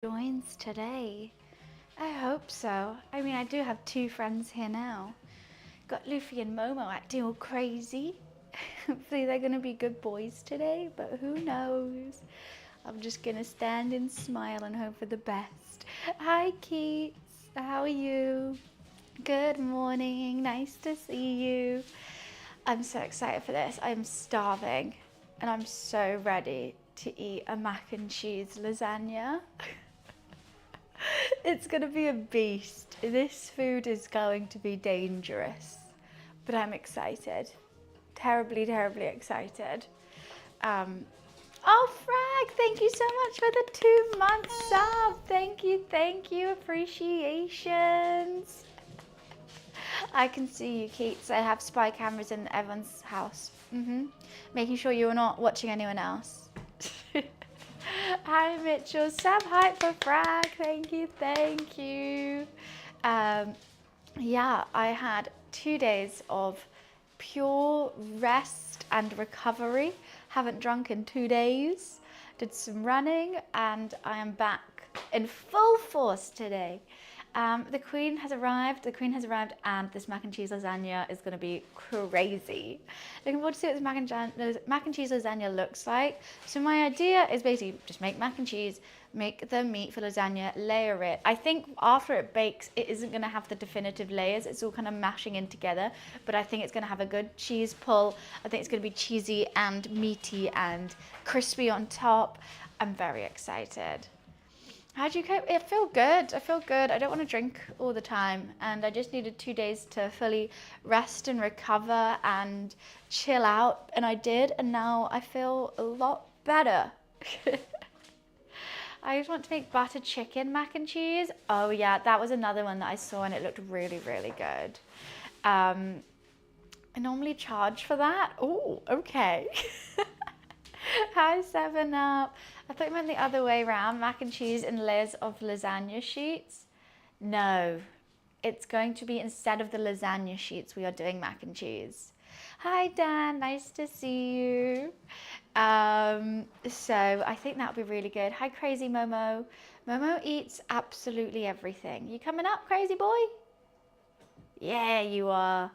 joins today. I hope so. I mean, I do have two friends here now. Got Luffy and Momo acting all crazy. Hopefully they're going to be good boys today, but who knows? I'm just going to stand and smile and hope for the best. Hi, Keats. How are you? Good morning. Nice to see you. I'm so excited for this. I'm starving and I'm so ready to eat a mac and cheese lasagna. It's going to be a beast. This food is going to be dangerous, but I'm excited. Terribly, terribly excited. Oh, Frag, thank you so much for the 2-month sub. Thank you. Appreciations. I can see you, Keats. I have spy cameras in everyone's house. Making sure you're not watching anyone else. Hi, Mitchell. Sub hype for Frag. Thank you. Yeah, I had 2 days of pure rest and recovery. Haven't drunk in 2 days. Did some running and I am back in full force today. The Queen has arrived and this mac and cheese lasagna is going to be crazy. Looking forward to see what this mac and cheese lasagna looks like. So my idea is basically just make mac and cheese, make the meat for lasagna, layer it. I think after it bakes, it isn't going to have the definitive layers. It's all kind of mashing in together, but I think it's going to have a good cheese pull. I think it's going to be cheesy and meaty and crispy on top. I'm very excited. How do you cope? I feel good. I don't want to drink all the time and I just needed 2 days to fully rest and recover and chill out, and I did, and now I feel a lot better. I just want to make butter chicken mac and cheese. Oh yeah, that was another one that I saw and it looked really, really good. I normally charge for that. Oh, okay. Hi, 7up. I thought you meant the other way around, mac and cheese in layers of lasagna sheets. No, it's going to be instead of the lasagna sheets, we are doing mac and cheese. Hi, Dan, nice to see you. So I think that would be really good. Hi, Crazy Momo. Momo eats absolutely everything. You coming up, crazy boy? Yeah, you are.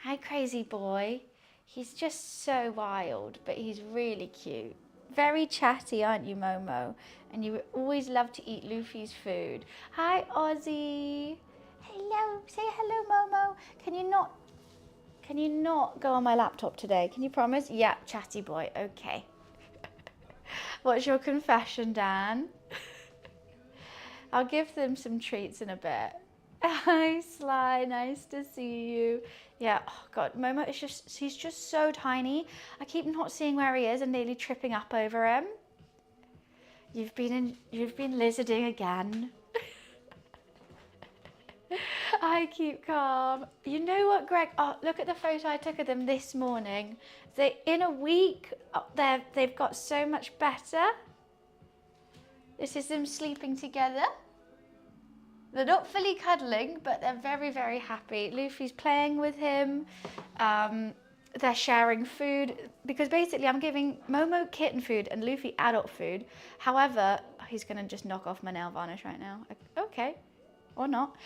Hi, crazy boy. He's just so wild, but he's really cute. Very chatty, aren't you, Momo? And you always love to eat Luffy's food. Hi, Ozzy. Hello. Say hello, Momo. Can you not go on my laptop today? Can you promise? Yeah, chatty boy. Okay. What's your confession, Dan? I'll give them some treats in a bit. Hi, Sly. Nice to see you. Yeah, oh God, Momo is he's just so tiny. I keep not seeing where he is and nearly tripping up over him. You've been lizarding again. I keep calm. You know what, Greg? Oh, look at the photo I took of them this morning. In a week, they've got so much better. This is them sleeping together. They're not fully cuddling, but they're very, very happy. Luffy's playing with him. They're sharing food because basically I'm giving Momo kitten food and Luffy adult food. However, he's going to just knock off my nail varnish right now. Okay, or not.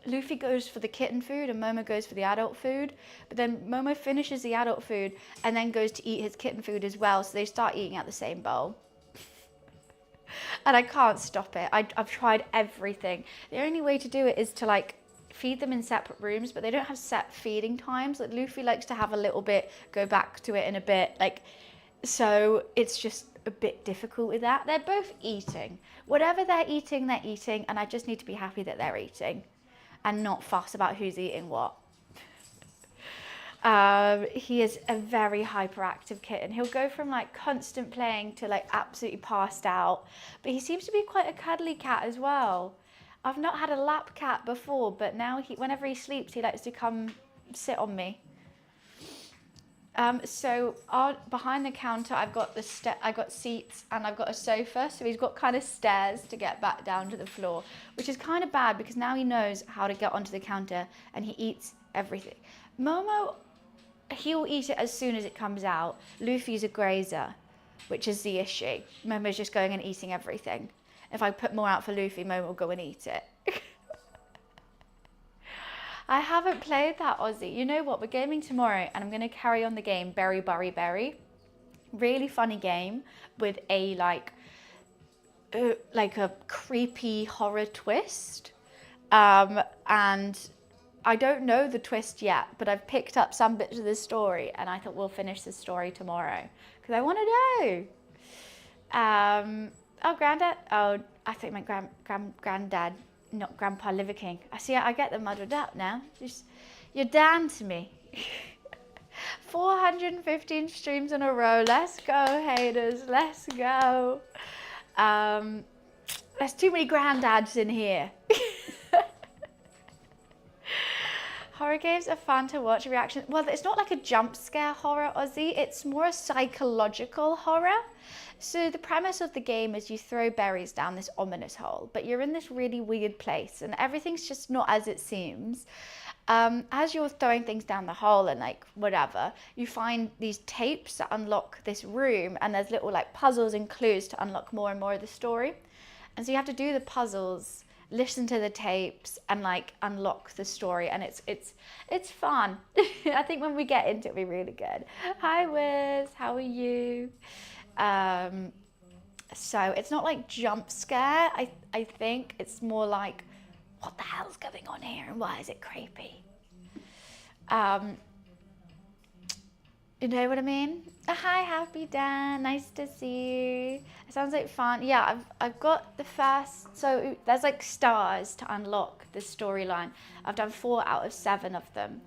Luffy goes for the kitten food and Momo goes for the adult food. But then Momo finishes the adult food and then goes to eat his kitten food as well. So they start eating out the same bowl. And I can't stop it. I've tried everything. The only way to do it is to like feed them in separate rooms, but they don't have set feeding times. Like Luffy likes to have a little bit, go back to it in a bit. So it's just a bit difficult with that. They're both eating. Whatever they're eating, and I just need to be happy that they're eating and not fuss about who's eating what. He is a very hyperactive kitten. He'll go from like constant playing to like absolutely passed out, but he seems to be quite a cuddly cat as well. I've not had a lap cat before, but now whenever he sleeps, he likes to come sit on me. So behind the counter, I've got seats and I've got a sofa. So he's got kind of stairs to get back down to the floor, which is kind of bad because now he knows how to get onto the counter and he eats everything. Momo, he'll eat it as soon as it comes out. Luffy's a grazer. which is the issue. Momo's just going and eating everything. If I put more out for Luffy, Momo will go and eat it. I haven't played that, Aussie. You know what? We're gaming tomorrow and I'm going to carry on the game Berry Burry Berry. Really funny game with a like a creepy horror twist. And I don't know the twist yet, but I've picked up some bits of the story and I thought we'll finish the story tomorrow because I want to know. Oh, Granddad. Oh, I think my granddad, not Grandpa Liver King. I get them muddled up now. You're Dan to me. 415 streams in a row. Let's go, haters. Let's go. There's too many granddads in here. Horror games are fun to watch. Reaction. Well, it's not like a jump scare horror, Aussie. It's more a psychological horror. So the premise of the game is you throw berries down this ominous hole, but you're in this really weird place and everything's just not as it seems. As you're throwing things down the hole and like whatever, you find these tapes that unlock this room, and there's little like puzzles and clues to unlock more and more of the story. And so you have to do the puzzles, listen to the tapes, and like unlock the story, and it's fun. I think when we get into it, it'll be really good. Hi Wiz, how are you? So it's not like jump scare. I think it's more like, what the hell's going on here and why is it creepy? You know what I mean? Hi, Happy Dan. Nice to see you. It sounds like fun. Yeah, I've got the first. So there's like stars to unlock the storyline. I've done 4 out of 7 of them.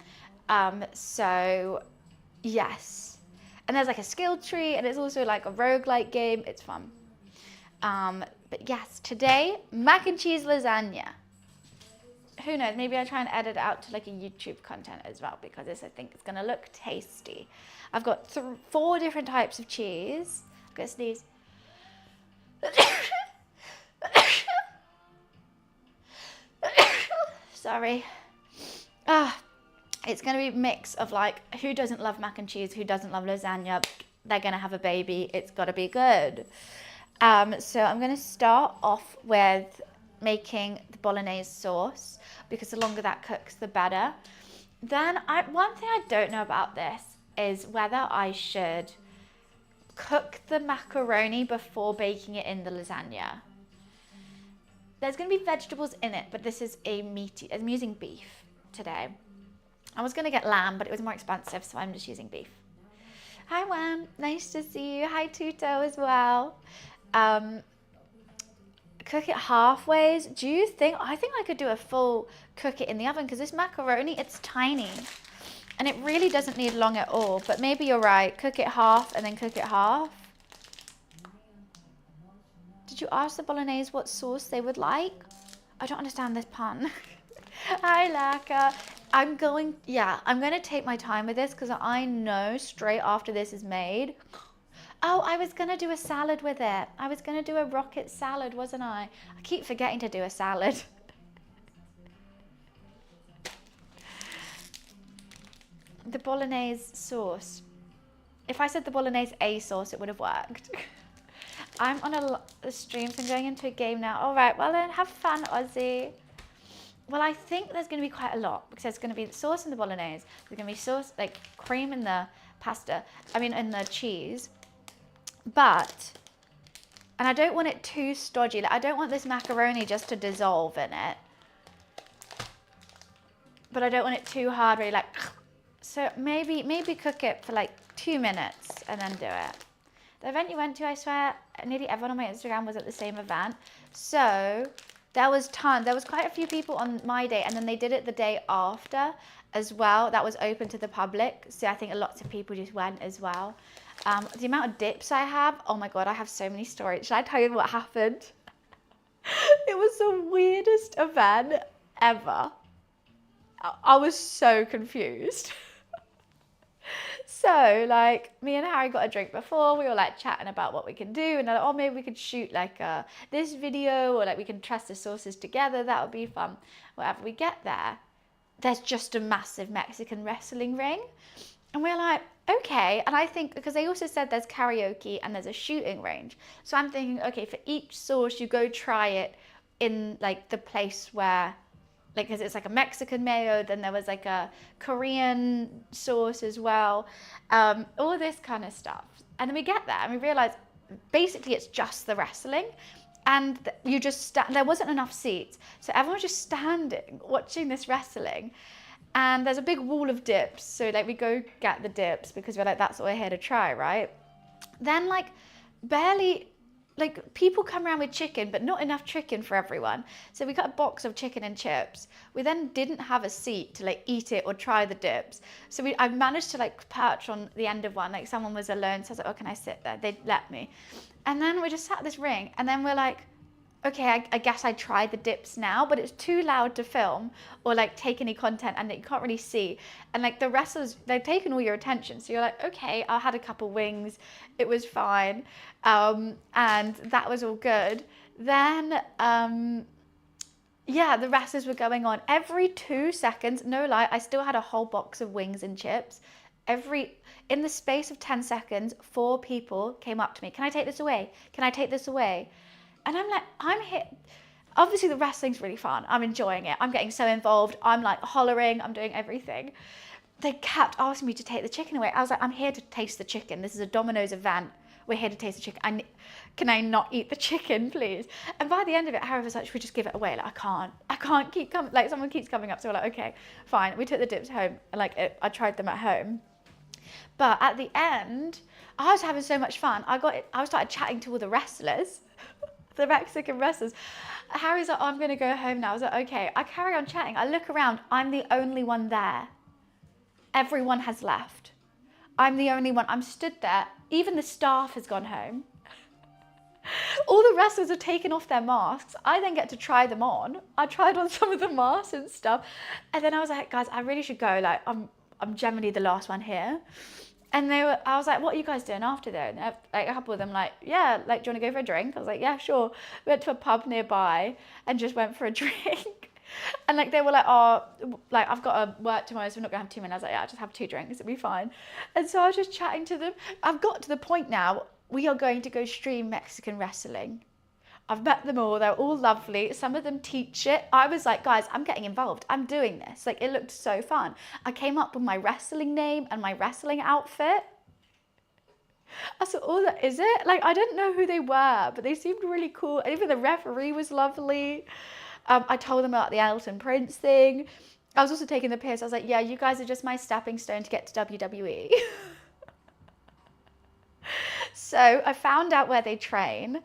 So yes. And there's like a skill tree, and it's also like a roguelike game. It's fun. But yes, today, mac and cheese lasagna. Who knows, maybe I'll try and edit it out to like a YouTube content as well, because I think it's gonna look tasty. I've got 4 different types of cheese. I'm gonna sneeze. Sorry. It's gonna be a mix of like, who doesn't love mac and cheese, who doesn't love lasagna? They're gonna have a baby, it's gotta be good. So I'm gonna start off with making the bolognese sauce, because the longer that cooks, the better. Then one thing I don't know about this is whether I should cook the macaroni before baking it in the lasagna. There's going to be vegetables in it, but this is I'm using beef today. I was going to get lamb, but it was more expensive, so I'm just using beef. Hi, Wham. Nice to see you. Hi, Tuto as well. Cook it halfways. Do you think? I think I could do a full cook it in the oven, because this macaroni, it's tiny and it really doesn't need long at all. But maybe you're right. Cook it half and then cook it half. Did you ask the bolognese what sauce they would like? I don't understand this pun. Hi, Laka. I'm going to take my time with this, because I know straight after this is made. Oh, I was going to do a salad with it. I was going to do a rocket salad, wasn't I? I keep forgetting to do a salad. The bolognese sauce. If I said the bolognese sauce, it would have worked. I'm on a stream, so I'm going into a game now. All right, well then, have fun, Aussie. Well, I think there's going to be quite a lot, because there's going to be sauce in the bolognese. There's going to be sauce, like cream in the pasta. In the cheese. But, and I don't want it too stodgy. Like, I don't want this macaroni just to dissolve in it. But I don't want it too hard, really, like. So maybe cook it for like 2 minutes and then do it. The event you went to, I swear, nearly everyone on my Instagram was at the same event. So there was quite a few people on my day, and then they did it the day after as well. That was open to the public. So I think lots of people just went as well. The amount of dips I have, oh my God, I have so many stories. Should I tell you what happened? It was the weirdest event ever. I was so confused. So like, me and Harry got a drink before, we were like chatting about what we can do, and like, oh, maybe we could shoot like this video, or like we can trust the sources together, that would be fun. Whatever, we get there, there's just a massive Mexican wrestling ring. And we're like, okay. And I think, because they also said there's karaoke and there's a shooting range. So I'm thinking, okay, for each sauce, you go try it in like the place where, like, because it's like a Mexican mayo, then there was like a Korean sauce as well, all this kind of stuff. And then we get there and we realize basically it's just the wrestling. And you just there wasn't enough seats. So everyone was just standing watching this wrestling. And there's a big wall of dips. So like we go get the dips because we're like, that's what we're here to try, right? Then like barely, like people come around with chicken, but not enough chicken for everyone. So we got a box of chicken and chips. We then didn't have a seat to like eat it or try the dips. So I managed to like perch on the end of one, like someone was alone. So I was like, oh, can I sit there? They let me. And then we just sat at this ring and then we're like, okay, I guess I tried the dips now, but it's too loud to film or like take any content and you can't really see. And like the wrestlers, they've taken all your attention. So you're like, okay, I had a couple wings. It was fine. And that was all good. Then, yeah, the wrestlers were going on. Every 2 seconds, no lie, I still had a whole box of wings and chips. In the space of 10 seconds, 4 people came up to me. Can I take this away? Can I take this away? And I'm like, I'm here. Obviously, the wrestling's really fun. I'm enjoying it. I'm getting so involved. I'm like hollering. I'm doing everything. They kept asking me to take the chicken away. I was like, I'm here to taste the chicken. This is a Domino's event. We're here to taste the chicken. Can I not eat the chicken, please? And by the end of it, Harry was like, should we just give it away? Like, I can't keep coming. Like, someone keeps coming up. So we're like, okay, fine. We took the dips home. And like, I tried them at home. But at the end, I was having so much fun. I started chatting to all the wrestlers. The Mexican wrestlers. Harry's like, oh, I'm going to go home now. I was like, okay. I carry on chatting. I look around. I'm the only one there. Everyone has left. I'm the only one. I'm stood there. Even the staff has gone home. All the wrestlers have taken off their masks. I then get to try them on. I tried on some of the masks and stuff. And then I was like, guys, I really should go. Like, I'm generally the last one here. And I was like, what are you guys doing after there? And like a couple of them like, yeah, like, do you want to go for a drink? I was like, yeah, sure. We went to a pub nearby and just went for a drink. And like, they were like, oh, like, I've got to work tomorrow, so we're not going to have too many. I was like, yeah, I'll just have 2 drinks. It'll be fine. And so I was just chatting to them. I've got to the point now, we are going to go stream Mexican wrestling. I've met them all. They're all lovely. Some of them teach it. I was like, guys, I'm getting involved. I'm doing this. Like, it looked so fun. I came up with my wrestling name and my wrestling outfit. I said, oh, that is it? Like, I didn't know who they were, but they seemed really cool. And even the referee was lovely. I told them about the Elton Prince thing. I was also taking the piss. I was like, yeah, you guys are just my stepping stone to get to WWE. So I found out where they train.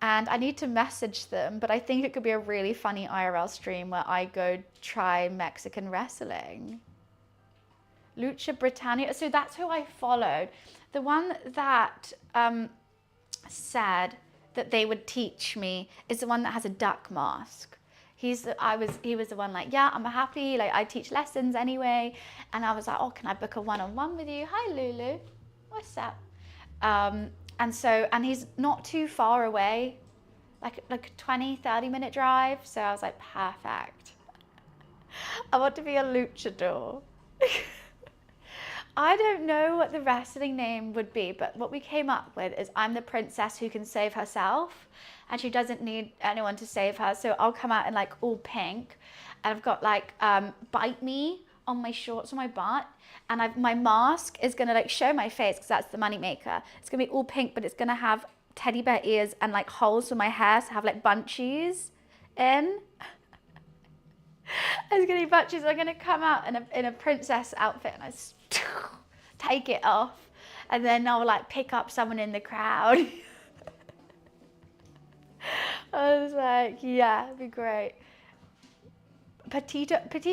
And I need to message them, but I think it could be a really funny IRL stream where I go try Mexican wrestling. Lucha Britannia. So that's who I followed. The one that said that they would teach me is the one that has a duck mask. He was the one like, yeah, I'm happy. Like, I teach lessons anyway. And I was like, oh, can I book a one-on-one with you? Hi, Lulu. What's up? And he's not too far away, like a 20, 30-minute drive. So I was like, perfect. I want to be a luchador. I don't know what the wrestling name would be, but what we came up with is I'm the princess who can save herself and she doesn't need anyone to save her. So I'll come out in like all pink and I've got like bite me on my shorts on my butt. And my mask is going to like show my face because that's the money maker. It's going to be all pink, but it's going to have teddy bear ears and like holes for my hair. So I have like bunchies in. It's going to be bunchies. I'm going to come out in a princess outfit and I take it off. And then I'll like pick up someone in the crowd. I was like, yeah, it'd be great. Petite,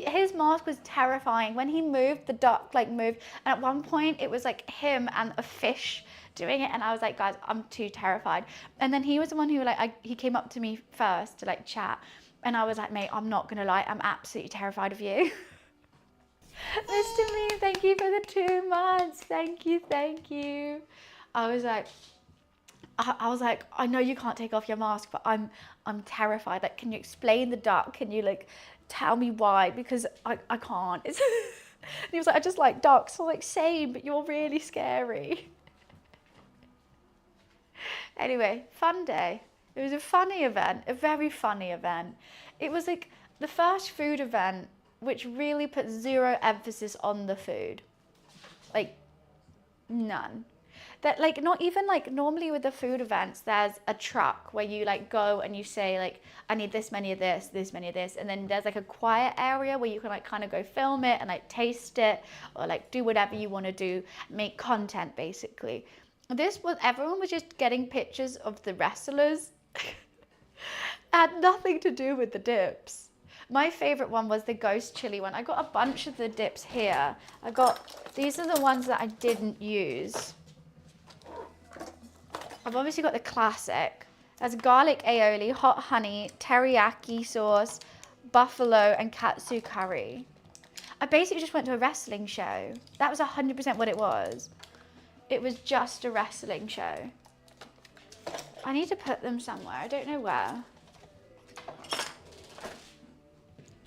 his mask was terrifying. When he moved, the duck like moved. And at one point it was like him and a fish doing it. And I was like, guys, I'm too terrified. And then he was the one who like, he came up to me first to like chat. And I was like, mate, I'm not gonna lie, I'm absolutely terrified of you. Mr. Me, thank you for the 2 months. Thank you, thank you. I was like, I know you can't take off your mask, but I'm terrified. Like, can you explain the duck? Can you like tell me why? Because I can't. And he was like, I just like ducks. So I'm like, same, but you're really scary. Anyway, fun day. It was a funny event, a very funny event. It was like the first food event which really put zero emphasis on the food. Like, none. That, like, not even like normally with the food events, there's a truck where you like go and you say like, I need this many of this, this many of this. And then there's like a quiet area where you can like kind of go film it and like taste it or like do whatever you want to do, make content basically. This was, everyone was just getting pictures of the wrestlers. Had nothing to do with the dips. My favorite one was the ghost chili one. I got a bunch of the dips here. These are the ones that I didn't use. I've obviously got the classic. There's garlic aioli, hot honey, teriyaki sauce, buffalo, and katsu curry. I basically just went to a wrestling show. That was 100% what it was. It was just a wrestling show. I need to put them somewhere. I don't know where.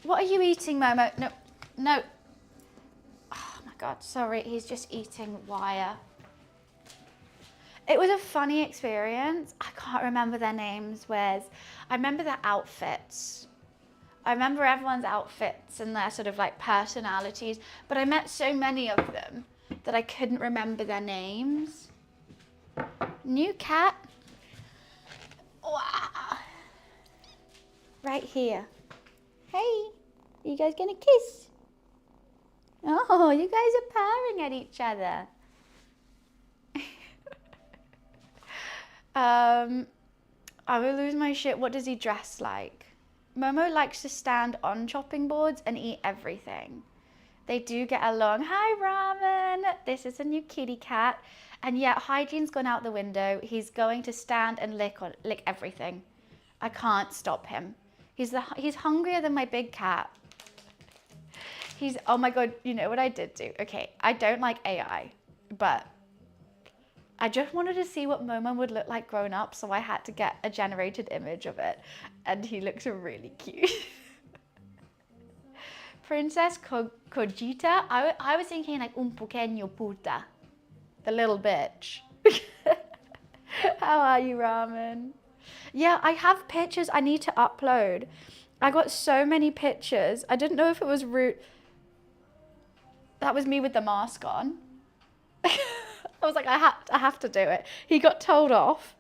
What are you eating, Momo? No, no. Oh my God, sorry. He's just eating wire. It was a funny experience. I can't remember their names. I remember their outfits. I remember everyone's outfits and their sort of like personalities, but I met so many of them that I couldn't remember their names. New cat. Wow. Right here. Hey, you guys gonna kiss? Oh, you guys are purring at each other. I will lose my shit. What does he dress like? Momo likes to stand on chopping boards and eat everything. They do get along. Hi, Ramen. This is a new kitty cat. And yeah, hygiene's gone out the window. He's going to stand and lick everything. I can't stop him. He's hungrier than my big cat. Oh my God, you know what I did do? Okay, I don't like AI, but I just wanted to see what Momo would look like grown up, so I had to get a generated image of it, and he looks really cute. Princess Cogita, I was thinking like un pequeño puta, the little bitch. How are you, Ramen? Yeah, I have pictures I need to upload. I got so many pictures. I didn't know if it was rude. That was me with the mask on. I was like, I have to do it. He got told off.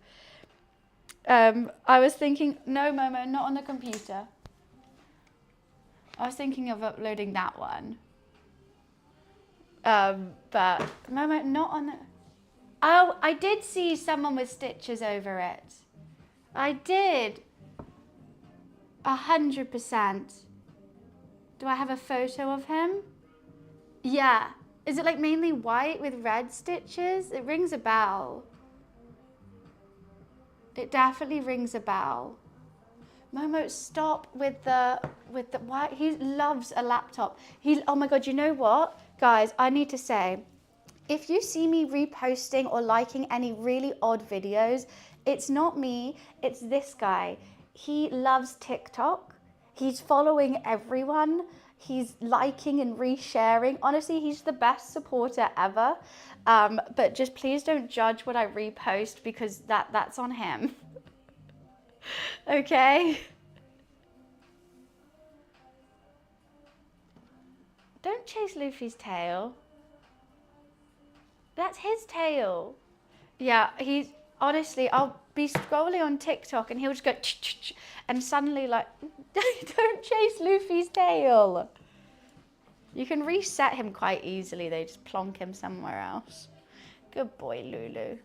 I was thinking, no, Momo, not on the computer. I was thinking of uploading that one. But Momo, not on the... Oh, I did see someone with stitches over it. I did. 100%. Do I have a photo of him? Yeah. Is it like mainly white with red stitches? It rings a bell. It definitely rings a bell. Momo, stop with the why? He loves a laptop. Oh my God, you know what? Guys, I need to say, if you see me reposting or liking any really odd videos, it's not me, it's this guy. He loves TikTok. He's following everyone. He's liking and resharing. Honestly, he's the best supporter ever. But just please don't judge what I repost because that's on him. Okay? Don't chase Luffy's tail. That's his tail. Yeah, honestly, I'll be scrolling on TikTok and he'll just go ch-ch-ch, and suddenly like, don't chase Luffy's tail. You can reset him quite easily. They just plonk him somewhere else. Good boy, Lulu.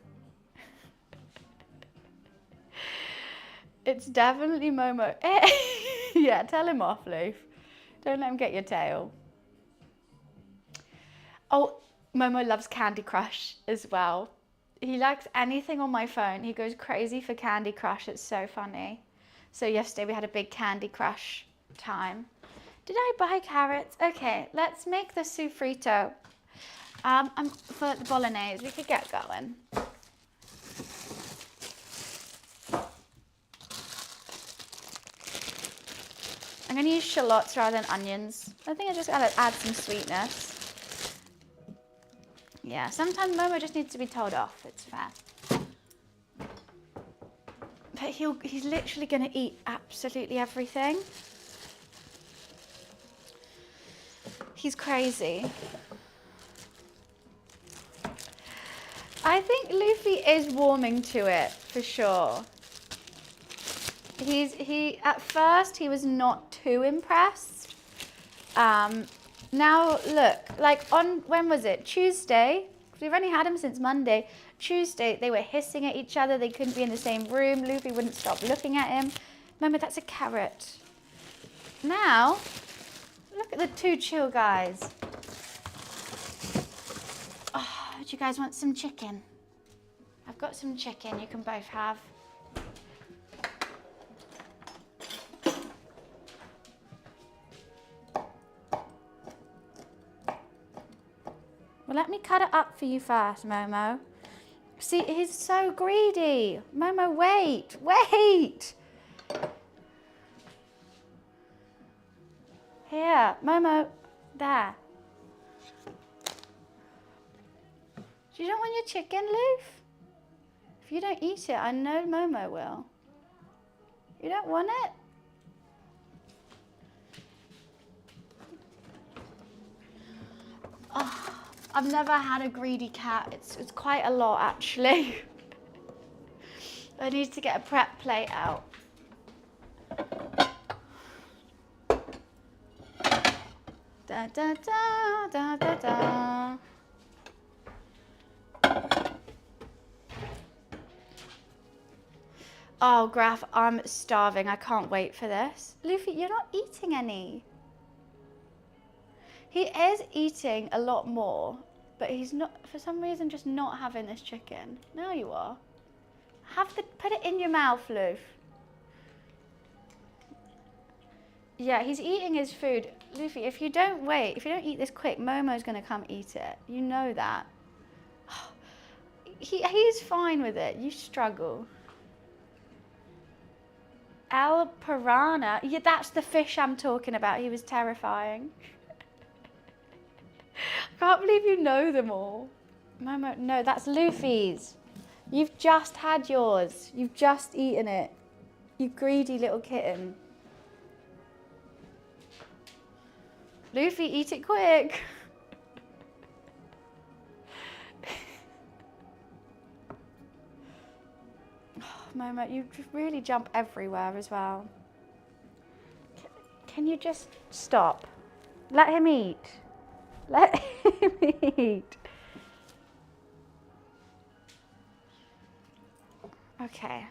It's definitely Momo. Yeah, tell him off, Loof. Don't let him get your tail. Oh, Momo loves Candy Crush as well. He likes anything on my phone. He goes crazy for Candy Crush. It's so funny. So yesterday we had a big Candy Crush time. Did I buy carrots? Okay, let's make the sofrito. For the bolognese, we could get going. I'm going to use shallots rather than onions. I think I just got to add some sweetness. Yeah, sometimes Momo just needs to be told off. It's fair. But he's literally going to eat absolutely everything. He's crazy. I think Luffy is warming to it for sure. At first he was not too impressed. Now look, like on, when was it? Tuesday. We've only had him since Monday. Tuesday they were hissing at each other. They couldn't be in the same room. Luffy wouldn't stop looking at him. Remember, that's a carrot. Now, look at the two chill guys. Oh, do you guys want some chicken? I've got some chicken you can both have. Well, let me cut it up for you first, Momo. See, he's so greedy. Momo, wait, wait. Here, Momo, there. You don't want your chicken, Loof? If you don't eat it, I know Momo will. You don't want it? Oh, I've never had a greedy cat. It's quite a lot, actually. I need to get a prep plate out. Da da da da da da. Oh, Graf, I'm starving. I can't wait for this. Luffy, you're not eating any. He is eating a lot more, but he's not, for some reason, just not having this chicken. Now you are. Put it in your mouth, Luffy. Yeah, he's eating his food. Luffy, if you don't eat this quick, Momo's going to come eat it. You know that. He's fine with it. You struggle. El Piranha. Yeah, that's the fish I'm talking about. He was terrifying. I can't believe you know them all. Momo, no, that's Luffy's. You've just had yours. You've just eaten it. You greedy little kitten. Luffy, eat it quick. Oh, Momo, you really jump everywhere as well. Can you just stop? Let him eat. Let him eat. Okay.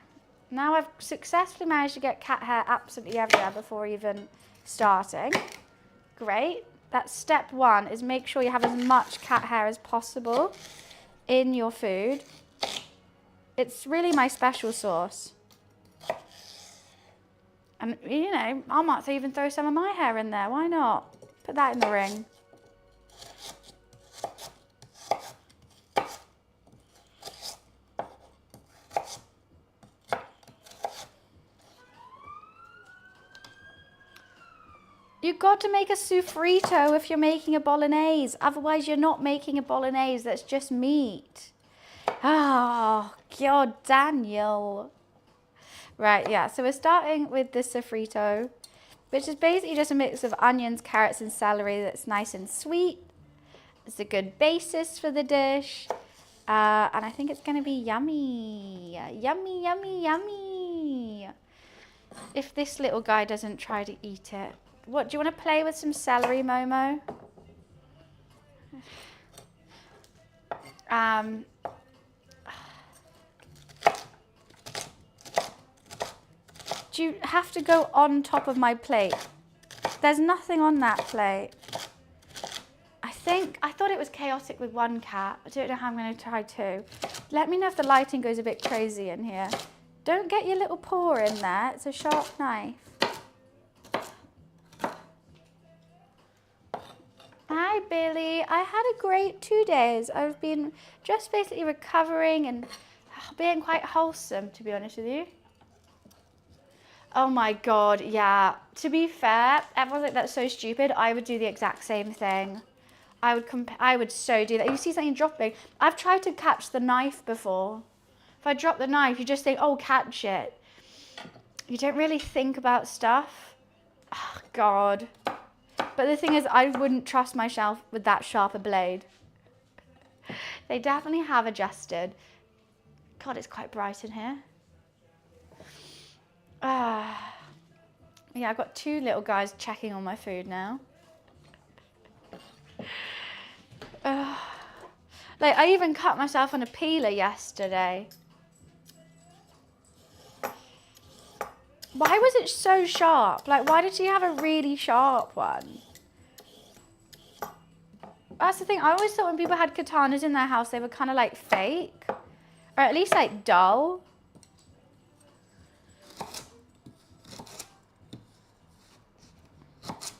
Now I've successfully managed to get cat hair absolutely everywhere before even starting. Great. That's step one, is make sure you have as much cat hair as possible in your food. It's really my special sauce. And, you know, I might even throw some of my hair in there. Why not? Put that in the ring. You've got to make a sofrito if you're making a bolognese. Otherwise, you're not making a bolognese. That's just meat. Oh, God, Daniel. Right, yeah. So we're starting with the sofrito, which is basically just a mix of onions, carrots, and celery that's nice and sweet. It's a good basis for the dish. And I think it's going to be yummy. Yummy, yummy, yummy. If this little guy doesn't try to eat it. What, do you want to play with some celery, Momo? Do you have to go on top of my plate? There's nothing on that plate. I thought it was chaotic with one cat. I don't know how I'm going to try two. Let me know if the lighting goes a bit crazy in here. Don't get your little paw in there. It's a sharp knife. Hi, Billy. I had a great 2 days. I've been just basically recovering and being quite wholesome, to be honest with you. Oh my God, yeah. To be fair, everyone's like, that's so stupid. I would do the exact same thing. I would so do that. You see something dropping. I've tried to catch the knife before. If I drop the knife, you just think, oh, catch it. You don't really think about stuff. Oh, God. But the thing is, I wouldn't trust myself with that sharp a blade. They definitely have adjusted. God, it's quite bright in here. Yeah, I've got two little guys checking on my food now. Like, I even cut myself on a peeler yesterday. Why was it so sharp? Like, why did she have a really sharp one? That's the thing. I always thought when people had katanas in their house, they were kind of like fake. Or at least like dull.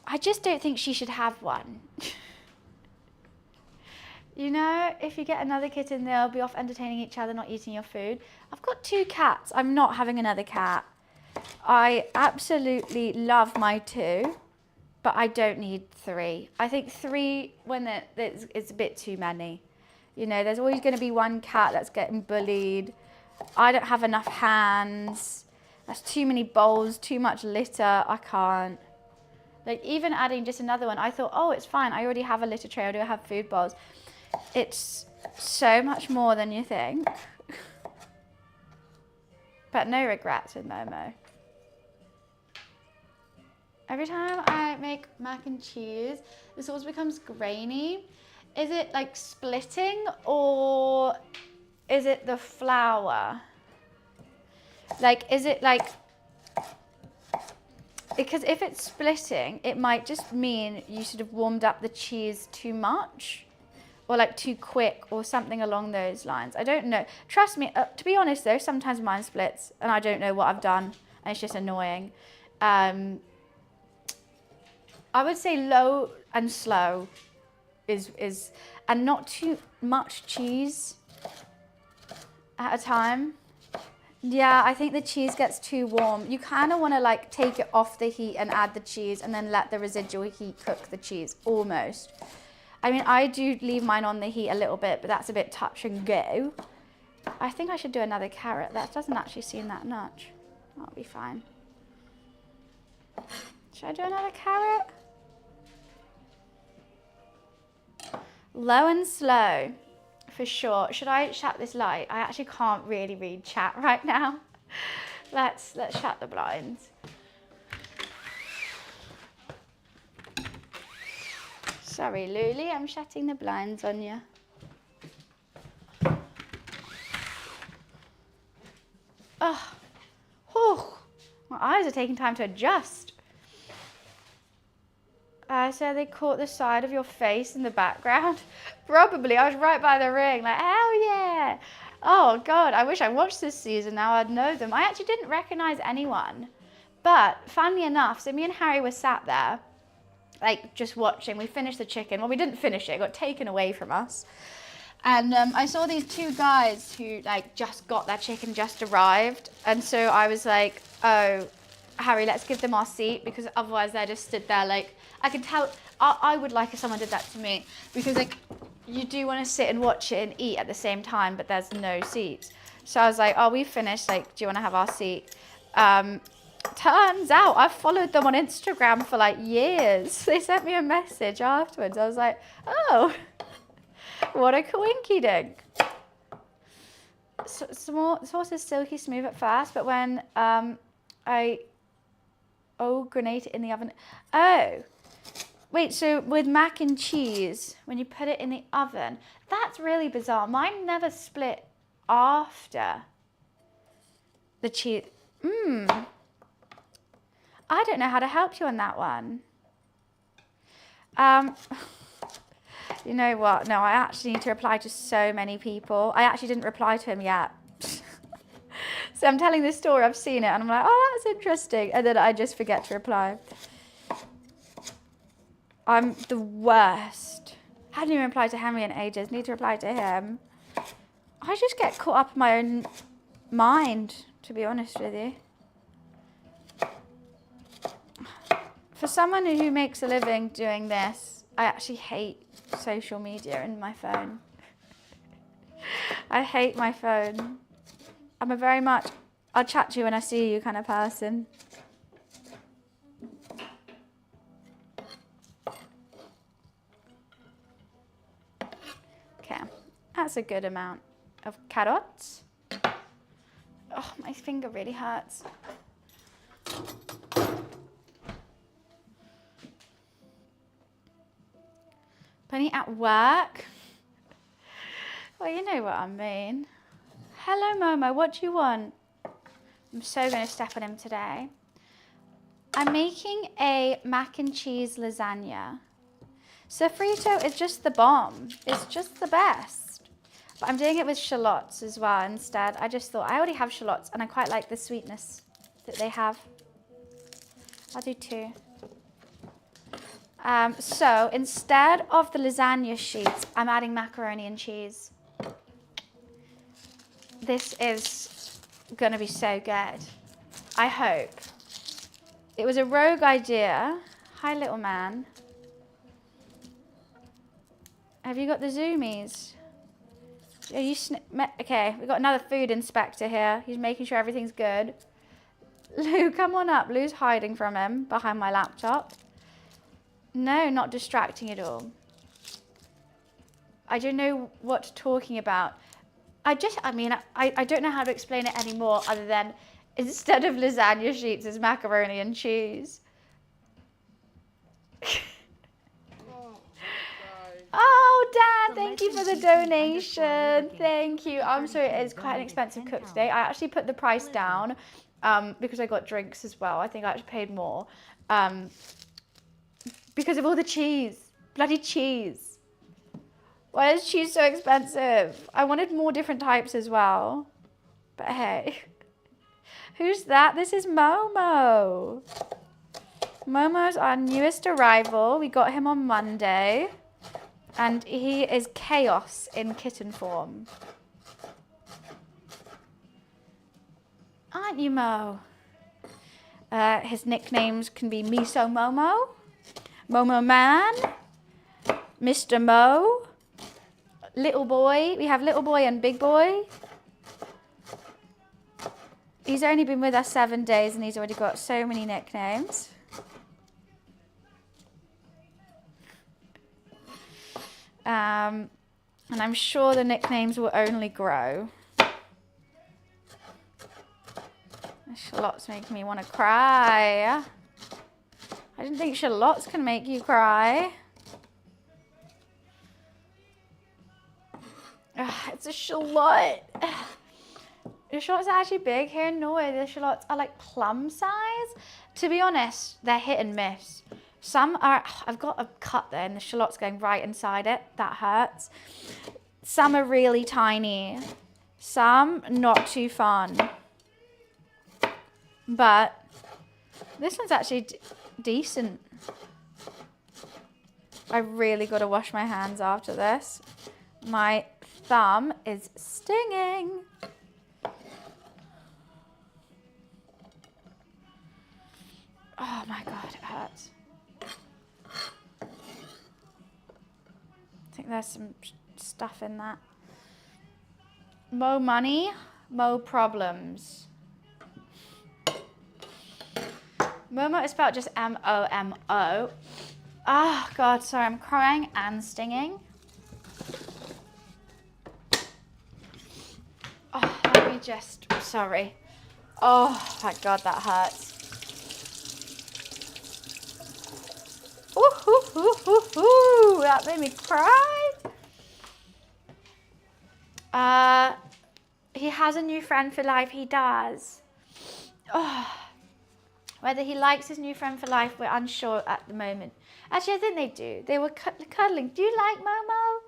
I just don't think she should have one. You know, if you get another kitten, they'll be off entertaining each other, not eating your food. I've got 2 cats. I'm not having another cat. I absolutely love my 2, but I don't need 3. I think 3, when it's a bit too many. You know, there's always going to be one cat that's getting bullied. I don't have enough hands. That's too many bowls, too much litter. I can't. Like, even adding just another one, I thought, oh, it's fine. I already have a litter tray. I do have food bowls. It's so much more than you think. But no regrets with Momo. Every time I make mac and cheese, the sauce becomes grainy. Is it like splitting, or is it the flour? Like, is it like... Because if it's splitting, it might just mean you sort of warmed up the cheese too much. Or like too quick, or something along those lines. I don't know. Trust me, to be honest though, sometimes mine splits and I don't know what I've done, and it's just annoying. I would say low and slow is and not too much cheese at a time. Yeah, I think the cheese gets too warm. You kind of want to like take it off the heat and add the cheese, and then let the residual heat cook the cheese, almost. I mean, I do leave mine on the heat a little bit, but that's a bit touch and go. I think I should do another carrot. That doesn't actually seem that much. That'll be fine. Should I do another carrot? Low and slow, for sure. Should I shut this light? I actually can't really read chat right now. Let's shut the blinds. Sorry, Luli, I'm shutting the blinds on you. Oh, my eyes are taking time to adjust. So they caught the side of your face in the background. Probably, I was right by the ring, like, hell yeah. Oh God, I wish I watched this season, now I'd know them. I actually didn't recognize anyone. But funnily enough, so me and Harry were sat there, like just watching. We finished the chicken. Well, we didn't finish it. It got taken away from us. And I saw these 2 guys who like just got their chicken, just arrived. And so I was like, oh, Harry, let's give them our seat, because otherwise they just stood there like, I could tell, I would like if someone did that to me, because like you do want to sit and watch it and eat at the same time, but there's no seats. So I was like, oh, we've finished. Like, do you want to have our seat? Turns out I've followed them on Instagram for like years. They sent me a message afterwards. I was like, oh, what a coinky dink. So, sauce is silky smooth at first, but when I grenade it in the oven. Oh, wait, so with mac and cheese, when you put it in the oven, that's really bizarre. Mine never split after the cheese. I don't know how to help you on that one. You know what? No, I actually need to reply to so many people. I actually didn't reply to him yet. So I'm telling this story, I've seen it, and I'm like, oh, that's interesting. And then I just forget to reply. I'm the worst. I hadn't even replied to Henry in ages. Need to reply to him. I just get caught up in my own mind, to be honest with you. For someone who makes a living doing this, I actually hate social media in my phone. I hate my phone. I'm a very much, I'll chat to you when I see you kind of person. Okay, that's a good amount of carrots. Oh, my finger really hurts. Bunny at work. Well, you know what I mean. Hello, Momo, what do you want? I'm so going to step on him today. I'm making a mac and cheese lasagna. Sofrito is just the bomb. It's just the best. But I'm doing it with shallots as well instead. I just thought I already have shallots and I quite like the sweetness that they have. I'll do 2. So instead of the lasagna sheets, I'm adding macaroni and cheese. This is gonna be so good. I hope. It was a rogue idea. Hi, little man. Have you got the zoomies? Are you okay, we've got another food inspector here. He's making sure everything's good. Lou, come on up. Lou's hiding from him behind my laptop. No, not distracting at all. I don't know what you're talking about. I don't know how to explain it anymore other than instead of lasagna sheets, it's macaroni and cheese. Oh, Dan, thank you for the donation. Thank you. I'm sorry, it's quite an expensive cook today. I actually put the price down because I got drinks as well. I think I actually paid more because of all the cheese. Bloody cheese. Why is cheese so expensive? I wanted more different types as well. But hey. Who's that? This is Momo. Momo's our newest arrival. We got him on Monday. And he is chaos in kitten form. Aren't you, Mo? His nicknames can be Miso Momo, Momo Man, Mr. Mo, Little Boy. We have Little Boy and Big Boy. He's only been with us 7 days and he's already got so many nicknames. And I'm sure the nicknames will only grow. Shallots make me want to cry. I didn't think shallots can make you cry. Ugh, it's a shallot. The shallots are actually big here in Norway. The shallots are like plum size. To be honest, they're hit and miss. Some are, I've got a cut there and the shallot's going right inside it. That hurts. Some are really tiny. Some not too fun. But this one's actually decent. I really got to wash my hands after this. My thumb is stinging. Oh my God, it hurts. I think there's some stuff in that. Mo money, mo problems. Momo is spelled just M-O-M-O. Oh God, sorry, I'm crying and stinging. Oh, let me just, sorry. Oh my God, that hurts. Ooh, ooh, ooh, ooh, ooh. That made me cry. He has a new friend for life. He does. Oh. Whether he likes his new friend for life, we're unsure at the moment. Actually, I think they do. They were cuddling. Do you like Momo?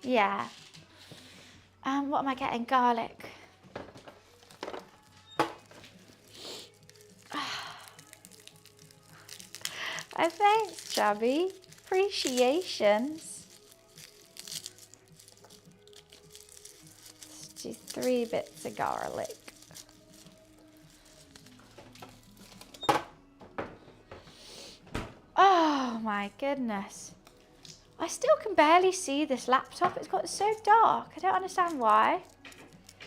Yeah. What am I getting? Garlic. Oh, thanks, Chubby. Appreciations. Let's do 3 bits of garlic. Oh my goodness. I still can barely see this laptop. It's got so dark. I don't understand why.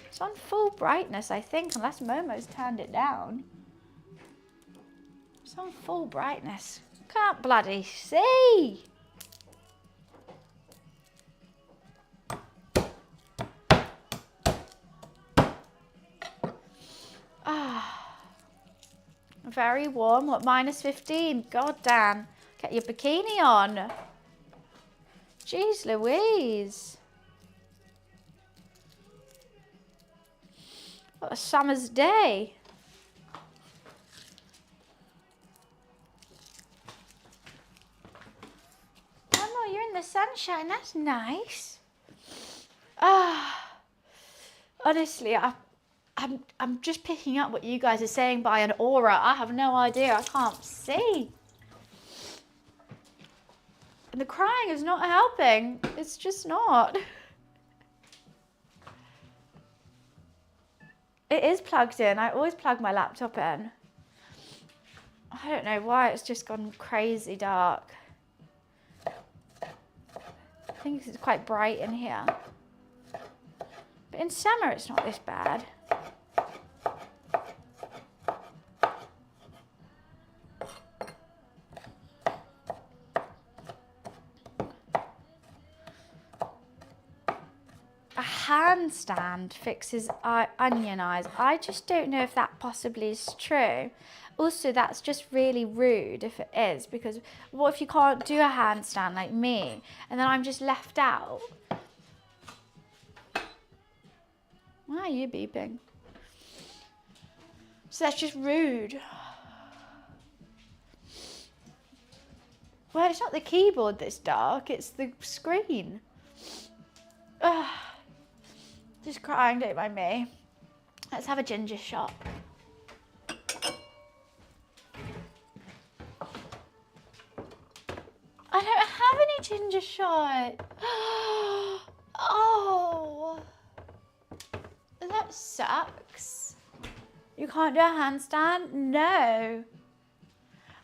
It's on full brightness, I think, unless Momo's turned it down. It's on full brightness. Can't bloody see. Very warm. What, -15? God damn. Get your bikini on. Jeez Louise. What a summer's day. Oh no, you're in the sunshine. That's nice. Honestly, I'm just picking up what you guys are saying by an aura. I have no idea. I can't see. And the crying is not helping. It's just not. It is plugged in. I always plug my laptop in. I don't know why it's just gone crazy dark. I think it's quite bright in here. But in summer it's not this bad. Handstand fixes onion eyes. I just don't know if that possibly is true. Also, that's just really rude if it is, because what if you can't do a handstand like me and then I'm just left out? Why are you beeping? So that's just rude. Well, it's not the keyboard that's dark, it's the screen. Ugh. Just crying, don't mind me. Let's have a ginger shot. I don't have any ginger shot. Oh, that sucks. You can't do a handstand? No.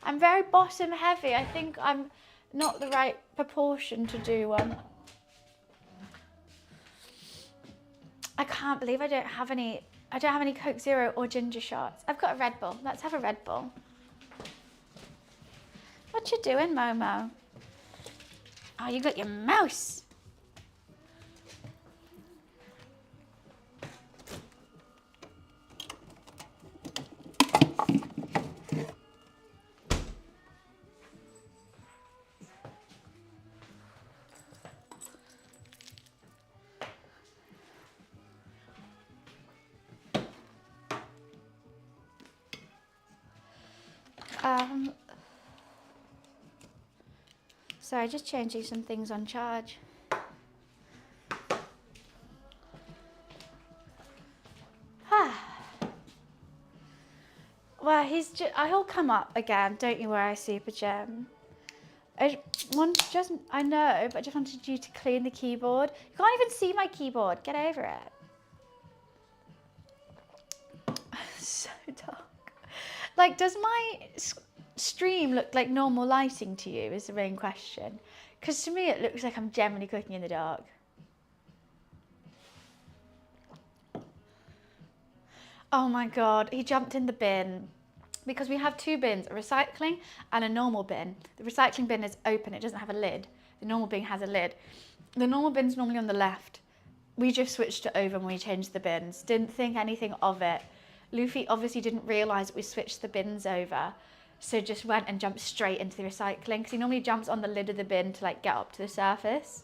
I'm very bottom heavy. I think I'm not the right proportion to do one. I can't believe I don't have any Coke Zero or ginger shots. I've got a Red Bull. Let's have a Red Bull. What you doing, Momo? Oh, you got your mouse. Sorry, just changing some things on charge. Well, I'll come up again. Don't you worry, Super Gem. I know, but I just wanted you to clean the keyboard. You can't even see my keyboard. Get over it. So dark. Like, does my stream look like normal lighting to you is the main question. Because to me it looks like I'm generally cooking in the dark. Oh my god, he jumped in the bin. Because we have two bins, a recycling and a normal bin. The recycling bin is open, it doesn't have a lid. The normal bin has a lid. The normal bin's normally on the left. We just switched it over when we changed the bins. Didn't think anything of it. Luffy obviously didn't realise we switched the bins over. So just went and jumped straight into the recycling, because he normally jumps on the lid of the bin to like get up to the surface.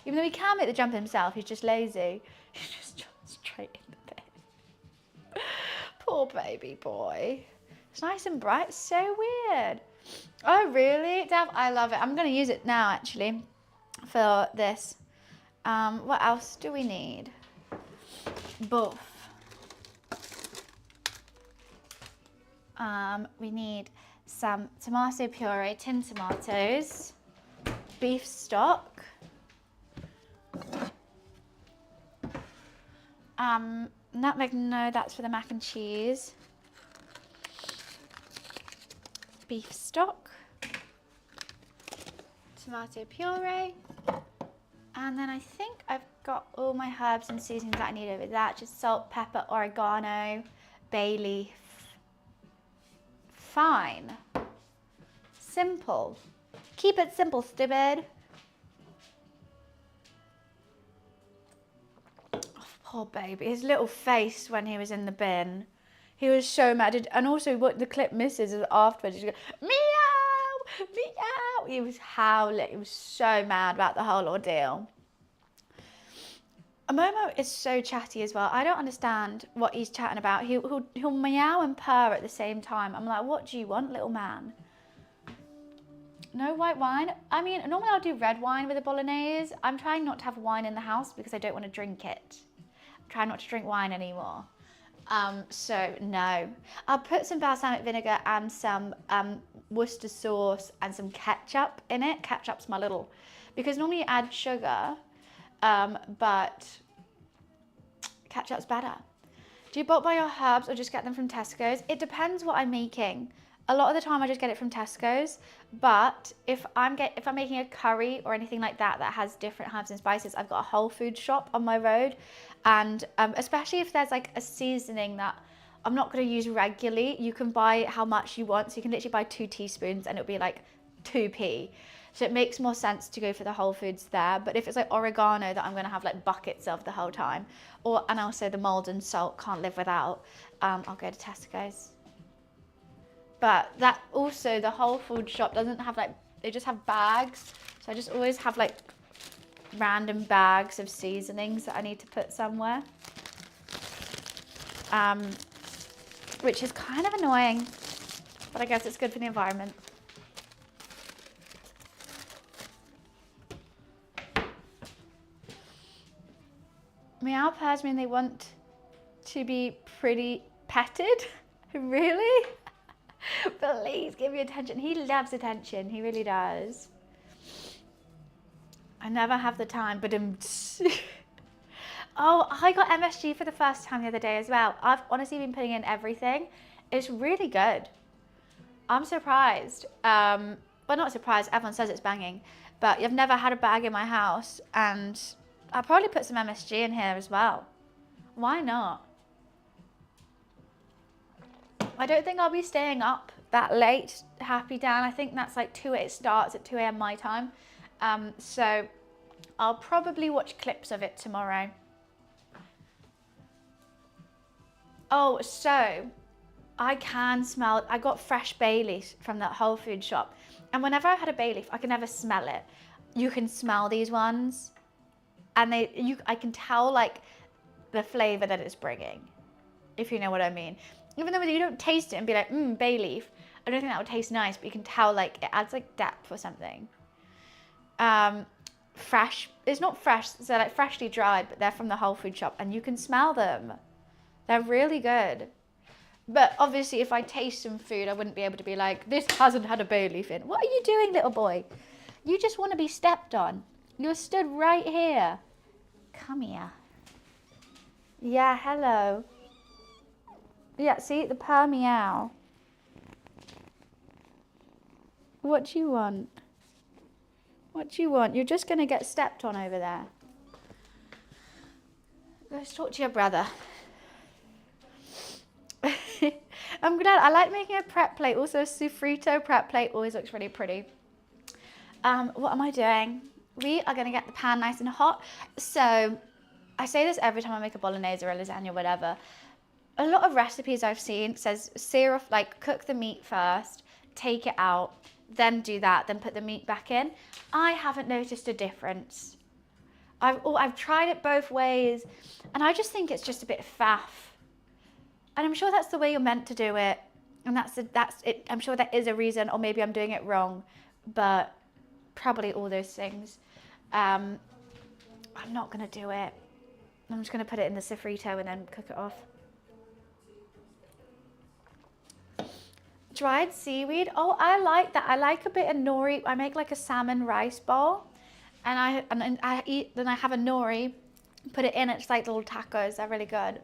Even though he can make the jump himself, he's just lazy. He just jumps straight in the bin. Poor baby boy. It's nice and bright. It's so weird. Oh really, Dav? I love it. I'm going to use it now actually for this. What else do we need? Both. We need some tomato puree, tin tomatoes, beef stock, nutmeg, no, that's for the mac and cheese, beef stock, tomato puree. And then I think I've got all my herbs and seasonings that I need over that. Just salt, pepper, oregano, bay leaf. Fine. Simple. Keep it simple, stupid. Oh, poor baby. His little face when he was in the bin. He was so mad. And also what the clip misses is afterwards. He goes, meow, meow. He was howling. He was so mad about the whole ordeal. Momo is so chatty as well. I don't understand what he's chatting about. He'll meow and purr at the same time. I'm like, what do you want, little man? No white wine? I mean, normally I'll do red wine with a bolognese. I'm trying not to have wine in the house because I don't want to drink it. I'm trying not to drink wine anymore. So no. I'll put some balsamic vinegar and some Worcester sauce and some ketchup in it. Ketchup's my little... Because normally you add sugar, but ketchup's better. Do you bulk buy your herbs or just get them from Tesco's? It depends what I'm making. A lot of the time I just get it from Tesco's, but if I'm making a curry or anything like that that has different herbs and spices, I've got a whole food shop on my road, and especially if there's like a seasoning that I'm not going to use regularly, you can buy how much you want. So you can literally buy 2 teaspoons and it'll be like 2p. So it makes more sense to go for the whole foods there. But if it's like oregano that I'm going to have like buckets of the whole time, and also the Maldon salt, can't live without, I'll go to Tesco's. But that also, the whole food shop doesn't have like, they just have bags. So I just always have like random bags of seasonings that I need to put somewhere. Which is kind of annoying, but I guess it's good for the environment. Meow purrs mean they want to be pretty petted. Really? Please give me attention. He loves attention. He really does. I never have the time, but oh, I got MSG for the first time the other day as well. I've honestly been putting in everything. It's really good. I'm surprised. Well, not surprised. Everyone says it's banging, but I've never had a bag in my house, and I'll probably put some MSG in here as well. Why not? I don't think I'll be staying up that late, Happy Dan. I think that's like it starts at 2 a.m. my time. So I'll probably watch clips of it tomorrow. Oh, so I can smell, I got fresh bay leaf from that Whole Food shop. And whenever I had a bay leaf, I can never smell it. You can smell these ones. And I can tell like the flavor that it's bringing, if you know what I mean. Even though you don't taste it and be like, bay leaf, I don't think that would taste nice, but you can tell like it adds like depth or something. Fresh, it's not fresh, they're like freshly dried, but they're from the Whole Food shop and you can smell them. They're really good. But obviously if I taste some food, I wouldn't be able to be like, this hasn't had a bay leaf in. What are you doing, little boy? You just want to be stepped on. You're stood right here. Come here. Yeah, hello. Yeah, see, the purr meow. What do you want? What do you want? You're just going to get stepped on over there. Let's talk to your brother. I'm glad. I like making a prep plate. Also, a sofrito prep plate always looks really pretty. What am I doing? We are going to get the pan nice and hot. So I say this every time I make a bolognese or a lasagna or whatever. A lot of recipes I've seen says sear off, like cook the meat first, take it out, then do that, then put the meat back in. I haven't noticed a difference. I've tried it both ways, and I just think it's just a bit faff. And I'm sure that's the way you're meant to do it, and that's it. I'm sure there is a reason, or maybe I'm doing it wrong, but probably all those things. I'm not gonna do it. I'm just gonna put it in the sofrito and then cook it off. Dried seaweed. Oh, I like that. I like a bit of nori. I make like a salmon rice bowl, and I have a nori, put it in. It's like little tacos. They're really good.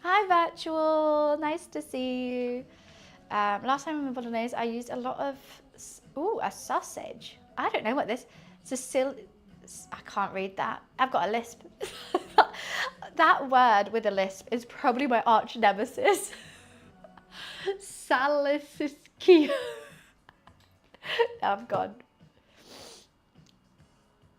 Hi, Virtual. Nice to see you. Last time in bolognese, I used a lot of a sausage. I don't know what this, I can't read that. I've got a lisp. That word with a lisp is probably my arch nemesis. Saliskia. I'm gone.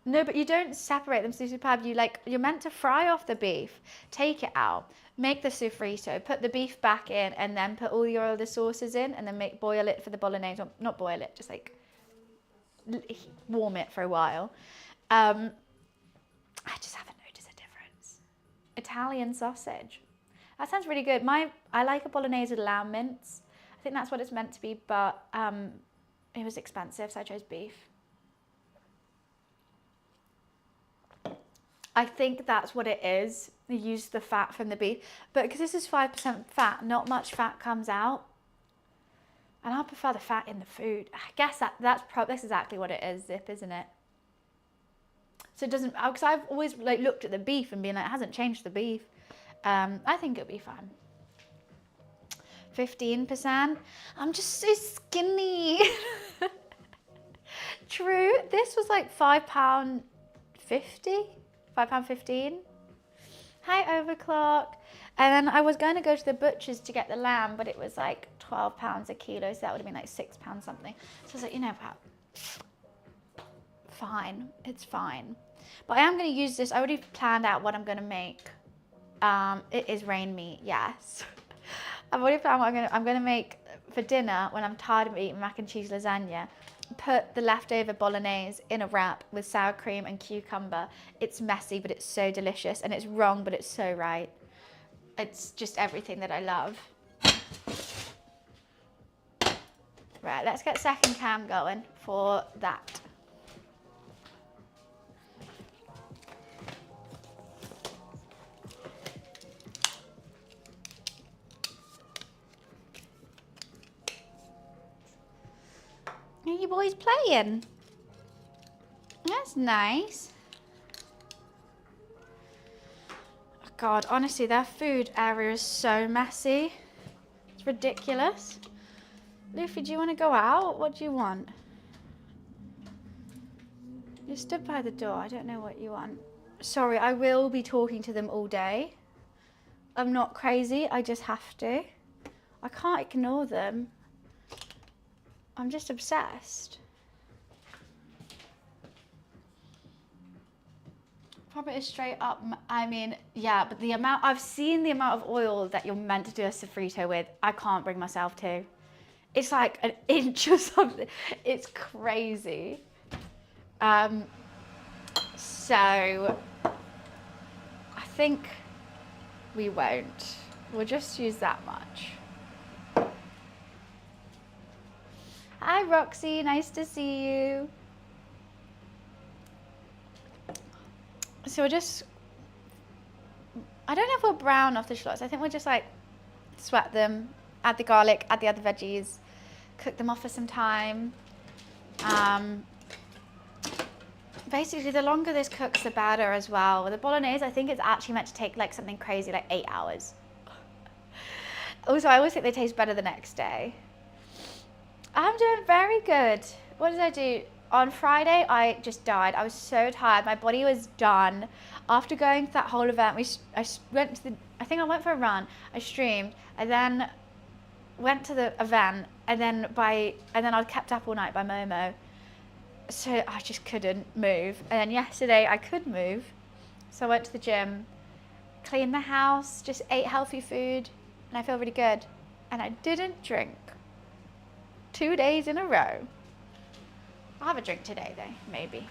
No, but you don't separate them superb. You're meant to fry off the beef, take it out, make the sofrito, put the beef back in, and then put all your other sauces in, and then boil it for the bolognese. Or not boil it, just like warm it for a while. I just haven't noticed a difference. Italian sausage. That sounds really good. I like a bolognese with lamb mince. I think that's what it's meant to be, but it was expensive, so I chose beef. I think that's what it is. They use the fat from the beef. But because this is 5% fat, not much fat comes out. And I prefer the fat in the food. I guess that's exactly what it is, Zip, isn't it? So it doesn't, because I've always looked at the beef and been like, it hasn't changed the beef. I think it'll be fun. 15%. I'm just so skinny. True. This was like £5.50. £5.15. Hi, Overclock. And then I was going to go to the butcher's to get the lamb, but it was like £12 a kilo, so that would have been like £6 something. So I was like, you know what? Fine, it's fine. But I am going to use this. I already planned out what I'm going to make. It is rain meat, yes. I've already planned what I'm going to make for dinner when I'm tired of eating mac and cheese lasagna. Put the leftover bolognese in a wrap with sour cream and cucumber. It's messy, but it's so delicious, and it's wrong, but it's so right. It's just everything that I love. Right, let's get second cam going for that. Are you boys playing? That's nice. Oh God, honestly, their food area is so messy. It's ridiculous. Luffy, do you want to go out? What do you want? You stood by the door. I don't know what you want. Sorry, I will be talking to them all day. I'm not crazy. I just have to. I can't ignore them. I'm just obsessed. Probably straight up, I mean, yeah, but I've seen the amount of oil that you're meant to do a sofrito with, I can't bring myself to. It's like an inch or something. It's crazy. So, I think we won't. We'll just use that much. Hi, Roxy, nice to see you. So we'll just, I don't know if we'll brown off the shallots. I think we'll just like sweat them, add the garlic, add the other veggies, cook them off for some time. Basically, the longer this cooks, the better as well. With the bolognese, I think it's actually meant to take like something crazy, like 8 hours. Also, I always think they taste better the next day. I'm doing very good. What did I do? On Friday, I just died. I was so tired. My body was done. After going to that whole event, I think I went for a run. I streamed. I then went to the event, and then I was kept up all night by Momo. So I just couldn't move. And then yesterday, I could move. So I went to the gym, cleaned the house, just ate healthy food, and I feel really good. And I didn't drink 2 days in a row. I'll have a drink today though, maybe.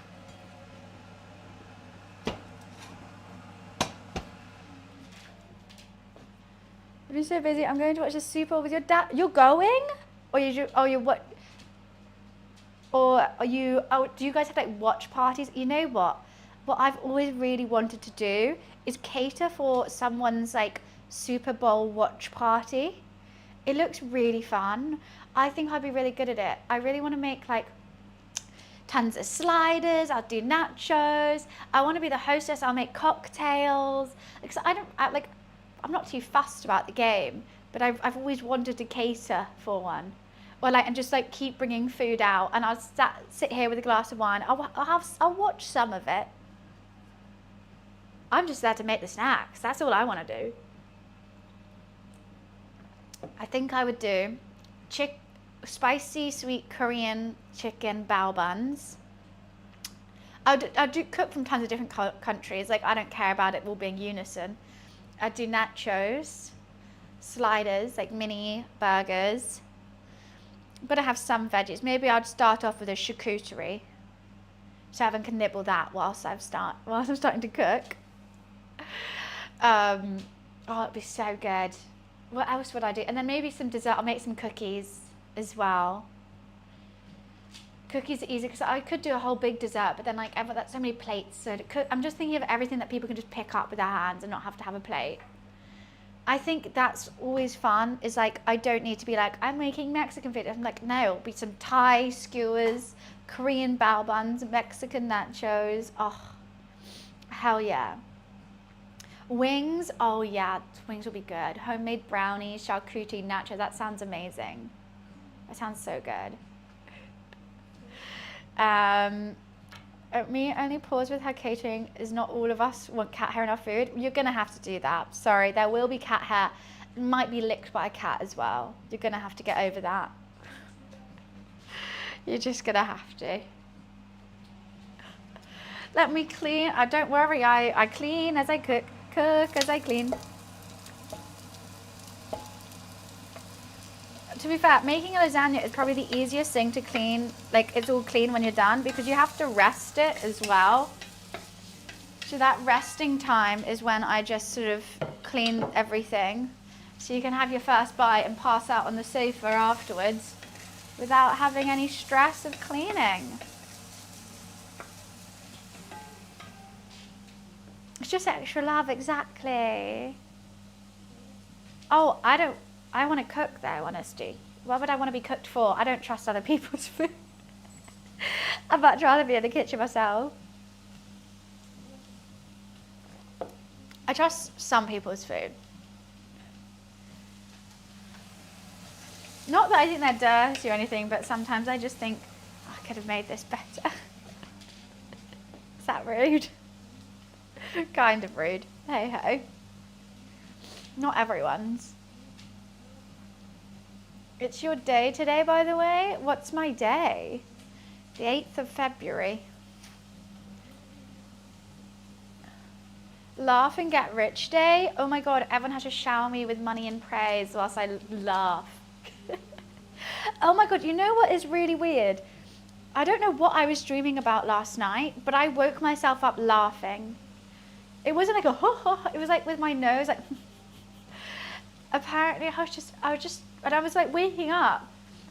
I've been so busy. I'm going to watch the Super Bowl with your dad. You're going? Or what? Or are you, do you guys have like watch parties? You know what? What I've always really wanted to do is cater for someone's like Super Bowl watch party. It looks really fun. I think I'd be really good at it. I really want to make like tons of sliders. I'll do nachos. I want to be the hostess. I'll make cocktails. Because I'm not too fussed about the game, but I've always wanted to cater for one. or like, and just like keep bringing food out, and I'll sit here with a glass of wine. I'll watch some of it. I'm just there to make the snacks. That's all I want to do. I think I would do spicy sweet Korean chicken bao buns. I do cook from tons of different countries. Like, I don't care about it all being unison. I do nachos, sliders, like mini burgers. But I have some veggies. Maybe I'd start off with a charcuterie, so Evan can nibble that whilst I'm starting to cook. Oh, it'd be so good. What else would I do? And then maybe some dessert. I'll make some cookies as well. Cookies are easy because I could do a whole big dessert, but then like that's so many plates. So I'm just thinking of everything that people can just pick up with their hands and not have to have a plate. I think that's always fun. Is like, I don't need to be like, I'm making Mexican food. I'm like, no, it'll be some Thai skewers, Korean bao buns, Mexican nachos. Oh, hell yeah. Wings, oh yeah, wings will be good. Homemade brownies, charcuterie, nachos, that sounds amazing. That sounds so good. Me only pause with her catering is not all of us want cat hair in our food. You're gonna have to do that. Sorry, there will be cat hair. It might be licked by a cat as well. You're gonna have to get over that. You're just gonna have to. Let me clean. Don't worry, I clean as I cook as I clean. To be fair, making a lasagna is probably the easiest thing to clean. Like, it's all clean when you're done because you have to rest it as well. So that resting time is when I just sort of clean everything. So you can have your first bite and pass out on the sofa afterwards without having any stress of cleaning. It's just extra love, exactly. Oh, I want to cook though, honesty. What would I want to be cooked for? I don't trust other people's food. I'd much rather be in the kitchen myself. I trust some people's food. Not that I think they're dirty or anything, but sometimes I just think, oh, I could have made this better. Is that rude? Kind of rude. Hey ho. Not everyone's. It's your day today, by the way. What's my day? The 8th of February. Laugh and get rich day. Oh my God, everyone has to shower me with money and praise whilst I laugh. Oh my God, you know what is really weird? I don't know what I was dreaming about last night, but I woke myself up laughing. It wasn't like a ho ho, it was like with my nose, like apparently I was like waking up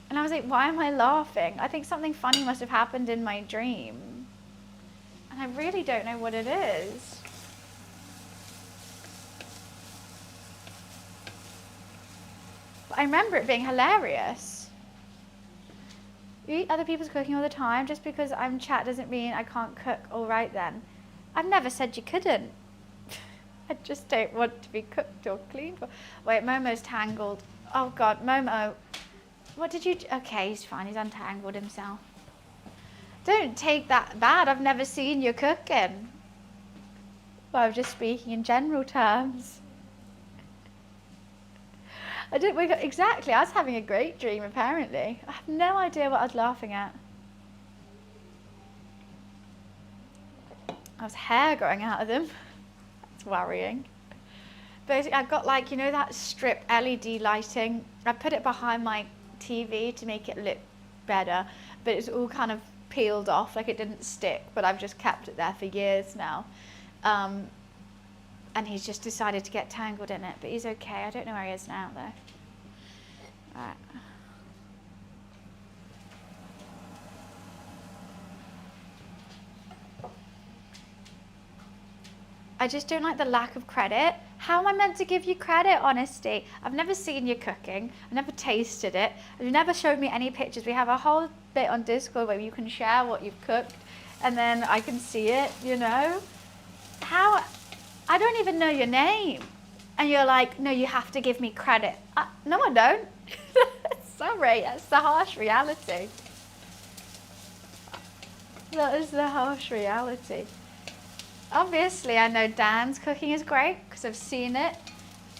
and I was like, why am I laughing? I think something funny must have happened in my dream. And I really don't know what it is. But I remember it being hilarious. You eat other people's cooking all the time. Just because I'm chat doesn't mean I can't cook. All right then. I've never said you couldn't. I just don't want to be cooked or cleaned for. Wait, Momo's tangled. Oh God, Momo. What did you do? Okay, he's fine. He's untangled himself. Don't take that bad. I've never seen you cooking. Well, I'm just speaking in general terms. I didn't wake up. Exactly. I was having a great dream, apparently. I have no idea what I was laughing at. I was hair growing out of them. That's worrying. Basically, I've got like, you know that strip LED lighting? I put it behind my TV to make it look better, but it's all kind of peeled off, like it didn't stick, but I've just kept it there for years now. And he's just decided to get tangled in it, but he's okay. I don't know where he is now though. All right. I just don't like the lack of credit. How am I meant to give you credit, honesty? I've never seen you cooking. I've never tasted it. You've never showed me any pictures. We have a whole bit on Discord where you can share what you've cooked and then I can see it, you know? How? I don't even know your name. And you're like, no, you have to give me credit. No, I don't. Sorry, that's the harsh reality. That is the harsh reality. Obviously, I know Dan's cooking is great because I've seen it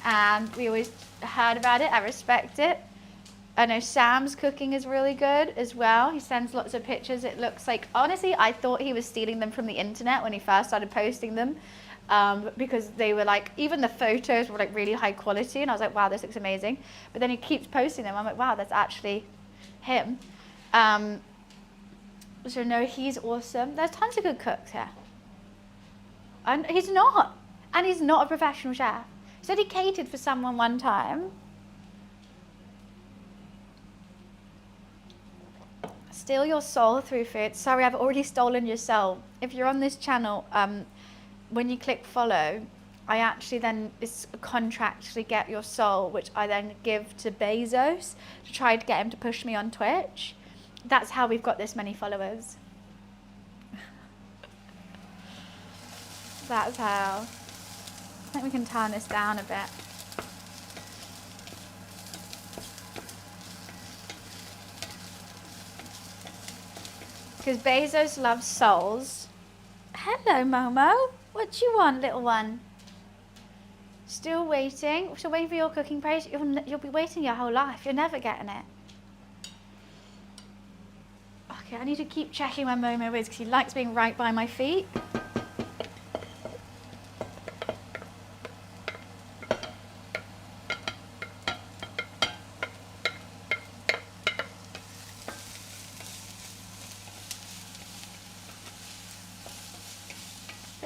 and we always heard about it. I respect it. I know Sam's cooking is really good as well. He sends lots of pictures. It looks like, honestly, I thought he was stealing them from the internet when he first started posting them because they were like, even the photos were like really high quality and I was like, wow, this looks amazing. But then he keeps posting them. I'm like, wow, that's actually him. So no, he's awesome. There's tons of good cooks here. And he's not a professional chef. He said he catered for someone one time. Steal your soul through food. Sorry, I've already stolen your soul. If you're on this channel, when you click follow, I actually then contractually get your soul, which I then give to Bezos to try to get him to push me on Twitch. That's how we've got this many followers. That's how. I think we can turn this down a bit. Because Bezos loves souls. Hello, Momo. What do you want, little one? Still waiting? Still waiting for your cooking praise? You'll be waiting your whole life. You're never getting it. Okay, I need to keep checking where Momo is because he likes being right by my feet.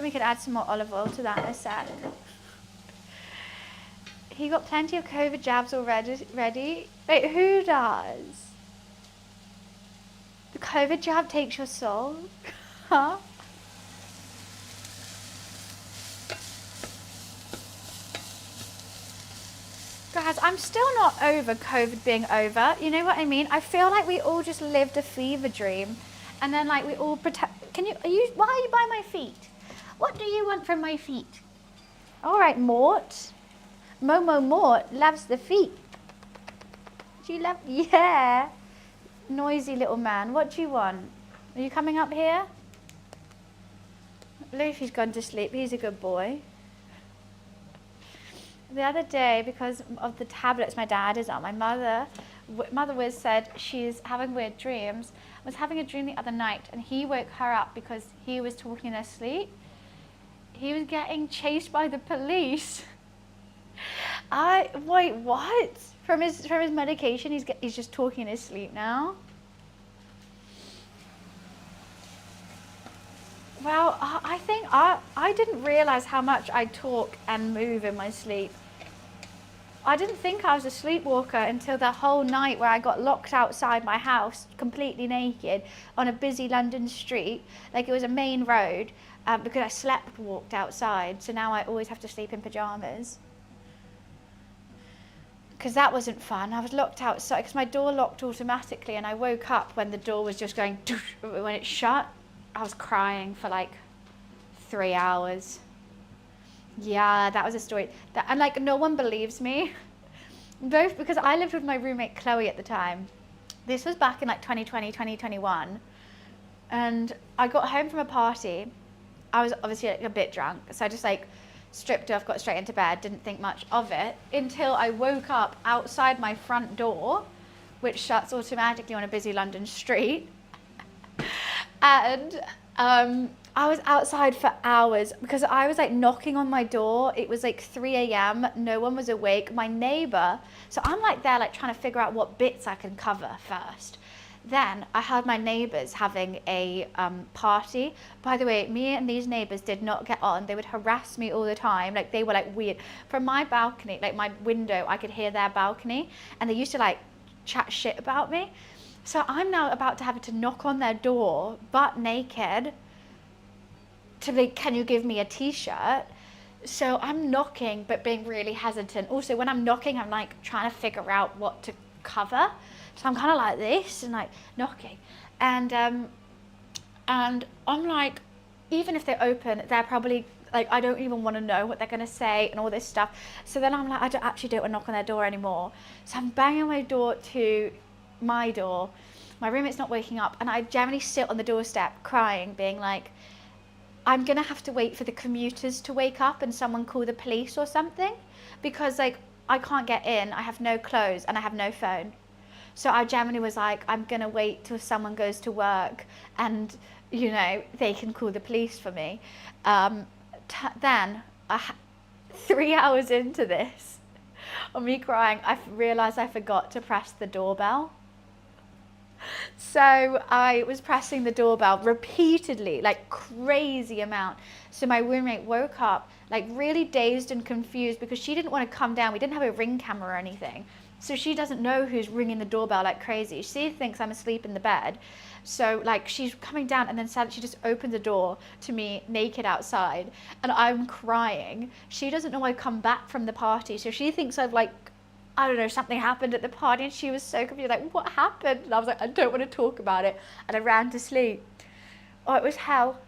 We could add some more olive oil to that in a sec. He got plenty of COVID jabs already. Wait, who does? The COVID jab takes your soul? Huh? Guys, I'm still not over COVID being over. You know what I mean? I feel like we all just lived a fever dream. And then like we all pretend... Why are you by my feet? What do you want from my feet? All right, Mort. Momo Mort loves the feet. Do you love? Yeah. Noisy little man. What do you want? Are you coming up here? Luffy's gone to sleep. He's a good boy. The other day, because of the tablets my dad is on, my mother Wiz said she's having weird dreams. I was having a dream the other night, and he woke her up because he was talking in her sleep. He was getting chased by the police. Wait, what? From his medication, he's just talking in his sleep now. Well, I think I didn't realize how much I talk and move in my sleep. I didn't think I was a sleepwalker until the whole night where I got locked outside my house, completely naked, on a busy London street, like it was a main road. Because I slept walked outside, so now I always have to sleep in pajamas. Because that wasn't fun. I was locked outside because my door locked automatically, and I woke up when the door was just going when it shut. I was crying for like 3 hours. Yeah, that was a story. And like no one believes me, both because I lived with my roommate Chloe at the time. This was back in like 2020, 2021, and I got home from a party. I was obviously like a bit drunk, so I just like stripped off, got straight into bed, didn't think much of it until I woke up outside my front door, which shuts automatically on a busy London street. And I was outside for hours because I was like knocking on my door. It was like 3 a.m. No one was awake. My neighbor, so I'm like there like trying to figure out what bits I can cover first. Then I heard my neighbours having a party. By the way, me and these neighbours did not get on. They would harass me all the time. Like they were like weird. From my balcony, like my window, I could hear their balcony, and they used to like chat shit about me. So I'm now about to have to knock on their door, butt naked, to be, can you give me a t-shirt? So I'm knocking, but being really hesitant. Also, when I'm knocking, I'm like trying to figure out what to cover. So I'm kind of like this and like knocking, and I'm like, even if they open, they're probably Like, I don't even want to know what they're going to say and all this stuff. So then I'm like, I don't want to knock on their door anymore. So I'm banging my door to my door. My roommate's not waking up. And I generally sit on the doorstep crying, being like, I'm going to have to wait for the commuters to wake up and someone call the police or something. Because, like, I can't get in. I have no clothes and I have no phone. So I generally was like, I'm going to wait till someone goes to work and, you know, they can call the police for me. Then, 3 hours into this, of me crying, I realised I forgot to press the doorbell. So I was pressing the doorbell repeatedly, like crazy amount. So my roommate woke up like really dazed and confused because she didn't want to come down. We didn't have a Ring camera or anything. So she doesn't know who's ringing the doorbell like crazy. She thinks I'm asleep in the bed. So like she's coming down and then suddenly she just opened the door to me naked outside and I'm crying. She doesn't know I've come back from the party. So she thinks I've like, I don't know, something happened at the party and she was so confused, like, what happened? And I was like, I don't want to talk about it. And I ran to sleep. Oh, it was hell.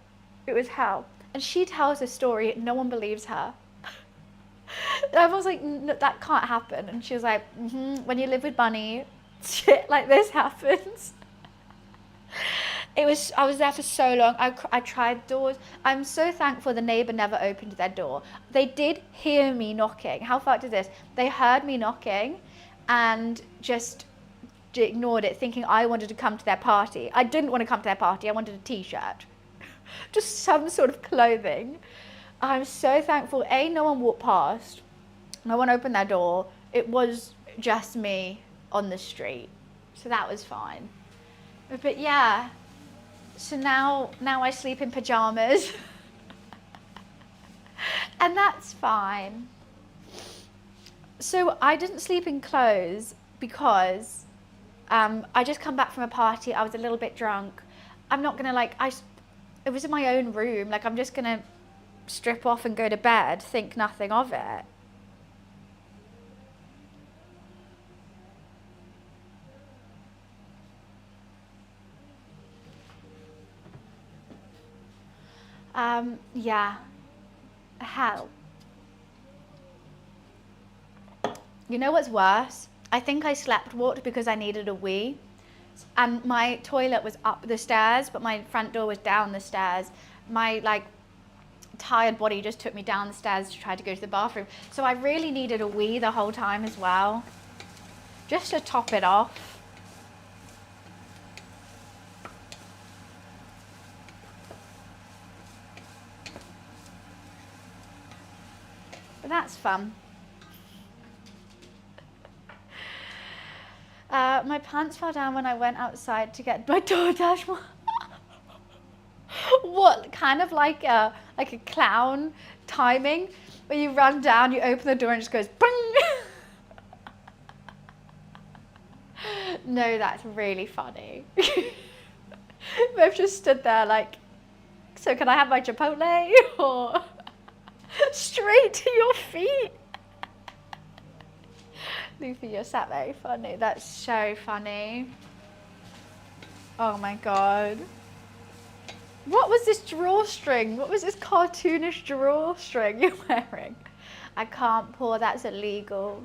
It was hell. And she tells a story, no one believes her. And I was like, no, that can't happen. And she was like, when you live with Bunny, shit like this happens. I was there for so long. I tried doors. I'm so thankful the neighbour never opened their door. They did hear me knocking. How fucked is this? They heard me knocking and just ignored it, thinking I wanted to come to their party. I didn't want to come to their party. I wanted a t-shirt. Just some sort of clothing. I'm so thankful. No one walked past. No one opened their door. It was just me on the street. So that was fine. But yeah. So now I sleep in pajamas. And that's fine. So I didn't sleep in clothes because I just come back from a party. I was a little bit drunk. I'm not going to it was in my own room. Like I'm just going to strip off and go to bed, think nothing of it. Yeah, hell. You know what's worse? I think I slept walked because I needed a wee. And my toilet was up the stairs, but my front door was down the stairs. My tired body just took me down the stairs to try to go to the bathroom. So I really needed a wee the whole time as well. Just to top it off. But that's fun. My pants fell down when I went outside to get my DoorDash. What, kind of like a clown timing, where you run down, you open the door and it just goes bang. No, that's really funny. We've just stood there like, so can I have my Chipotle? Or straight to your feet. Luffy, you're sat very funny. That's so funny. Oh my god. What was this drawstring? What was this cartoonish drawstring you're wearing? I can't pour, that's illegal.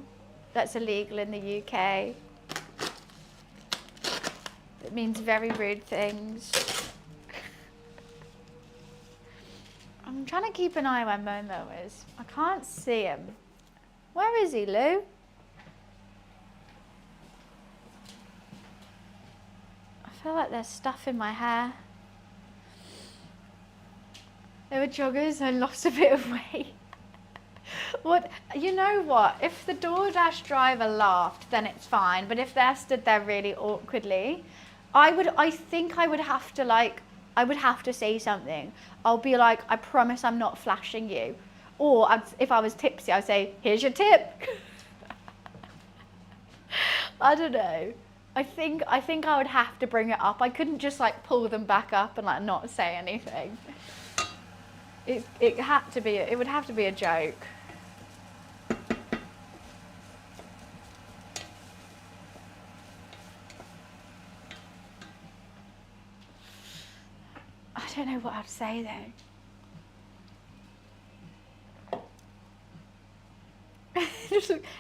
That's illegal in the UK. It means very rude things. I'm trying to keep an eye where Momo is. I can't see him. Where is he, Lou? I feel like there's stuff in my hair. They were joggers, I lost a bit of weight. What, you know what? If the DoorDash driver laughed, then it's fine. But if they're stood there really awkwardly, I think I would have to say something. I'll be like, I promise I'm not flashing you. Or if I was tipsy, I'd say, here's your tip. I don't know. I think I would have to bring it up. I couldn't just like pull them back up and like not say anything. It would have to be a joke. I don't know what I'd say though.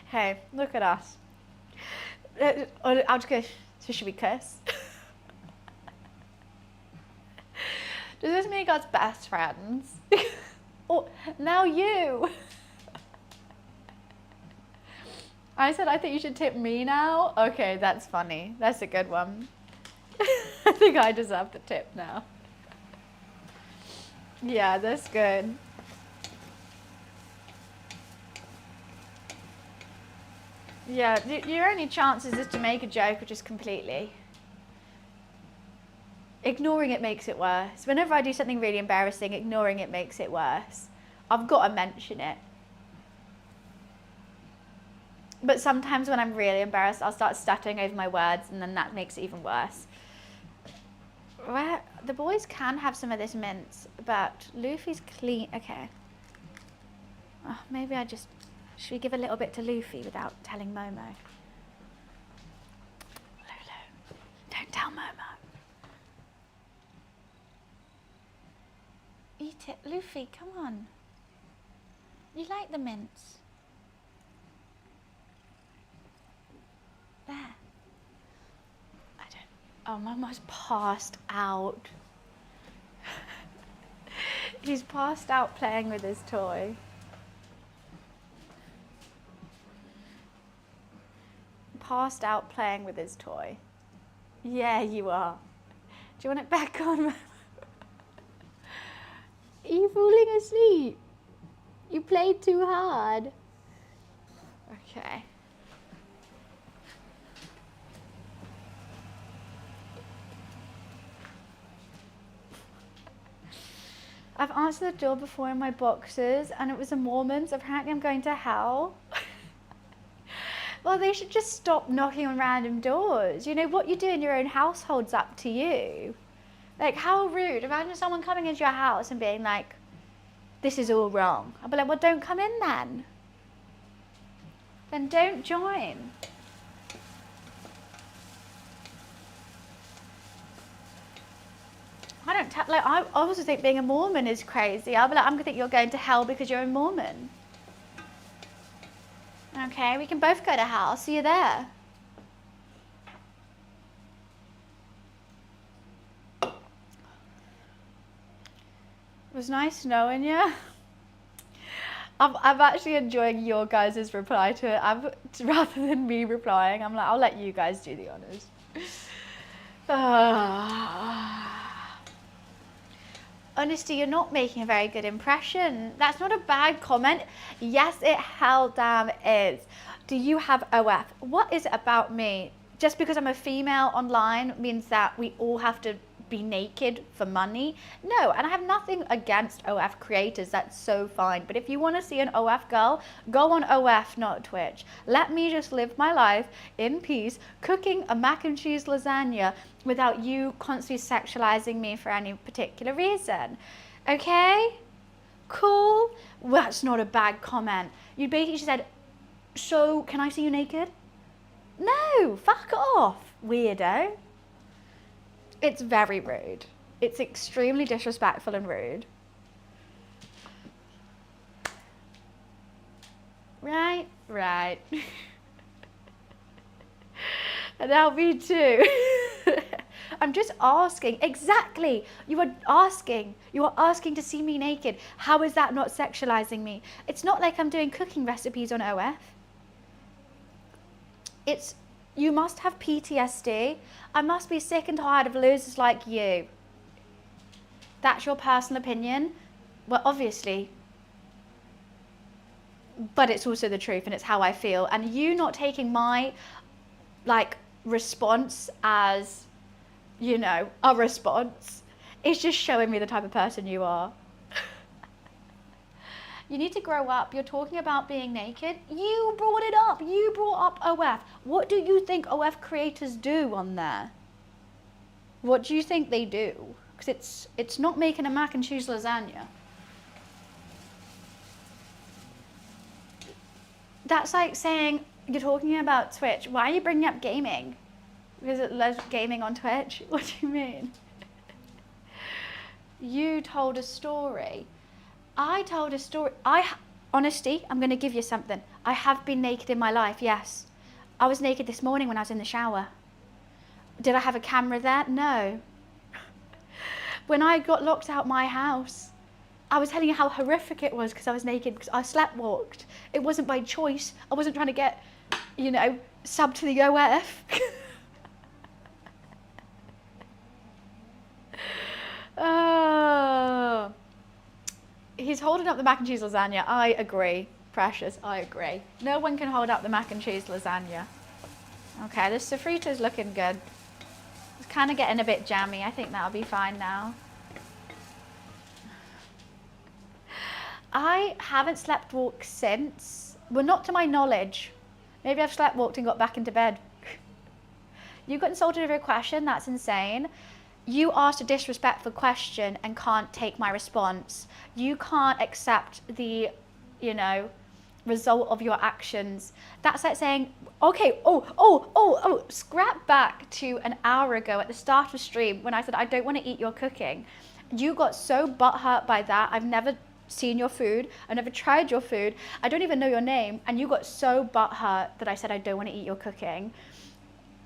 Hey, look at us. I'll just go, so should we kiss? Does this make us best friends? Oh, now you. I said I think you should tip me now. Okay, that's funny. That's a good one. I think I deserve the tip now. Yeah, that's good. Yeah, your only chances is to make a joke or just completely. Ignoring it makes it worse. Whenever I do something really embarrassing, ignoring it makes it worse. I've got to mention it. But sometimes when I'm really embarrassed, I'll start stuttering over my words, and then that makes it even worse. The boys can have some of this mint, but Luffy's clean. Okay. Oh, maybe should we give a little bit to Luffy without telling Momo? Lulu, don't tell Momo. Eat it. Luffy, come on. You like the mints? There. I don't. Oh, Momo's passed out. He's passed out playing with his toy. Passed out playing with his toy. Yeah, you are. Do you want it back on, Momo? Are you falling asleep? You played too hard. Okay. I've answered the door before in my boxes and it was a Mormon, so apparently I'm going to hell. Well, they should just stop knocking on random doors. You know, what you do in your own household's up to you. Like, how rude. Imagine someone coming into your house and being like, this is all wrong. I'll be like, well, don't come in then. Then don't join. I also think being a Mormon is crazy. I'll be like, I'm gonna think you're going to hell because you're a Mormon. Okay, we can both go to hell. See you there. It was nice knowing you. I'm actually enjoying your guys' reply to it. Rather than me replying, I'm like, I'll let you guys do the honors. Honesty, you're not making a very good impression. That's not a bad comment. Yes, it hell damn is. Do you have OF? What is it about me? Just because I'm a female online means that we all have to be naked for money? No, and I have nothing against OF creators. That's so fine. But if you want to see an OF girl, go on OF, not Twitch. Let me just live my life in peace, cooking a mac and cheese lasagna without you constantly sexualizing me for any particular reason. Okay? Cool? Well, that's not a bad comment. You basically said, so can I see you naked? No, fuck off, weirdo. It's very rude. It's extremely disrespectful and rude. Right? Right. And now me too. I'm just asking. Exactly. You are asking. You are asking to see me naked. How is that not sexualizing me? It's not like I'm doing cooking recipes on OF. It's, you must have PTSD. I must be sick and tired of losers like you. That's your personal opinion. Well, obviously. But it's also the truth and it's how I feel. And you not taking my, response as, a response, is just showing me the type of person you are. You need to grow up. You're talking about being naked. You brought it up. You brought up OF. What do you think OF creators do on there? What do you think they do? Because it's not making a mac and cheese lasagna. That's like saying, you're talking about Twitch. Why are you bringing up gaming? Is it gaming on Twitch? What do you mean? You told a story. I told a story. Honesty, I'm going to give you something. I have been naked in my life, yes. I was naked this morning when I was in the shower. Did I have a camera there? No. When I got locked out my house, I was telling you how horrific it was because I was naked, because I sleepwalked. It wasn't by choice. I wasn't trying to get, sub to the OF. Oh. He's holding up the mac and cheese lasagna. I agree. Precious, I agree. No one can hold up the mac and cheese lasagna. Okay, this sofrito's looking good. It's kind of getting a bit jammy. I think that'll be fine now. I haven't sleepwalked since. Well, not to my knowledge. Maybe I've sleepwalked and got back into bed. You got insulted over a question? That's insane. You asked a disrespectful question and can't take my response. You can't accept the, result of your actions. That's like saying, okay, scrap back to an hour ago at the start of the stream when I said, I don't want to eat your cooking. You got so butthurt by that. I've never seen your food. I've never tried your food. I don't even know your name. And you got so butthurt that I said, I don't want to eat your cooking.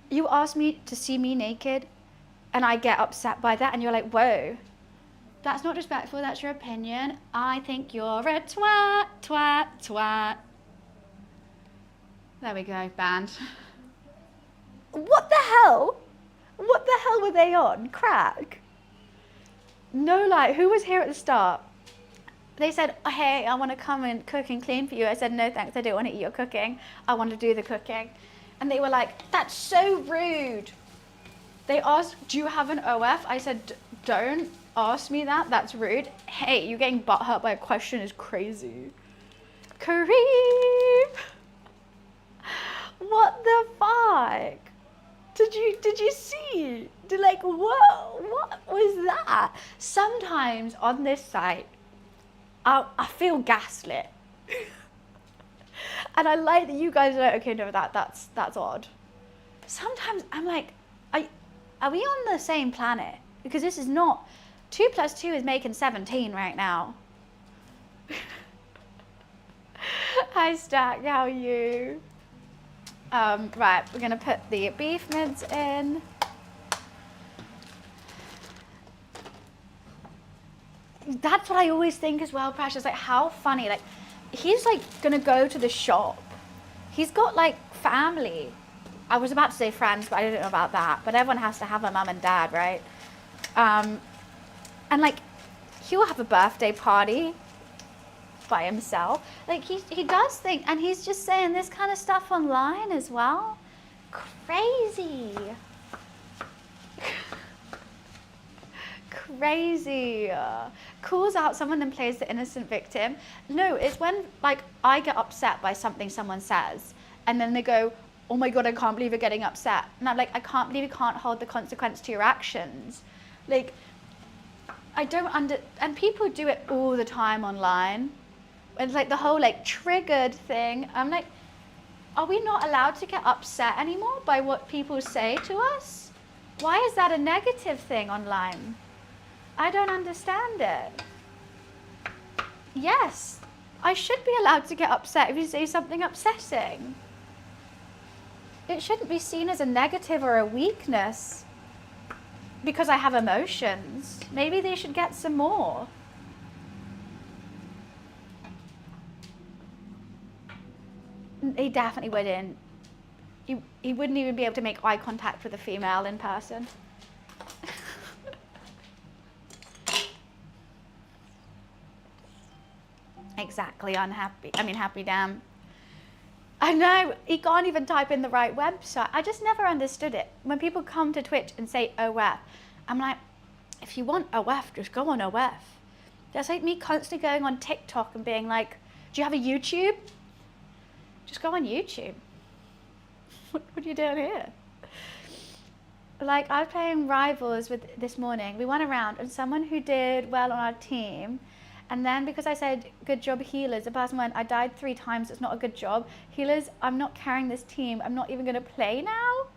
You asked me to see me naked and I get upset by that. And you're like, whoa, that's not respectful. That's your opinion. I think you're a twat, twat, twat. There we go, banned. What the hell? What the hell were they on? Crack? No lie, who was here at the start? They said, hey, I want to come and cook and clean for you. I said, no thanks, I don't want to eat your cooking. I want to do the cooking. And they were like, that's so rude. They asked, do you have an OF? I said, don't ask me that, that's rude. Hey, you getting butthurt by a question is crazy. Creep. What the fuck? Did you see? What was that? Sometimes on this site, I feel gaslit. And I like that you guys are like, okay, no, that's odd. Sometimes I'm like, are we on the same planet? Because this is not, 2 + 2 is making 17 right now. Hi Stack, how are you? Right, we're gonna put the beef mince in. That's what I always think as well, Precious, like how funny, like he's like gonna go to the shop. He's got like family. I was about to say friends, but I didn't know about that. But everyone has to have a mum and dad, right? And like he'll have a birthday party by himself. Like he does think, and he's just saying this kind of stuff online as well. Crazy. Crazy. Calls out someone and plays the innocent victim. No, it's when like I get upset by something someone says and then they go, oh my God, I can't believe you're getting upset. And I'm like, I can't believe you can't hold the consequence to your actions. Like, and people do it all the time online. It's like the whole like triggered thing. I'm like, are we not allowed to get upset anymore by what people say to us? Why is that a negative thing online? I don't understand it. Yes, I should be allowed to get upset if you say something upsetting. It shouldn't be seen as a negative or a weakness because I have emotions. Maybe they should get some more. He definitely wouldn't. He wouldn't even be able to make eye contact with a female in person. Exactly, unhappy. I mean, happy damn. I know, he can't even type in the right website. I just never understood it. When people come to Twitch and say OF, I'm like, if you want OF, just go on OF. That's like me constantly going on TikTok and being like, do you have a YouTube? Just go on YouTube. What are you doing here? Like, I was playing Rivals with this morning. We went around and someone who did well on our team, and then because I said, good job healers, the person went, I died 3 times, it's not a good job. Healers, I'm not carrying this team. I'm not even gonna play now?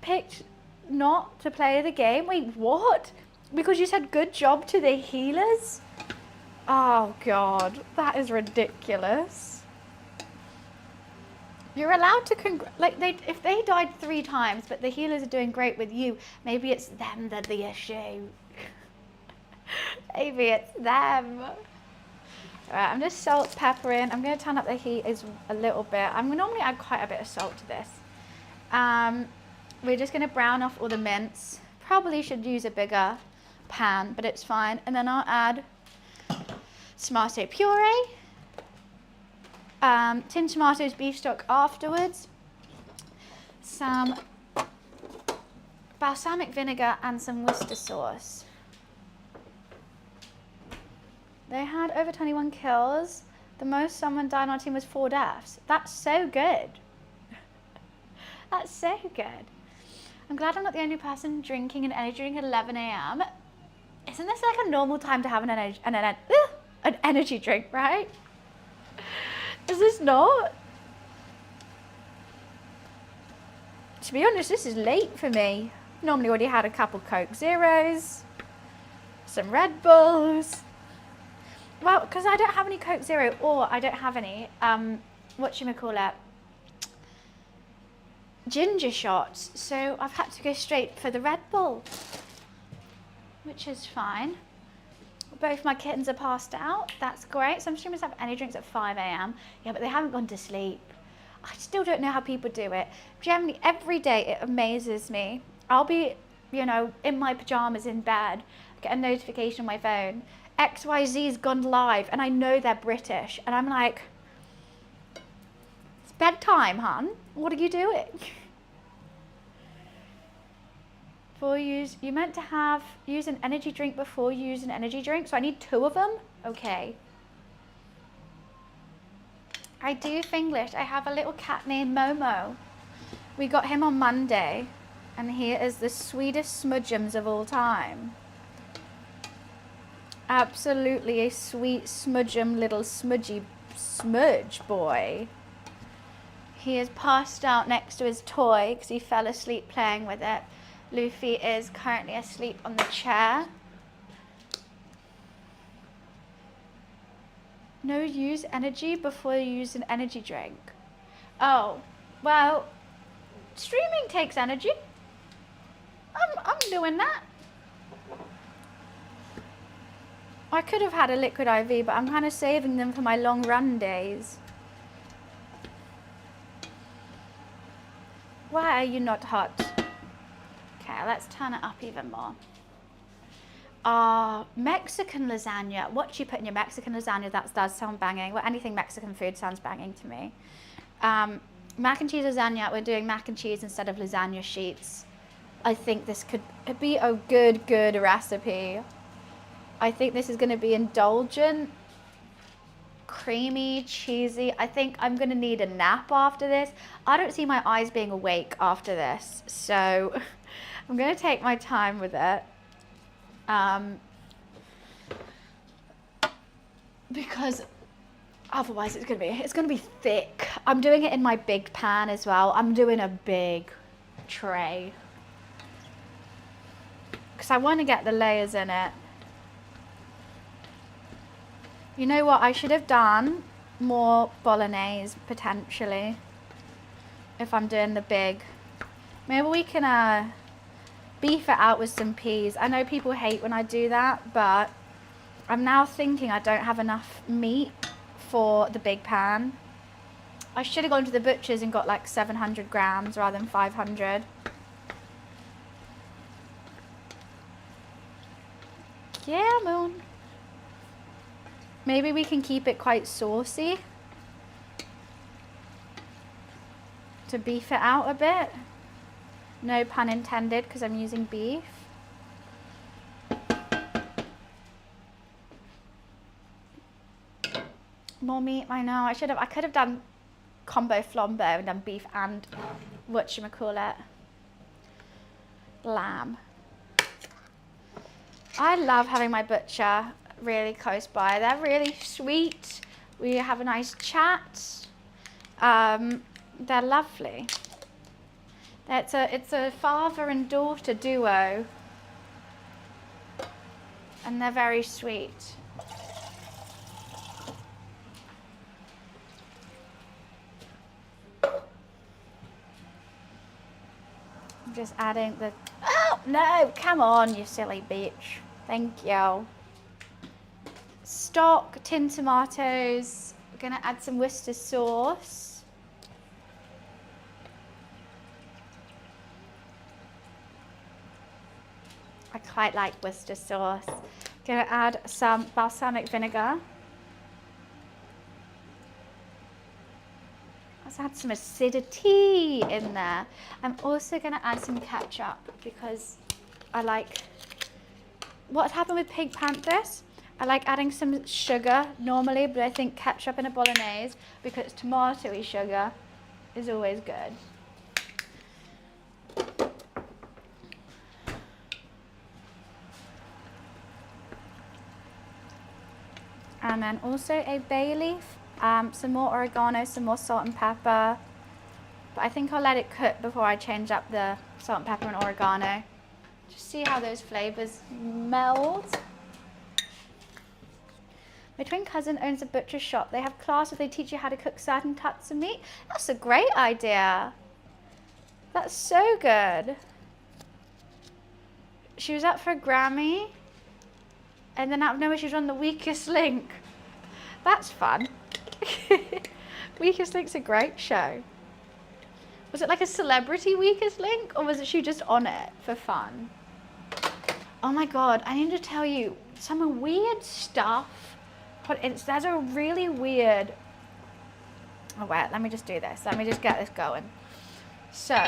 Picked not to play the game? Wait, what? Because you said good job to the healers? Oh God, that is ridiculous. You're allowed to if they died 3 times, but the healers are doing great with you, maybe it's them that the issue. Maybe it's them. Alright, I'm just salt, peppering. I'm going to turn up the heat a little bit. I'm going to normally add quite a bit of salt to this. We're just going to brown off all the mince. Probably should use a bigger pan, but it's fine. And then I'll add tomato puree, tinned tomatoes, beef stock afterwards, some balsamic vinegar and some Worcester sauce. They had over 21 kills. The most someone died on our team was 4 deaths. That's so good. That's so good. I'm glad I'm not the only person drinking an energy drink at 11 a.m. Isn't this like a normal time to have an energy drink, right? Is this not? To be honest, this is late for me. Normally already had a couple Coke Zeros, some Red Bulls. Well, because I don't have any Coke Zero or I don't have any, whatchamacallit, ginger shots. So I've had to go straight for the Red Bull, which is fine. Both my kittens are passed out. That's great. Some streamers have energy drinks at 5 a.m. Yeah, but they haven't gone to sleep. I still don't know how people do it. Generally, every day it amazes me. I'll be, in my pajamas in bed, get a notification on my phone. XYZ's gone live, and I know they're British. And I'm like, it's bedtime, hun. What are you doing? You meant to use an energy drink before you use an energy drink, so I need 2 of them? Okay. I do Finglish. I have a little cat named Momo. We got him on Monday, and he is the sweetest smudgeums of all time. Absolutely a sweet smudgeum little smudgy smudge boy. He is passed out next to his toy because he fell asleep playing with it. Luffy is currently asleep on the chair. No, use energy before you use an energy drink. Oh, well, streaming takes energy. I'm doing that. I could have had a liquid IV, but I'm kind of saving them for my long run days. Why are you not hot? Okay, let's turn it up even more. Mexican lasagna. What do you put in your Mexican lasagna? That does sound banging. Well, anything Mexican food sounds banging to me. Mac and cheese lasagna. We're doing mac and cheese instead of lasagna sheets. I think this could be a good recipe. I think this is going to be indulgent, creamy, cheesy. I think I'm going to need a nap after this. I don't see my eyes being awake after this, so I'm going to take my time with it. Because otherwise it's going to be thick. I'm doing it in my big pan as well. I'm doing a big tray because I want to get the layers in it. You know what? I should have done more bolognese potentially if I'm doing the big. Maybe we can beef it out with some peas. I know people hate when I do that, but I'm now thinking I don't have enough meat for the big pan. I should have gone to the butcher's and got like 700 grams rather than 500. Yeah, Moon. Maybe we can keep it quite saucy to beef it out a bit. No pun intended because I'm using beef. More meat, I know. I could have done combo flambeau and done beef and whatchamacallit, lamb. I love having my butcher really close by. They're really sweet. We have a nice chat. They're lovely. It's a father and daughter duo, and they're very sweet. I'm just adding the, oh no, come on you silly bitch. Thank you. Stock tin tomatoes. We're gonna add some Worcester sauce. I quite like Worcester sauce. Gonna add some balsamic vinegar. Let's add some acidity in there. I'm also gonna add some ketchup because I like, what's happened with pig panthers? I like adding some sugar normally, but I think ketchup in a bolognese, because it's tomatoey sugar, is always good. And then also a bay leaf, some more oregano, some more salt and pepper. But I think I'll let it cook before I change up the salt and pepper and oregano. Just see how those flavors meld. My twin cousin owns a butcher shop. They have classes, they teach you how to cook certain cuts of meat. That's a great idea. That's so good. She was up for a Grammy, and then out of nowhere she was on The Weakest Link. That's fun. Weakest Link's a great show. Was it like a celebrity Weakest Link, or was it she just on it for fun? Oh my God, I need to tell you some weird stuff. There's a really weird, oh wait, let me just do this. Let me just get this going. So,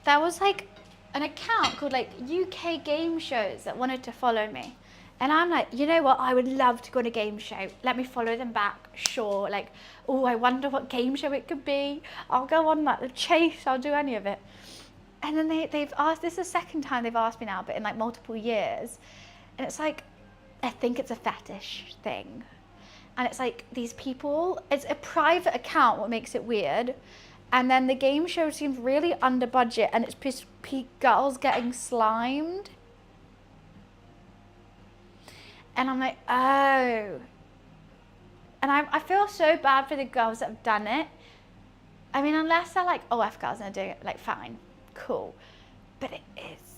there was like an account called like UK game shows that wanted to follow me. And I'm like, you know what, I would love to go on a game show. Let me follow them back, sure. Like, oh, I wonder what game show it could be. I'll go on like the chase, I'll do any of it. And then they've asked, this is the second time they've asked me now, but in like multiple years. And it's like, I think it's a fetish thing. And it's like these people, it's a private account, what makes it weird. And then the game show seems really under budget, and it's girls getting slimed. And I'm like, oh. And I feel so bad for the girls that have done it. I mean, unless they're like, oh, F girls and they're doing it, like, fine, cool. But it's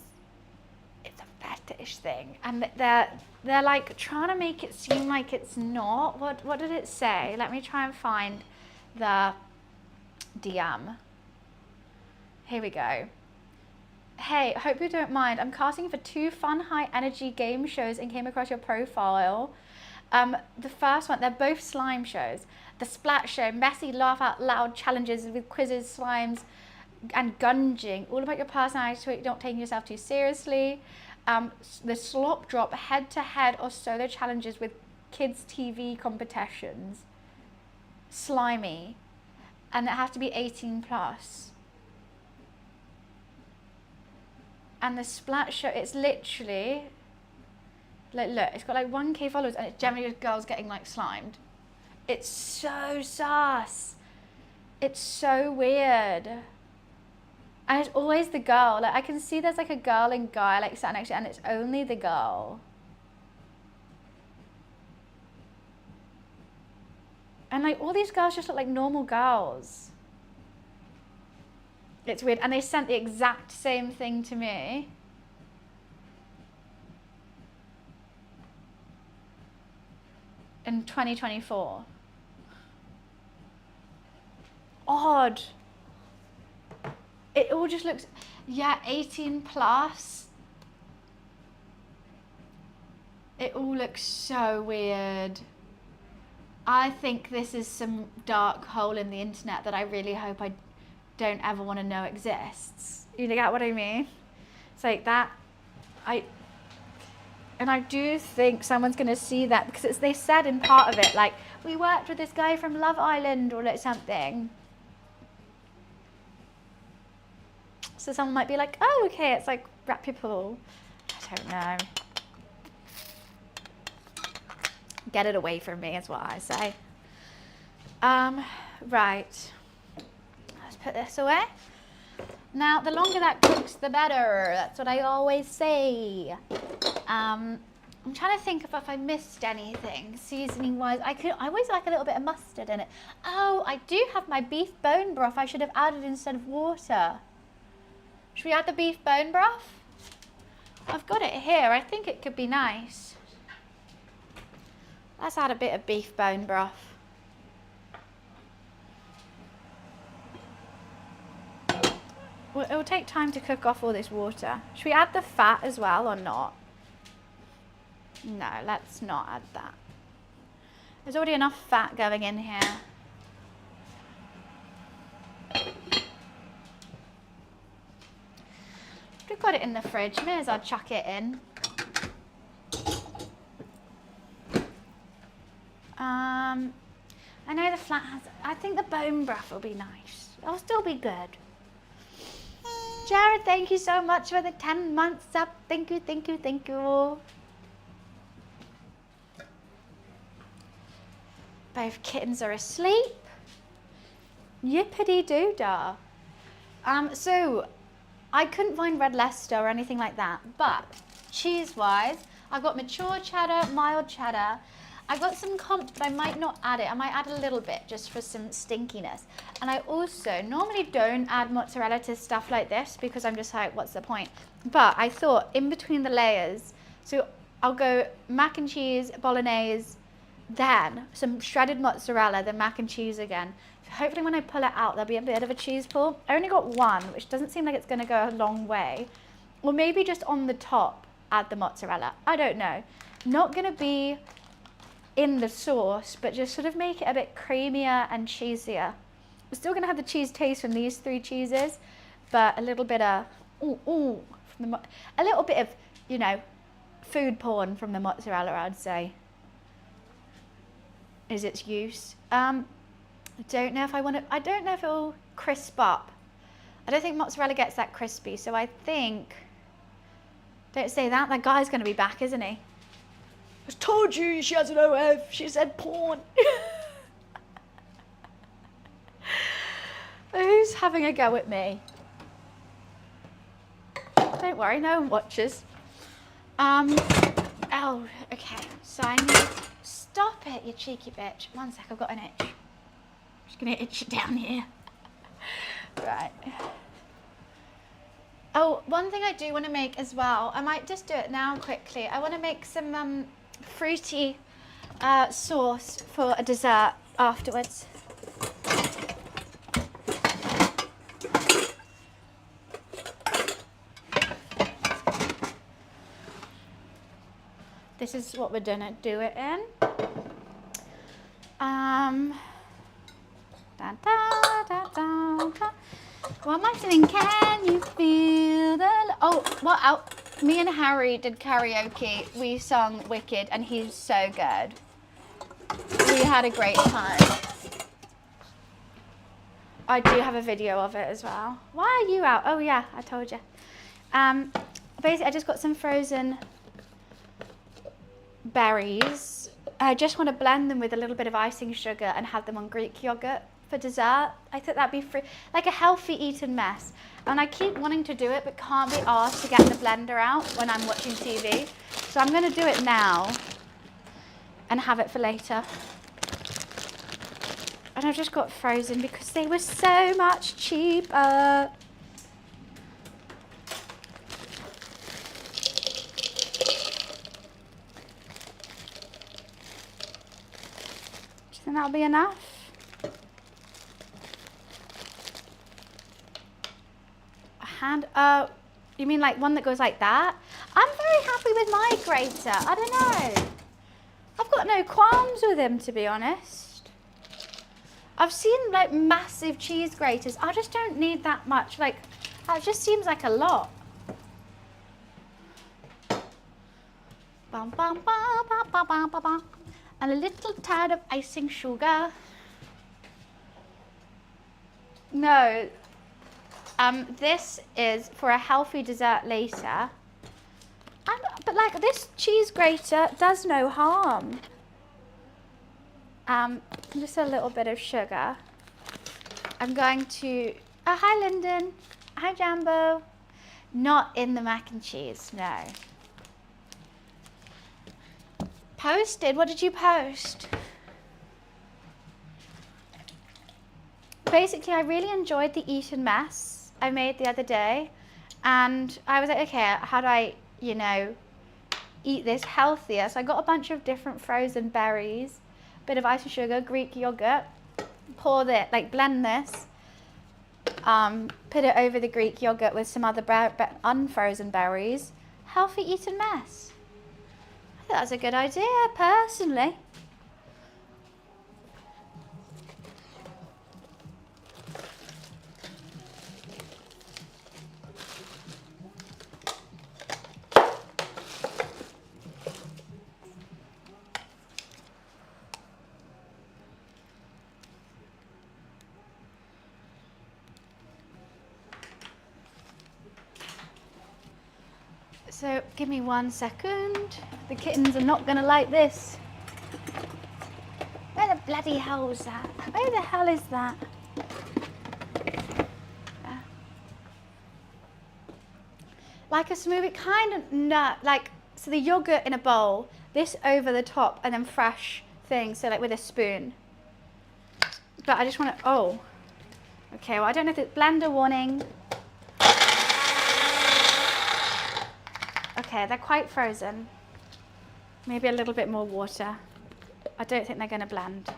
a fetish thing. And they're like trying to make it seem like it's not. What did it say? Let me try and find the DM. Here we go. Hey, hope you don't mind. I'm casting for 2 fun, high-energy game shows and came across your profile. The first one, they're both slime shows. The Splat Show, messy, laugh-out-loud challenges with quizzes, slimes, and gunging. All about your personality, so you're not taking yourself too seriously. The Slop Drop, head-to-head or solo challenges with kids' TV competitions. Slimy. And it has to be 18 plus. And the Splat Show, it's literally, like, look, it's got like 1K followers, and it's generally just girls getting like slimed. It's so sus. It's so weird. And it's always the girl. Like, I can see there's like a girl and guy like sat next to it, and it's only the girl. And like all these girls just look like normal girls. It's weird. And they sent the exact same thing to me. In 2024. Odd. It all just looks, yeah, 18 plus. It all looks so weird. I think this is some dark hole in the internet that I really hope I don't ever want to know exists. You get what I mean? It's like that. And I do think someone's going to see that, because they said in part of it, like, we worked with this guy from Love Island or like something. So someone might be like, oh, okay, it's like reputable. I don't know. Get it away from me is what I say. Right. Let's put this away. Now, the longer that cooks, the better. That's what I always say. I'm trying to think if I missed anything seasoning-wise. I always like a little bit of mustard in it. Oh, I do have my beef bone broth I should have added instead of water. Should we add the beef bone broth? I've got it here. I think it could be nice. Let's add a bit of beef bone broth. Well, it'll take time to cook off all this water. Should we add the fat as well or not? No, let's not add that. There's already enough fat going in here. We've got it in the fridge, may as well chuck it in. I know the flat has, I think the bone broth will be nice. It'll still be good. Jared, thank you so much for the 10 months up. Thank you, thank you, thank you. Both kittens are asleep. Yippity doo dah. So I couldn't find red Leicester or anything like that, but cheese-wise, I've got mature cheddar, mild cheddar. I've got some comp, but I might not add it. I might add a little bit just for some stinkiness. And I also normally don't add mozzarella to stuff like this because I'm just like, what's the point? But I thought in between the layers, so I'll go mac and cheese, bolognese, then some shredded mozzarella, then mac and cheese again. So hopefully when I pull it out, there'll be a bit of a cheese pull. I only got one, which doesn't seem like it's gonna go a long way. Or maybe just on the top, add the mozzarella. I don't know. Not gonna be in the sauce, but just sort of make it a bit creamier and cheesier. We're still gonna have the cheese taste from these 3 cheeses, but a little bit of, from the, a little bit of, you know, food porn from the mozzarella, I'd say, is its use. I don't know if I want to, I don't know if it'll crisp up. I don't think mozzarella gets that crispy, so I think, don't say that, that guy's gonna be back, isn't he? I told you she has an OF, she said porn. Who's having a go at me? Don't worry, no one watches. Oh, okay, so I need, stop it, you cheeky bitch. One sec, I've got an itch. I'm just gonna itch it down here. Right. Oh, one thing I do want to make as well, I might just do it now quickly. I want to make some fruity sauce for a dessert afterwards. This is what we're gonna do it in. Da, da, da, da, da. What am I singing? Can you feel the... Oh, well, me and Harry did karaoke. We sung Wicked, and he's so good. We had a great time. I do have a video of it as well. Why are you out? Oh, yeah, I told you. Basically, I just got some frozen berries. I just want to blend them with a little bit of icing sugar and have them on Greek yogurt for dessert. I thought that'd be free, like a healthy eaten mess. And I keep wanting to do it, but can't be asked to get the blender out when I'm watching TV. So I'm going to do it now and have it for later. And I've just got frozen because they were so much cheaper. Do you think that'll be enough? Oh, you mean like one that goes like that? I'm very happy with my grater. I don't know. I've got no qualms with him, to be honest. I've seen like massive cheese graters. I just don't need that much. Like, that just seems like a lot. Bum, bum, bum, bum, bum, bum, bum, bum. And a little tad of icing sugar. No. This is for a healthy dessert later. But like this cheese grater does no harm. Just a little bit of sugar. I'm going to, oh, hi Lyndon, hi Jambo. Not in the mac and cheese, no. Posted, what did you post? Basically, I really enjoyed the eaten mess I made the other day. And I was like, okay, how do I, eat this healthier? So I got a bunch of different frozen berries, bit of ice and sugar, Greek yogurt, blend this, put it over the Greek yogurt with some other unfrozen berries. Healthy eating mess. I think that's a good idea, personally. So give me 1 second. The kittens are not gonna like this. Where the bloody hell is that? Where the hell is that? Like a smoothie, kind of, no, so the yogurt in a bowl, this over the top, and then fresh thing, so like with a spoon. But I just want to, okay, well I don't know if it's blender warning. Okay, they're quite frozen. Maybe a little bit more water. I don't think they're going to blend.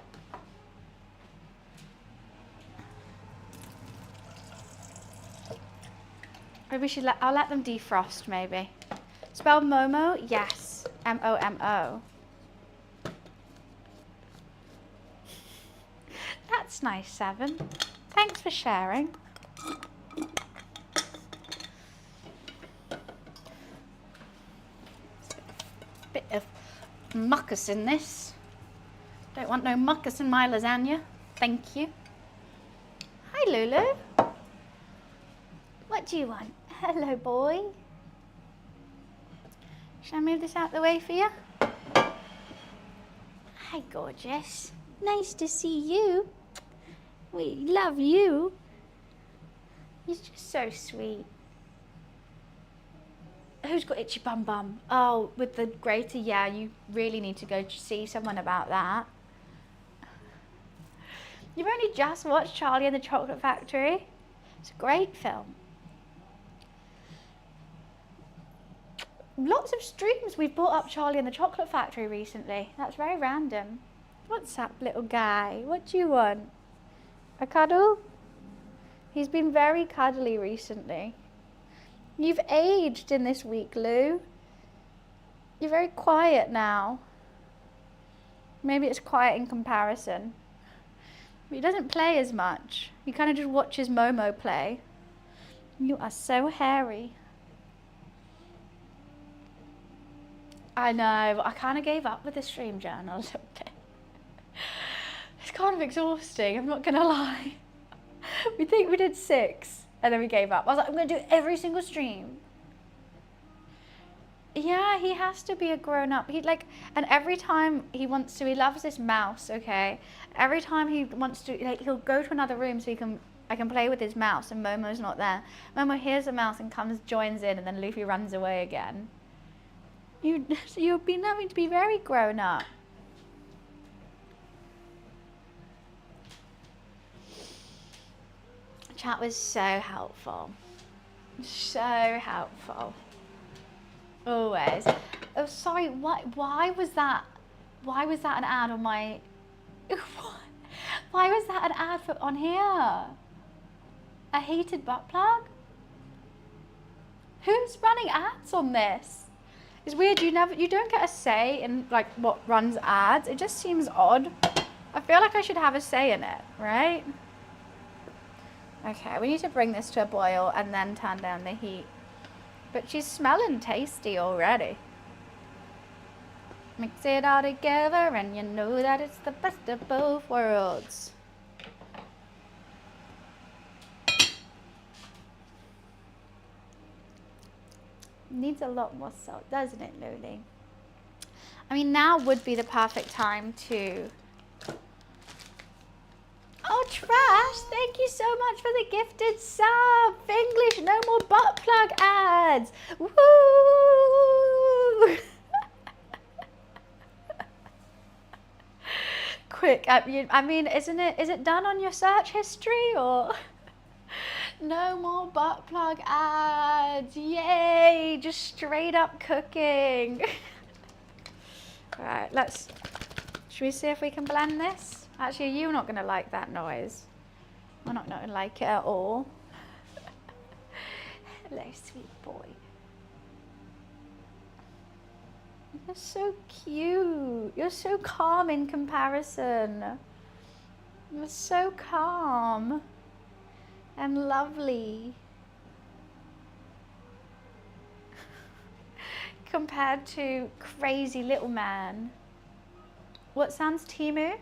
Maybe I'll let them defrost maybe. Spell Momo? Yes. M-O-M-O. That's nice, Samen. Thanks for sharing. Bit of mucus in this. Don't want no mucus in my lasagna. Thank you. Hi, Lulu. What do you want? Hello, boy. Shall I move this out the way for you? Hi, gorgeous. Nice to see you. We love you. He's just so sweet. Who's got itchy bum bum? Oh, with the grater, yeah, you really need to go see someone about that. You've only just watched Charlie and the Chocolate Factory. It's a great film. Lots of streams we've brought up Charlie and the Chocolate Factory recently. That's very random. What's up, little guy? What do you want? A cuddle? He's been very cuddly recently. You've aged in this week, Lou. You're very quiet now. Maybe it's quiet in comparison. But he doesn't play as much. He kind of just watches Momo play. You are so hairy. I know, but I kind of gave up with the stream journal a little bit. It's kind of exhausting, I'm not going to lie. We think we did 6. And then we gave up. I was like, I'm going to do every single stream. Yeah, he has to be a grown-up. And every time he wants to, he loves this mouse, okay? Every time he wants to, he'll go to another room so I can play with his mouse, and Momo's not there. Momo hears the mouse and joins in, and then Luffy runs away again. You've been having to be very grown-up. Chat was so helpful. So helpful. Always. Oh, sorry, why was that an ad on my... Why was that an ad on here? A heated butt plug? Who's running ads on this? It's weird, you don't get a say in what runs ads. It just seems odd. I feel like I should have a say in it, right? Okay, we need to bring this to a boil and then turn down the heat. But she's smelling tasty already. Mix it all together and you know that it's the best of both worlds. Needs a lot more salt, doesn't it, Luli? I mean, now would be the perfect time to... Oh, Trash, thank you so much for the gifted sub. English, no more butt plug ads. Woo! Quick, I mean, is it done on your search history or? No more butt plug ads. Yay, just straight up cooking. All right, should we see if we can blend this? Actually, you're not gonna like that noise. I'm not gonna like it at all. Hello, sweet boy. You're so cute. You're so calm in comparison. You're so calm and lovely compared to crazy little man. What sounds, Timu?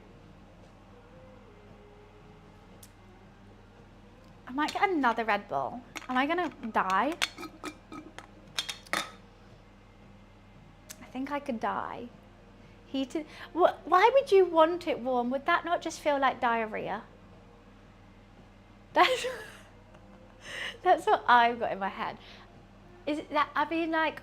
I might get another Red Bull. Am I gonna die? I think I could die. Heated. Why would you want it warm? Would that not just feel like diarrhea? That's what I've got in my head. Is it that? I mean, like.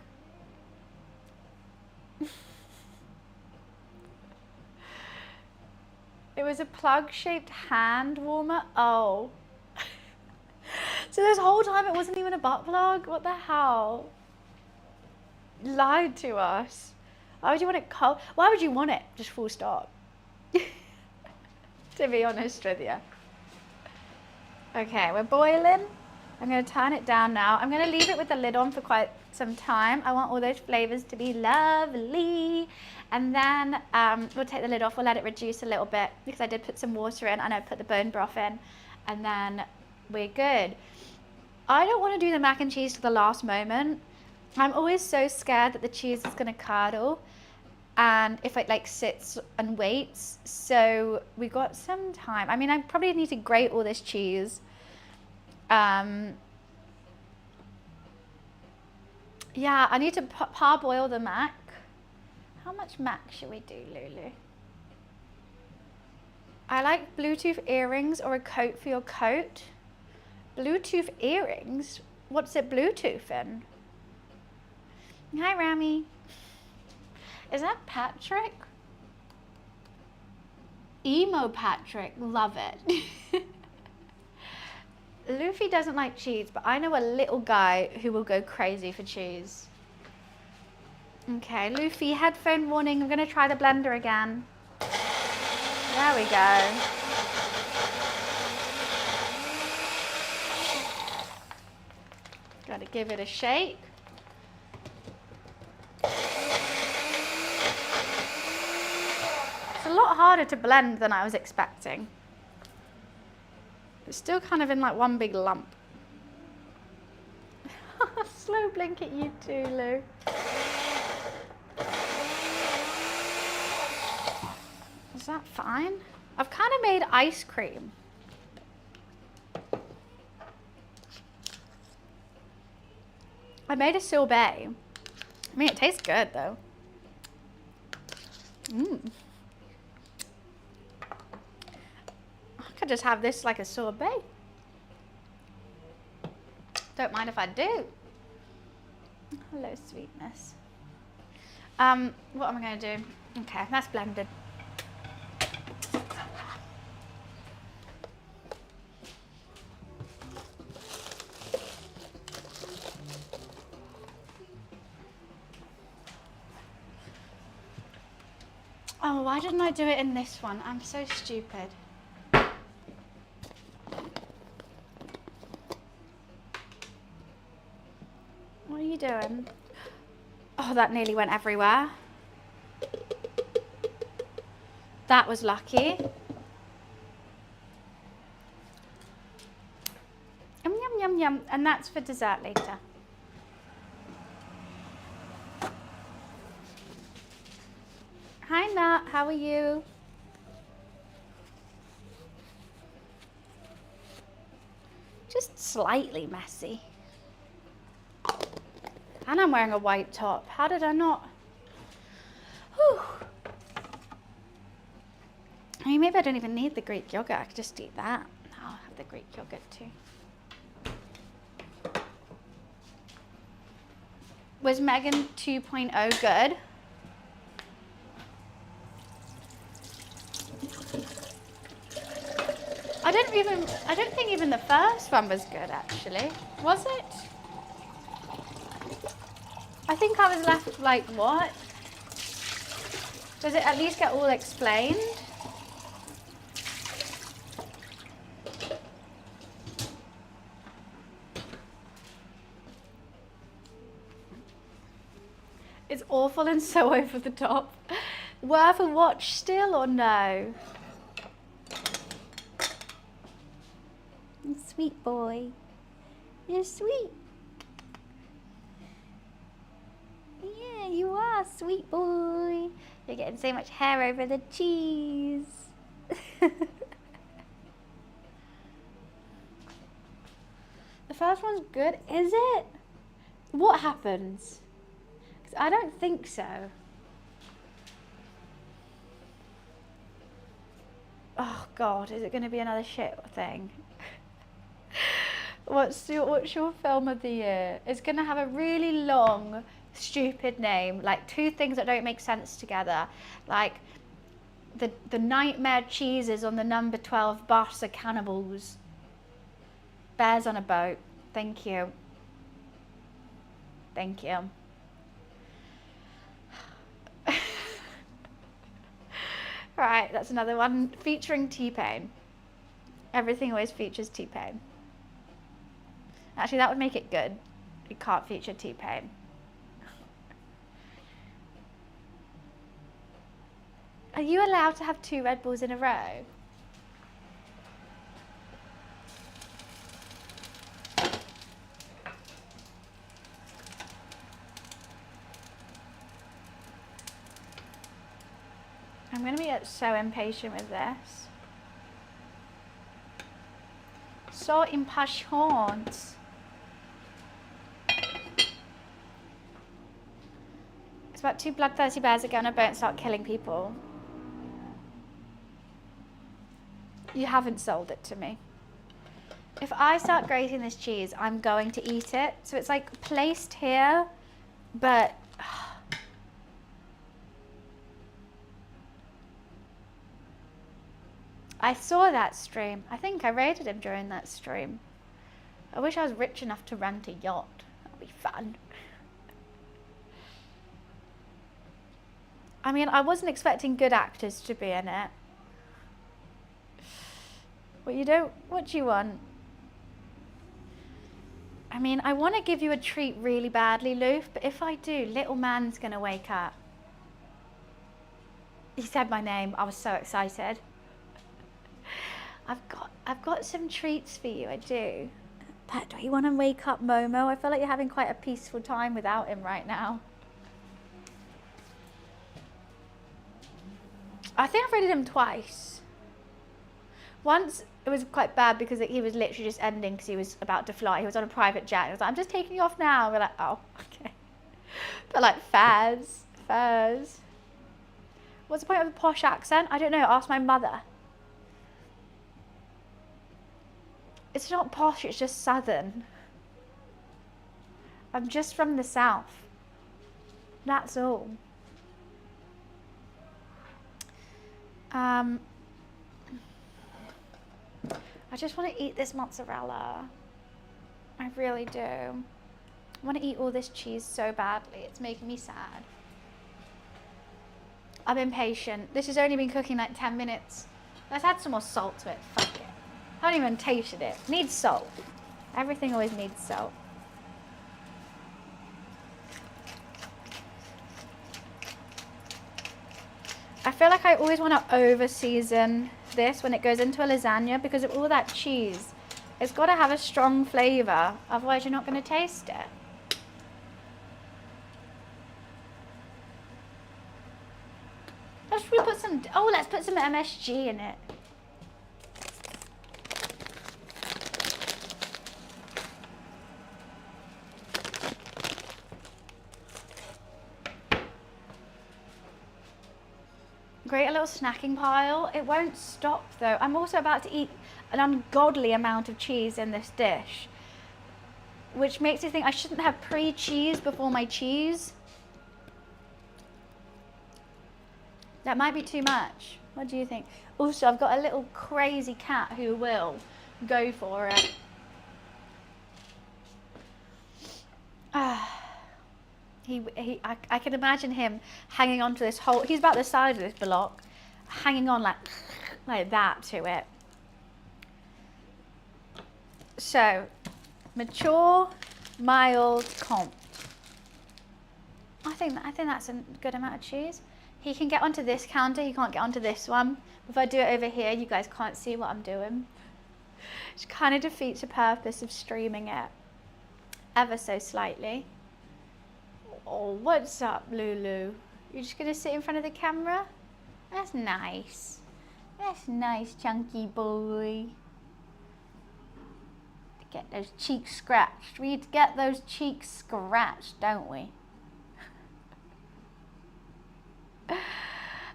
It was a plug-shaped hand warmer. Oh. So this whole time it wasn't even a butt plug? What the hell? Lied to us. Why would you want it cold? Why would you want it? Just full stop. To be honest with you. Okay, we're boiling. I'm going to turn it down now. I'm going to leave it with the lid on for quite some time. I want all those flavors to be lovely. And then we'll take the lid off. We'll let it reduce a little bit because I did put some water in and I put the bone broth in. And then we're good. I don't want to do the mac and cheese to the last moment. I'm always so scared that the cheese is going to curdle and if it like sits and waits. So we got some time. I mean, I probably need to grate all this cheese. Yeah, I need to parboil the mac. How much mac should we do, Lulu? I like Bluetooth earrings or a coat for your coat. Bluetooth earrings? What's it Bluetooth in? Hi, Rami. Is that Patrick? Emo Patrick, love it. Luffy doesn't like cheese, but I know a little guy who will go crazy for cheese. Okay, Luffy, headphone warning. I'm gonna try the blender again. There we go. Gotta give it a shake. It's a lot harder to blend than I was expecting. It's still kind of in like one big lump. Slow blink at you too, Lou. Is that fine? I've kind of made ice cream. I made a sorbet. I mean, it tastes good though. I could just have this like a sorbet. Don't mind if I do. Hello, sweetness. What am I going to do? Okay, that's blended. Oh, why didn't I do it in this one? I'm so stupid. What are you doing? Oh, that nearly went everywhere. That was lucky. Yum, yum, yum, yum. And that's for dessert later. Hi, Nat. How are you? Just slightly messy. And I'm wearing a white top. How did I not? Whew. I mean, maybe I don't even need the Greek yogurt. I could just eat that. I'll have the Greek yogurt too. Was Megan 2.0 good? I don't think even the first one was good actually. Was it? I think I was left like, what? Does it at least get all explained? It's awful and so over the top. Worth a watch still or no? Sweet boy. You're sweet. Yeah, you are, sweet boy. You're getting so much hair over the cheese. The first one's good, is it? What happens? 'Cause I don't think so. Oh God, is it going to be another shit thing? What's your film of the year? It's going to have a really long, stupid name, like two things that don't make sense together, like the nightmare cheeses on the number 12 bus are cannibals. Bears on a boat. Thank you. Thank you. Right, that's another one featuring T-Pain. Everything always features T-Pain. Actually, that would make it good. It can't feature T-Pain. Are you allowed to have 2 Red Bulls in a row? I'm going to be so impatient with this. So impatient. It's about 2 bloodthirsty bears that get on a boat and start killing people. You haven't sold it to me. If I start grating this cheese, I'm going to eat it. So it's like placed here, but I saw that stream. I think I rated him during that stream. I wish I was rich enough to rent a yacht. That'd be fun. I mean, I wasn't expecting good actors to be in it. What do you want? I mean, I want to give you a treat really badly, Loof, but if I do, little man's gonna wake up. He said my name. I was so excited. I've got some treats for you, I do. But do you want to wake up Momo? I feel like you're having quite a peaceful time without him right now. I think I've rated him twice. Once it was quite bad because he was literally just ending because he was about to fly. He was on a private jet. He was like, I'm just taking you off now. We're like, oh, okay. But like, Faz. What's the point of a posh accent? I don't know. Ask my mother. It's not posh, it's just southern. I'm just from the south. That's all. I just want to eat this mozzarella. I really do. I want to eat all this cheese so badly. It's making me sad. I'm impatient. This has only been cooking like 10 minutes. Let's add some more salt to it. Fuck it. I haven't even tasted it. Needs salt. Everything always needs salt. I feel like I always want to over season this when it goes into a lasagna because of all that cheese. It's got to have a strong flavour, otherwise you're not going to taste it. Let's put some MSG in it. Great, a little snacking pile. It won't stop though. I'm also about to eat an ungodly amount of cheese in this dish, which makes me think I shouldn't have pre-cheese before my cheese. That might be too much. What do you think? Also, I've got a little crazy cat who will go for it. I can imagine him hanging onto this whole, he's about the size of this block, hanging on like that to it. So, mature, mild, comp. I think that's a good amount of cheese. He can get onto this counter, he can't get onto this one. If I do it over here, you guys can't see what I'm doing. Which kind of defeats the purpose of streaming it ever so slightly. Oh, what's up, Lulu? You're just gonna sit in front of the camera? That's nice. That's nice, chunky boy. Get those cheeks scratched. We need to get those cheeks scratched, don't we?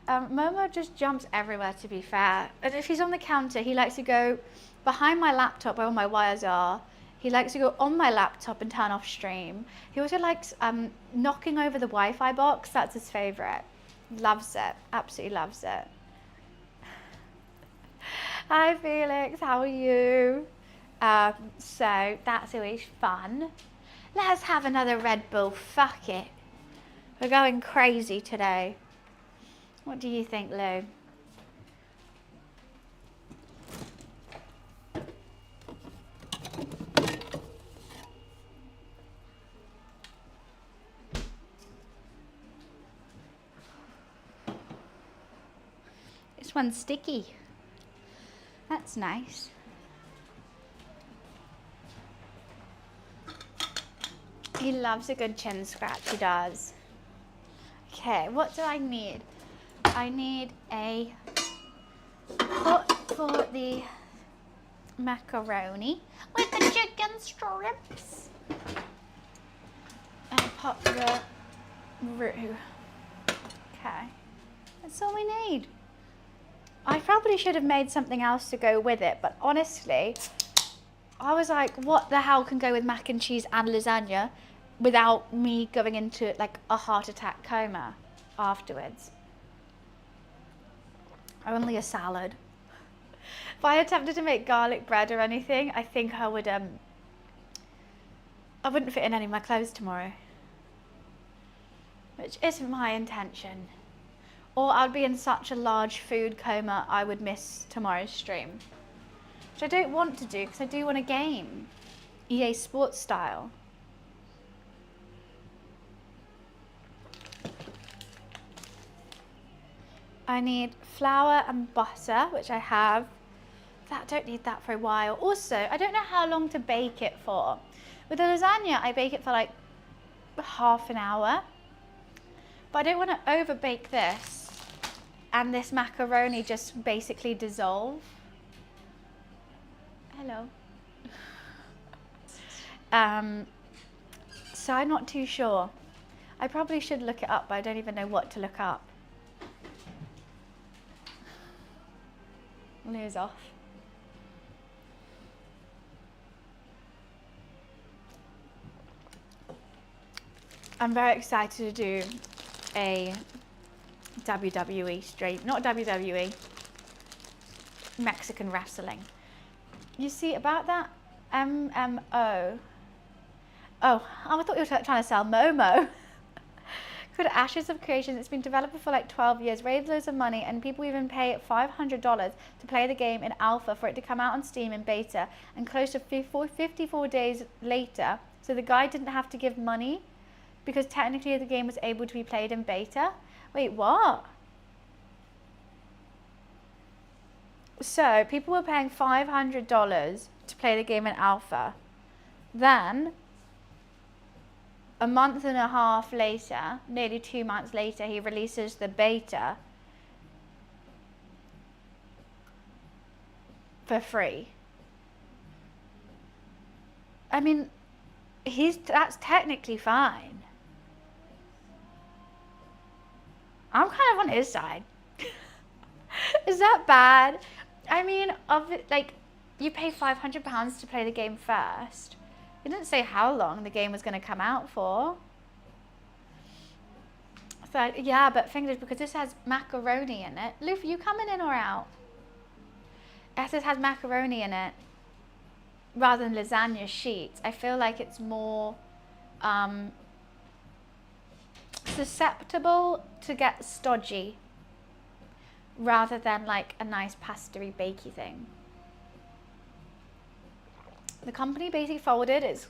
Momo just jumps everywhere, to be fair. And if he's on the counter, he likes to go behind my laptop where all my wires are. He likes to go on my laptop and turn off stream. He also likes knocking over the Wi-Fi box. That's his favourite. Loves it. Absolutely loves it. Hi Felix, how are you? So that's always fun. Let's have another Red Bull. Fuck it. We're going crazy today. What do you think, Lou? This one's sticky. That's nice. He loves a good chin scratch, he does. Okay, what do I need? I need a pot for the macaroni with the chicken strips. And a pot for the roux. Okay, that's all we need. I probably should have made something else to go with it, but honestly, I was like, what the hell can go with mac and cheese and lasagna without me going into like a heart attack coma afterwards? Only a salad. If I attempted to make garlic bread or anything, I think I wouldn't fit in any of my clothes tomorrow, which isn't my intention. Or I'd be in such a large food coma I would miss tomorrow's stream, which I don't want to do because I do want a game, EA Sports style. I need flour and butter, which I have. I don't need that for a while. Also, I don't know how long to bake it for. With the lasagna, I bake it for like half an hour. But I don't want to over bake this and this macaroni just basically dissolve. Hello. So I'm not too sure. I probably should look it up, but I don't even know what to look up. Lou's off. I'm very excited to do a WWE stream, not WWE, Mexican wrestling. You see about that? MMO. Oh, I thought you were trying to sell Momo. Called Ashes of Creation. It's been developed for like 12 years, raised loads of money, and people even pay $500 to play the game in alpha for it to come out on Steam in beta, and close to 54 days later. So the guy didn't have to give money because technically the game was able to be played in beta. Wait, what? So people were paying $500 to play the game in alpha. Then a month and a half later, nearly 2 months later, he releases the beta for free. I mean, that's technically fine. I'm kind of on his side. Is that bad? I mean, like, you pay £500 to play the game first. It didn't say how long the game was going to come out for. So, yeah, but fingers, because this has macaroni in it. Luffy, you coming in or out? This has macaroni in it rather than lasagna sheets. I feel like it's more susceptible to get stodgy rather than like a nice pastry bakey thing. The company basically folded. It's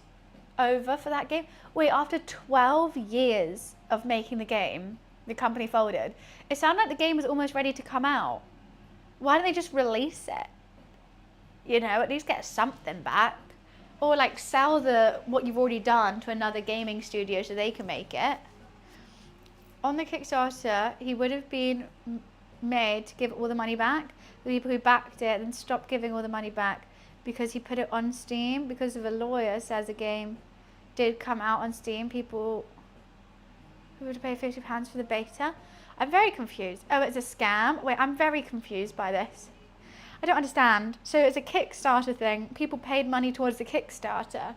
over for that game. Wait, after 12 years of making the game, the company folded. It sounded like the game was almost ready to come out. Why don't they just release it? You know, at least get something back. Or like sell what you've already done to another gaming studio so they can make it. On the Kickstarter, he would have been made to give all the money back. The people who backed it then stopped giving all the money back because he put it on Steam. Because of a lawyer says the game did come out on Steam, people who would pay £50 for the beta. I'm very confused. Oh, it's a scam? Wait, I'm very confused by this. I don't understand. So it's a Kickstarter thing. People paid money towards the Kickstarter.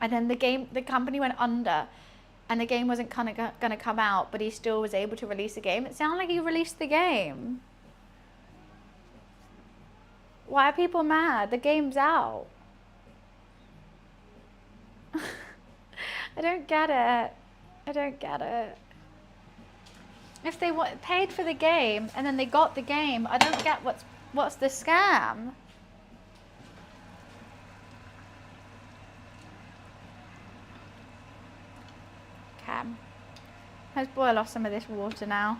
And then the company went under. And the game wasn't going to come out, but he still was able to release the game. It sounded like he released the game. Why are people mad? The game's out. I don't get it. I don't get it. If they paid for the game and then they got the game, I don't get what's the scam. Okay. Let's boil off some of this water now.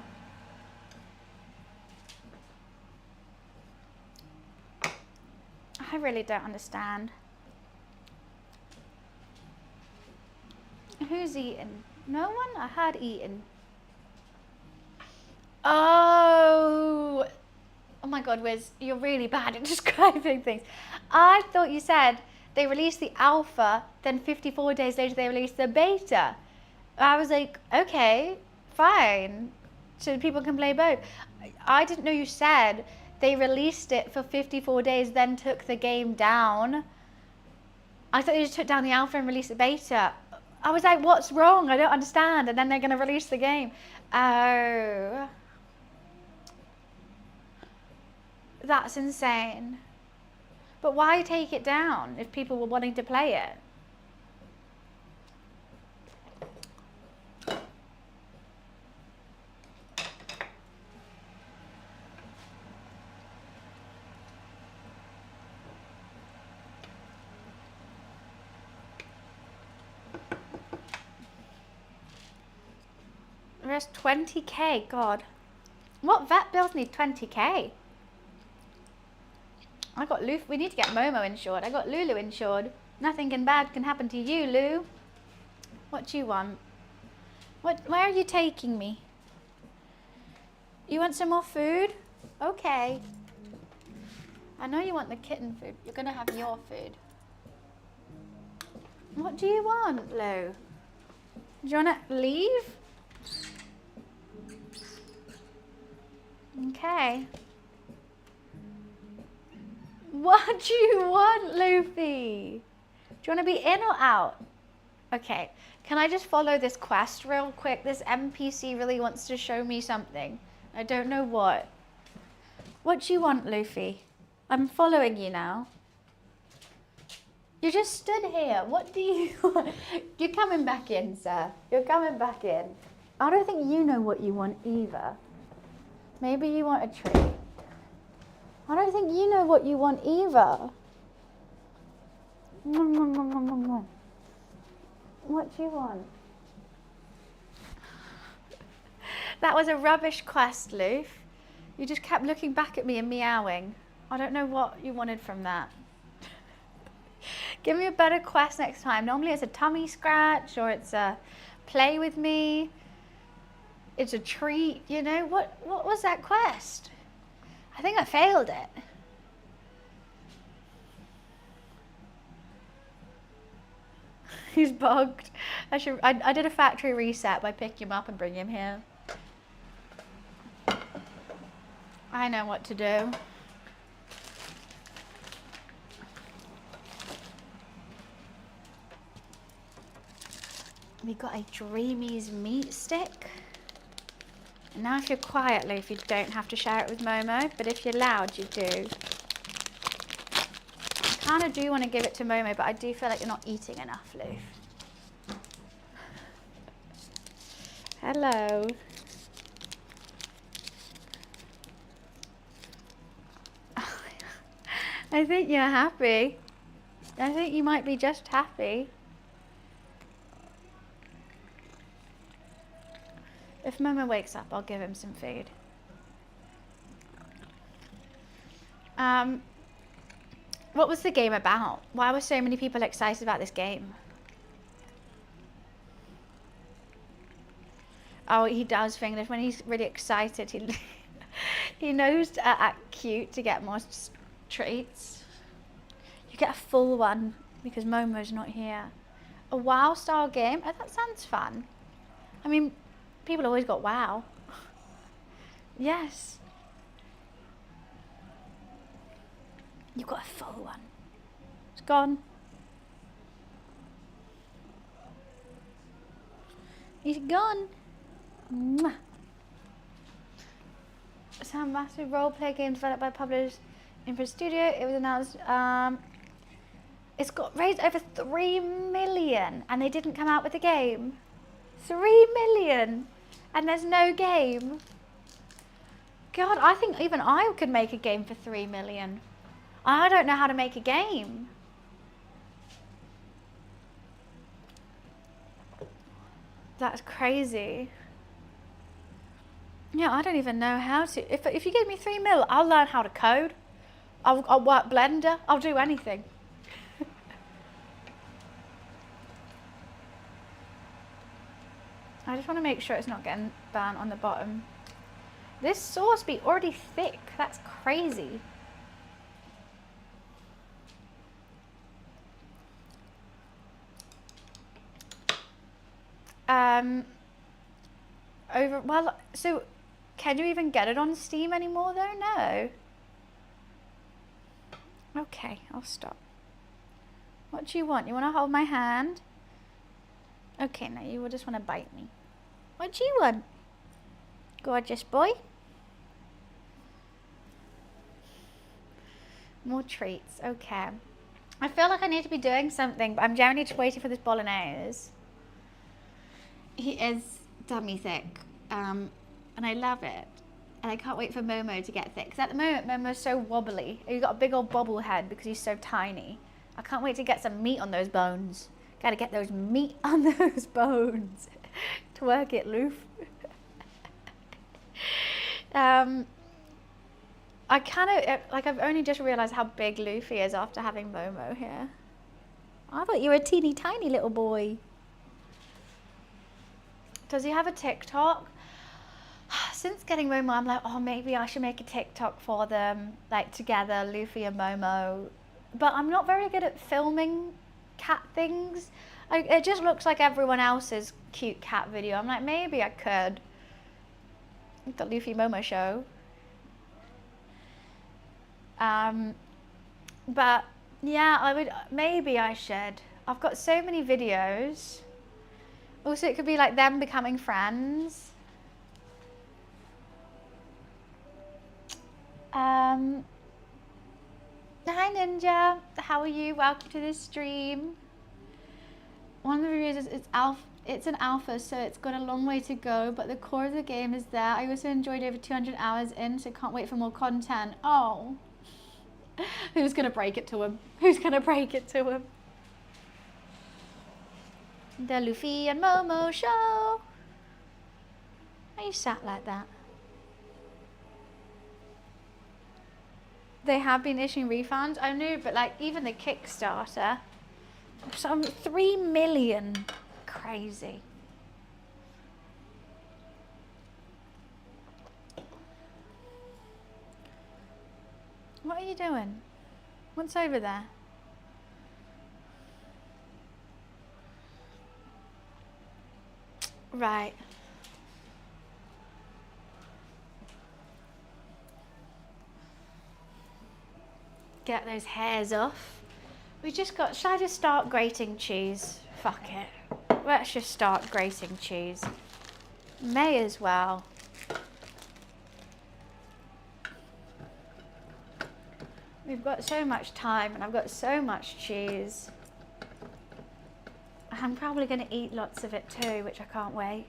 I really don't understand. Who's eating? No one? I had eaten. Oh my God, Wiz, you're really bad at describing things. I thought you said they released the alpha, then 54 days later they released the beta. I was like, okay, fine. So people can play both. I didn't know you said they released it for 54 days, then took the game down. I thought they just took down the alpha and released the beta. I was like, what's wrong? I don't understand. And then they're going to release the game. Oh. That's insane. But why take it down if people were wanting to play it? There's 20k, God. What vet bills need 20k? I got Lou. We need to get Momo insured. I got Lulu insured. Nothing bad can happen to you, Lou. What do you want? Where are you taking me? You want some more food? Okay. I know you want the kitten food. You're gonna have your food. What do you want, Lou? Do you wanna leave? Okay. What do you want, Luffy? Do you want to be in or out? Okay. Can I just follow this quest real quick? This NPC really wants to show me something. I don't know what. What do you want, Luffy? I'm following you now. You just stood here. What do you want? You're coming back in, sir. You're coming back in. I don't think you know what you want either. Maybe you want a treat. I don't think you know what you want either. What do you want? That was a rubbish quest, Loof. You just kept looking back at me and meowing. I don't know what you wanted from that. Give me a better quest next time. Normally it's a tummy scratch or it's a play with me. It's a treat, you know. What was that quest? I think I failed it. He's bugged. I did a factory reset by picking him up and bringing him here. I know what to do. We got a Dreamies meat stick. And now if you're quiet, Loof, you don't have to share it with Momo, but if you're loud, you do. I kind of do want to give it to Momo, but I do feel like you're not eating enough, Loof. Hello. I think you're happy. I think you might be just happy. If Momo wakes up, I'll give him some food. What was the game about? Why were so many people excited about this game? Oh, he does think that when he's really excited, he knows to act cute to get more treats. You get a full one because Momo's not here. A WoW style game? Oh, that sounds fun. I mean, people always got WoW. Yes. You got a full one. It's gone. He's gone. Mwah. It's a massive role-play game developed by publishers in for studio. It was announced. It's got raised over 3 million, and they didn't come out with a game. 3 million, and there's no game. God, I think even I could make a game for 3 million. I don't know how to make a game. That's crazy. Yeah, I don't even know how to. If you give me 3 mil, I'll learn how to code. I'll work Blender. I'll do anything. I just want to make sure it's not getting burnt on the bottom. This sauce be already thick. That's crazy. Well, so can you even get it on Steam anymore though? No. Okay, I'll stop. What do you want? You want to hold my hand? Okay, now you will just want to bite me. What do you want? Gorgeous boy. More treats. Okay. I feel like I need to be doing something, but I'm generally just waiting for this bolognese. He is dummy thick, and I love it. And I can't wait for Momo to get thick. Because at the moment, Momo's so wobbly. He's got a big old bobble head because he's so tiny. I can't wait to get some meat on those bones. Gotta get those meat on those bones. Twerk it, Loof. I kind of, like, I've only just realised how big Luffy is after having Momo here. I thought you were a teeny tiny little boy. Does he have a TikTok? Since getting Momo, I'm like, oh, maybe I should make a TikTok for them, like together, Luffy and Momo. But I'm not very good at filming cat things. It just looks like everyone else's cute cat video. I'm like, maybe I could. The Luffy Momo show. But yeah, maybe I should. I've got so many videos. Also, it could be like them becoming friends. Hi Ninja, how are you? Welcome to the stream. One of the reviews is it's an alpha, so it's got a long way to go, but the core of the game is there. I also enjoyed over 200 hours in, so can't wait for more content. Oh. Who's gonna break it to him? Who's gonna break it to him? The Luffy and Momo show. Why are you sat like that? They have been issuing refunds. I knew, but like even the Kickstarter, some 3 million, crazy. What are you doing? What's over there? Right. Get those hairs off. We just got, should I just start grating cheese? Fuck it. let's just start grating cheese. May as well. We've got so much time and I've got so much cheese. I'm probably going to eat lots of it too, which I can't wait.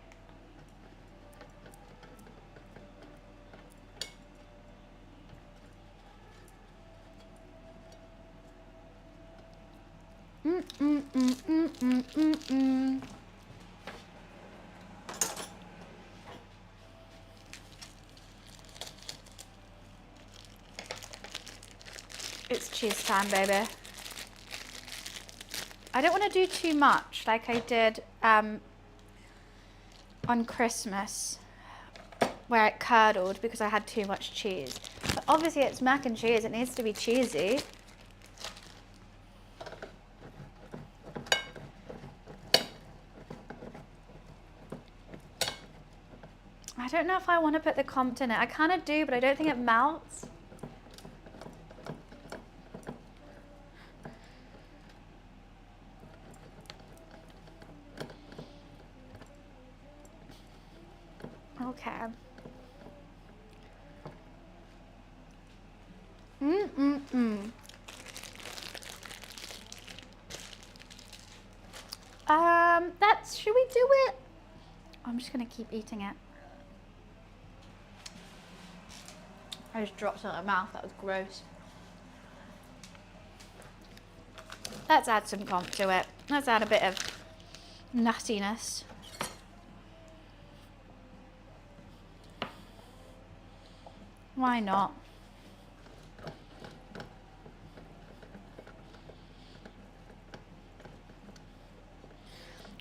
It's cheese time, baby. I don't want to do too much like I did on Christmas, where it curdled because I had too much cheese. But obviously it's mac and cheese, it needs to be cheesy. I don't know if I want to put the Compt in it. I kind of do, but I don't think it melts. Okay. Should we do it? I'm just gonna keep eating it. I just dropped it in my mouth, that was gross. Let's add some Compt to it. Let's add a bit of nuttiness. Why not?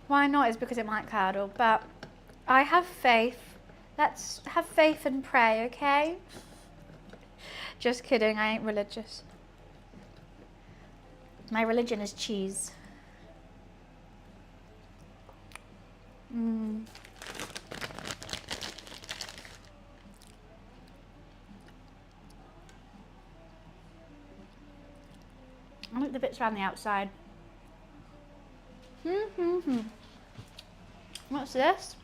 Why not is because it might curdle, but I have faith. Let's have faith and pray, okay? Just kidding, I ain't religious. My religion is cheese. I like the bits around the outside. What's this?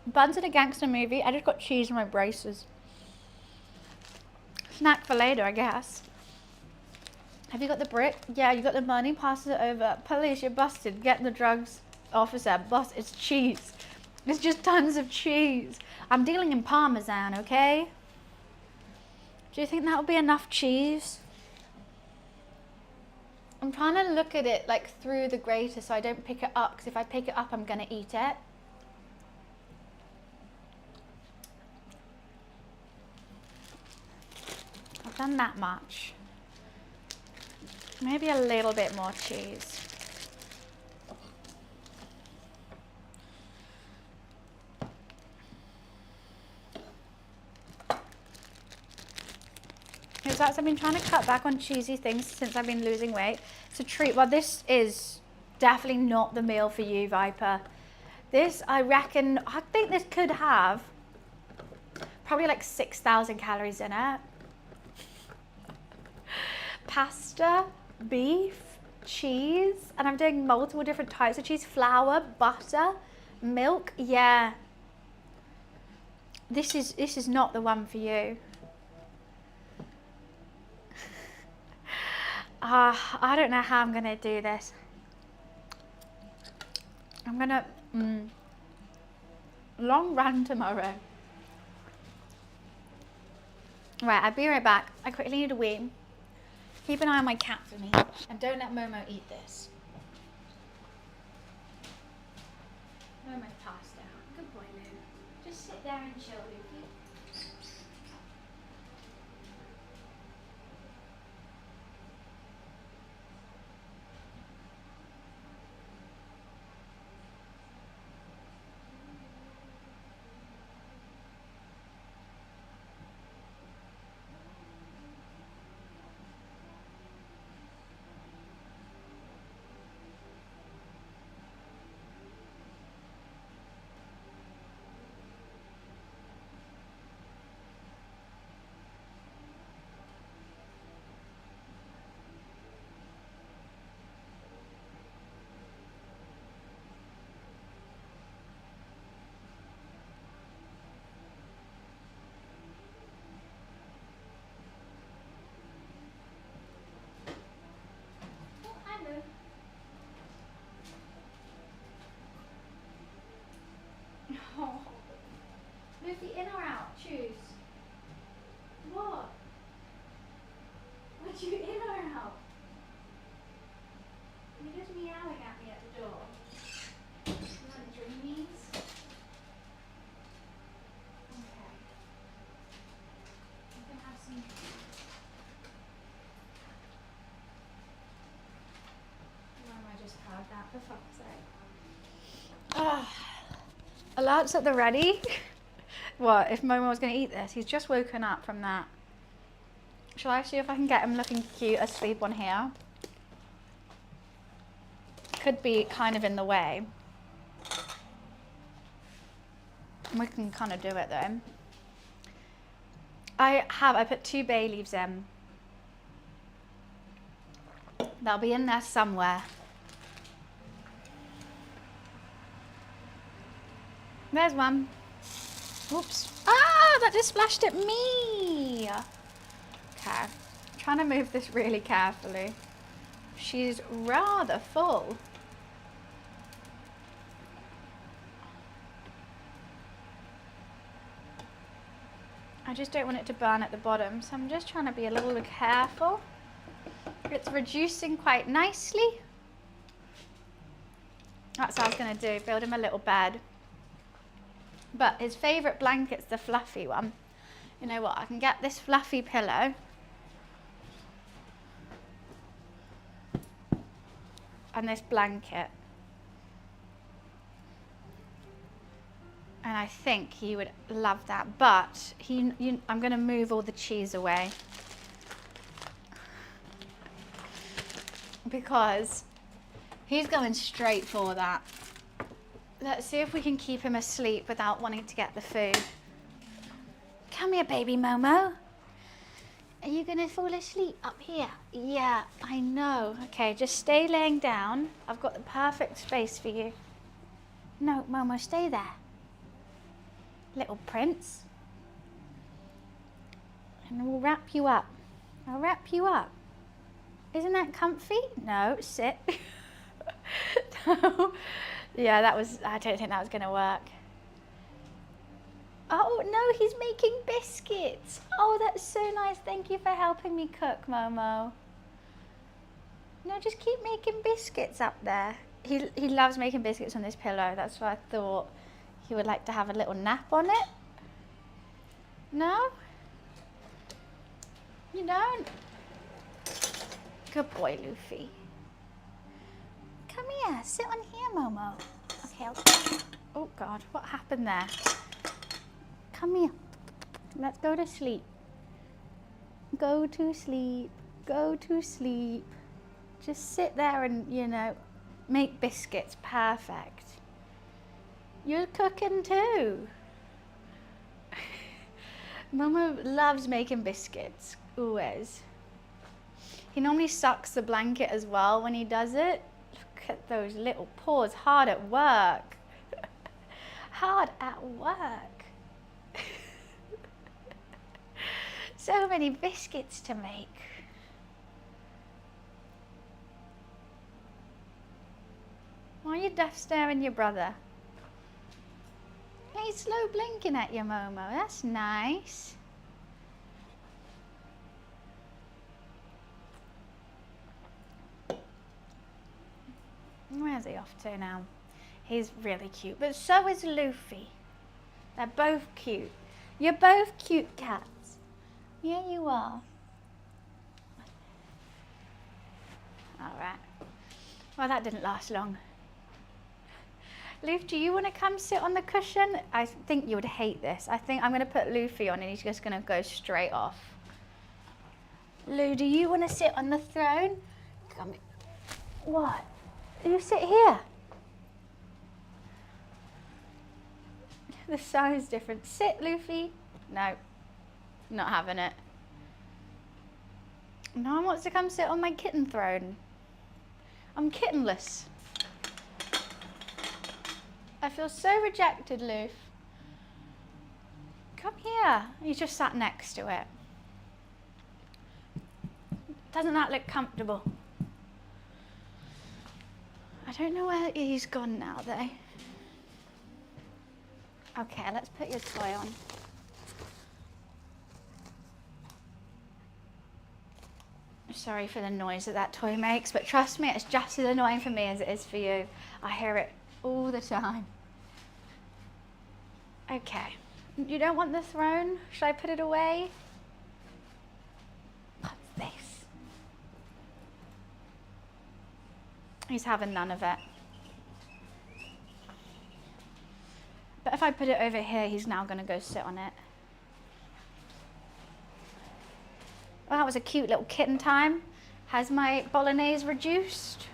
Buns in a gangster movie. I just got cheese in my braces. Snack for later, I guess. Have you got the brick? Yeah, you got the money, passes it over. Police, you're busted. Get the drugs. Officer, boss, it's cheese. It's just tons of cheese. I'm dealing in Parmesan, okay? Do you think that would be enough cheese? I'm trying to look at it like through the grater so I don't pick it up, because if I pick it up, I'm gonna eat it. I've done that much. Maybe a little bit more cheese. Is that I've been trying to cut back on cheesy things since I've been losing weight. It's a treat. Well, this is definitely not the meal for you, Viper. This, I reckon, I think this could have probably like 6,000 calories in it. Pasta, beef, cheese, and I'm doing multiple different types of cheese. Flour, butter, milk. Yeah. This is not the one for you. I don't know how I'm gonna do this. I'm gonna long run tomorrow. Right, I'll be right back. I quickly need a wee. Keep an eye on my cat for me, and don't let Momo eat this. Momo's passed out. Good boy, Lou. Just sit there and chill, Lukey. Oh. Luffy, in or out? Choose. What? Would you in or out? You're just meowing at me at the door. You want dreamies? Okay. You can have some dreamies. Why am I just heard that, for fuck's sake? Alerts at the ready. What, if Momo was going to eat this? He's just woken up from that. Shall I see if I can get him looking cute asleep on here? Could be kind of in the way. We can kind of do it though. I put 2 bay leaves in. They'll be in there somewhere. There's one. Oops. Ah, that just splashed at me. Okay. I'm trying to move this really carefully. She's rather full. I just don't want it to burn at the bottom, so I'm just trying to be a little careful. It's reducing quite nicely. That's what I was going to do, build him a little bed. But his favourite blanket's the fluffy one. You know what, I can get this fluffy pillow. And this blanket. And I think he would love that, but I'm going to move all the cheese away. Because he's going straight for that. Let's see if we can keep him asleep without wanting to get the food. Come here, baby Momo. Are you going to fall asleep up here? Yeah, I know. Okay, just stay laying down. I've got the perfect space for you. No, Momo, stay there. Little prince. And we'll wrap you up. I'll wrap you up. Isn't that comfy? No, sit. No. Yeah, I don't think that was going to work. Oh, no, he's making biscuits. Oh, that's so nice. Thank you for helping me cook, Momo. No, just keep making biscuits up there. He loves making biscuits on this pillow. That's why I thought he would like to have a little nap on it. No? You don't? Good boy, Luffy. Come here, sit on here, Momo. Okay, oh God, what happened there? Come here. Let's go to sleep. Go to sleep. Go to sleep. Just sit there and, you know, make biscuits. Perfect. You're cooking too. Momo loves making biscuits. Always. He normally sucks the blanket as well when he does it. Look at those little paws, hard at work. Hard at work. So many biscuits to make. Why are you deaf staring your brother? He's slow blinking at you, Momo. That's nice. Where's he off to now? He's really cute, but so is Luffy. They're both cute. You're both cute cats. Yeah, you are. All right. Well, that didn't last long. Luffy, do you want to come sit on the cushion? I think you would hate this. I think I'm going to put Luffy on and he's just going to go straight off. Lou, do you want to sit on the throne? Come. What? You sit here. The size difference. Sit, Luffy. No, not having it. No one wants to come sit on my kitten throne. I'm kittenless. I feel so rejected, Luffy. Come here. He's just sat next to it. Doesn't that look comfortable? I don't know where he's gone now, though. Okay, let's put your toy on. Sorry for the noise that toy makes, but trust me, it's just as annoying for me as it is for you. I hear it all the time. Okay, you don't want the throne? Should I put it away? What's this? He's having none of it. But if I put it over here, he's now gonna go sit on it. Well, that was a cute little kitten time. Has my bolognese reduced?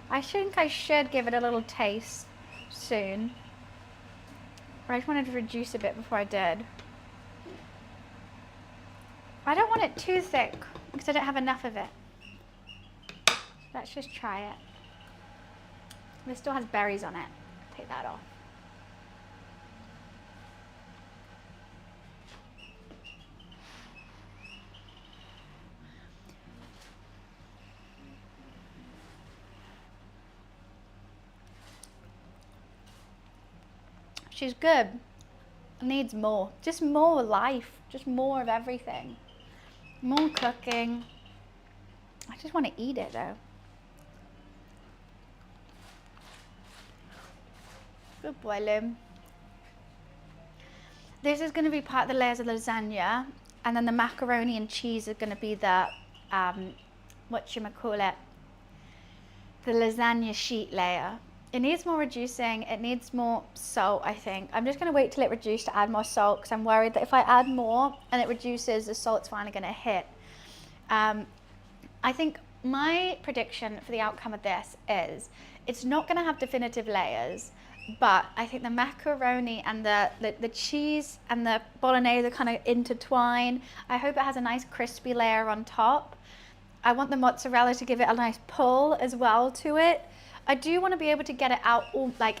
I think I should give it a little taste soon. But I just wanted to reduce a bit before I did. I don't want it too thick because I don't have enough of it. Let's just try it. This still has berries on it. Take that off. She's good. Needs more. Just more life. Just more of everything. More cooking. I just want to eat it though. Good boy, Lim. This is going to be part of the layers of lasagna, and then the macaroni and cheese are going to be the, whatchamacallit, the lasagna sheet layer. It needs more reducing, it needs more salt, I think. I'm just gonna wait till it reduces to add more salt because I'm worried that if I add more and it reduces, the salt's finally gonna hit. I think my prediction for the outcome of this is it's not gonna have definitive layers, but I think the macaroni and the cheese and the bolognese are kind of intertwined. I hope it has a nice crispy layer on top. I want the mozzarella to give it a nice pull as well to it. I do want to be able to get it out all like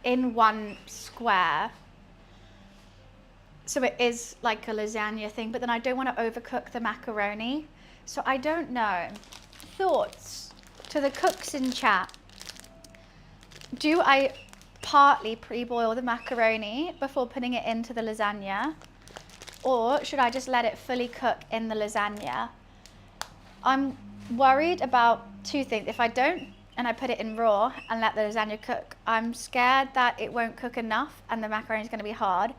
in one square. So it is like a lasagna thing, but then I don't want to overcook the macaroni. So I don't know. Thoughts to the cooks in chat. Do I partly pre-boil the macaroni before putting it into the lasagna? Or should I just let it fully cook in the lasagna? I'm worried about two things. If I don't, and I put it in raw and let the lasagna cook, I'm scared that it won't cook enough and the macaroni is going to be hard.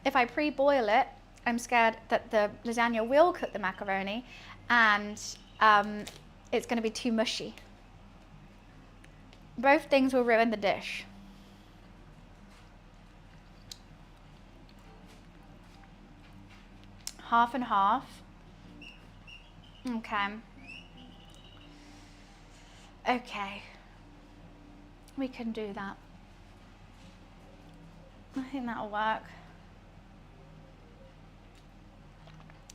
If I pre-boil it, I'm scared that the lasagna will cook the macaroni and it's going to be too mushy. Both things will ruin the dish. Half and half. Okay. Okay, we can do that. I think that'll work.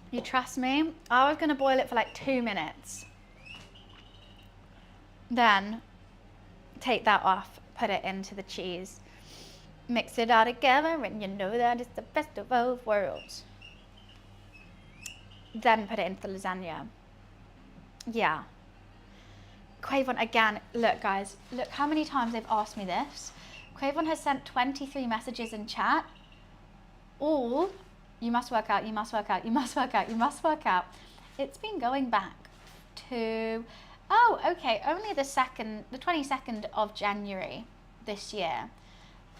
You trust me? I was gonna boil it for like 2 minutes. Then take that off, put it into the cheese. Mix it all together and you know that it's the best of both worlds. Then put it into the lasagna. Yeah. Quavon, again, look guys, look how many times they've asked me this. Quavon has sent 23 messages in chat. All, you must work out, you must work out, you must work out, you must work out. It's been going back to, oh, okay, only the 22nd of January this year.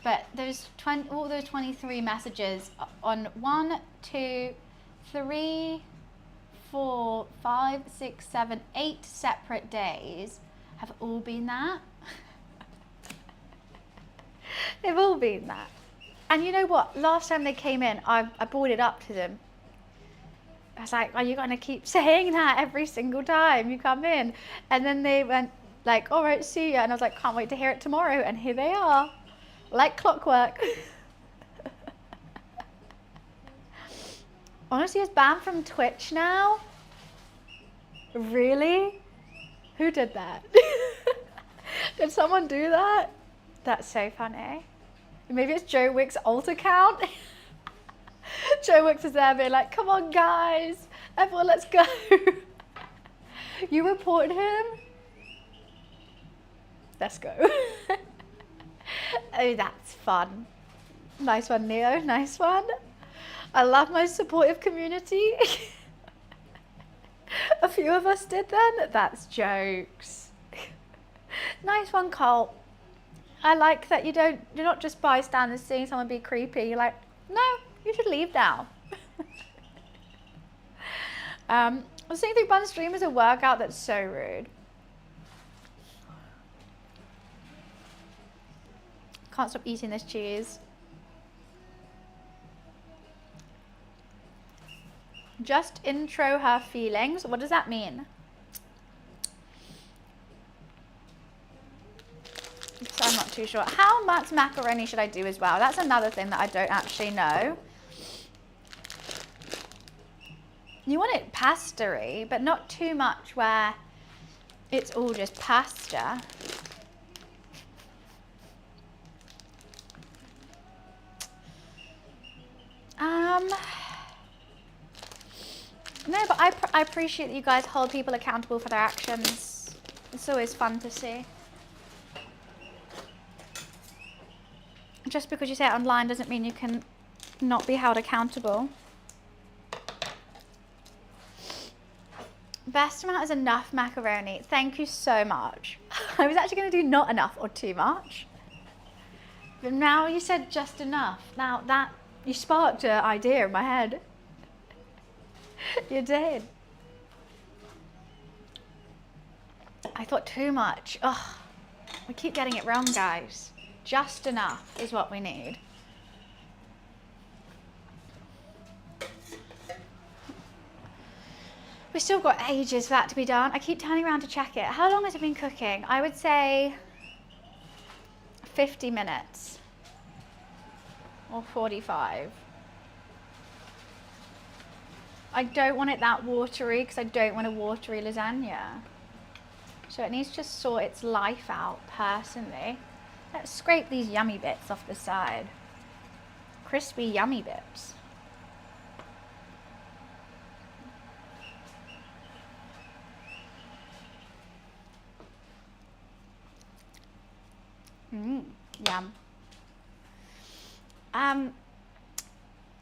But there's all those 23 messages on 1, 2, 3, 4, 5, 6, 7, 8 separate days have all been that. They've all been that. And you know what? Last time they came in, I brought it up to them. I was like, are you going to keep saying that every single time you come in? And then they went like, all right, see ya. And I was like, can't wait to hear it tomorrow. And here they are, like clockwork. Honestly, it's banned from Twitch now? Really? Who did that? Did someone do that? That's so funny. Maybe it's Joe Wick's alt account. Joe Wicks is there being like, come on guys, everyone let's go. You report him? Let's go. Oh, that's fun. Nice one, Neo. Nice one. I love my supportive community. A few of us did then. That's jokes. Nice one, Colt. I like that you're not just bystanders seeing someone be creepy. You're like, no, you should leave now. Sitting through Bun's stream is a workout that's so rude. Can't stop eating this cheese. Just intro her feelings. What does that mean? So I'm not too sure. How much macaroni should I do as well? That's another thing that I don't actually know. You want it pasta-y, but not too much where it's all just pasta. No, but I appreciate that you guys hold people accountable for their actions. It's always fun to see. Just because you say it online doesn't mean you can not be held accountable. Best amount is enough macaroni. Thank you so much. I was actually going to do not enough or too much. But now you said just enough. Now that, you sparked an idea in my head. You did. I thought too much. Ugh. We keep getting it wrong, guys. Just enough is what we need. We've still got ages for that to be done. I keep turning around to check it. How long has it been cooking? I would say 50 minutes or 45. I don't want it that watery because I don't want a watery lasagna. So it needs to sort its life out personally. Let's scrape these yummy bits off the side. Crispy yummy bits. Yum.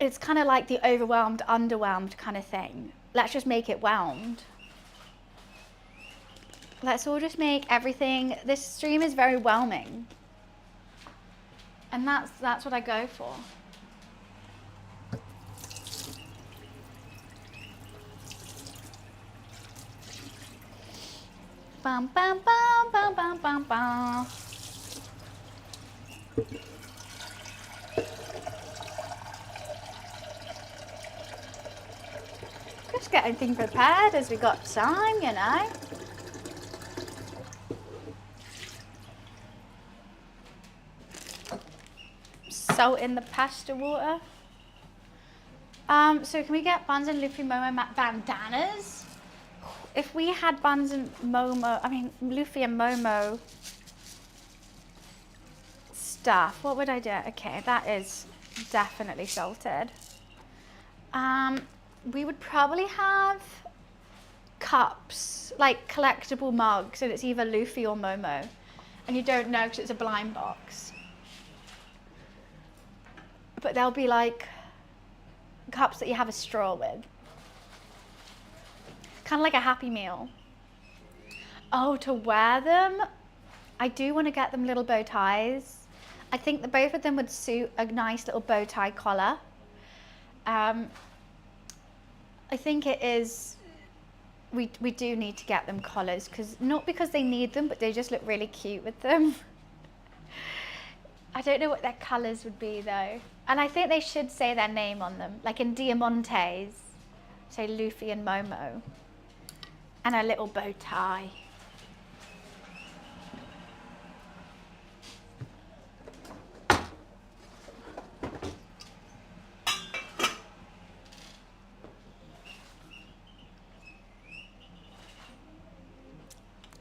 It's kind of like the overwhelmed, underwhelmed kind of thing. Let's just make it whelmed. Let's all just make everything. This stream is very whelming. And that's what I go for. Bum bum bum bum bum bum bum. Just getting things prepared as we got time, you know. Salt in the pasta water. So can we get Buns and Luffy Momo bandanas? If we had Buns and Luffy and Momo stuff, what would I do? Okay, that is definitely salted. We would probably have cups, like collectible mugs, and it's either Luffy or Momo. And you don't know because it's a blind box. But they'll be like cups that you have a straw with. Kind of like a Happy Meal. Oh, to wear them? I do want to get them little bow ties. I think that both of them would suit a nice little bow tie collar. I think it is, we do need to get them collars, not because they need them, but they just look really cute with them. I don't know what their colours would be though. And I think they should say their name on them, like in Diamantes, say Luffy and Momo. And a little bow tie.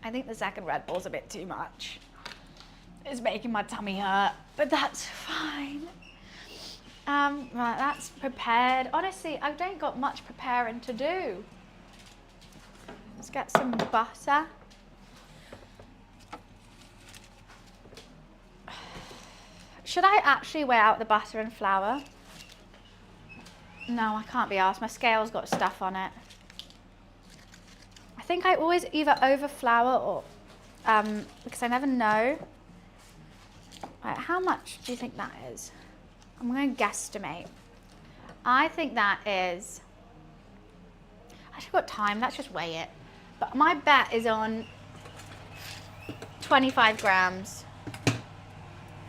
I think the second Red Bull's a bit too much. It's making my tummy hurt, but that's fine. Right, that's prepared. Honestly, I don't got much preparing to do. Let's get some butter. Should I actually weigh out the butter and flour? No, I can't be asked. My scale's got stuff on it. I think I always either over flour or, because I never know. Right, how much do you think that is? I'm going to guesstimate. I think that is, I actually got time, let's just weigh it. But my bet is on 25 grams.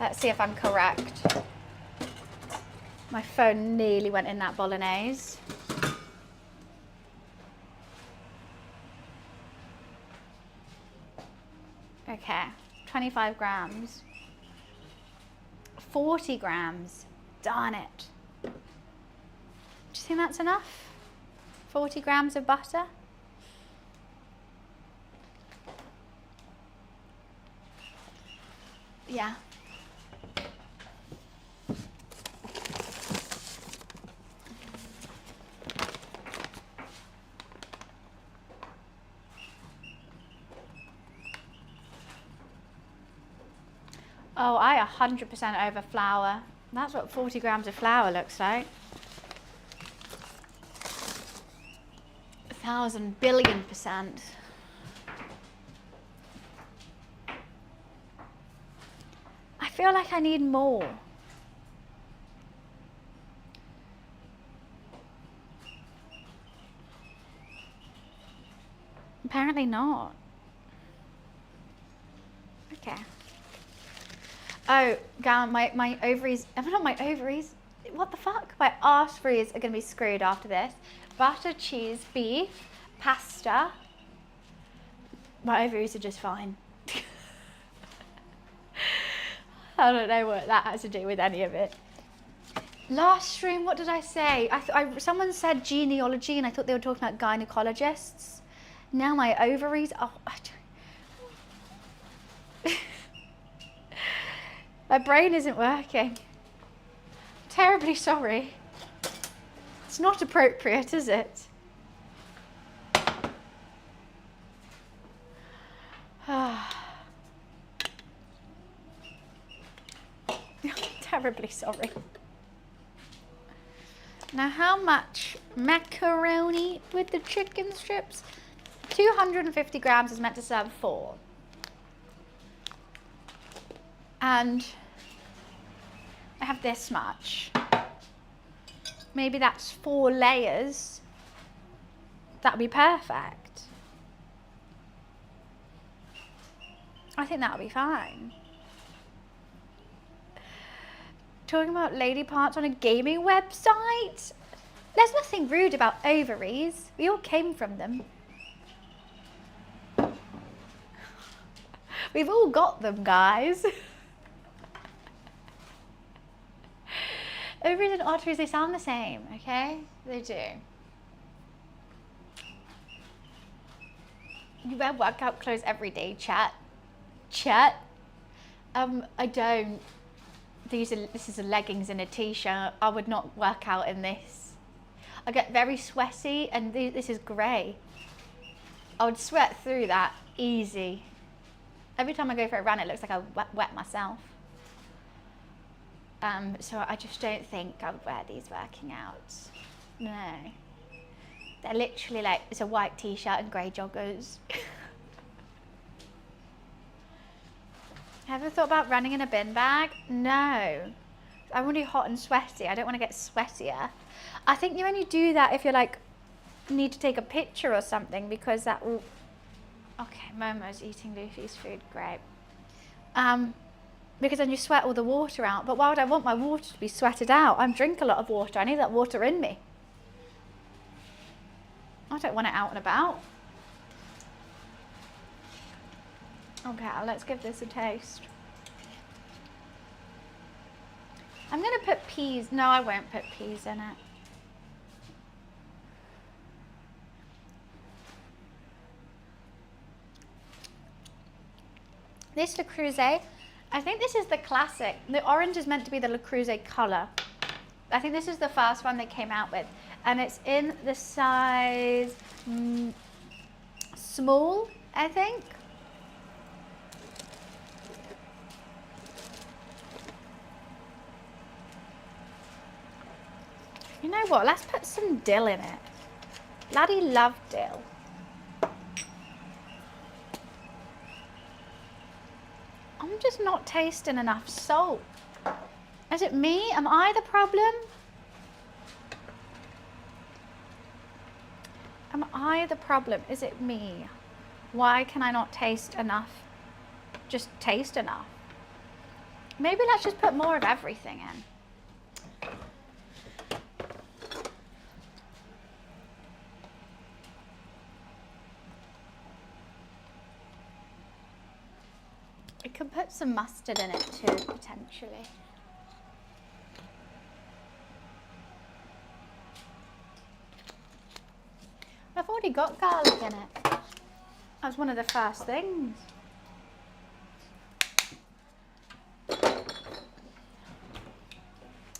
Let's see if I'm correct. My phone nearly went in that bolognese. Okay, 25 grams. 40 grams. Darn it. Do you think that's enough? 40 grams of butter? Yeah. Oh, I 100% over flour. That's what 40 grams of flour looks like. 1,000 billion%. I feel like I need more. Apparently not. Okay. Oh, God, my ovaries, not my ovaries, what the fuck? My arteries are going to be screwed after this. Butter, cheese, beef, pasta. My ovaries are just fine. I don't know what that has to do with any of it. Last stream, what did I say? Someone said genealogy and I thought they were talking about gynecologists. Now my ovaries, oh, my brain isn't working. Terribly sorry. It's not appropriate, is it? Terribly sorry. Now how much macaroni with the chicken strips? 250 grams is meant to serve 4. And I have this much. Maybe that's 4 layers. That would be perfect. I think that would be fine. Talking about lady parts on a gaming website? There's nothing rude about ovaries. We all came from them. We've all got them, guys. Ovaries and arteries, they sound the same, okay? They do. You wear workout clothes every day, chat. Chat? I don't. This is a leggings and a t-shirt. I would not work out in this. I get very sweaty and this is grey. I would sweat through that easy. Every time I go for a run, it looks like I wet myself. So I just don't think I would wear these working out. No. They're literally like, it's a white t-shirt and grey joggers. Ever thought about running in a bin bag? No. I'm already hot and sweaty. I don't want to get sweatier. I think you only do that if you're like, need to take a picture or something because that will... Okay, Momo's eating Luffy's food, great. Because then you sweat all the water out. But why would I want my water to be sweated out? I drink a lot of water. I need that water in me. I don't want it out and about. Okay, let's give this a taste. I'm going to put peas. No, I won't put peas in it. This Le Creuset, I think this is the classic. The orange is meant to be the Le Creuset colour. I think this is the first one they came out with. And it's in the size small, I think. You know what? Let's put some dill in it. Laddie love dill. I'm just not tasting enough salt. Is it me? Am I the problem? Am I the problem? Is it me? Why can I not taste enough? Just taste enough. Maybe let's just put more of everything in. I could put some mustard in it too, potentially. I've already got garlic in it. That was one of the first things.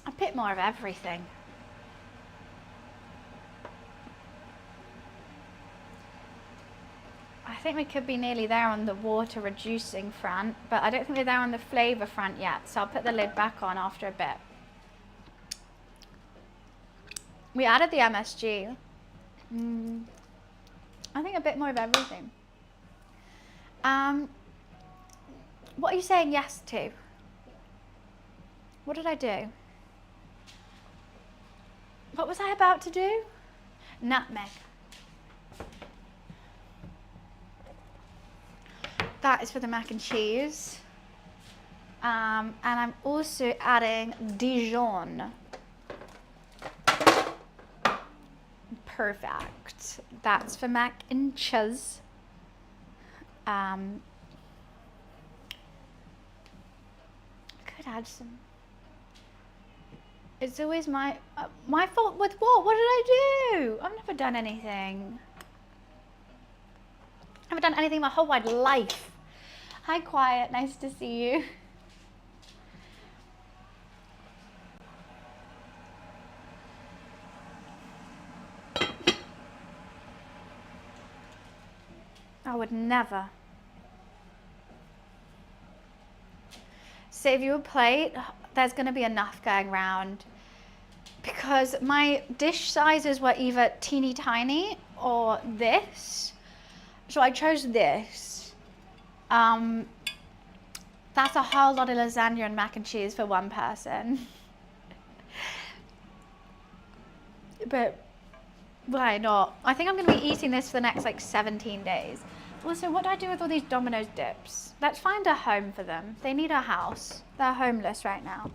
A bit more of everything. I think we could be nearly there on the water reducing front, but I don't think we're there on the flavour front yet, so I'll put the lid back on after a bit. We added the MSG. I think a bit more of everything. What are you saying yes to? What did I do? What was I about to do? Nutmeg. That is for the mac and cheese. And I'm also adding Dijon. Perfect. That's for mac and cheese. Could add some. It's always my fault with what? What did I do? I've never done anything. I haven't done anything my whole wide life. Hi, Quiet. Nice to see you. I would never. Save you a plate. There's going to be enough going round. Because my dish sizes were either teeny tiny or this. So I chose this. That's a whole lot of lasagna and mac and cheese for one person. But why not? I think I'm going to be eating this for the next like 17 days. Also, what do I do with all these Domino's dips? Let's find a home for them. They need a house. They're homeless right now.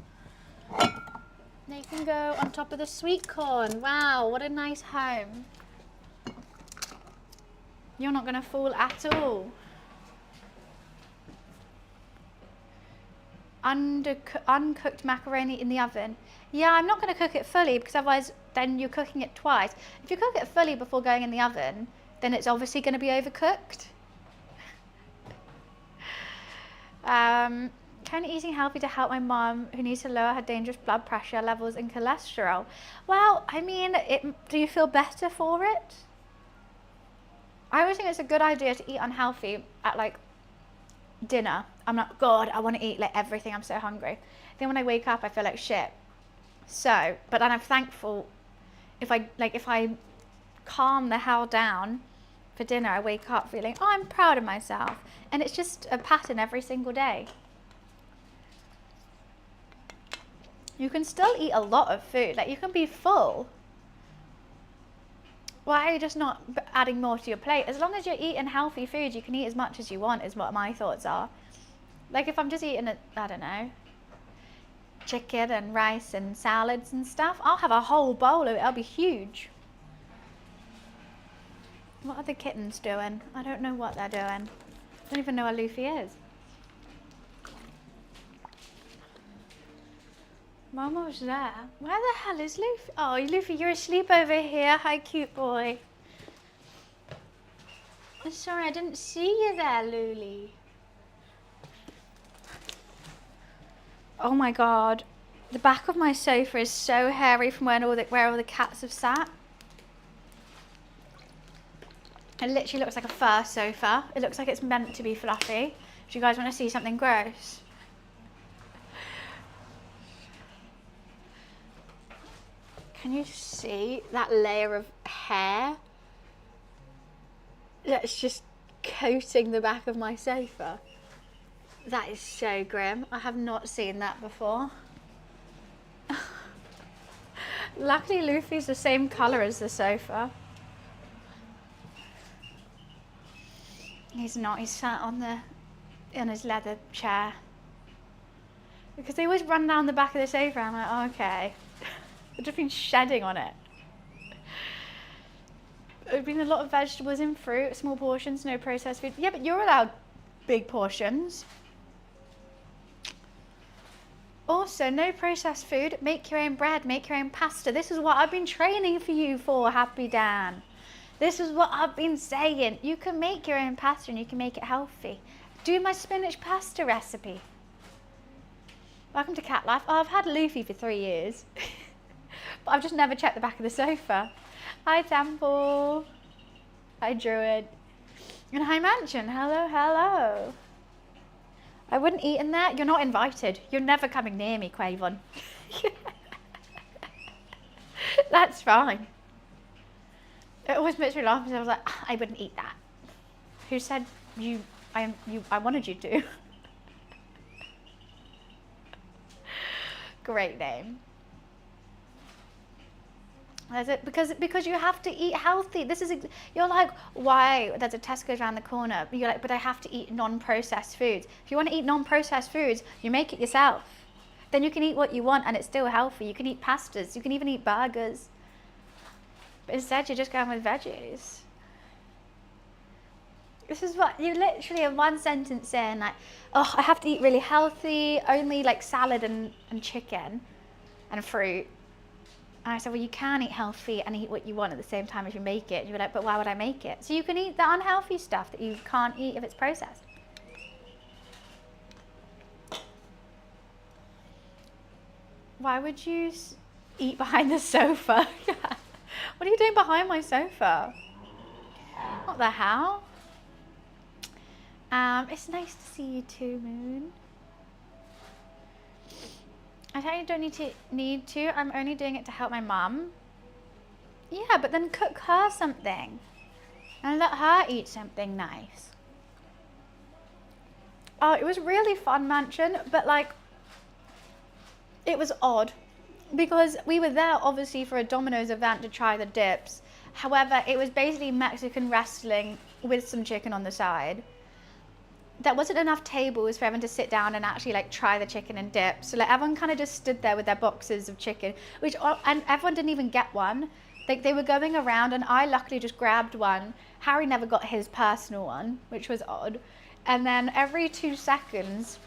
They can go on top of the sweet corn. Wow, what a nice home. You're not going to fall at all. Uncooked macaroni in the oven. Yeah, I'm not going to cook it fully because otherwise then you're cooking it twice. If you cook it fully before going in the oven, then it's obviously going to be overcooked. Kind of eating healthy to help my mom who needs to lower her dangerous blood pressure levels and cholesterol. Well, I mean, do you feel better for it? I always think it's a good idea to eat unhealthy at like dinner. I'm like, God, I want to eat like everything. I'm so hungry. Then when I wake up, I feel like shit. So, but then I'm thankful if I calm the hell down for dinner, I wake up feeling, oh, I'm proud of myself. And it's just a pattern every single day. You can still eat a lot of food. Like, you can be full. Why are you just not adding more to your plate? As long as you're eating healthy food, you can eat as much as you want, is what my thoughts are. Like, if I'm just eating, I don't know, chicken and rice and salads and stuff, I'll have a whole bowl of it. It'll be huge. What are the kittens doing? I don't know what they're doing. I don't even know where Luffy is. Momo's there. Where the hell is Luffy? Oh, Luffy, you're asleep over here. Hi, cute boy. I'm sorry, I didn't see you there, Luli. Oh my God. The back of my sofa is so hairy from where all the cats have sat. It literally looks like a fur sofa. It looks like it's meant to be fluffy. Do you guys want to see something gross? Can you see that layer of hair that's just coating the back of my sofa? That is so grim. I have not seen that before. Luckily Luffy's the same colour as the sofa. He's not, he's sat in his leather chair. Because they always run down the back of the sofa, I'm like, oh, okay. I've just been shedding on it. There's been a lot of vegetables and fruit, small portions, no processed food. Yeah, but you're allowed big portions. Also, no processed food, make your own bread, make your own pasta. This is what I've been training for you for, Happy Dan. This is what I've been saying. You can make your own pasta and you can make it healthy. Do my spinach pasta recipe. Welcome to Cat Life. Oh, I've had Luffy for 3 years. But I've just never checked the back of the sofa. Hi, Temple. Hi, Druid. And hi, Mansion. Hello, hello. I wouldn't eat in there. You're not invited. You're never coming near me, Quavon. That's fine. It always makes me laugh because I was like, I wouldn't eat that. Who said I wanted you to? Great name. Is it because you have to eat healthy? You're like, why? There's a Tesco's around the corner. You're like, but I have to eat non-processed foods. If you want to eat non-processed foods, you make it yourself. Then you can eat what you want and it's still healthy. You can eat pastas. You can even eat burgers. But instead, you're just going with veggies. This is what you literally in one sentence saying like, oh, I have to eat really healthy, only like salad and chicken and fruit. And I said, well, you can eat healthy and eat what you want at the same time as you make it. And you were like, but why would I make it? So you can eat the unhealthy stuff that you can't eat if it's processed. Why would you eat behind the sofa? What are you doing behind my sofa? What the hell? It's nice to see you too, Moon. I tell you don't need to. I'm only doing it to help my mum. Yeah, but then cook her something. And let her eat something nice. Oh, it was really fun, Mansion, but like, it was odd. Because we were there obviously for a Domino's event to try the dips. However, it was basically Mexican wrestling with some chicken on the side. There wasn't enough tables for everyone to sit down and actually like try the chicken and dip. So like everyone kind of just stood there with their boxes of chicken, and everyone didn't even get one. Like they were going around and I luckily just grabbed one. Harry never got his personal one, which was odd. And then every 2 seconds,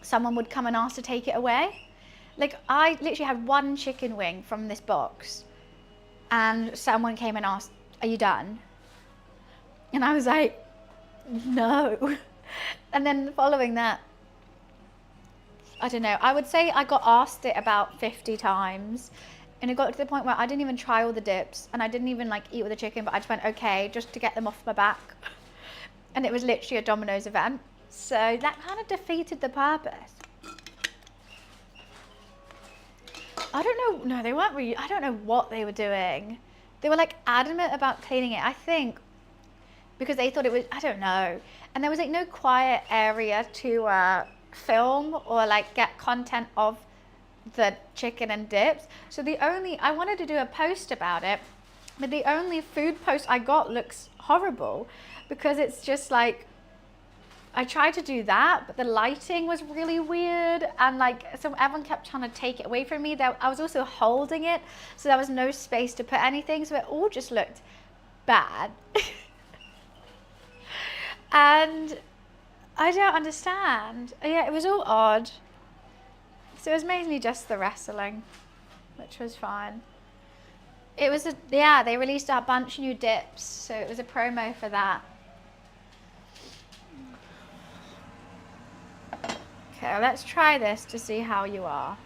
someone would come and ask to take it away. Like I literally had 1 chicken wing from this box and someone came and asked, are you done? And I was like, no. And then following that, I don't know, I would say I got asked it about 50 times. And it got to the point where I didn't even try all the dips and I didn't even like eat all the chicken, but I just went, okay, just to get them off my back. And it was literally a Domino's event. So that kind of defeated the purpose. I don't know, no, they weren't really, I don't know what they were doing. They were like adamant about cleaning it, I think, because they thought it was, I don't know. And there was like no quiet area to film or like get content of the chicken and dips. So I wanted to do a post about it, but the only food post I got looks horrible because it's just like, I tried to do that, but the lighting was really weird. And like, so everyone kept trying to take it away from me. I was also holding it, so there was no space to put anything. So it all just looked bad. And I don't understand. Yeah, it was all odd. So it was mainly just the wrestling, which was fine. It was they released a bunch of new dips, so it was a promo for that. Okay, let's try this to see how you are.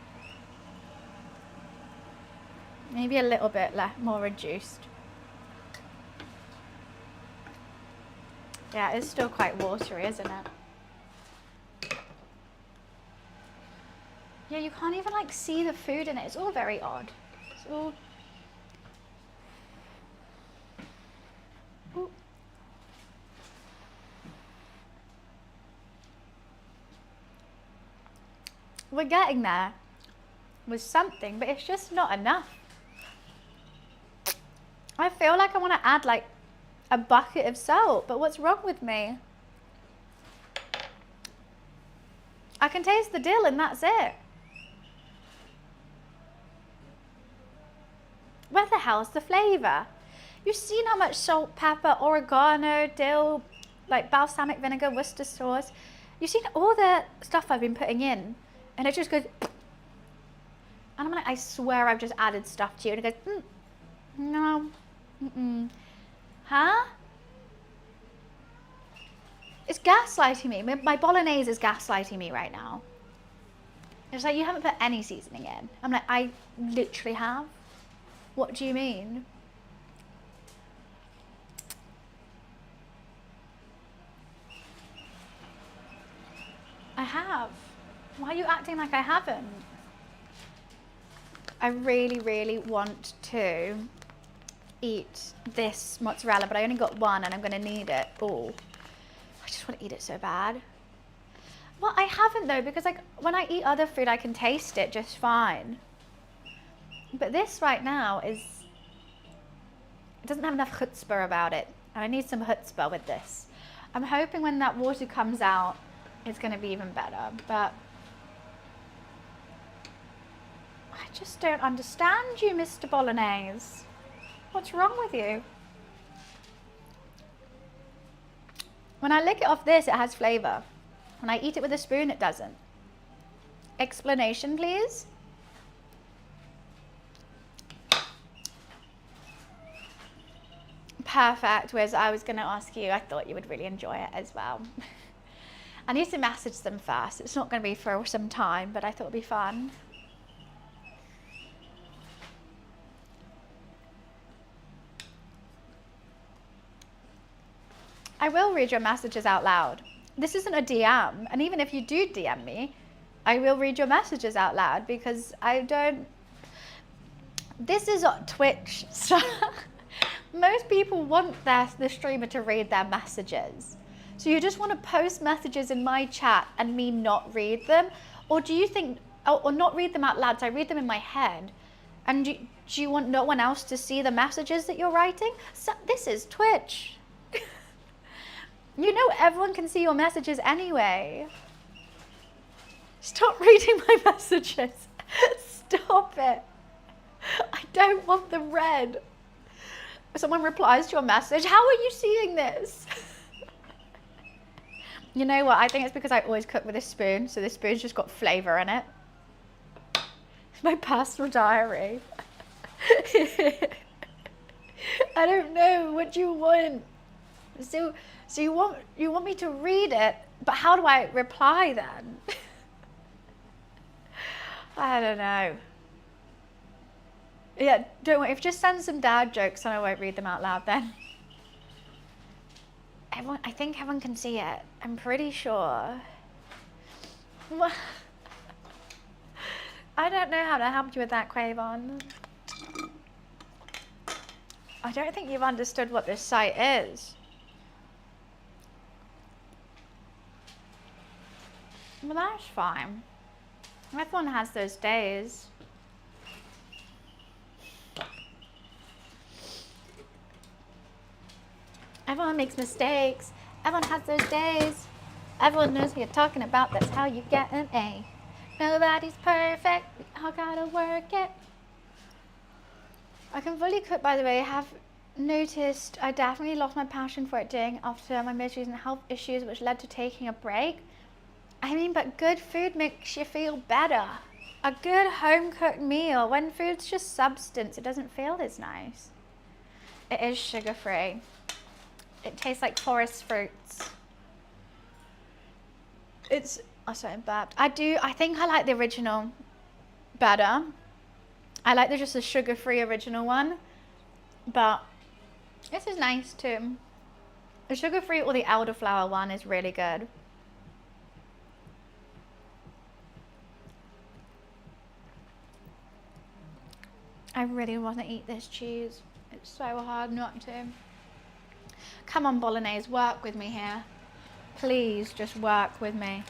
Maybe a little bit more reduced. Yeah, it's still quite watery, isn't it? Yeah, you can't even like see the food in it. It's all very odd. It's all Ooh. We're getting there with something, but it's just not enough. I feel like I want to add like a bucket of salt, but what's wrong with me? I can taste the dill and that's it. Where the hell's the flavour? You've seen how much salt, pepper, oregano, dill, like balsamic vinegar, Worcester sauce. You've seen all the stuff I've been putting in, and it just goes. And I'm like, I swear I've just added stuff to you, and it goes, no, huh? It's gaslighting me. My bolognese is gaslighting me right now. It's like, you haven't put any seasoning in. I'm like, I literally have. What do you mean? I have. Why are you acting like I haven't? I really, really want to eat this mozzarella, but I only got one and I'm going to need it all. I just want to eat it so bad. Well, I haven't though, because like when I eat other food, I can taste it just fine. But this right now it doesn't have enough chutzpah about it. And I need some chutzpah with this. I'm hoping when that water comes out, it's going to be even better. But I just don't understand you, Mr. Bolognese. What's wrong with you? When I lick it off this, it has flavour. When I eat it with a spoon, it doesn't. Explanation, please? Perfect, Wiz. I was going to ask you. I thought you would really enjoy it as well. I need to message them first. It's not going to be for some time, but I thought it would be fun. I will read your messages out loud. This isn't a DM, and even if you do DM me, I will read your messages out loud because I don't... This is Twitch, so most people want the streamer to read their messages. So you just want to post messages in my chat and me not read them? Or do you think, or not read them out loud, so I read them in my head, and do you want no one else to see the messages that you're writing? So this is Twitch. You know everyone can see your messages anyway. Stop reading my messages. Stop it. I don't want the red. Someone replies to your message, how are you seeing this? You know what, I think it's because I always cook with a spoon, so the spoon's just got flavour in it. It's my personal diary. I don't know, what do you want? So you want me to read it, but how do I reply then? I don't know. Yeah, don't worry, if you just send some dad jokes and I won't read them out loud then. I think everyone can see it. I'm pretty sure. I don't know how to help you with that, Quavon. I don't think you've understood what this site is. Well, that's fine. Everyone has those days. Everyone makes mistakes. Everyone has those days. Everyone knows what you're talking about. That's how you get an A. Nobody's perfect. We all gotta work it. I can fully cook, by the way. I have noticed I definitely lost my passion for it doing after my most recent health issues, which led to taking a break. I mean, but good food makes you feel better. A good home-cooked meal, when food's just substance, it doesn't feel as nice. It is sugar-free. It tastes like forest fruits. It's, oh sorry, I'm burped. I think I like the original better. I like just the sugar-free original one, but this is nice too. The sugar-free or the elderflower one is really good. I really want to eat this cheese. It's so hard not to. Come on, bolognese, work with me here. Please just work with me.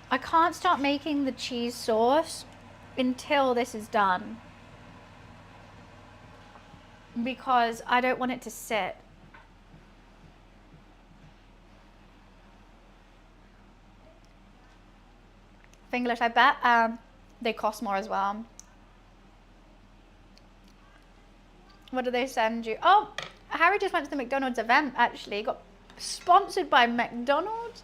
I can't start making the cheese sauce until this is done, because I don't want it to sit. Finglish, I bet they cost more as well. What do they send you? Oh, Harry just went to the McDonald's event, actually. Got sponsored by McDonald's.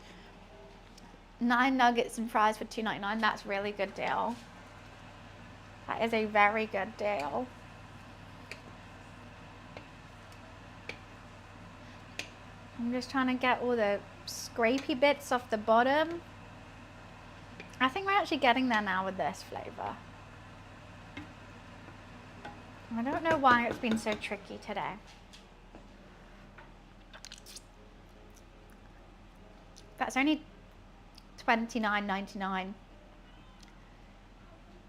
9 nuggets and fries for $2.99. That's a really good deal. That is a very good deal. I'm just trying to get all the scrapey bits off the bottom. I think we're actually getting there now with this flavour. I don't know why it's been so tricky today. That's only $29.99.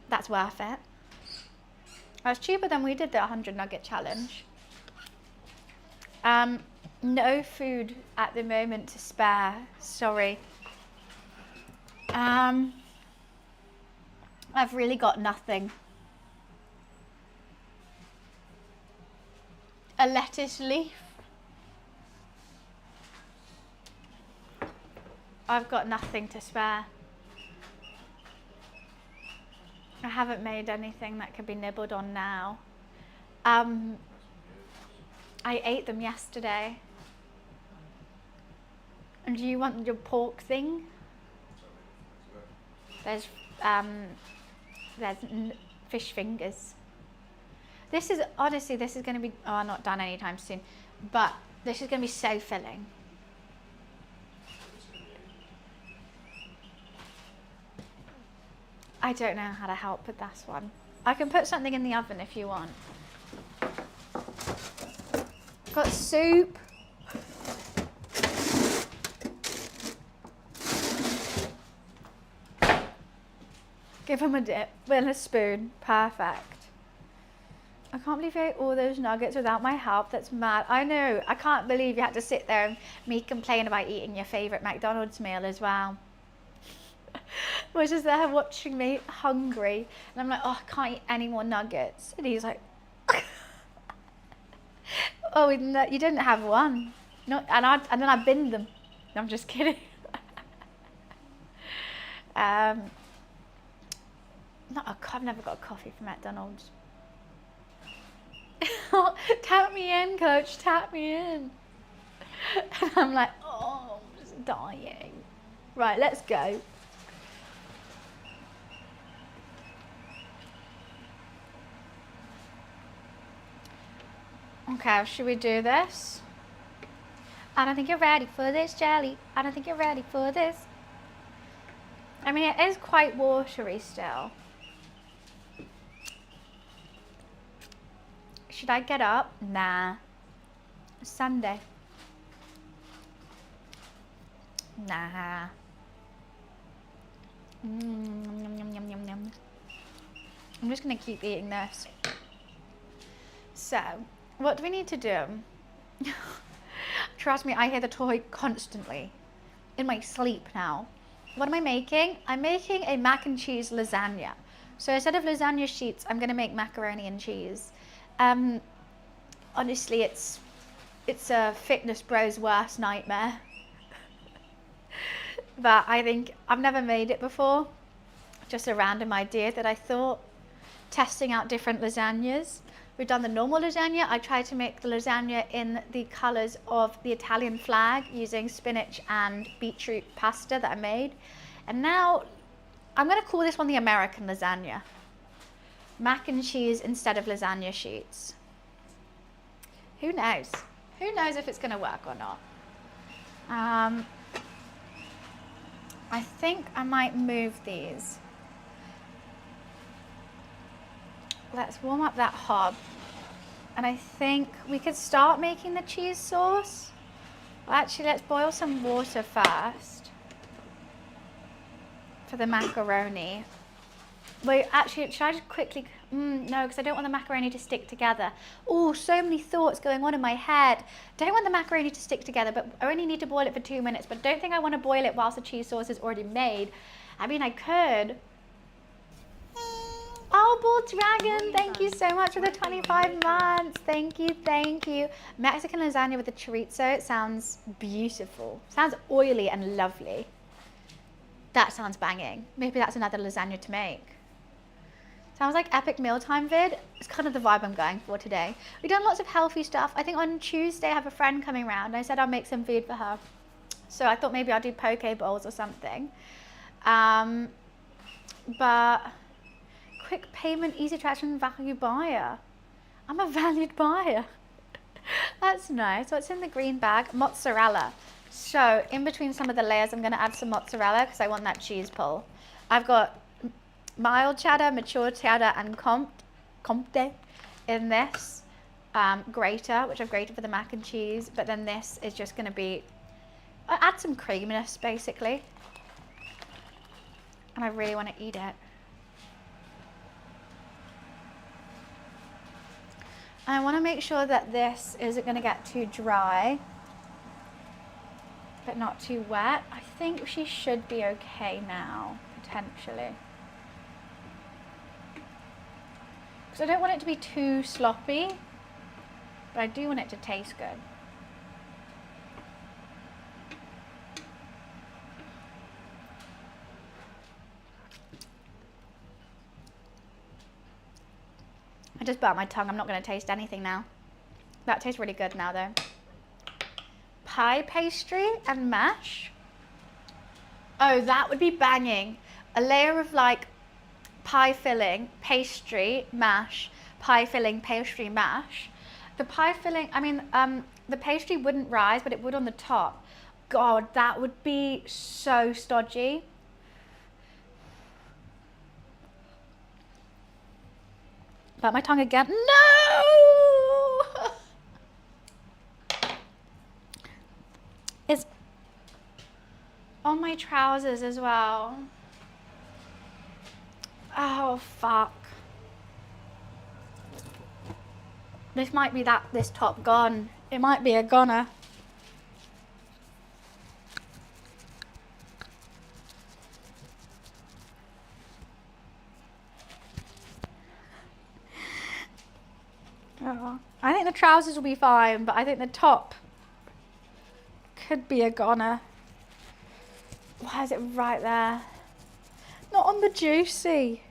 That's worth it. That's cheaper than we did the 100 nugget challenge. No food at the moment to spare, sorry. I've really got nothing. A lettuce leaf. I've got nothing to spare. I haven't made anything that could be nibbled on now. I ate them yesterday. And do you want your pork thing? There's fish fingers. This is, honestly, this is going to be, oh, not done anytime soon, but this is going to be so filling. I don't know how to help with this one. I can put something in the oven if you want. Got soup. Give them a dip with a spoon. Perfect. I can't believe you ate all those nuggets without my help. That's mad. I know. I can't believe you had to sit there and me complain about eating your favourite McDonald's meal as well. Was just there watching me hungry. And I'm like, oh, I can't eat any more nuggets. And he's like, oh, you didn't have one. No, and then I binned them. No, I'm just kidding. I've never got a coffee from McDonald's. Tap me in, coach, tap me in. And I'm like, oh, I'm just dying. Right, let's go. Okay, should we do this? I don't think you're ready for this, Jelly. I don't think you're ready for this. I mean, it is quite watery still. Should I get up? Nah. It's Sunday. Nah. Yum, yum, yum, yum, yum. I'm just going to keep eating this. So, what do we need to do? Trust me, I hear the toy constantly. In my sleep now. What am I making? I'm making a mac and cheese lasagna. So instead of lasagna sheets, I'm going to make macaroni and cheese. Honestly, it's a fitness bro's worst nightmare. But I think I've never made it before. Just a random idea that I thought, testing out different lasagnas. We've done the normal lasagna. I tried to make the lasagna in the colours of the Italian flag using spinach and beetroot pasta that I made. And now I'm going to call this one the American lasagna. Mac and cheese instead of lasagna sheets. Who knows? Who knows if it's going to work or not? I think I might move these. Let's warm up that hob. And I think we could start making the cheese sauce. Well, actually, let's boil some water first for the macaroni. Wait, actually, should I just quickly... No, because I don't want the macaroni to stick together. Oh, so many thoughts going on in my head. Don't want the macaroni to stick together, but I only need to boil it for 2 minutes, but don't think I want to boil it whilst the cheese sauce is already made. I mean, I could. Oh, Bull Dragon, thank you so much for the 25 months. Thank you, thank you. Mexican lasagna with the chorizo, it sounds beautiful. Sounds oily and lovely. That sounds banging. Maybe that's another lasagna to make. Sounds like epic mealtime vid. It's kind of the vibe I'm going for today. We've done lots of healthy stuff. I think on Tuesday I have a friend coming around and I said I'll make some food for her. So I thought maybe I'll do poke bowls or something. But quick payment, easy traction, value buyer. I'm a valued buyer. That's nice. What's in the green bag? Mozzarella. So in between some of the layers, I'm going to add some mozzarella because I want that cheese pull. I've got mild cheddar, mature cheddar, and Comte in this grater, which I've grated for the mac and cheese. But then this is just going to be, add some creaminess basically. And I really want to eat it. I want to make sure that this isn't going to get too dry, but not too wet. I think she should be okay now, potentially. Because I don't want it to be too sloppy, but I do want it to taste good. I just burnt my tongue. I'm not going to taste anything now. That tastes really good now though. Pie pastry and mash. Oh, that would be banging. A layer of like pie filling, pastry, mash, pie filling, pastry, mash. The pie filling, I mean, the pastry wouldn't rise, but it would on the top. God, that would be so stodgy. Bite my tongue again. No! It's on my trousers as well. Oh, fuck. This might be this top gone. It might be a goner. Oh, I think the trousers will be fine, but I think the top could be a goner. Why is it right there? Not on the juicy.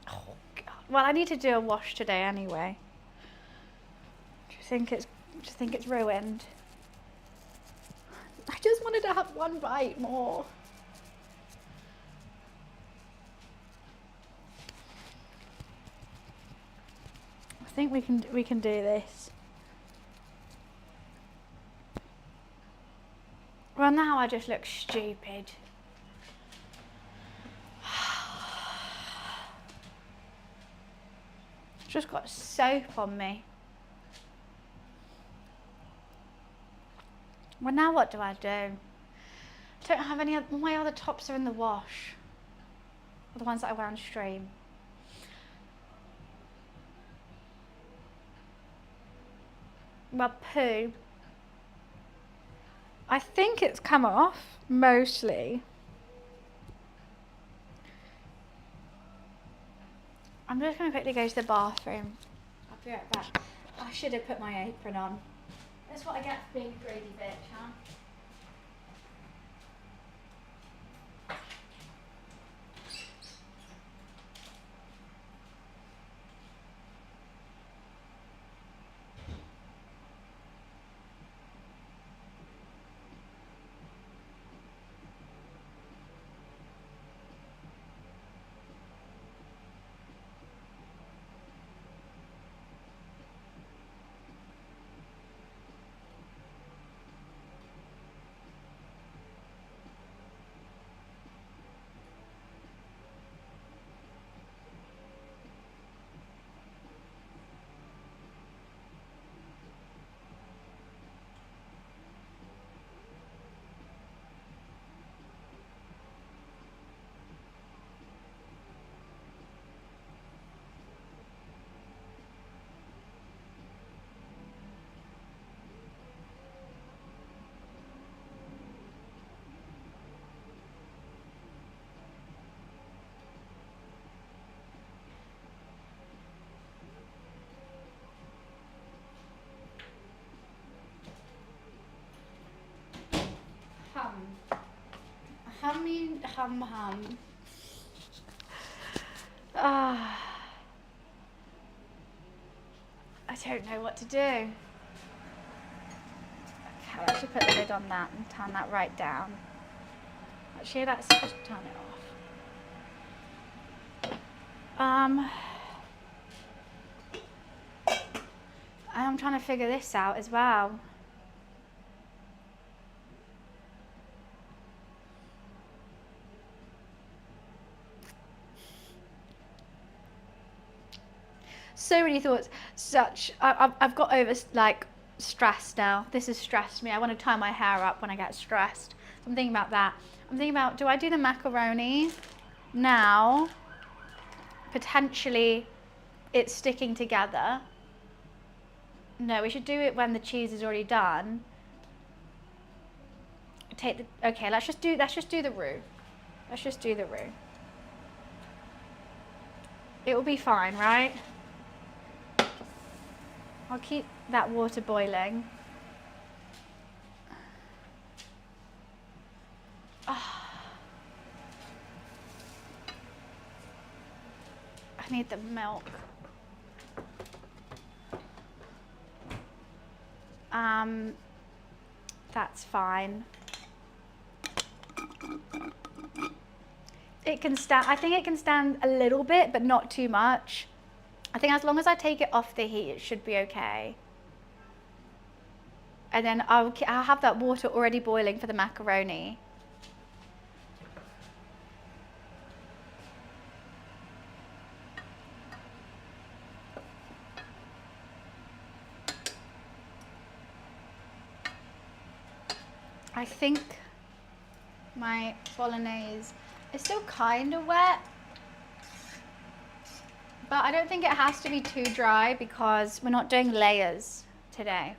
Oh, God. Well, I need to do a wash today anyway. Do you think it's ruined? I just wanted to have one bite more. I think we can do this. Well, now I just look stupid. Just got soap on me. Well, now what do I do? I don't have any other, my other tops are in the wash. Or the ones that I wear on stream. Well, poo. I think it's come off, mostly. I'm just going to quickly go to the bathroom. I'll be right back. I should have put my apron on. That's what I get for being a greedy bitch, huh? Hum. I don't know what to do. Okay, let's just put the lid on that and turn that right down. Actually, let's just turn it off. I'm trying to figure this out as well. So many thoughts. I've got over like stress now. This has stressed me. I want to tie my hair up when I get stressed. So I'm thinking about that. I'm thinking about, do I do the macaroni now? Potentially it's sticking together. No, we should do it when the cheese is already done. Okay, let's just do the roux. Let's just do the roux. It will be fine, right? I'll keep that water boiling. Oh. I need the milk. That's fine. It can stand, I think it can stand a little bit, but not too much. I think as long as I take it off the heat, it should be okay. And then I'll have that water already boiling for the macaroni. I think my bolognese is still kind of wet, but I don't think it has to be too dry because we're not doing layers today.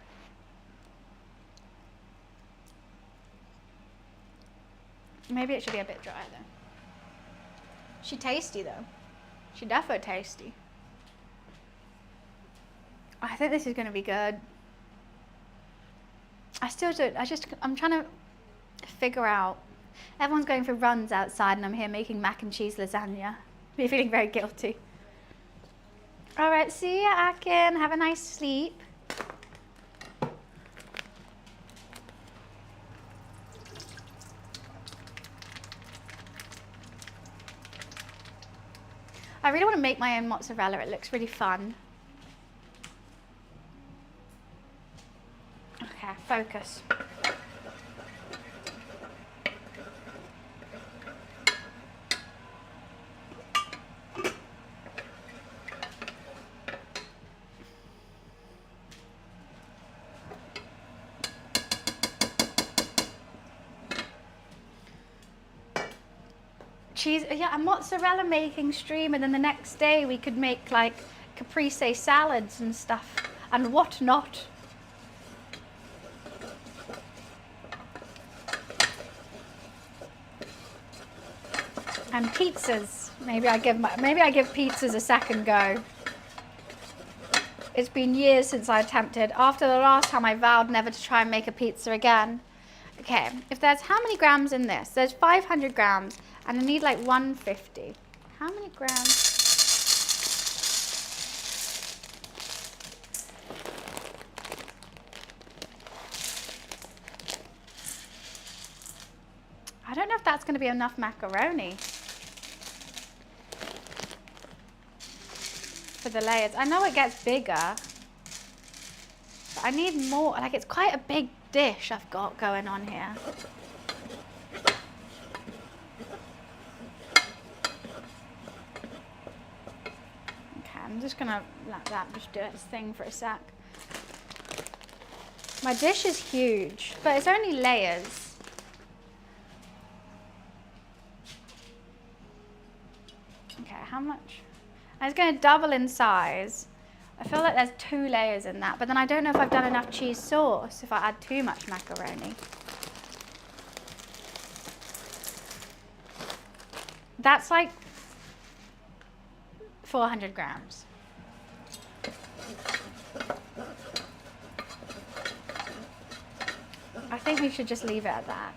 Maybe it should be a bit dry though. She tasty though. She defo tasty. I think this is going to be good. I'm trying to figure out. Everyone's going for runs outside and I'm here making mac and cheese lasagna. I'm feeling very guilty. All right, see ya, Akin. Have a nice sleep. I really want to make my own mozzarella. It looks really fun. Okay, focus. Cheese, yeah, a mozzarella making stream, and then the next day we could make like caprese salads and stuff and whatnot. And pizzas. Maybe I give pizzas a second go. It's been years since I attempted. After the last time I vowed never to try and make a pizza again. Okay, if there's how many grams in this? There's 500 grams and I need like 150. How many grams? I don't know if that's going to be enough macaroni for the layers. I know it gets bigger, but I need more. Like, it's quite a big dish I've got going on here. Okay, I'm just going to let that just do its thing for a sec. My dish is huge, but it's only layers. Okay, how much? It's going to double in size. I feel like there's 2 layers in that, but then I don't know if I've done enough cheese sauce if I add too much macaroni. That's like 400 grams. I think we should just leave it at that.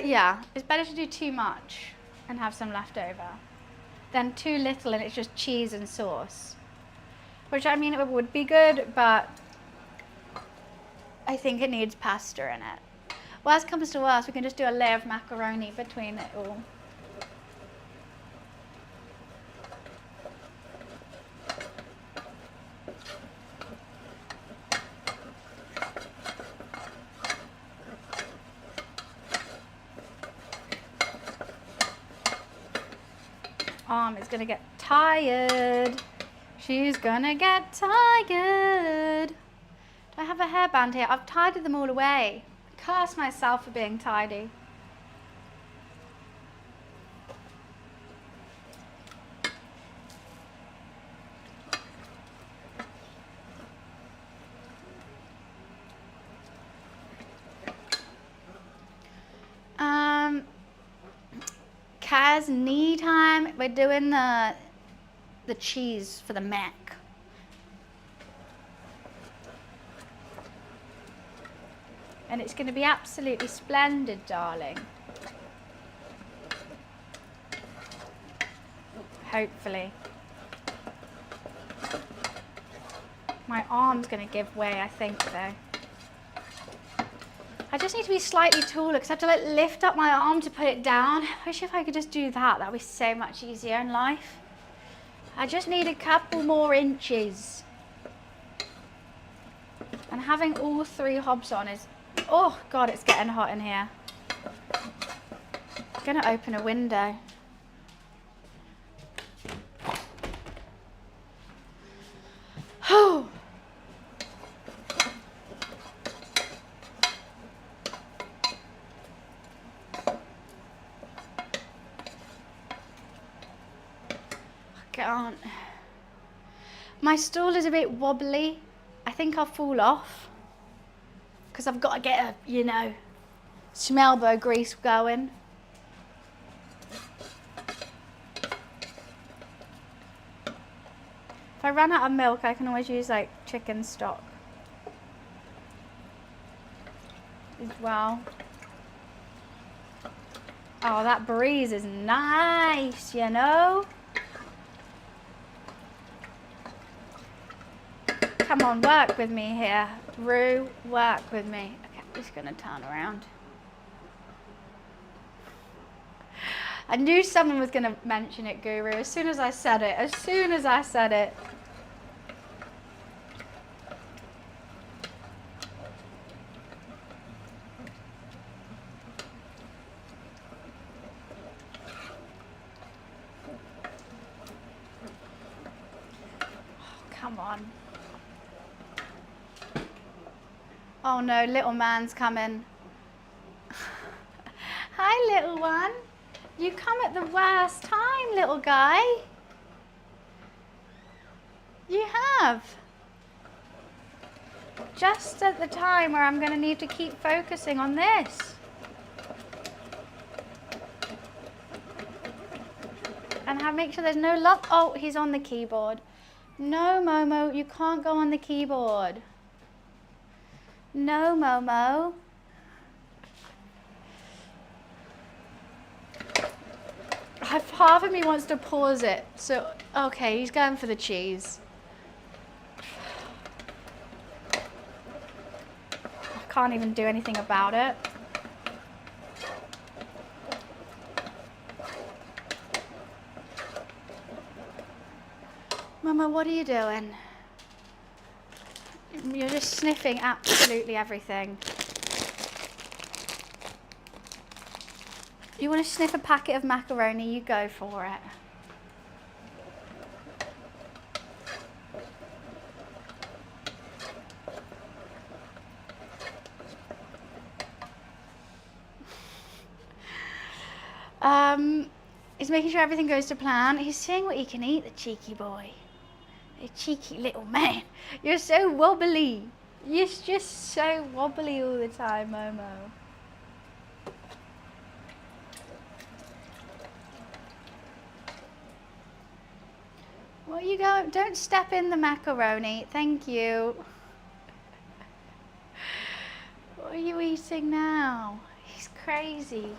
Yeah, it's better to do too much and have some left over than too little and it's just cheese and sauce. Which, I mean, it would be good, but I think it needs pasta in it. Worst comes to worst, we can just do a layer of macaroni between it all. Arm is gonna get tired. She's gonna get tired. Do I have a hairband here? I've tidied them all away. I curse myself for being tidy. Kaz, knee time. We're doing the cheese for the mac. And it's going to be absolutely splendid, darling. Hopefully. My arm's going to give way, I think, though. I just need to be slightly taller because I have to like lift up my arm to put it down. I wish if I could just do that, that would be so much easier in life. I just need a couple more inches. And having all three hobs on is, oh God, it's getting hot in here. I'm gonna open a window. Oh. Can't. My stool is a bit wobbly. I think I'll fall off because I've got to get a, you know, smelbo grease going. If I run out of milk, I can always use like chicken stock as well. Oh, that breeze is nice, you know. Come on, work with me here. Rue, work with me. Okay, I'm just gonna turn around. I knew someone was gonna mention it, Guru, as soon as I said it. As soon as I said it. Oh, come on. Oh no, little man's coming. Hi, little one. You come at the worst time, little guy. You have. Just at the time where I'm going to need to keep focusing on this. And make sure there's no lump. Oh, he's on the keyboard. No, Momo, you can't go on the keyboard. No, Momo. Half of me wants to pause it. So, okay, he's going for the cheese. I can't even do anything about it. Mama, what are you doing? You're just sniffing absolutely everything. You want to sniff a packet of macaroni, you go for it. He's making sure everything goes to plan. He's seeing what he can eat, the cheeky boy. A cheeky little man. You're so wobbly. You're just so wobbly all the time, Momo. What are you going? Don't step in the macaroni. Thank you. What are you eating now? He's crazy.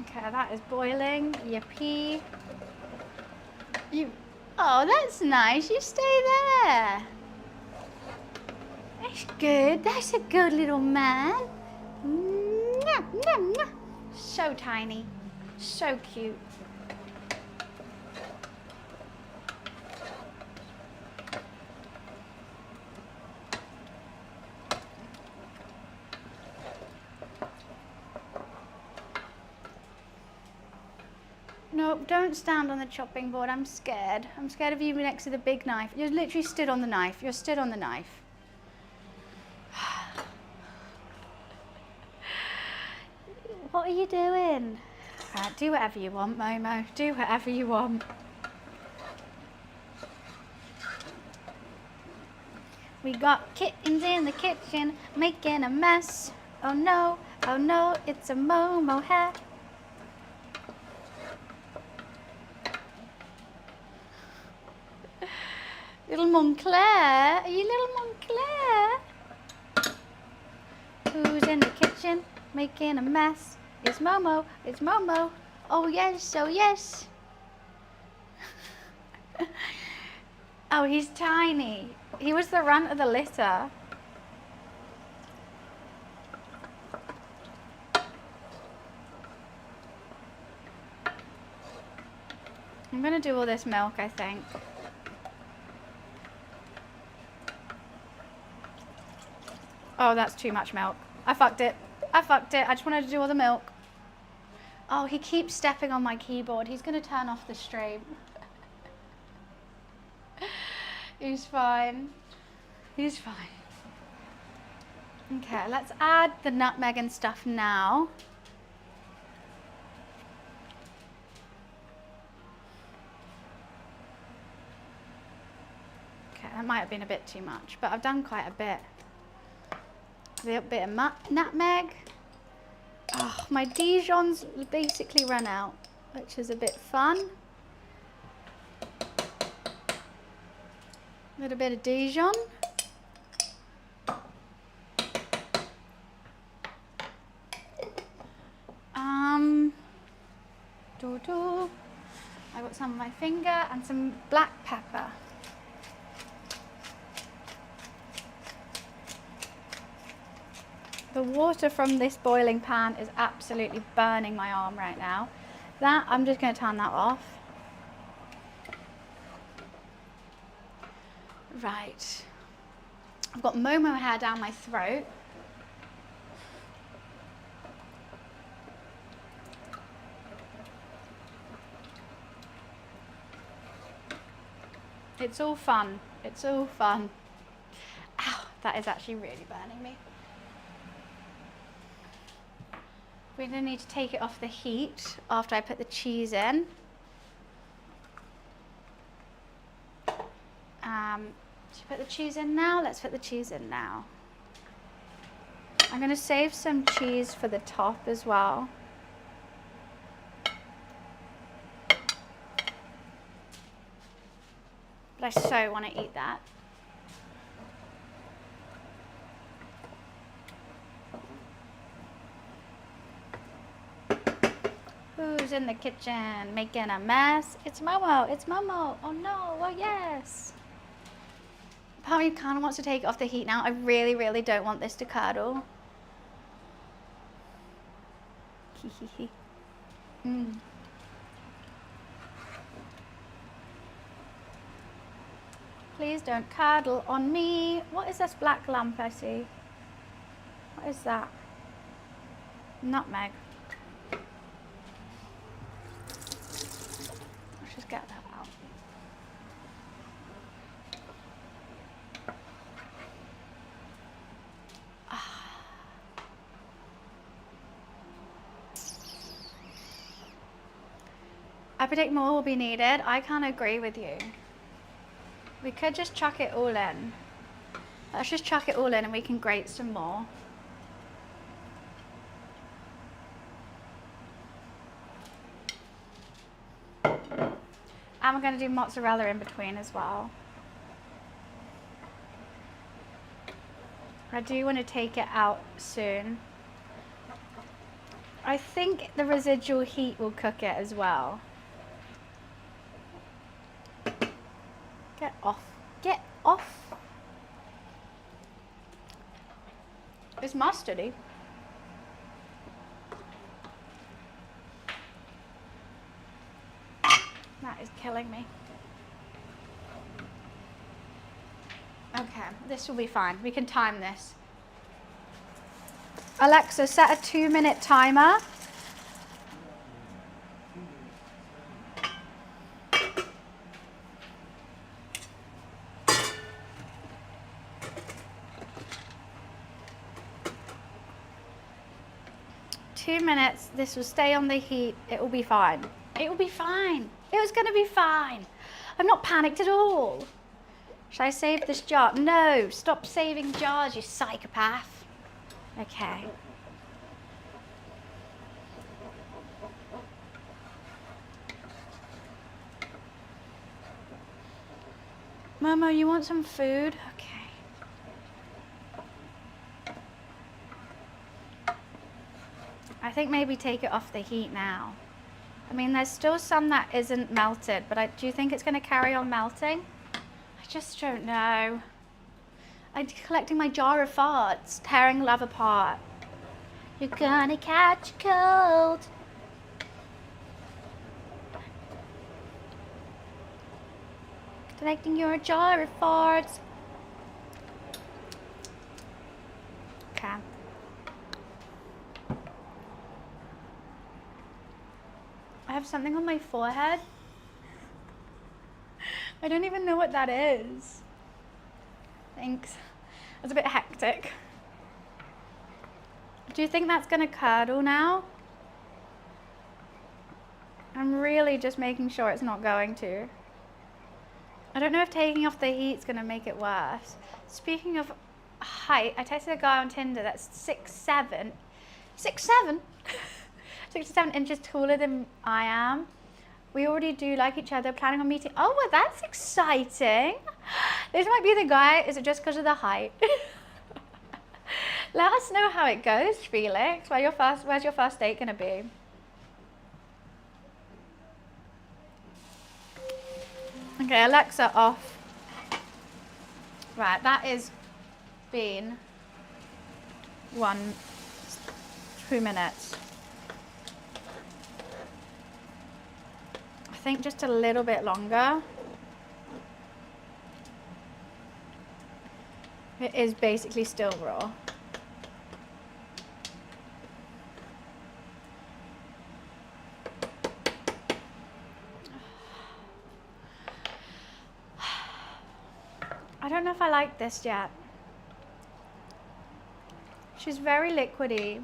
Okay, that is boiling. Yippee. Oh, that's nice. You stay there. That's good. That's a good little man. Mwah, mwah, mwah. So tiny. So cute. No, don't stand on the chopping board. I'm scared. I'm scared of you next to the big knife. You're literally stood on the knife. You're stood on the knife. What are you doing? Right, do whatever you want, Momo. Do whatever you want. We got kittens in the kitchen making a mess. Oh no, it's a Momo hair. Little Montclair? Are you little Montclair? Who's in the kitchen making a mess? It's Momo. It's Momo. Oh yes, oh yes. Oh, he's tiny. He was the runt of the litter. I'm gonna do all this milk, I think. Oh, that's too much milk. I fucked it. I fucked it. I just wanted to do all the milk. Oh, he keeps stepping on my keyboard. He's going to turn off the stream. He's fine. He's fine. Okay, let's add the nutmeg and stuff now. Okay, that might have been a bit too much, but I've done quite a bit. A little bit of nutmeg. Oh, my Dijon's basically run out, which is a bit fun. A little bit of Dijon. I got some on my finger and some black pepper. The water from this boiling pan is absolutely burning my arm right now. I'm just going to turn that off. Right. I've got Momo hair down my throat. It's all fun. It's all fun. Ow, that is actually really burning me. We're going to need to take it off the heat after I put the cheese in. Should I put the cheese in now? Let's put the cheese in now. I'm going to save some cheese for the top as well. But I so want to eat that. Who's in the kitchen making a mess? It's Momo. It's Momo. Oh no. Oh yes. Part of me kind of wants to take it off the heat now. I really, really don't want this to curdle. Please don't curdle on me. What is this black lump I see? What is that? Nutmeg. Let's just get that out. I predict more will be needed. I can't agree with you. We could just chuck it all in. Let's just chuck it all in and we can grate some more. And we're going to do mozzarella in between as well. I do want to take it out soon. I think the residual heat will cook it as well. Get off. Get off. It's mustardy. That is killing me. Okay, this will be fine. We can time this. Alexa, set a 2-minute timer. Minutes. This will stay on the heat. It will be fine. It will be fine. It was going to be fine. I'm not panicked at all. Should I save this jar? No. Stop saving jars, you psychopath. Okay. Momo, you want some food? Okay. I think maybe take it off the heat now. I mean, there's still some that isn't melted, but do you think it's going to carry on melting? I just don't know. I'm collecting my jar of farts, tearing love apart. You're gonna catch a cold. Collecting your jar of farts. Okay. I have something on my forehead. I don't even know what that is. Thanks. It's a bit hectic. Do you think that's going to curdle now? I'm really just making sure it's not going to. I don't know if taking off the heat's going to make it worse. Speaking of height, I texted a guy on Tinder that's 6'7". 6'7"? 6 to 7 inches taller than I am. We already do like each other, planning on meeting. Oh, well, that's exciting. This might be the guy. Is it just because of the height? Let us know how it goes, Felix. Where's your first date going to be? Okay, Alexa off. Right, that is been 2 minutes. I think just a little bit longer. It is basically still raw. I don't know if I like this yet. She's very liquidy.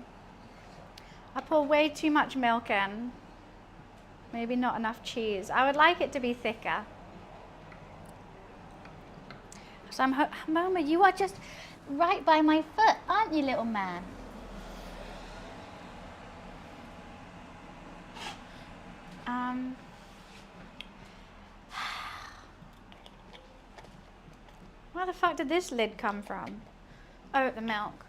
I pour way too much milk in. Maybe not enough cheese. I would like it to be thicker. So Momo, you are just right by my foot, aren't you, little man? Where the fuck did this lid come from? Oh, the milk.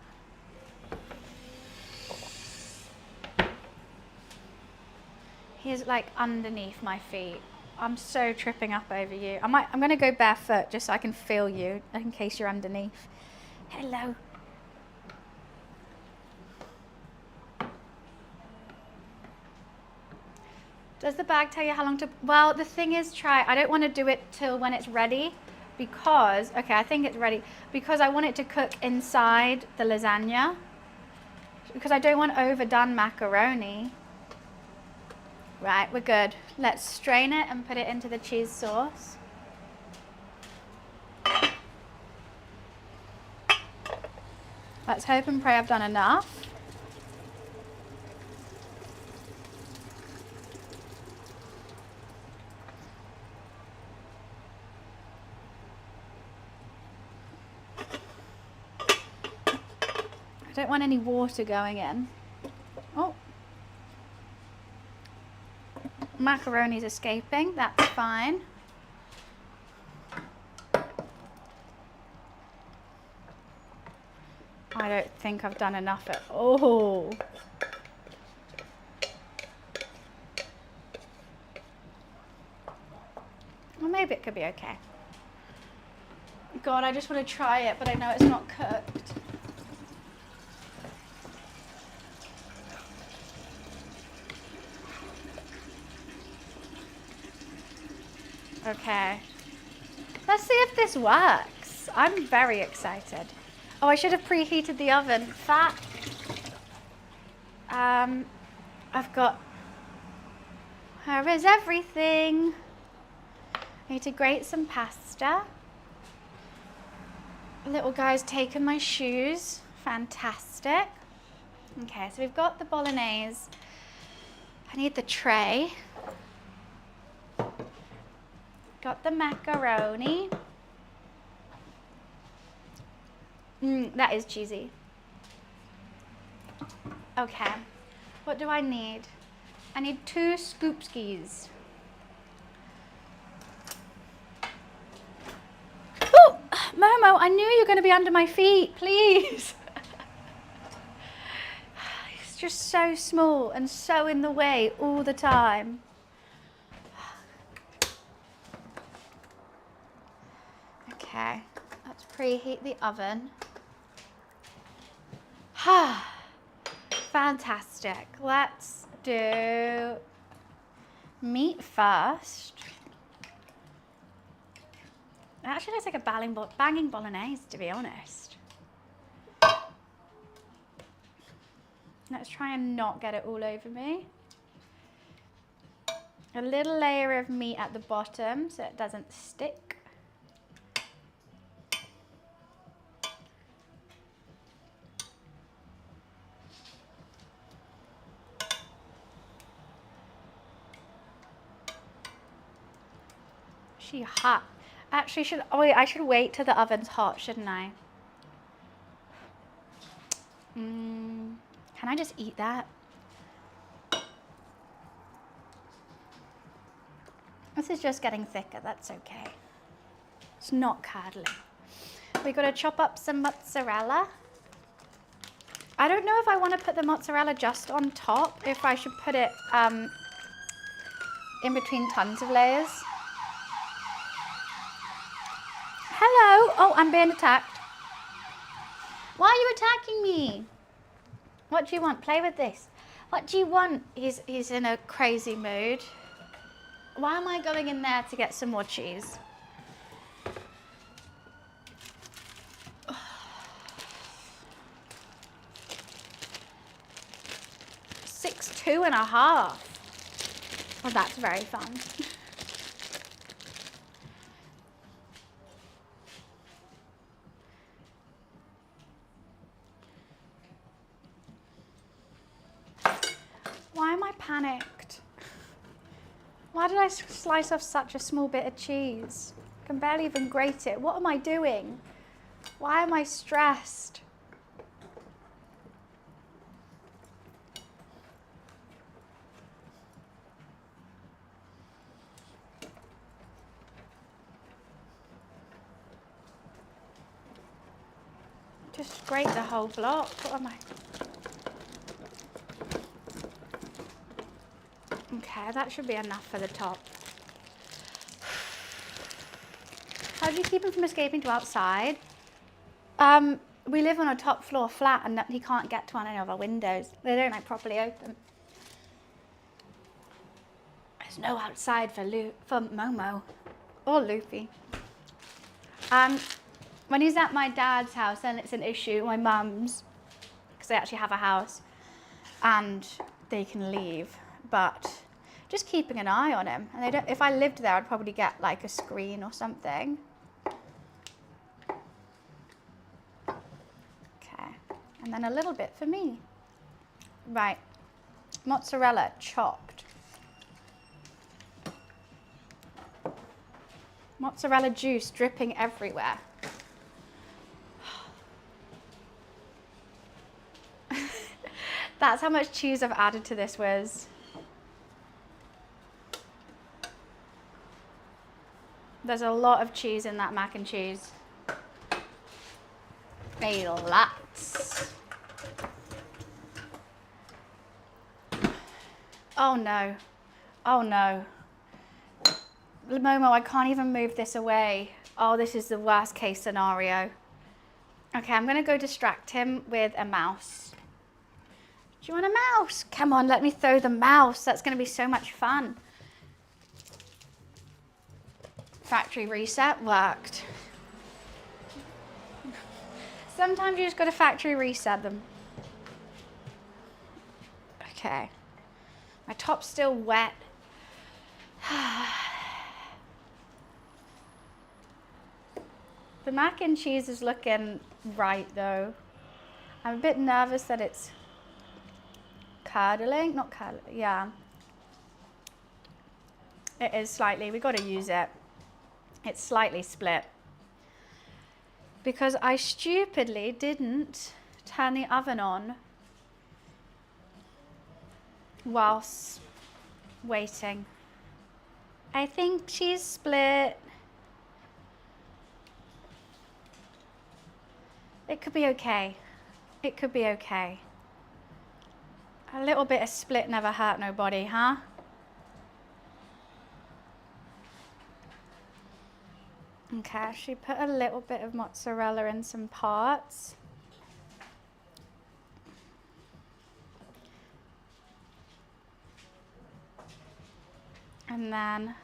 He's like underneath my feet. I'm so tripping up over you. I'm going to go barefoot just so I can feel you in case you're underneath. Hello. Does the bag tell you how long to... Well, the thing is, I don't want to do it till when it's ready because... Okay, I think it's ready. Because I want it to cook inside the lasagna. Because I don't want overdone macaroni. Right, we're good. Let's strain it and put it into the cheese sauce. Let's hope and pray I've done enough. I don't want any water going in. Oh. macaroni's escaping. That's fine. I don't think I've done enough at all. Well, maybe it could be okay. God, I just want to try it, but I know it's not cooked. Okay. Let's see if this works. I'm very excited. Oh, I should have preheated the oven. Fat. I've got... Where is everything? I need to grate some pasta. Little guy's taken my shoes. Fantastic. Okay, so we've got the bolognese. I need the tray. Got the macaroni. That is cheesy. Okay, what do I need? I need 2 scoopskis. Oh, Momo, I knew you were going to be under my feet, please. It's just so small and so in the way all the time. Okay, let's preheat the oven. Fantastic. Let's do meat first. It actually looks like a banging bolognese, to be honest. Let's try and not get it all over me. A little layer of meat at the bottom so it doesn't stick. She hot. Actually, I should wait till the oven's hot, shouldn't I? Can I just eat that? This is just getting thicker, that's okay. It's not curdly. We've got to chop up some mozzarella. I don't know if I want to put the mozzarella just on top, if I should put it in between tons of layers. Hello. Oh, I'm being attacked. Why are you attacking me? What do you want? Play with this. What do you want? He's in a crazy mood. Why am I going in there to get some more cheese? $6.2 and a half. Well, that's very fun. Why am I panicked? Why did I slice off such a small bit of cheese? I can barely even grate it. What am I doing? Why am I stressed? Just grate the whole block. What am I? Okay, that should be enough for the top. How do you keep him from escaping to outside? We live on a top floor flat and he can't get to any of our windows. They don't like properly open. There's no outside for Momo or Loopy. When he's at my dad's house, then it's an issue, my mum's, because they actually have a house and they can leave. But just keeping an eye on him. And they don't, if I lived there, I'd probably get like a screen or something. Okay, and then a little bit for me. Right, mozzarella chopped. Mozzarella juice dripping everywhere. That's how much cheese I've added to this, Wiz. There's a lot of cheese in that mac and cheese. A lot. Oh no. Oh no. Momo, I can't even move this away. Oh, this is the worst case scenario. Okay, I'm gonna go distract him with a mouse. Do you want a mouse? Come on, let me throw the mouse. That's gonna be so much fun. Factory reset worked. Sometimes you just gotta factory reset them. Okay. My top's still wet. The mac and cheese is looking right though. I'm a bit nervous that it's curdling, not curdling, yeah. It is slightly, we gotta use it. It's slightly split. Because I stupidly didn't turn the oven on whilst waiting. I think she's split. It could be okay. It could be okay. A little bit of split never hurt nobody, huh? Okay, she put a little bit of mozzarella in some parts. And then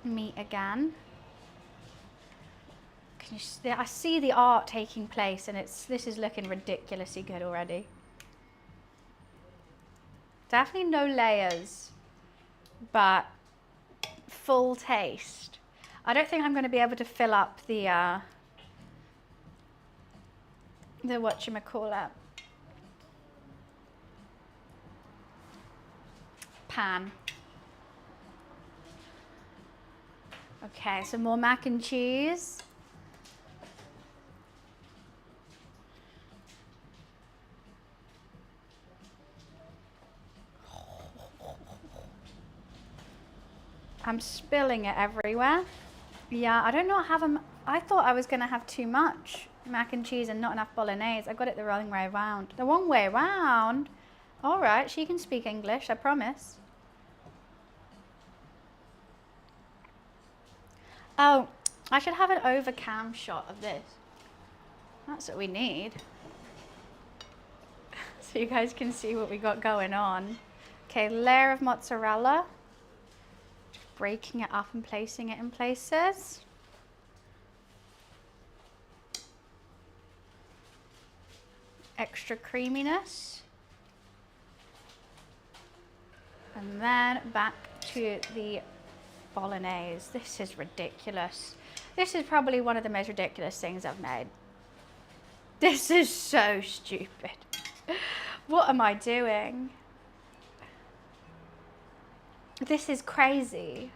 meat again. Can you see, I see the art taking place, and this is looking ridiculously good already. Definitely no layers, but full taste. I don't think I'm going to be able to fill up the whatchamacallit pan. Okay, some more mac and cheese. I'm spilling it everywhere. Yeah, I don't know how I thought I was gonna have too much mac and cheese and not enough bolognese. I got it the wrong way around. The wrong way around? All right, she can speak English, I promise. Oh, I should have an over cam shot of this. That's what we need. So you guys can see what we got going on. Okay, layer of mozzarella. Breaking it up and placing it in places. Extra creaminess. And then back to the bolognese. This is ridiculous. This is probably one of the most ridiculous things I've made. This is so stupid. What am I doing? This is crazy.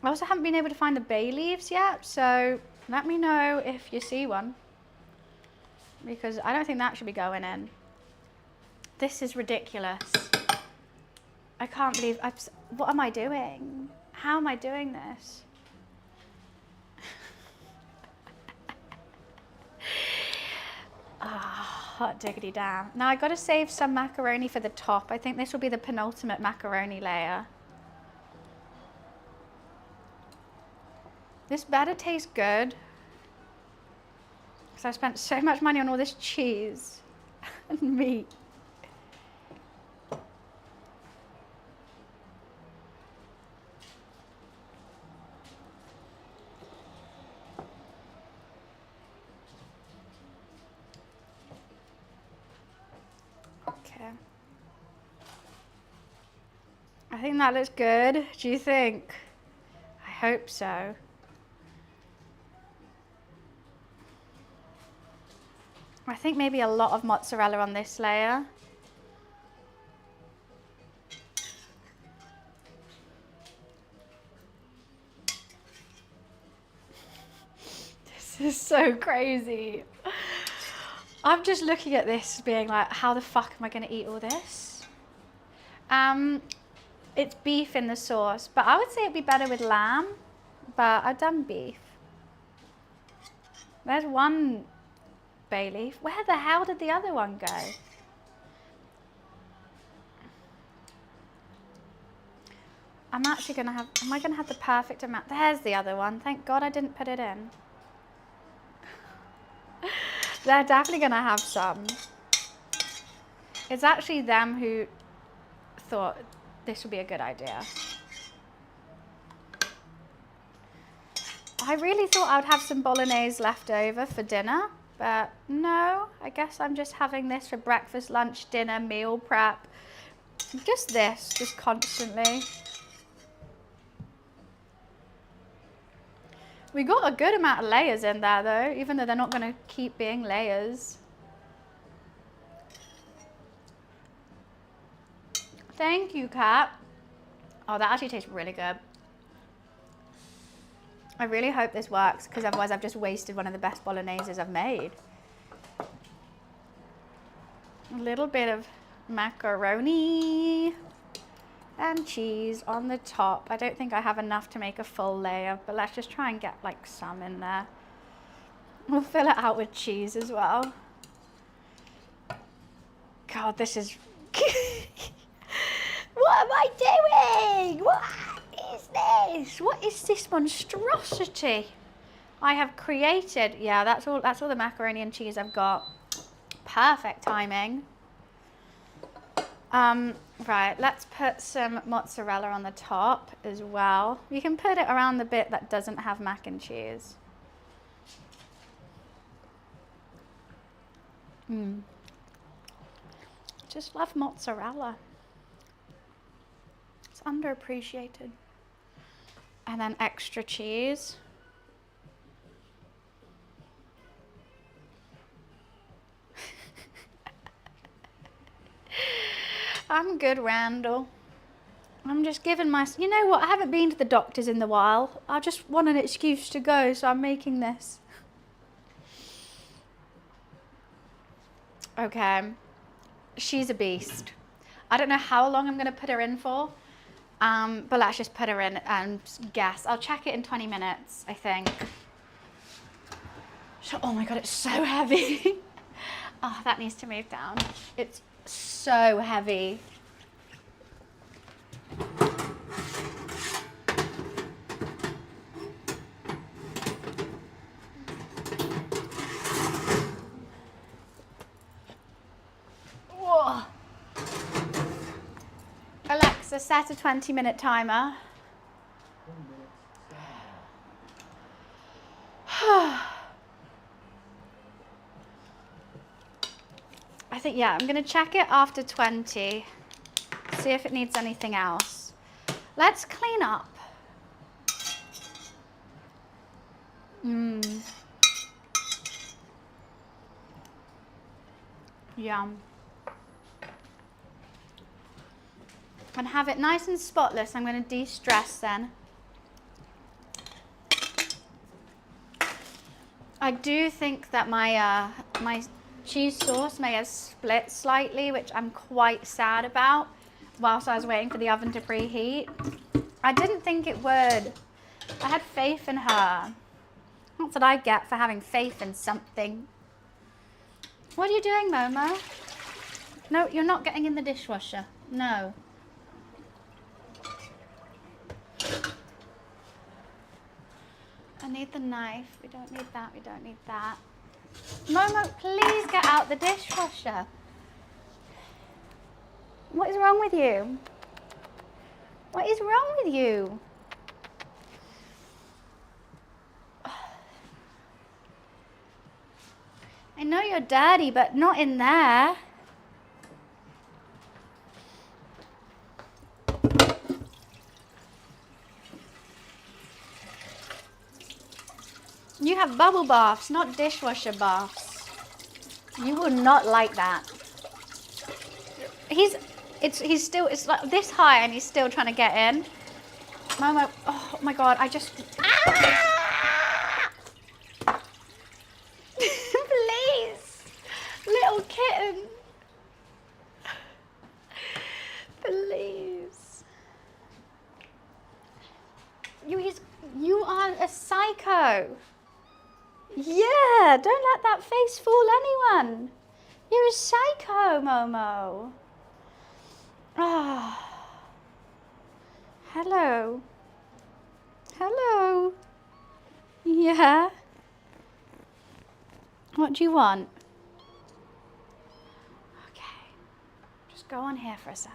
I also haven't been able to find the bay leaves yet, so let me know if you see one. Because I don't think that should be going in. This is ridiculous. I can't believe, what am I doing? How am I doing this? Hot diggity damn. Now I gotta save some macaroni for the top. I think this will be the penultimate macaroni layer. This better taste good. Because I spent so much money on all this cheese and meat. I think that looks good. Do you think? I hope so. I think maybe a lot of mozzarella on this layer. This is so crazy. I'm just looking at this being like, how the fuck am I going to eat all this? It's beef in the sauce, but I would say it'd be better with lamb, but I've done beef. There's one bay leaf. Where the hell did the other one go? I'm actually gonna have, am I gonna have the perfect amount? There's the other one. Thank God I didn't put it in. They're definitely gonna have some. It's actually them who thought this would be a good idea. I really thought I would have some bolognese left over for dinner, but no, I guess I'm just having this for breakfast, lunch, dinner, meal prep. Just this, just constantly. We got a good amount of layers in there though, even though they're not going to keep being layers. Thank you, Kat. Oh, that actually tastes really good. I really hope this works, because otherwise I've just wasted one of the best bologneses I've made. A little bit of macaroni and cheese on the top. I don't think I have enough to make a full layer, but let's just try and get like some in there. We'll fill it out with cheese as well. God, this is... What am I doing? What is this? What is this monstrosity I have created? Yeah, that's all the macaroni and cheese I've got. Perfect timing. Right, let's put some mozzarella on the top as well. You can put it around the bit that doesn't have mac and cheese. Just love mozzarella. It's underappreciated. And then extra cheese. I'm good, Randall. I'm just giving my... You know what? I haven't been to the doctors in a while. I just want an excuse to go, so I'm making this. Okay. She's a beast. I don't know how long I'm going to put her in for, but let's just put her in and guess. I'll check it in 20 minutes, I think. So, oh my God, it's so heavy. Oh, that needs to move down. It's so heavy. Whoa. Alexa, set a 20-minute timer. I think, yeah, I'm going to check it after 20, see if it needs anything else. Let's clean up. Yum. And have it nice and spotless. I'm going to de-stress then. I do think that my my cheese sauce may have split slightly, which I'm quite sad about, whilst I was waiting for the oven to preheat. I didn't think it would. I had faith in her. That's what I get for having faith in something. What are you doing, Momo? No, you're not getting in the dishwasher. No. I need the knife. We don't need that. We don't need that. Momo, please get out the dishwasher. What is wrong with you? What is wrong with you? I know you're dirty, but not in there. You have bubble baths, not dishwasher baths. You will not like that. He's still, it's like this high and he's still trying to get in. Momo, oh my God, I just... Ah! Please, little kitten. Please. psycho. Yeah, don't let that face fool anyone. You're a psycho, Momo. Oh. Hello. Hello. Yeah. What do you want? Okay. Just go on here for a sec.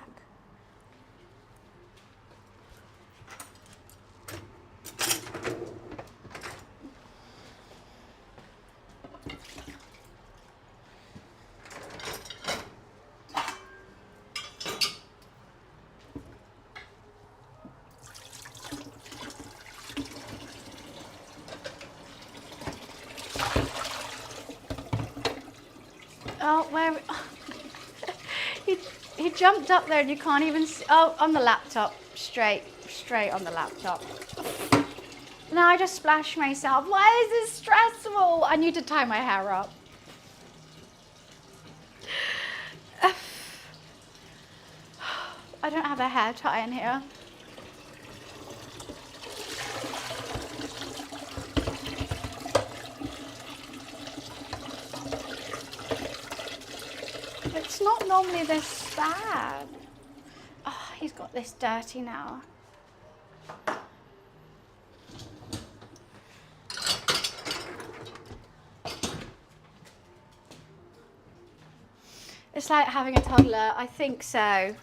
Oh, where? Oh. He jumped up there and you can't even see. Oh, on the laptop. Straight on the laptop. Now I just splashed myself. Why is this stressful? I need to tie my hair up. I don't have a hair tie in here. It's not normally this bad. Oh, he's got this dirty now. It's like having a toddler. I think so.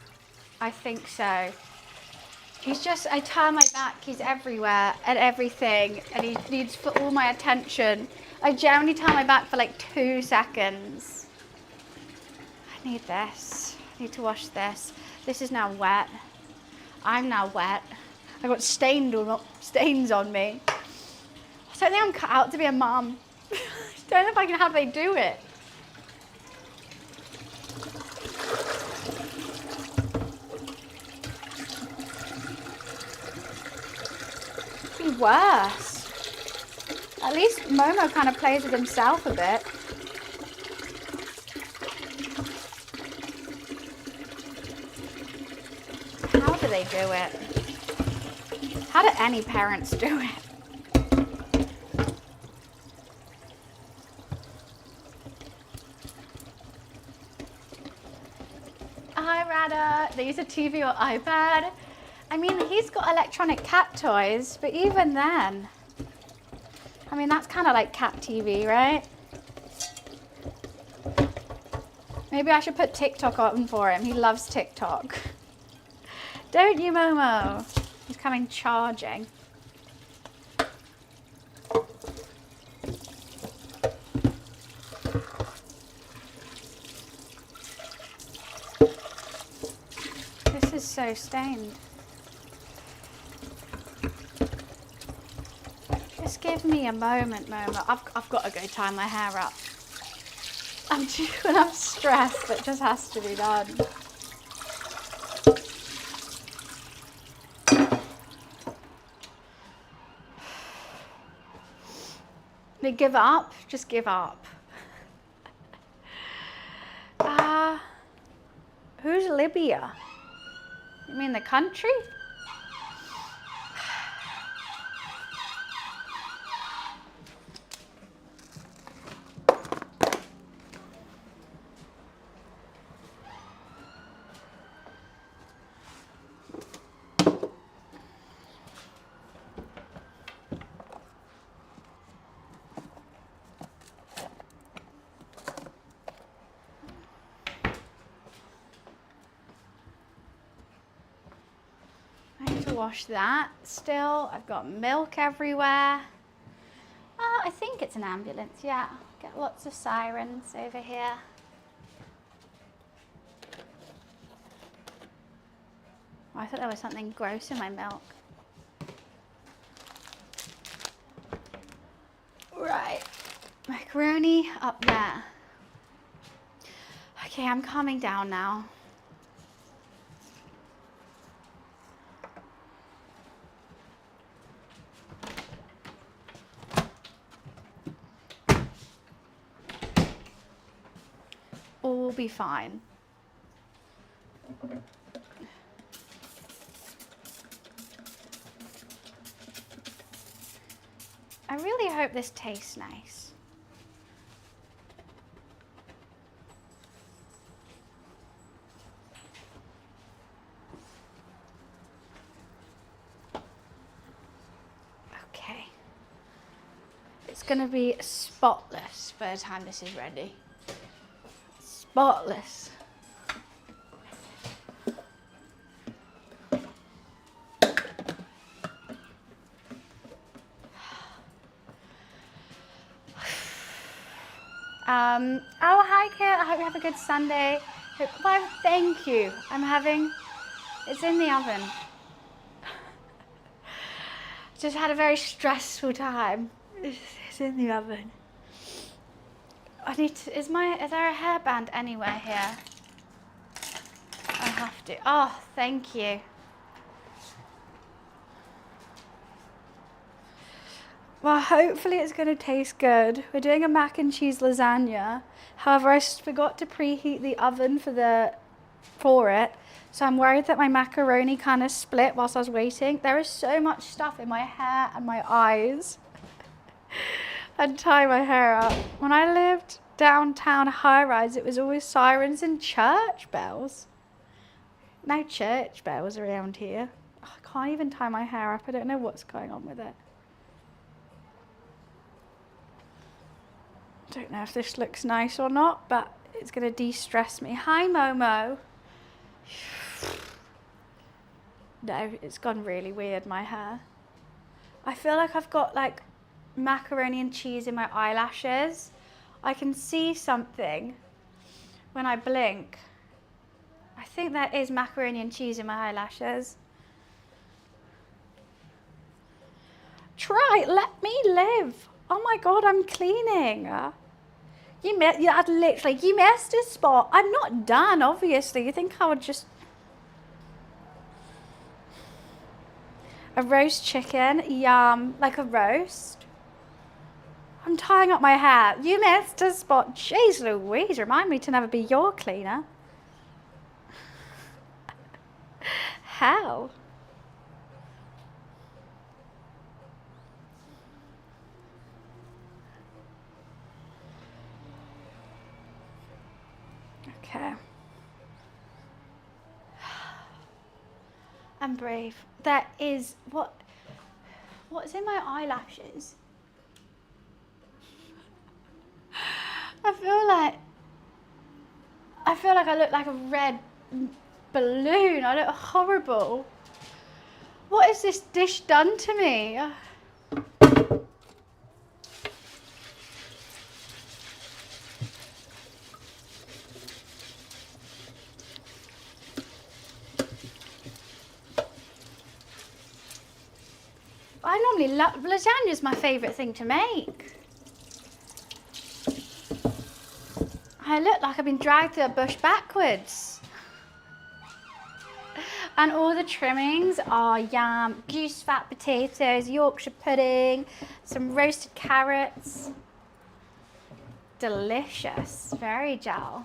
I think so. He's just, I turn my back, he's everywhere and everything, and he needs for all my attention. I generally turn my back for like 2 seconds. I need this. I need to wash this. This is now wet. I'm now wet. I got stains on me. I don't think I'm cut out to be a mum. I don't know if I can, how they do it. Be worse. At least Momo kind of plays with himself a bit. How do they do it? How do any parents do it? Hi, Rada. They use a TV or iPad. I mean, he's got electronic cat toys, but even then, I mean, that's kind of like cat TV, right? Maybe I should put TikTok on for him. He loves TikTok. Don't you, Momo? He's coming charging. This is so stained. Just give me a moment, Momo. I've got to go tie my hair up. I'm stressed. It just has to be done. They give up. Just give up. Who's Libya? You mean the country? Wash that still. I've got milk everywhere. I think it's an ambulance, yeah. Get lots of sirens over here. Oh, I thought there was something gross in my milk. Right, macaroni up there. Okay, I'm calming down now. All will be fine. I really hope this tastes nice. Okay. It's gonna be spotless by the time this is ready. Spotless. Oh, hi Kit, I hope you have a good Sunday. Why, thank you. It's in the oven. Just had a very stressful time. It's in the oven. Is there a hairband anywhere here? I have to. Oh, thank you. Well, hopefully it's going to taste good. We're doing a mac and cheese lasagna. However, I forgot to preheat the oven for it. So I'm worried that my macaroni kind of split whilst I was waiting. There is so much stuff in my hair and my eyes. I'd tie my hair up. When I lived downtown high-rise, it was always sirens and church bells. No church bells around here. Oh, I can't even tie my hair up. I don't know what's going on with it. Don't know if this looks nice or not, but it's going to de-stress me. Hi, Momo. No, it's gone really weird, my hair. I feel like I've got like macaroni and cheese in my eyelashes. I can see something when I blink. I think there is macaroni and cheese in my eyelashes. Try, let me live. Oh my God, I'm cleaning. You missed a spot. I'm not done, obviously. You think I would just... A roast chicken, yum, like a roast. I'm tying up my hair. You missed a spot. Jeez Louise, remind me to never be your cleaner. Hell. Okay. I'm brave. That is what's in my eyelashes? I feel like I look like a red balloon. I look horrible. What has this dish done to me? I normally love lasagna. Is my favourite thing to make. I look like I've been dragged through a bush backwards. And all the trimmings are yum, goose fat potatoes, Yorkshire pudding, some roasted carrots. Delicious, very gel.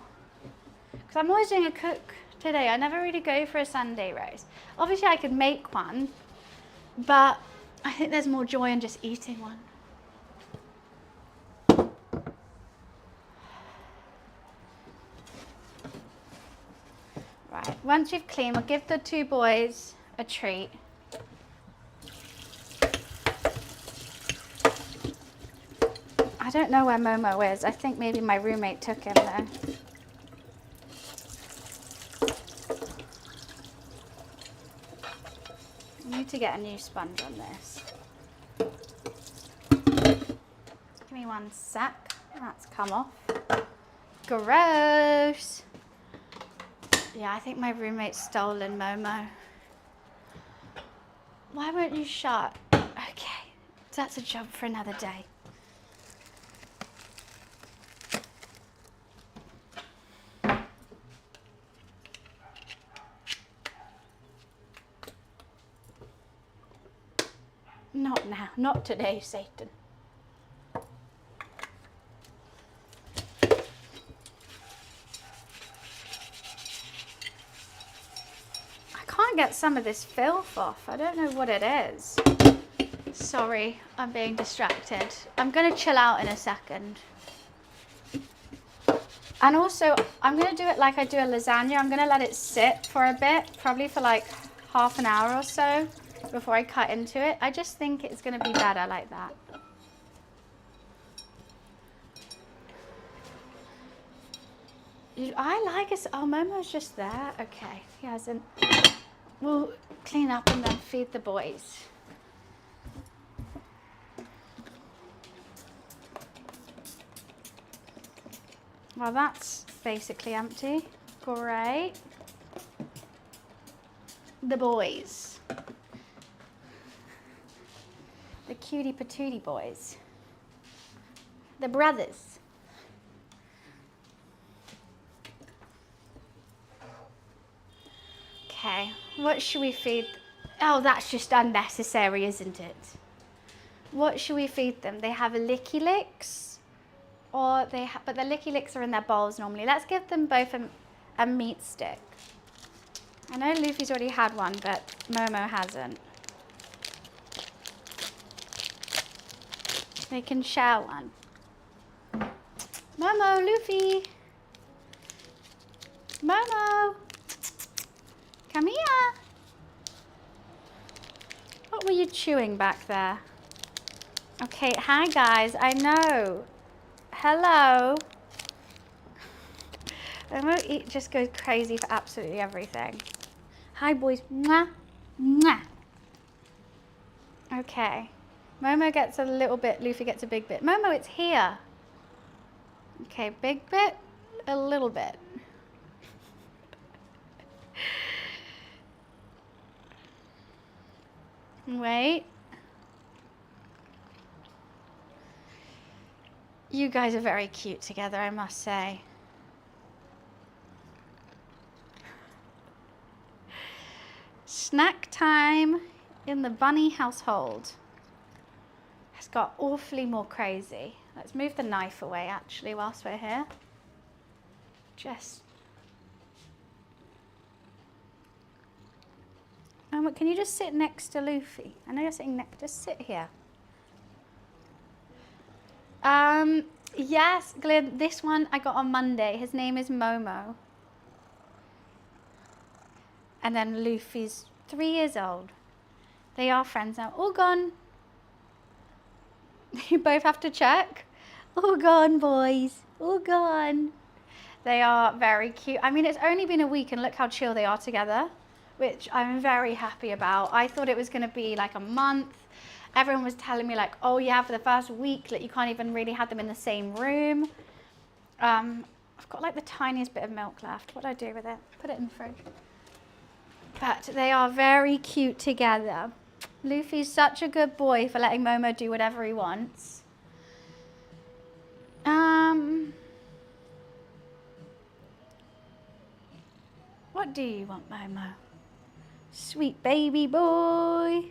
Because I'm always doing a cook today. I never really go for a Sunday roast. Obviously I could make one, but I think there's more joy in just eating one. Right, once you've cleaned, we'll give the two boys a treat. I don't know where Momo is. I think maybe my roommate took him there. I need to get a new sponge on this. Give me one sec. That's come off. Gross. Yeah, I think my roommate's stolen Momo. Why won't you shut? Okay, that's a job for another day. Not now, not today, Satan. I can't get some of this filth off. I don't know what it is. Sorry, I'm being distracted. I'm going to chill out in a second. And also, I'm going to do it like I do a lasagna. I'm going to let it sit for a bit, probably for like half an hour or so before I cut into it. I just think it's going to be better like that. I like it. Oh, Momo's just there. Okay, he hasn't. We'll clean up and then feed the boys. Well, that's basically empty. Great. The boys. The cutie patootie boys. The brothers. Okay, what should we feed? Oh, that's just unnecessary, isn't it? What should we feed them? They have a Licky Licks, or but the Licky Licks are in their bowls normally. Let's give them both a meat stick. I know Luffy's already had one, but Momo hasn't. They can share one. Momo, Luffy. Momo. Come here. What were you chewing back there? Okay, hi guys, I know. Hello. Momo just goes crazy for absolutely everything. Hi boys. Mwah. Mwah. Okay. Momo gets a little bit, Luffy gets a big bit. Momo, it's here. Okay, big bit, a little bit. Wait. You guys are very cute together, I must say. Snack time in the bunny household has got awfully more crazy. Let's move the knife away actually whilst we're here. Can you just sit next to Luffy? I know you're sitting next, just sit here. Yes, Glyn, this one I got on Monday. His name is Momo. And then Luffy's 3 years old. They are friends now. All gone. You both have to check. All gone, boys. All gone. They are very cute. I mean, it's only been a week and look how chill they are together, which I'm very happy about. I thought it was going to be like a month. Everyone was telling me like, oh yeah, for the first week, like you can't even really have them in the same room. I've got like the tiniest bit of milk left. What do I do with it? Put it in the fridge. But they are very cute together. Luffy's such a good boy for letting Momo do whatever he wants. What do you want, Momo? Sweet baby boy.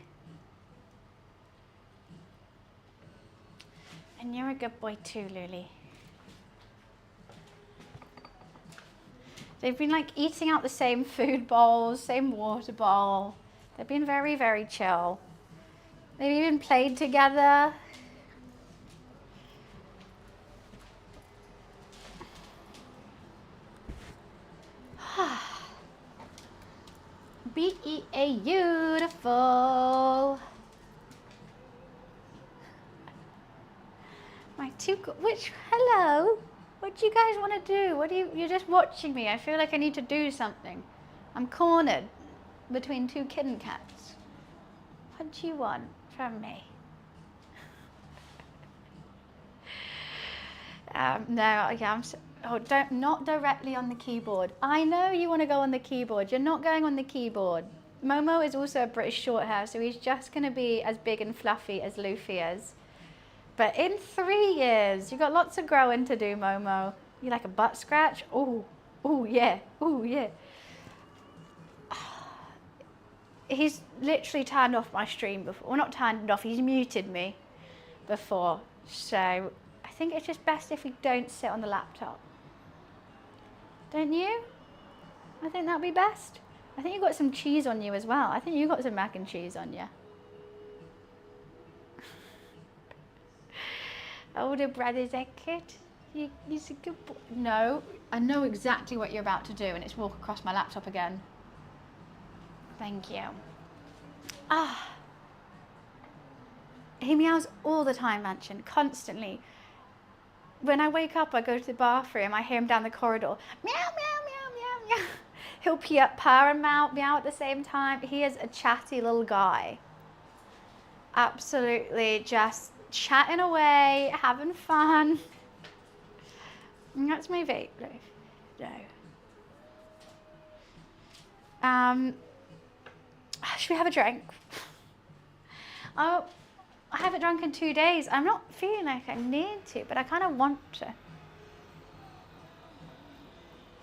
And you're a good boy too, Luli. They've been like eating out the same food bowls, same water bowl. They've been very, very chill. They've even played together. Beautiful. My two, hello? What do you guys want to do? You're just watching me. I feel like I need to do something. I'm cornered between two kitten cats. What do you want from me? No, yeah, not directly on the keyboard. I know you want to go on the keyboard. You're not going on the keyboard. Momo is also a British short hair, so he's just going to be as big and fluffy as Luffy is. But in 3 years, you've got lots of growing to do, Momo. You like a butt scratch? Oh, yeah, yeah. He's literally turned off my stream before. Well, not turned it off, he's muted me before. So I think it's just best if we don't sit on the laptop. Don't you? I think that'd be best. I think you've got some cheese on you as well. I think you've got some mac and cheese on you. Older brother's a good. He's a good boy. No, I know exactly what you're about to do, and it's walk across my laptop again. Thank you. Ah. He meows all the time, Mansion, constantly. When I wake up, I go to the bathroom, I hear him down the corridor. Meow, meow, meow, meow, meow. He'll purr and meow at the same time. He is a chatty little guy. Absolutely just chatting away, having fun. And that's my vape. No. Should we have a drink? Oh, I haven't drunk in 2 days. I'm not feeling like I need to, but I kind of want to.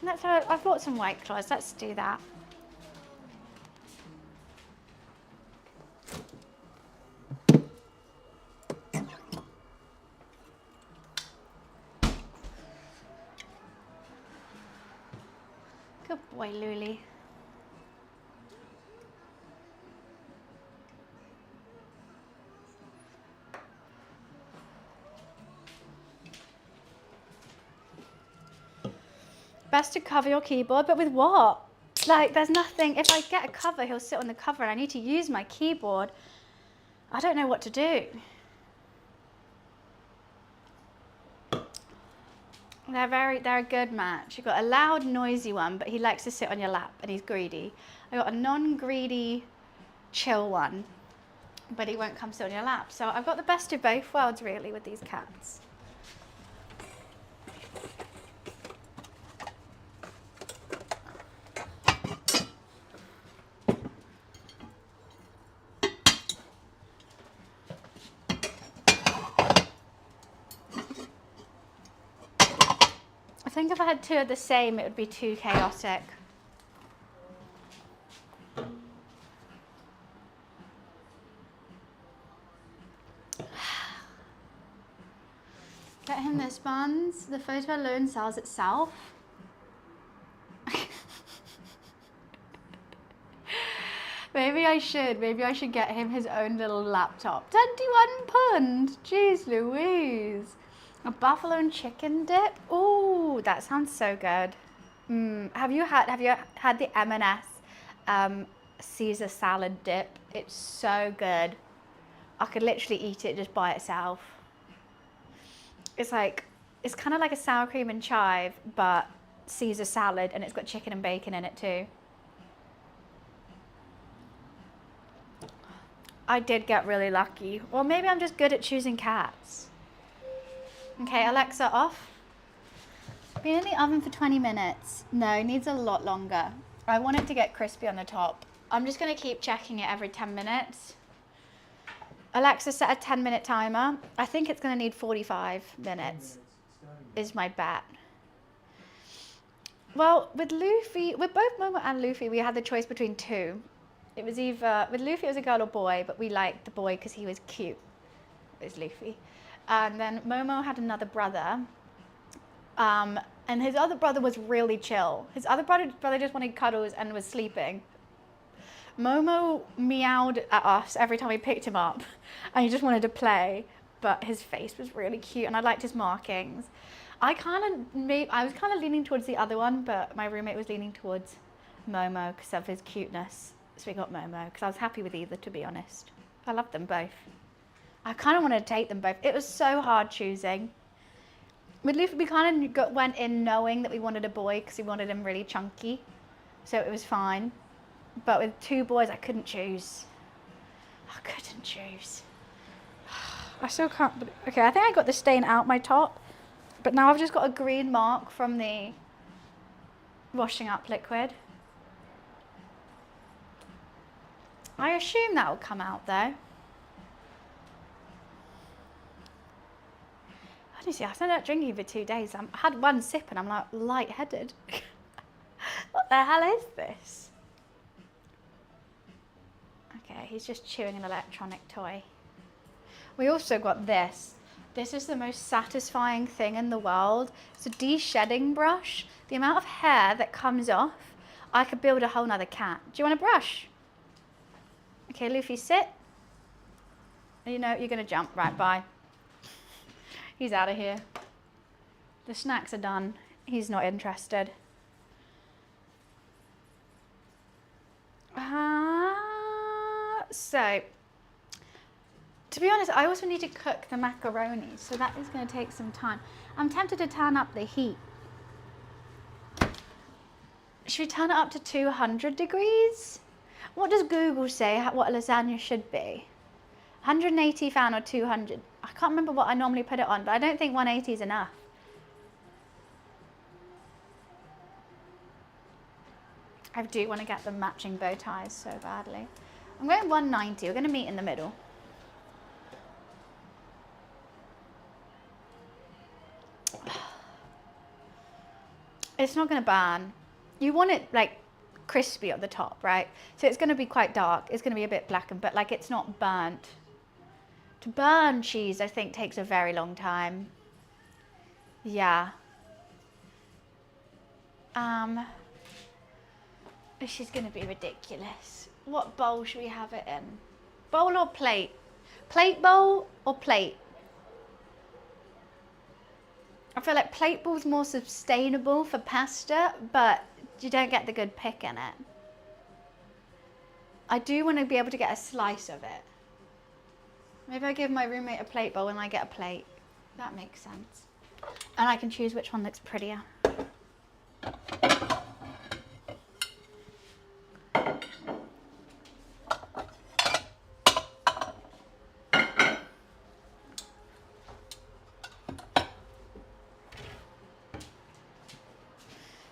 That's how I've bought some White Claws. Let's do that. Good boy, Luli. Best to cover your keyboard, but with what? Like, there's nothing. If I get a cover, he'll sit on the cover and I need to use my keyboard. I don't know what to do. They're a good match. You've got a loud, noisy one, but he likes to sit on your lap and he's greedy. I got a non-greedy, chill one, but he won't come sit on your lap. So I've got the best of both worlds, really, with these cats. I think if I had two of the same, it would be too chaotic. Get him this buns. The photo alone sells itself. Maybe I should get him his own little laptop. £21. Jeez Louise. A buffalo and chicken dip. Ooh, that sounds so good. Have you had the M&S Caesar salad dip? It's so good. I could literally eat it just by itself. It's kind of like a sour cream and chive, but Caesar salad, and it's got chicken and bacon in it too. I did get really lucky. Or maybe I'm just good at choosing cats. Okay, Alexa, off. Been in the oven for 20 minutes. No, it needs a lot longer. I want it to get crispy on the top. I'm just going to keep checking it every 10 minutes. Alexa, set a 10-minute timer. I think it's going to need 45 minutes, is my bet. Well, with Luffy, with both Momo and Luffy, we had the choice between two. It was either, with Luffy it was a girl or boy, but we liked the boy because he was cute. It was Luffy. And then Momo had another brother, and his other brother was really chill. His other brother just wanted cuddles and was sleeping. Momo meowed at us every time we picked him up, and he just wanted to play, but his face was really cute, and I liked his markings. I was kind of leaning towards the other one, but my roommate was leaning towards Momo because of his cuteness. So we got Momo because I was happy with either, to be honest. I loved them both. I kind of wanted to take them both. It was so hard choosing. With Luffy, we kind of went in knowing that we wanted a boy because we wanted him really chunky. So it was fine. But with two boys, I couldn't choose. I couldn't choose. I still can't. Okay, I think I got the stain out my top. But now I've just got a green mark from the washing up liquid. I assume that will come out though. Honestly, I started drinking for 2 days. I had one sip and I'm like lightheaded. What the hell is this? Okay, he's just chewing an electronic toy. We also got this. This is the most satisfying thing in the world. It's a de-shedding brush. The amount of hair that comes off, I could build a whole nother cat. Do you want a brush? Okay, Luffy, sit. You know, you're gonna jump. Right, bye. He's out of here. The snacks are done. He's not interested. So, to be honest, I also need to cook the macaroni, so that is going to take some time. I'm tempted to turn up the heat. Should we turn it up to 200 degrees? What does Google say what a lasagna should be? 180 fan or 200? I can't remember what I normally put it on, but I don't think 180 is enough. I do want to get them matching bow ties so badly. I'm going 190. We're going to meet in the middle. It's not going to burn. You want it like crispy at the top, right? So it's going to be quite dark. It's going to be a bit blackened, but like it's not burnt. To burn cheese, I think, takes a very long time. Yeah. This is going to be ridiculous. What bowl should we have it in? Bowl or plate? Plate bowl or plate? I feel like plate bowl is more sustainable for pasta, but you don't get the good pick in it. I do want to be able to get a slice of it. Maybe I give my roommate a plate bowl and I get a plate. That makes sense. And I can choose which one looks prettier.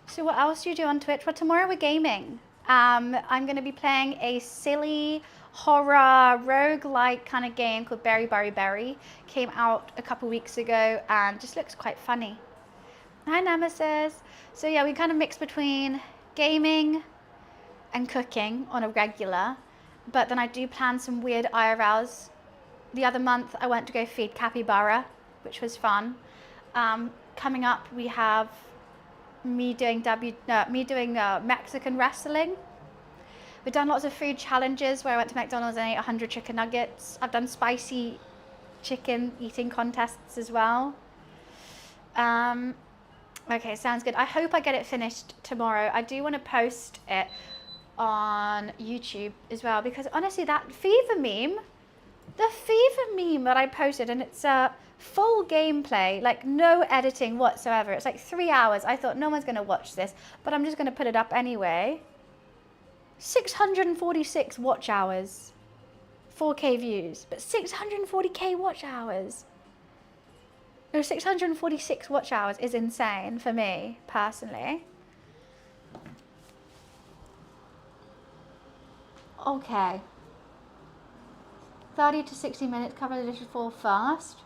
So what else do you do on Twitch? Well, tomorrow we're gaming. I'm going to be playing a silly horror roguelike kind of game called Berry Berry Berry. Came out a couple weeks ago and just looks quite funny. Hi Nemesis. So yeah, we kind of mix between gaming and cooking on a regular, but then I do plan some weird IRLs. The other month I went to go feed capybara, which was fun. Coming up we have me doing Mexican wrestling. We've done lots of food challenges where I went to McDonald's and ate 100 chicken nuggets. I've done spicy chicken eating contests as well. Okay, sounds good. I hope I get it finished tomorrow. I do want to post it on YouTube as well, because honestly, that fever meme that I posted, and it's a full gameplay, like no editing whatsoever. It's like 3 hours. I thought no one's going to watch this, but I'm just going to put it up anyway. 646 watch hours, 4K views, but 640K watch hours. No, 646 watch hours is insane for me, personally. Okay. 30 to 60 minutes, cover the dish full first.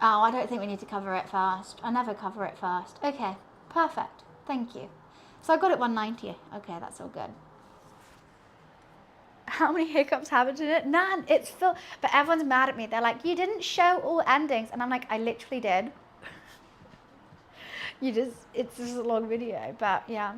Oh, I don't think we need to cover it first. I never cover it first. Okay, perfect. Thank you. So I got it 190. Okay, that's all good. How many hiccups happened in it? None. It's full. But everyone's mad at me. They're like, you didn't show all endings. And I'm like, I literally did. It's just a long video. But yeah.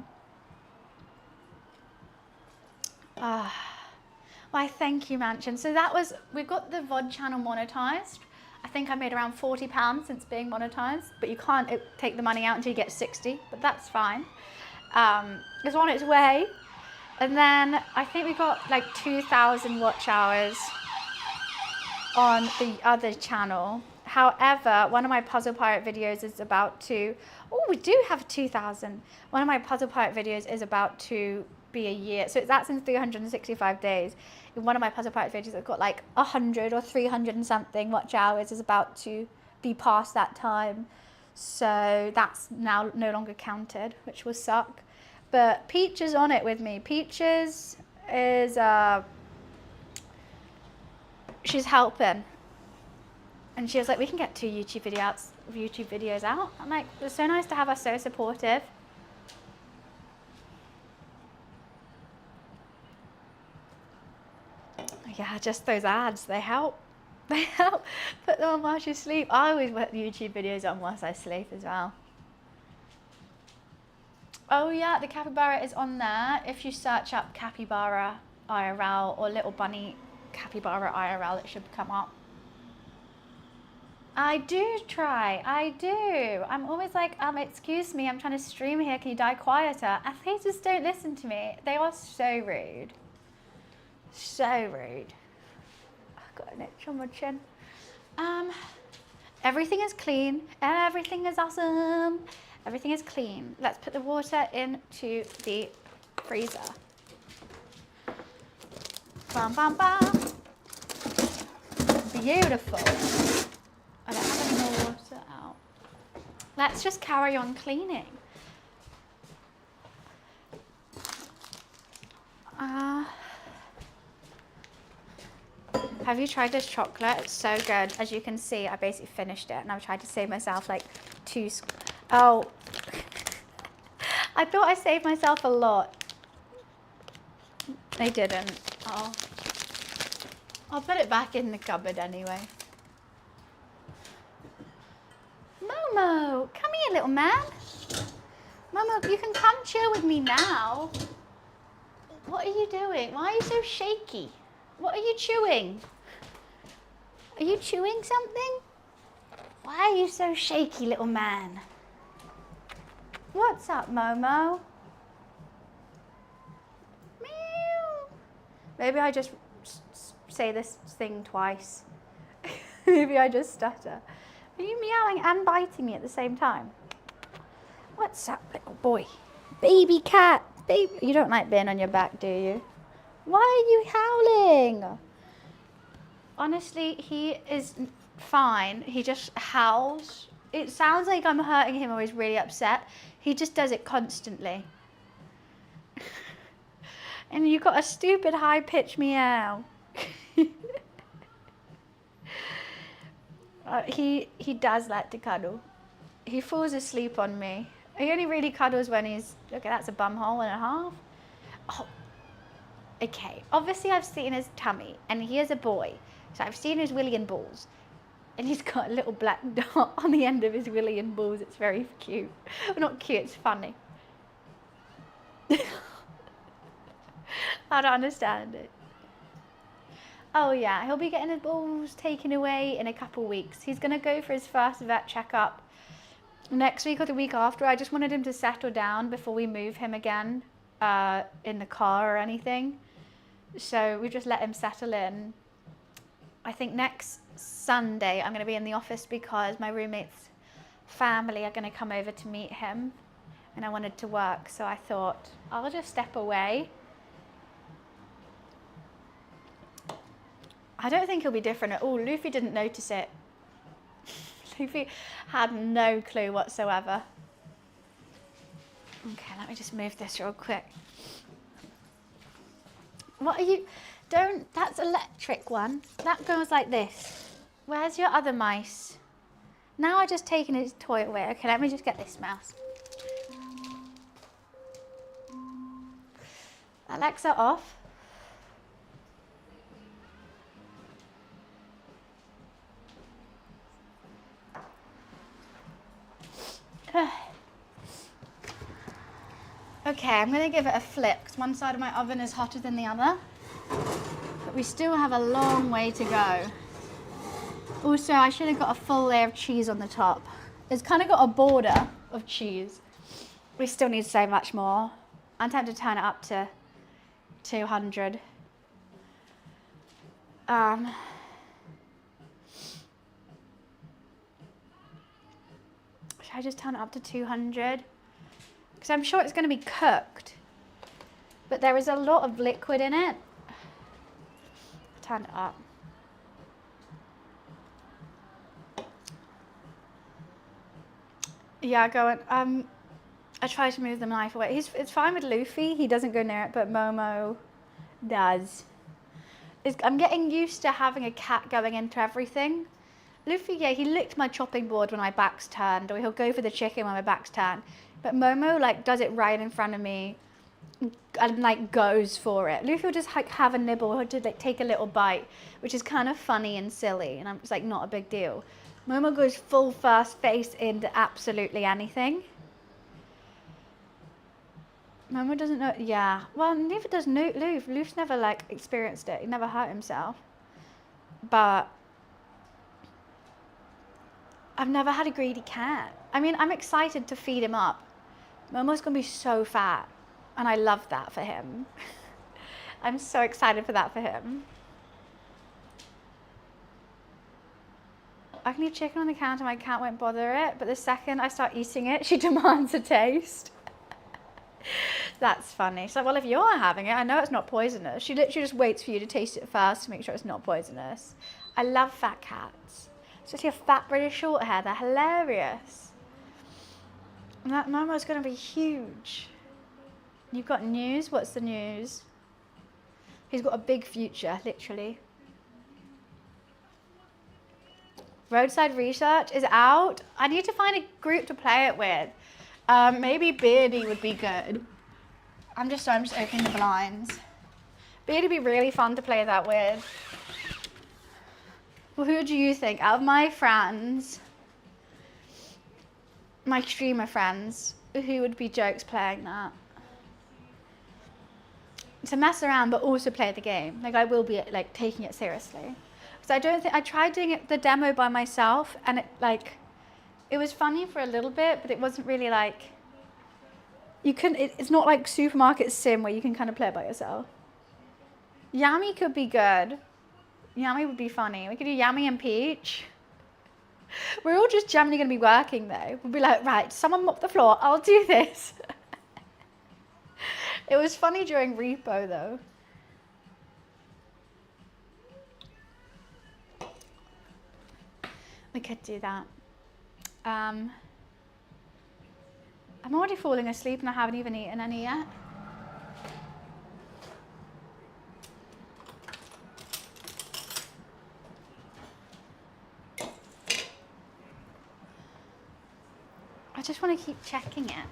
Why, thank you, Mansion. So that was, we got the VOD channel monetized. I think I made around £40 since being monetized. But you can't take the money out until you get 60. But that's fine. It's on its way. And then I think we got like 2,000 watch hours on the other channel. However, one of my Puzzle Pirate videos is about to, oh, we do have 2,000. One of my Puzzle Pirate videos is about to be a year. So that's in 365 days. In one of my Puzzle Pirate videos, I've got like 100 or 300 and something watch hours is about to be past that time. So that's now no longer counted, which will suck. But Peach is on it with me. Peaches is, she's helping. And she was like, we can get 2 YouTube videos out. I'm like, it's so nice to have her so supportive. Yeah, just those ads, they help. They help. Put them on while you sleep. I always put YouTube videos on whilst I sleep as well. Oh yeah, the capybara is on there. If you search up capybara IRL or little bunny capybara IRL, it should come up. I do try. I do. I'm always like, excuse me, I'm trying to stream here. Can you die quieter? And they just don't listen to me. They are so rude. So rude. I've got an itch on my chin. Everything is clean. Everything is awesome. Everything is clean. Let's put the water into the freezer. Bam, bam, bam. Beautiful. I don't have any more water out. Let's just carry on cleaning. Have you tried this chocolate? It's so good. As you can see, I basically finished it and I've tried to save myself like oh. I thought I saved myself a lot. I didn't. Oh. I'll put it back in the cupboard anyway. Momo, come here, little man. Momo, you can come chill with me now. What are you doing? Why are you so shaky? What are you chewing? Are you chewing something? Why are you so shaky, little man? What's up, Momo? Meow. Maybe I just say this thing twice. Maybe I just stutter. Are you meowing and biting me at the same time? What's up, little boy? Baby cat. Baby. You don't like being on your back, do you? Why are you howling? Honestly, he is fine. He just howls. It sounds like I'm hurting him or he's really upset. He just does it constantly. And you got a stupid high-pitched meow. He does like to cuddle. He falls asleep on me. He only really cuddles when he's, look, that's a bum hole and a half. Oh, okay. Obviously I've seen his tummy and he is a boy. So I've seen his willy and balls. And he's got a little black dot on the end of his willy and balls. It's very cute. Well, not cute, it's funny. I don't understand it. Oh yeah, he'll be getting his balls taken away in a couple weeks. He's going to go for his first vet checkup next week or the week after. I just wanted him to settle down before we move him again in the car or anything. So we just let him settle in. I think next Sunday I'm going to be in the office because my roommate's family are going to come over to meet him. And I wanted to work, so I thought I'll just step away. I don't think he'll be different at all. Luffy didn't notice it. Luffy had no clue whatsoever. Okay, let me just move this real quick. What are you... Don't... That's electric one. That goes like this. Where's your other mice? Now I've just taken his toy away. Okay, let me just get this mouse. Alexa off. Okay, I'm going to give it a flip because one side of my oven is hotter than the other. But we still have a long way to go. Also, I should have got a full layer of cheese on the top. It's kind of got a border of cheese. We still need so much more. I'm tempted to turn it up to 200. Should I just turn it up to 200? Because I'm sure it's going to be cooked. But there is a lot of liquid in it. Turn it up. Yeah, go on. I try to move the knife away. It's fine with Luffy. He doesn't go near it, but Momo does. I'm getting used to having a cat going into everything. Luffy, yeah, he licked my chopping board when my back's turned, or he'll go for the chicken when my back's turned. But Momo, like, does it right in front of me and, like, goes for it. Luffy will just, like, have a nibble or to, like, take a little bite, which is kind of funny and silly, and it's, like, not a big deal. Momo goes full first face into absolutely anything. Momo doesn't know, yeah. Well, neither does Loof. Loof's never, like, experienced it. He never hurt himself. But I've never had a greedy cat. I mean, I'm excited to feed him up. Momo's gonna be so fat, and I love that for him. I'm so excited for that for him. I can leave chicken on the counter, my cat won't bother it, but the second I start eating it, she demands a taste. That's funny. So, well, if you're having it, I know it's not poisonous. She literally just waits for you to taste it first to make sure it's not poisonous. I love fat cats. Especially a fat British short hair, they're hilarious. And that Momo's gonna be huge. You've got news? What's the news? He's got a big future, literally. Roadside Research is out. I need to find a group to play it with. Maybe Beardy would be good. I'm just opening the blinds. Beardy would be really fun to play that with. Well, who do you think? Out of my friends, my streamer friends, who would be jokes playing that? To mess around, but also play the game. Like, I will be, like, taking it seriously. Because I don't think, I tried doing the demo by myself, and it was funny for a little bit, but it wasn't really like, it's not like Supermarket Sim where you can kind of play it by yourself. Yummy could be good. Yummy would be funny. We could do Yummy and Peach. We're all just generally going to be working though. We'll be like, right, someone mop the floor, I'll do this. It was funny during Repo though. We could do that. I'm already falling asleep and I haven't even eaten any yet. I just want to keep checking it.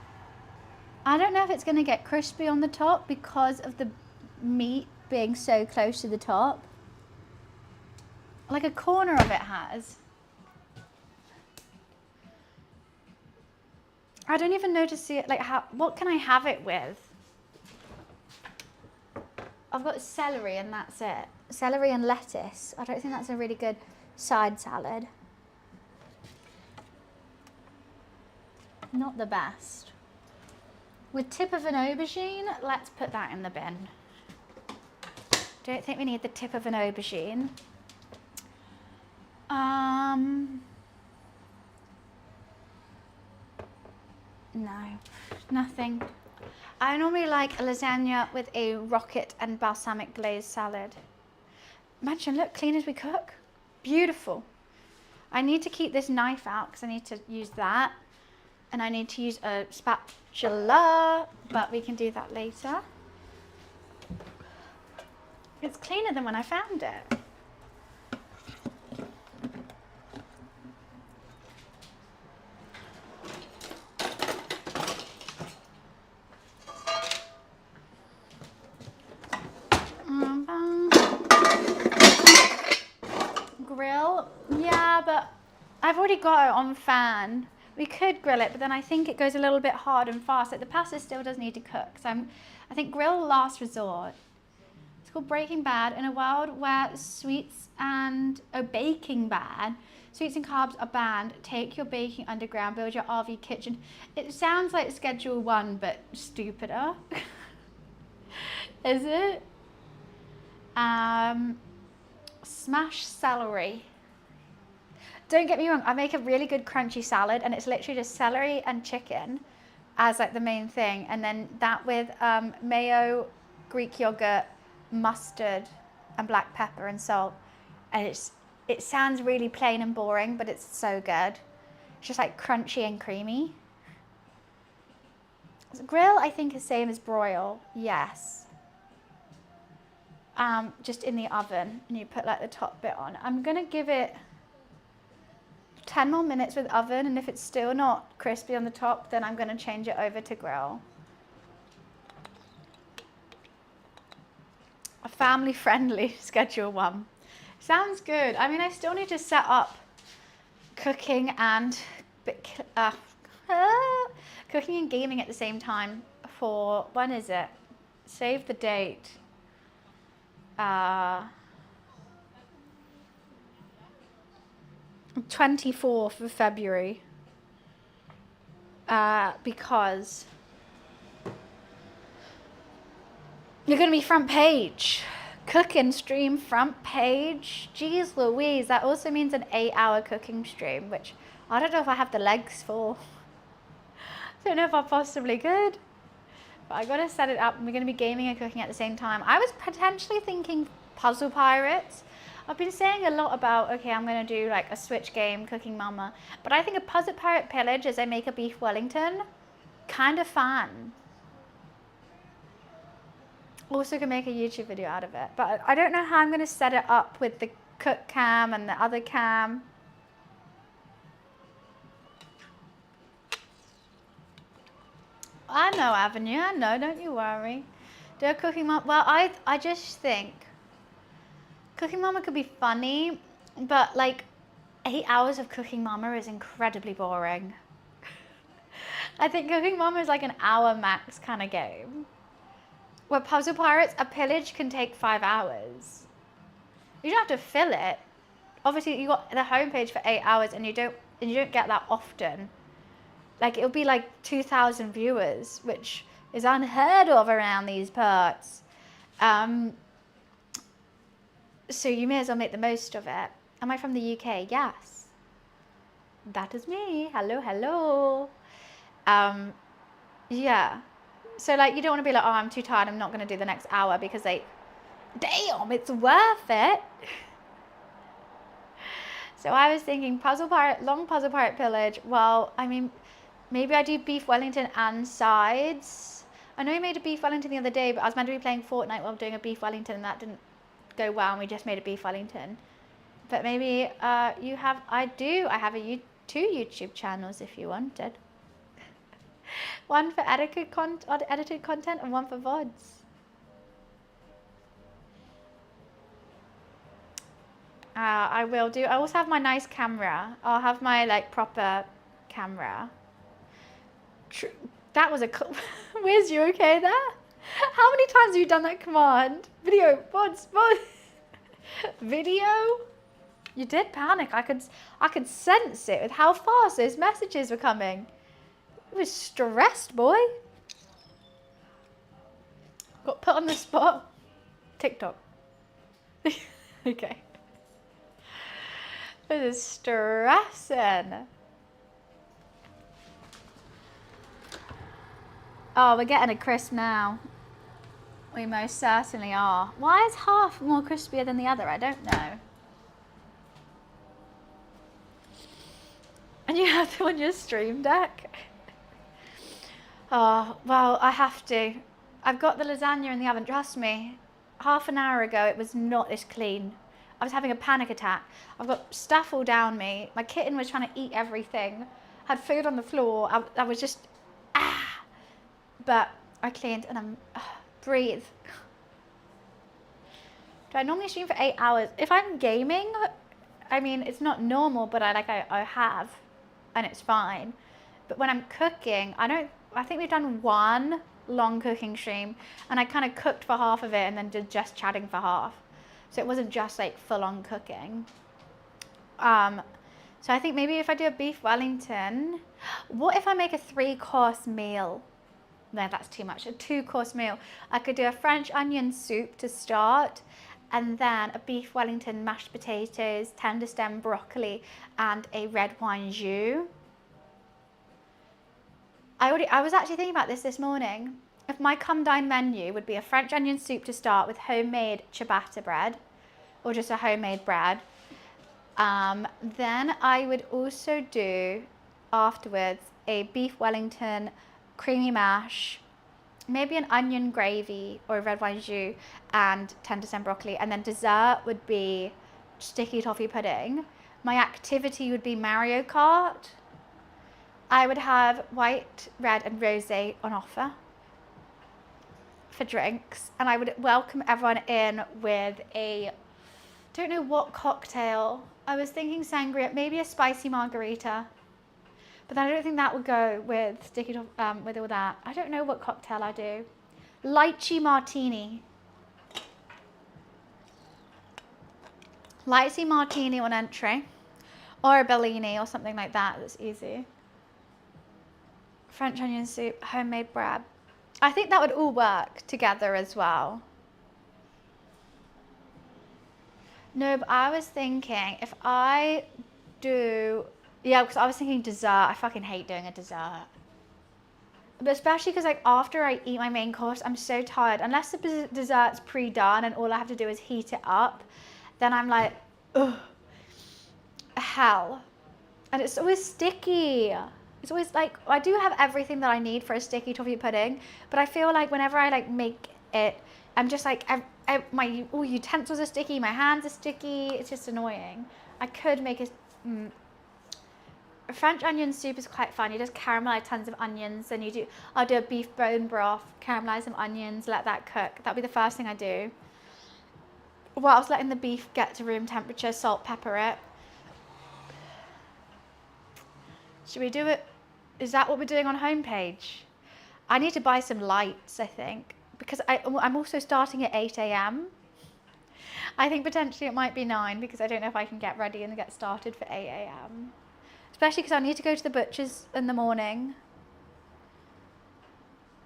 I don't know if it's going to get crispy on the top because of the meat being so close to the top. Like a corner of it has. I don't even know to see it, like what can I have it with? I've got celery and that's it. Celery and lettuce. I don't think that's a really good side salad. Not the best. With tip of an aubergine, let's put that in the bin. Don't think we need the tip of an aubergine. No, nothing. I normally like a lasagna with a rocket and balsamic glazed salad. Imagine, look, clean as we cook. Beautiful. I need to keep this knife out because I need to use that. And I need to use a spatula, but we can do that later. It's cleaner than when I found it. Grill, yeah, but I've already got it on fan. We could grill it, but then I think it goes a little bit hard and fast. Like the pasta still does need to cook. So I think grill last resort. It's called Breaking Bad. In a world where baking bad. Sweets and carbs are banned. Take your baking underground. Build your RV kitchen. It sounds like Schedule 1, but stupider. Is it? Smash celery. Don't get me wrong, I make a really good crunchy salad and it's literally just celery and chicken as like the main thing. And then that with mayo, Greek yogurt, mustard and black pepper and salt. And it sounds really plain and boring, but it's so good. It's just like crunchy and creamy. So grill, I think is same as broil, yes. Just in the oven and you put like the top bit on. I'm gonna give it 10 more minutes with oven, and if it's still not crispy on the top, then I'm gonna change it over to grill. A family-friendly Schedule 1. Sounds good. I mean, I still need to set up cooking and cooking and gaming at the same time for, when is it? Save the date. 24th of February. Because you're going to be front page. Cooking stream front page. Jeez Louise, that also means an 8-hour cooking stream, which I don't know if I have the legs for. I don't know if I possibly could. But I gotta set it up. We're gonna be gaming and cooking at the same time. I was potentially thinking Puzzle Pirates. I've been saying a lot about, okay, I'm gonna do like a Switch game, Cooking Mama. But I think a Puzzle Pirate Pillage as I make a beef Wellington, kind of fun. Also can make a YouTube video out of it. But I don't know how I'm gonna set it up with the cook cam and the other cam. I know, Avenue, I know, don't you worry. Do a Cooking Mama, well, I just think Cooking Mama could be funny, but like 8 hours of Cooking Mama is incredibly boring. I think Cooking Mama is like an hour max kind of game. Where Puzzle Pirates, a pillage can take 5 hours. You don't have to fill it. Obviously, you got the homepage for 8 hours, and you don't get that often. Like, it'll be like 2,000 viewers, which is unheard of around these parts. So you may as well make the most of it. Am I from the UK? Yes. That is me. Hello, hello. Yeah. So, like, you don't want to be like, oh, I'm too tired, I'm not going to do the next hour, because, like, damn, it's worth it. So I was thinking long Puzzle Pirate Pillage. Well, I mean, maybe I do beef Wellington and sides. I know you made a beef Wellington the other day, but I was meant to be playing Fortnite while doing a beef Wellington, and that didn't go well, and we just made a beef Wellington. But maybe I have two YouTube channels if you wanted. One for edited content and one for VODs. I will do. I also have my nice camera. I'll have my like proper camera. That was a... Where's you okay there? How many times have you done that command? Video, VODs. Video? You did panic. I could sense it with how fast those messages were coming. I was stressed, boy. Got put on the spot. TikTok. Okay. This is stressing. Oh, we're getting a crisp now. We most certainly are. Why is half more crispier than the other? I don't know. And you have to on your stream deck? Oh, well, I have to. I've got the lasagna in the oven. Trust me, half an hour ago, it was not this clean. I was having a panic attack. I've got stuff all down me. My kitten was trying to eat everything. Had food on the floor. I was just, But I cleaned and I'm, breathe. Do I normally stream for 8 hours? If I'm gaming, I mean, it's not normal, but I have, and it's fine. But when I'm cooking, I think we've done one long cooking stream, and I kind of cooked for half of it and then did just chatting for half. So it wasn't just like full on cooking. So I think maybe if I do a beef Wellington, what if I make a 3-course meal? No, that's too much. A 2-course meal. I could do a French onion soup to start, and then a beef Wellington, mashed potatoes, tender stem broccoli, and a red wine jus. I was actually thinking about this morning. If my come dine menu would be a French onion soup to start with homemade ciabatta bread, or just a homemade bread, then I would also do afterwards a beef Wellington, creamy mash, maybe an onion gravy or a red wine jus, and tender stem broccoli. And then dessert would be sticky toffee pudding. My activity would be Mario Kart. I would have white, red, and rosé on offer for drinks, and I would welcome everyone in with a, don't know what cocktail. I was thinking sangria, maybe a spicy margarita, but I don't think that would go with sticky with all that. I don't know what cocktail I do. Lychee martini. Lychee martini on entry. Or a Bellini or something like that. That's easy. French onion soup, homemade bread. I think that would all work together as well. No, but I was thinking if I do, yeah, because I was thinking dessert. I fucking hate doing a dessert. But especially because like after I eat my main course, I'm so tired. Unless the dessert's pre-done and all I have to do is heat it up, then I'm like, ugh, hell. And it's always sticky. It's always like, I do have everything that I need for a sticky toffee pudding, but I feel like whenever I like make it, I'm just like, my all utensils are sticky, my hands are sticky. It's just annoying. I could make a French onion soup is quite fun. You just caramelize tons of onions, and I'll do a beef bone broth, caramelize some onions, let that cook. That'll be the first thing I do. Whilst letting the beef get to room temperature, salt, pepper it. Should we do it? Is that what we're doing on homepage? I need to buy some lights, I think, because I'm also starting at 8 a.m. I think potentially it might be 9 because I don't know if I can get ready and get started for 8 a.m. Especially because I need to go to the butcher's in the morning.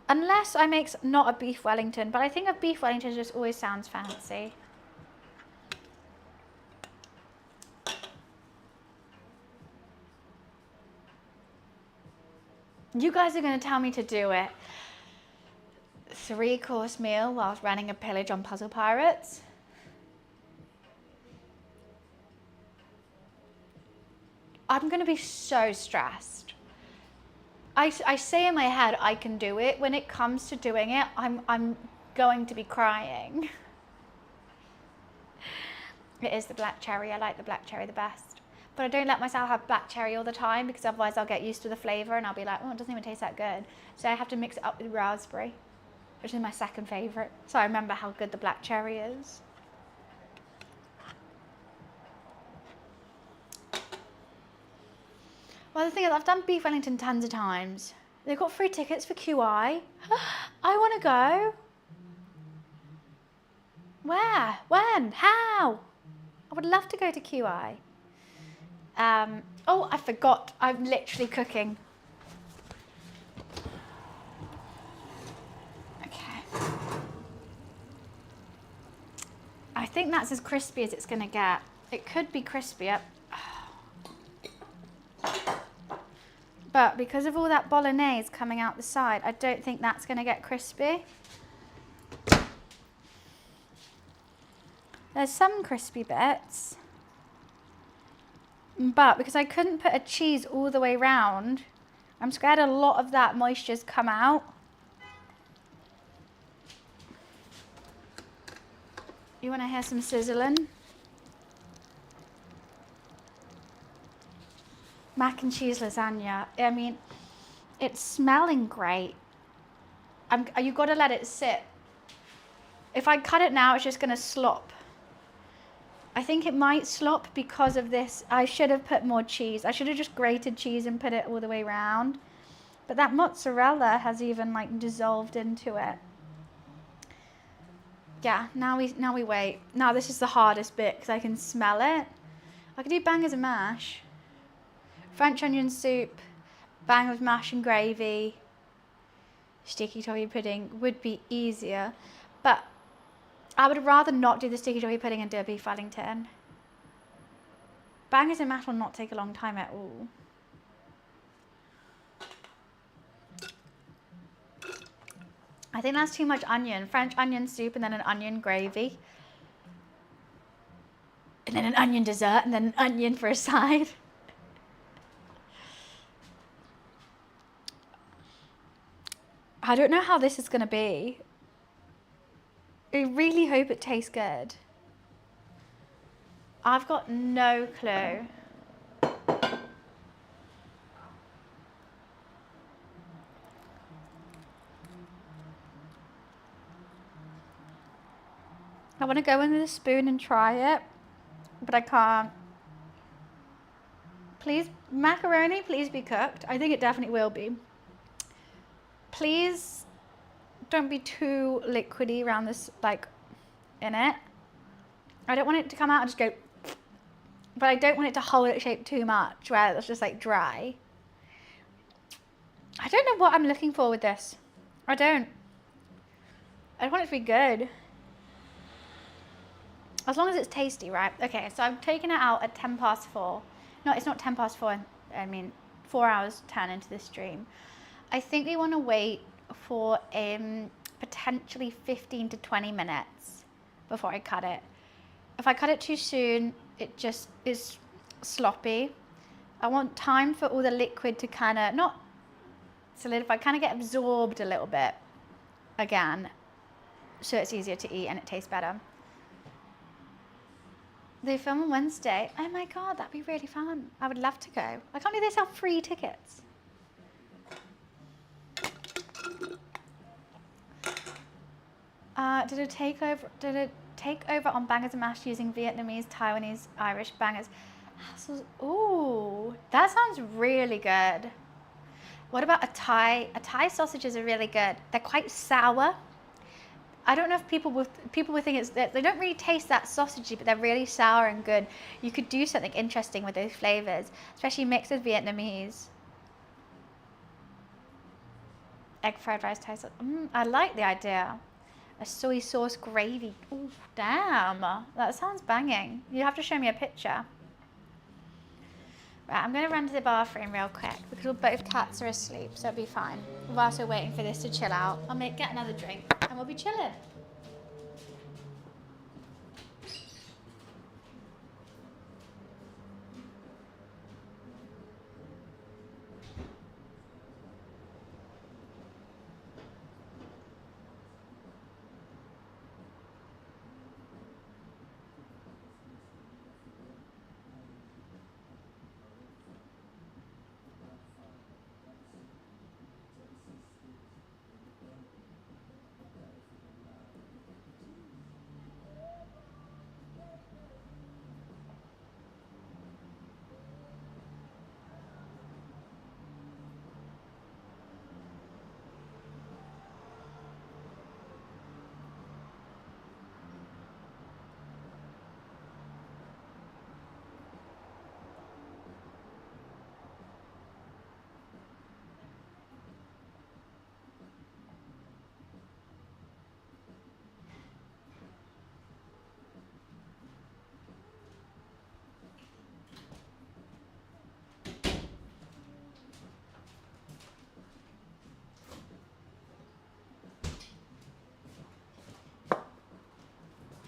Unless I make not a beef Wellington, but I think a beef Wellington just always sounds fancy. You guys are going to tell me to do it. 3-course meal whilst running a pillage on Puzzle Pirates. I'm going to be so stressed. I say in my head I can do it. When it comes to doing it, I'm going to be crying. It is the black cherry. I like the black cherry the best. But I don't let myself have black cherry all the time because otherwise I'll get used to the flavour and I'll be like, oh, it doesn't even taste that good. So I have to mix it up with raspberry, which is my second favourite. So I remember how good the black cherry is. Well, the thing is, I've done beef Wellington tons of times. They've got free tickets for QI. I want to go. Where? When? How? I would love to go to QI. Oh, I forgot. I'm literally cooking. Okay. I think that's as crispy as it's going to get. It could be crispier. But because of all that bolognese coming out the side, I don't think that's going to get crispy. There's some crispy bits. But because I couldn't put a cheese all the way round, I'm scared a lot of that moisture's come out. You want to hear some sizzling? Mac and cheese lasagna. I mean, it's smelling great. You've got to let it sit. If I cut it now, it's just going to slop. I think it might slop because of this. I should have put more cheese. I should have just grated cheese and put it all the way around. But that mozzarella has even like dissolved into it. Yeah, now we wait. Now this is the hardest bit because I can smell it. I could do bangers and mash. French onion soup, bangers, mash and gravy. Sticky toffee pudding would be easier, but I would rather not do the sticky toffee pudding and do a beef Wellington. Bangers and mash will not take a long time at all. I think that's too much onion. French onion soup and then an onion gravy. And then an onion dessert and then an onion for a side. I don't know how this is going to be. I really hope it tastes good. I've got no clue. I want to go in with a spoon and try it, but I can't. Please, macaroni, please be cooked. I think it definitely will be. Please don't be too liquidy around this, like, in it. I don't want it to come out and just go. but I don't want it to hold its shape too much where it's just like dry. I don't know what I'm looking for with this. I don't want it to be good. As long as it's tasty, right? Okay, so I've taken it out at 4:10. No, it's not 4:10. I mean, 4 hours 10 into this stream. I think we want to wait for potentially 15 to 20 minutes before I cut it. If I cut it too soon, it just is sloppy. I want time for all the liquid to kind of, not solidify, kind of get absorbed a little bit again, so it's easier to eat and it tastes better. They film on Wednesday. Oh my God, that'd be really fun. I would love to go. I can't believe they sell free tickets. Did it take over on Bangers and Mash using Vietnamese, Taiwanese, Irish bangers? Ooh, that sounds really good. What about a Thai? A Thai sausages are really good. They're quite sour. I don't know if people would think it's that they don't really taste that sausagey, but they're really sour and good. You could do something interesting with those flavors, especially mixed with Vietnamese. Egg fried rice Thai sauce. I like the idea. A soy sauce gravy. Ooh, damn, that sounds banging. You have to show me a picture. Right, I'm going to run to the bathroom real quick because both cats are asleep, so it'll be fine. Whilst we're waiting for this to chill out, I'll get another drink and we'll be chilling.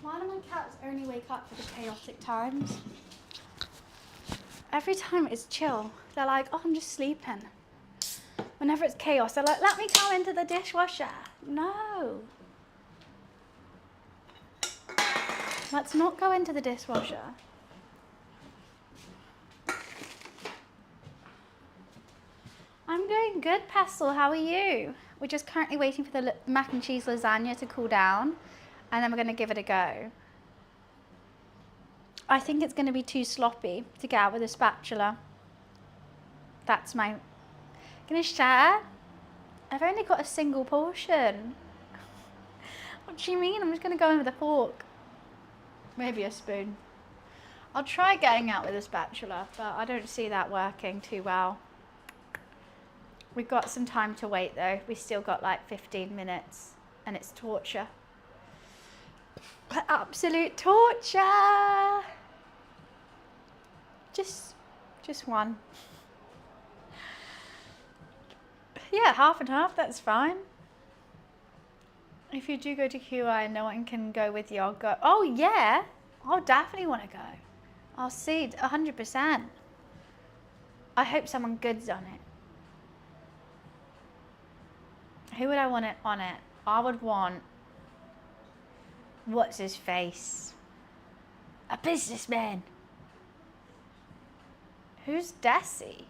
Why do my cats only wake up for the chaotic times? Every time it's chill, they're like, oh, I'm just sleeping. Whenever it's chaos, they're like, let me go into the dishwasher. No. Let's not go into the dishwasher. I'm doing good, Pestle. How are you? We're just currently waiting for the mac and cheese lasagna to cool down, and then we're going to give it a go. I think it's going to be too sloppy to get out with a spatula. That's my... Gonna share? I've only got a single portion. What do you mean? I'm just going to go in with a fork. Maybe a spoon. I'll try getting out with a spatula, but I don't see that working too well. We've got some time to wait though. We still got like 15 minutes and it's torture. Absolute torture. Just one. Yeah, half and half, that's fine. If you do go to QI and no one can go with you, I'll go. Oh yeah, I'll definitely want to go. I'll see 100%. I hope someone good's on it. Who would I want it on it? I would want, what's his face? A businessman. Who's Desi?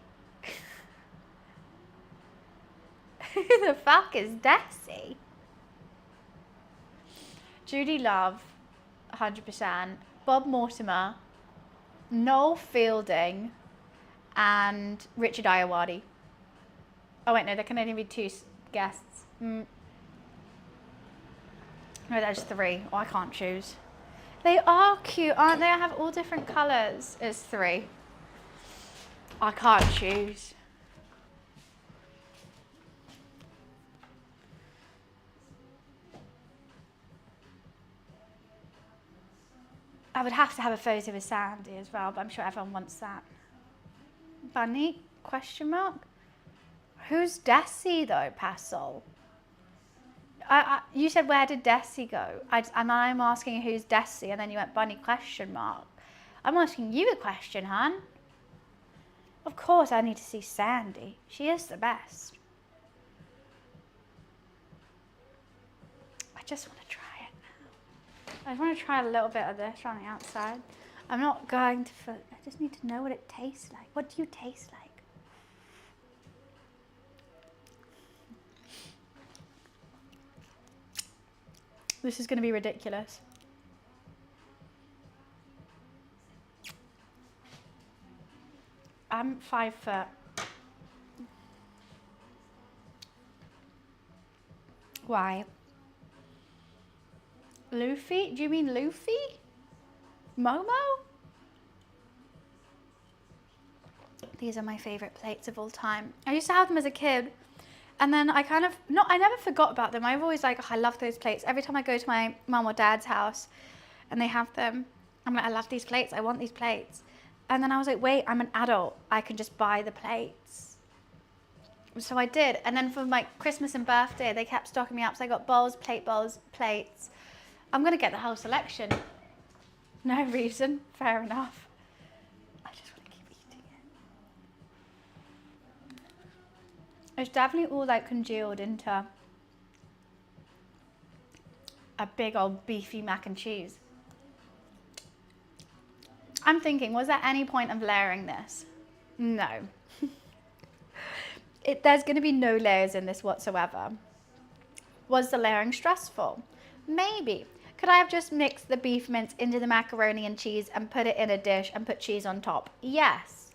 Who the fuck is Desi? Judy Love, 100%. Bob Mortimer, Noel Fielding, and Richard Ayoade. Oh wait, no, there can only be 2 guests. No, there's 3. Oh, I can't choose. They are cute, aren't they? I have all different colours. It's 3. I can't choose. I would have to have a photo with Sandy as well, but I'm sure everyone wants that. Bunny? Question mark? Who's Desi though, Passel? You said, where did Desi go? I'm asking who's Desi, and then you went Bunny question mark. I'm asking you a question, hon. Of course I need to see Sandy. She is the best. I just want to try it now. I want to try a little bit of this on the outside. I'm not going to, I just need to know what it tastes like. What do you taste like? This is going to be ridiculous. I'm 5 foot. Why? Luffy? Do you mean Luffy? Momo? These are my favorite plates of all time. I used to have them as a kid. And then I kind of, I never forgot about them. I've always like, oh, I love those plates. Every time I go to my mum or dad's house and they have them, I'm like, I love these plates. I want these plates. And then I was like, wait, I'm an adult. I can just buy the plates. So I did. And then for my Christmas and birthday, they kept stocking me up. So I got bowls, plates. I'm going to get the whole selection. No reason. Fair enough. I just want to keep eating it. It's definitely all like congealed into a big old beefy mac and cheese. I'm thinking, was there any point of layering this? No. There's going to be no layers in this whatsoever. Was the layering stressful? Maybe. Could I have just mixed the beef mince into the macaroni and cheese and put it in a dish and put cheese on top? Yes.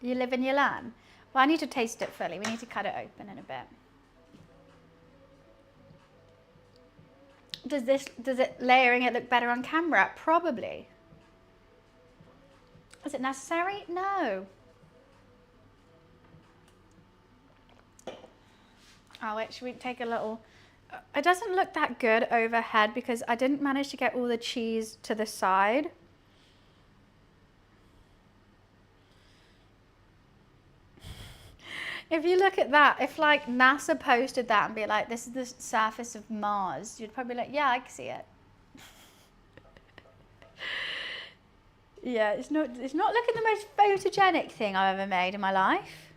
You live and you learn. Well, I need to taste it fully. We need to cut it open in a bit. Does it layering it look better on camera? Probably. Is it necessary? No. Oh, wait, should we take a little... It doesn't look that good overhead because I didn't manage to get all the cheese to the side. If you look at that, if like NASA posted that and be like, this is the surface of Mars, you'd probably be like, yeah, I can see it. Yeah, it's not looking the most photogenic thing I've ever made in my life.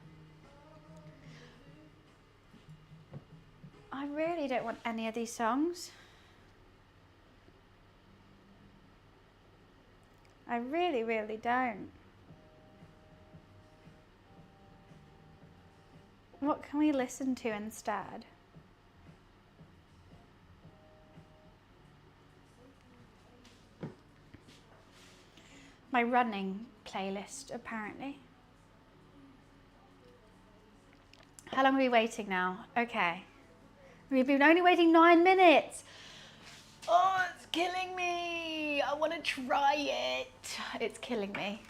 I really don't want any of these songs. I really, really don't. What can we listen to instead? My running playlist, apparently. How long are we waiting now? Okay. We've been only waiting 9 minutes. Oh, it's killing me. I want to try it. It's killing me.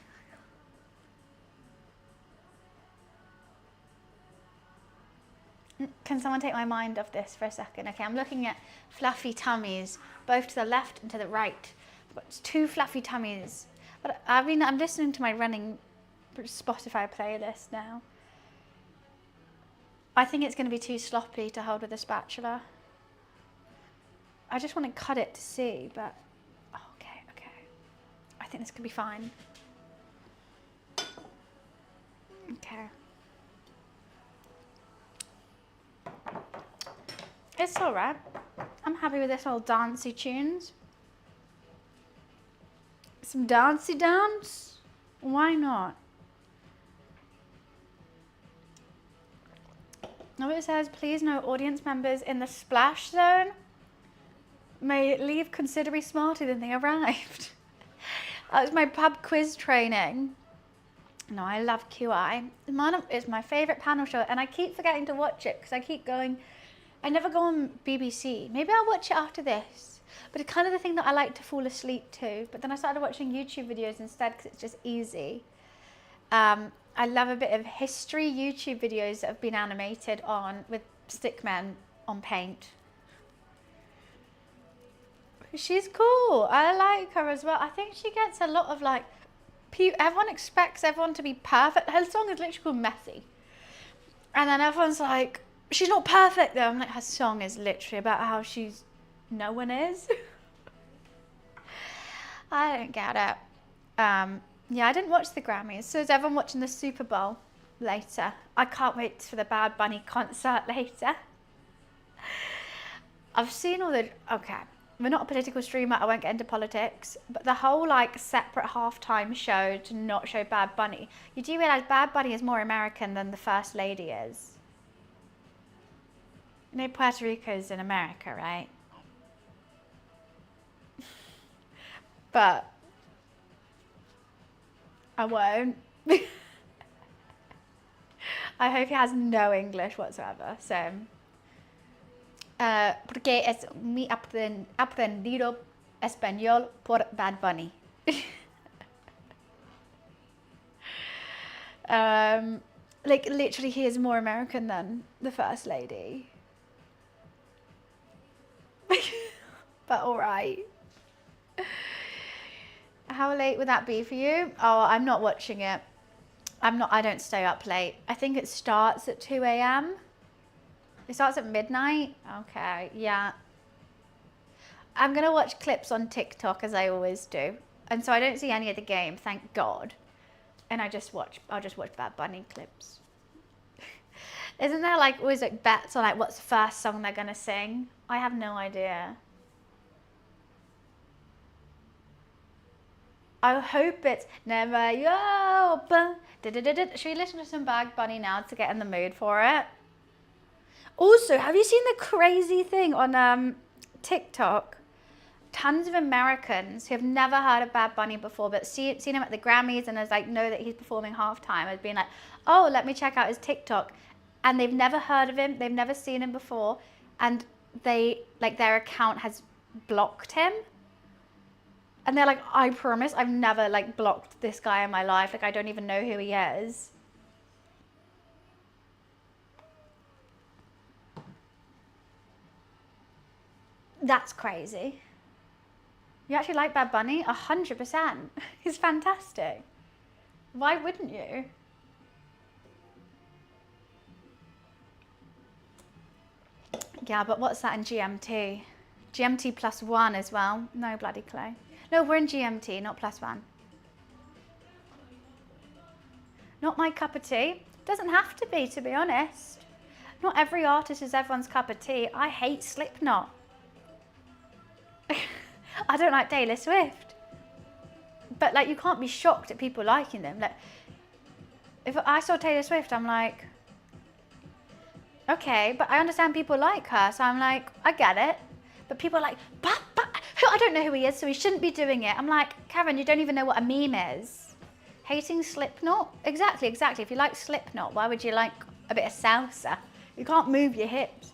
Can someone take my mind off this for a second? Okay, I'm looking at fluffy tummies, both to the left and to the right. I've got 2 fluffy tummies. But I mean, I'm listening to my running Spotify playlist now. I think it's going to be too sloppy to hold with a spatula. I just want to cut it to see, but okay. I think this could be fine. Okay. It's all right. I'm happy with this little dancey tunes. Some dancey dance? Why not? Now it says, please no audience members in the splash zone may leave considerably smarter than they arrived. That was my pub quiz training. No, I love QI. It's my favourite panel show, and I keep forgetting to watch it because I keep going. I never go on BBC. Maybe I'll watch it after this. But it's kind of the thing that I like to fall asleep to. But then I started watching YouTube videos instead because it's just easy. I love a bit of history YouTube videos that have been animated on with stickmen on paint. She's cool. I like her as well. I think she gets a lot of like, everyone expects everyone to be perfect. Her song is literally called Messy. And then everyone's like, she's not perfect though. I'm like, her song is literally about how no one is. I don't get it. Yeah, I didn't watch the Grammys. So is everyone watching the Super Bowl later? I can't wait for the Bad Bunny concert later. I've seen all the, okay, we're not a political streamer, I won't get into politics, but the whole like separate halftime show to not show Bad Bunny. You do realise Bad Bunny is more American than the First Lady is. You know Puerto Rico's in America, right? But I won't. I hope he has no English whatsoever, so. Porque es mi aprendido español por Bad Bunny. Like literally he is more American than the First Lady. But alright. How late would that be for you? Oh, I'm not watching it. I don't stay up late. I think it starts at 2 a.m. It starts at midnight? Okay, yeah. I'm gonna watch clips on TikTok as I always do. And so I don't see any of the game, thank God. And I'll just watch Bad Bunny clips. Isn't there like always like bets on like what's the first song they're gonna sing? I have no idea. I hope it's never yo. Should we listen to some Bad Bunny now to get in the mood for it? Also, have you seen the crazy thing on TikTok? Tons of Americans who have never heard of Bad Bunny before, but seen him at the Grammys and as like know that he's performing halftime, has been like, oh, let me check out his TikTok, and they've never heard of him, they've never seen him before, and they like their account has blocked him, and they're like, I promise, I've never like blocked this guy in my life, like I don't even know who he is. That's crazy. You actually like Bad Bunny? 100%. He's fantastic. Why wouldn't you? Yeah, but what's that in GMT? GMT +1 as well. No bloody clue. No, we're in GMT, not +1. Not my cup of tea. Doesn't have to be honest. Not every artist is everyone's cup of tea. I hate Slipknot. I don't like Taylor Swift. But like, you can't be shocked at people liking them. Like, if I saw Taylor Swift, I'm like, okay, but I understand people like her, so I'm like, I get it. But people are like, but I don't know who he is, so he shouldn't be doing it. I'm like, Karen, you don't even know what a meme is. Hating Slipknot? Exactly. If you like Slipknot, why would you like a bit of salsa? You can't move your hips.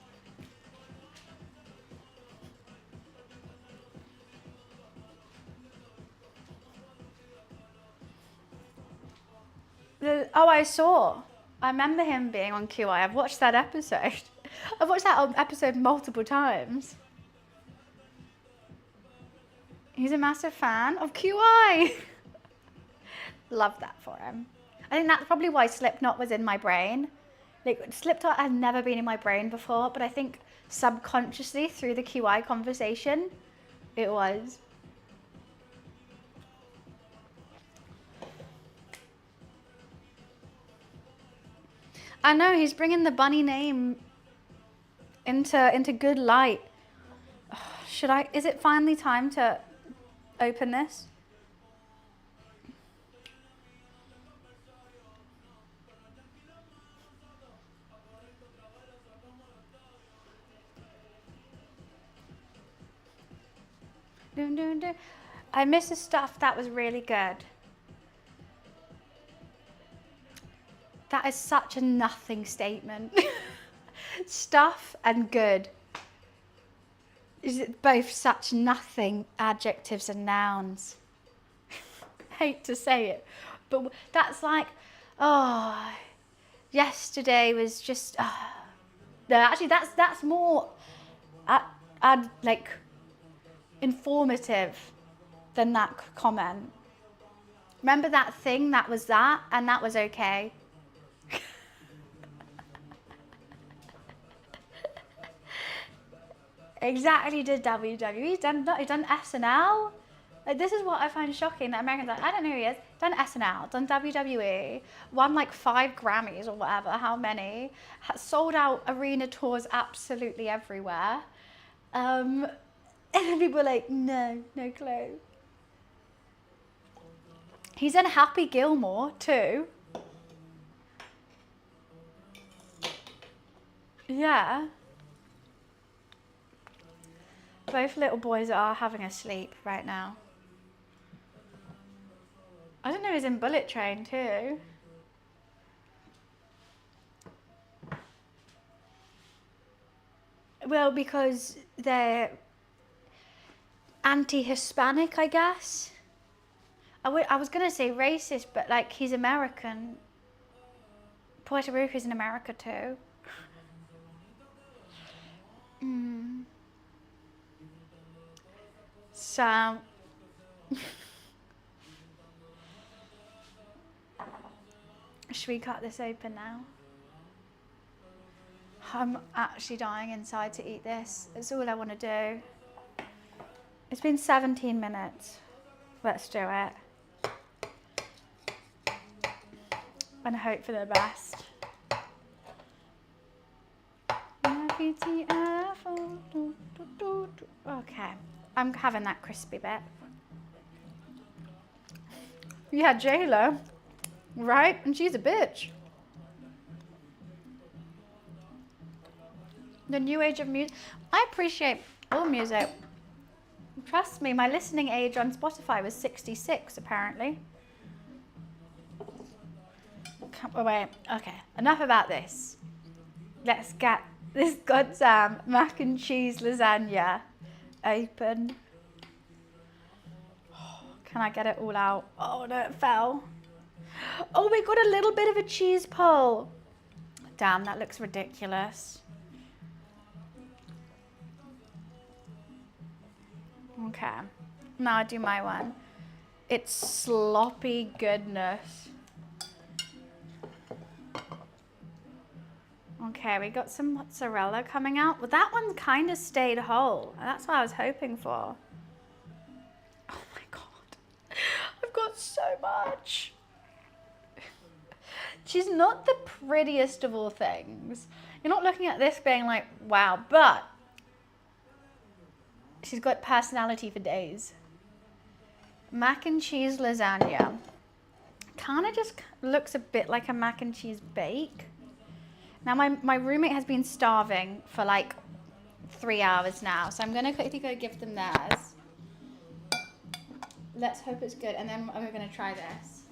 Oh, I remember him being on QI. I've watched that episode. I've watched that episode multiple times. He's a massive fan of QI. Love that for him. I think that's probably why Slipknot was in my brain. Like, Slipknot has never been in my brain before, but I think subconsciously through the QI conversation, it was. I know, he's bringing the bunny name into good light. Is it finally time to open this? I miss the stuff. That was really good. That is such a nothing statement. Stuff and good. Is it both such nothing adjectives and nouns? Hate to say it, but that's like, oh, yesterday was just, no, actually that's more like informative than that comment. Remember that thing that was that, and that was okay. Exactly, did WWE, he's done SNL. Like, this is what I find shocking, that Americans are like, I don't know who he is, done SNL, done WWE, won like 5 Grammys or whatever, how many, sold out arena tours absolutely everywhere. And then people are like, no clue. He's in Happy Gilmore too. Yeah. Both little boys are having a sleep right now. I don't know, he's in Bullet Train too. Well, because they're anti-Hispanic, I guess. I was going to say racist, but like, he's American. Puerto Rico's in America too. So... should we cut this open now? I'm actually dying inside to eat this. It's all I want to do. It's been 17 minutes. Let's do it. And hope for the best. Okay, I'm having that crispy bit. Yeah, J-Lo, right? And she's a bitch. The new age of music. I appreciate all music. Trust me, my listening age on Spotify was 66 apparently. Oh, wait, okay, enough about this. Let's get this goddamn mac and cheese lasagna open. Oh, can I get it all out? Oh no, it fell. Oh, we got a little bit of a cheese pull. Damn, that looks ridiculous. Okay, now I do my one. It's sloppy goodness. Okay, we got some mozzarella coming out. Well, that one kind of stayed whole. That's what I was hoping for. Oh my God, I've got so much. She's not the prettiest of all things. You're not looking at this being like, wow, but she's got personality for days. Mac and cheese lasagna. Kind of just looks a bit like a mac and cheese bake. Now my roommate has been starving for like 3 hours now, so I'm gonna quickly go give them theirs. Let's hope it's good, and then we're gonna try this.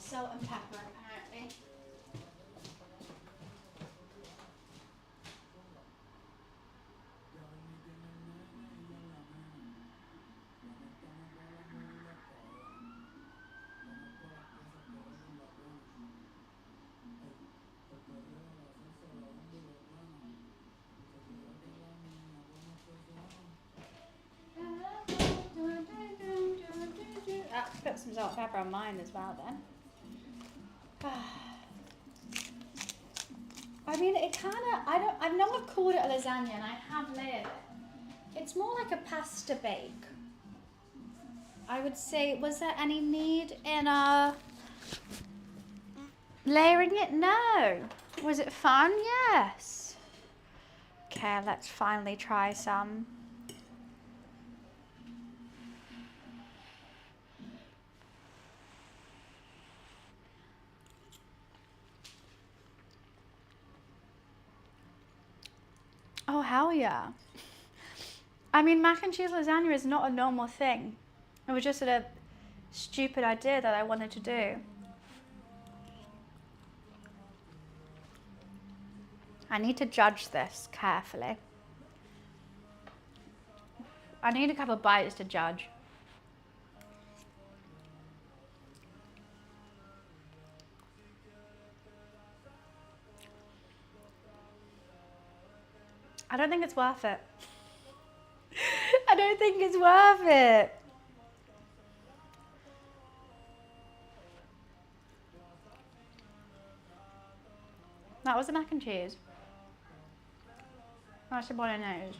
Salt and pepper, apparently. Put some salt and pepper on mine as well then. I mean, it kind of, I've never called it a lasagna, and I have layered it. It's more like a pasta bake. I would say, was there any need in layering it? No. Was it fun? Yes. Okay, let's finally try some. hell yeah. I mean, mac and cheese lasagna is not a normal thing. It was just a stupid idea that I wanted to do. I need to judge this carefully. I need a couple of bites to judge. I don't think it's worth it. I don't think it's worth it. That was the mac and cheese. That's the bolognese.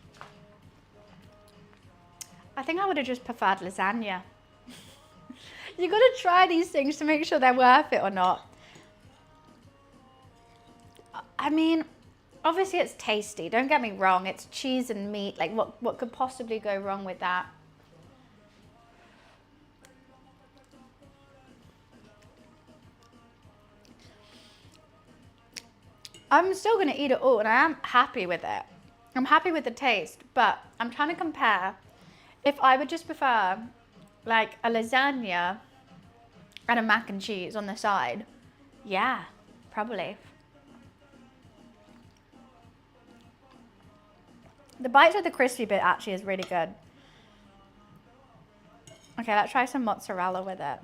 I think I would have just preferred lasagna. You gotta try these things to make sure they're worth it or not. I mean, obviously it's tasty, don't get me wrong. It's cheese and meat. Like what could possibly go wrong with that? I'm still gonna eat it all and I am happy with it. I'm happy with the taste, but I'm trying to compare. If I would just prefer like a lasagna and a mac and cheese on the side, yeah, probably. The bites of the crispy bit actually is really good. Okay, let's try some mozzarella with it.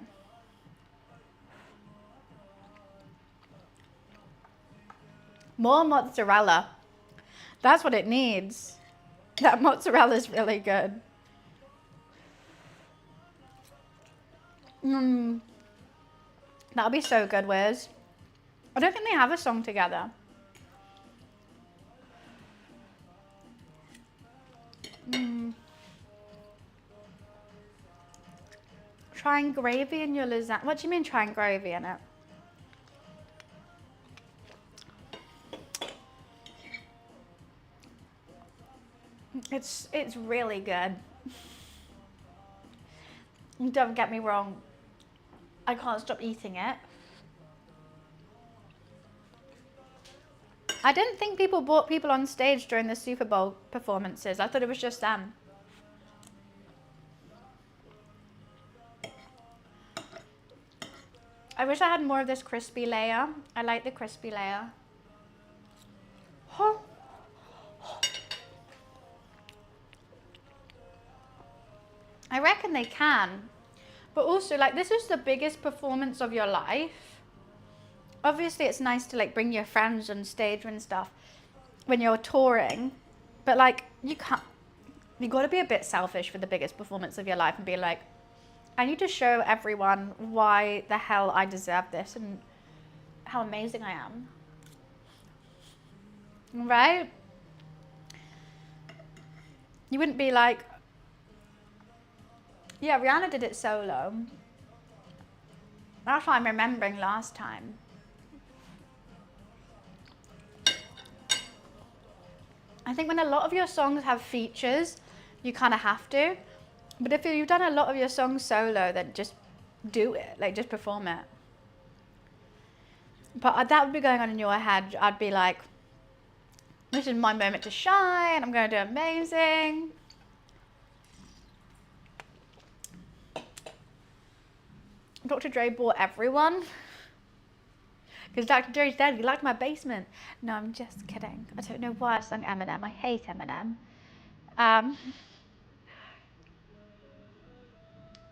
More mozzarella. That's what it needs. That mozzarella is really good. That'll be so good, Wiz. I don't think they have a song together. Trying gravy in your lasagna. What do you mean trying gravy in it? It's really good. Don't get me wrong. I can't stop eating it. I didn't think people brought people on stage during the Super Bowl performances. I thought it was just them. I wish I had more of this crispy layer. I like the crispy layer. Oh. I reckon they can. But also, like, this is the biggest performance of your life. Obviously, it's nice to, like, bring your friends on stage and stuff when you're touring. But, like, you can't... You got to be a bit selfish for the biggest performance of your life and be like, I need to show everyone why the hell I deserve this and how amazing I am. Right? You wouldn't be like... Yeah, Rihanna did it solo. That's what I'm remembering last time. I think when a lot of your songs have features, you kind of have to. But if you've done a lot of your songs solo, then just do it. Like, just perform it. But that would be going on in your head. I'd be like, this is my moment to shine. I'm going to do amazing. Dr. Dre bought everyone. Because Dr. Dre said, you like my basement. No, I'm just kidding. I don't know why I sung Eminem. I hate Eminem.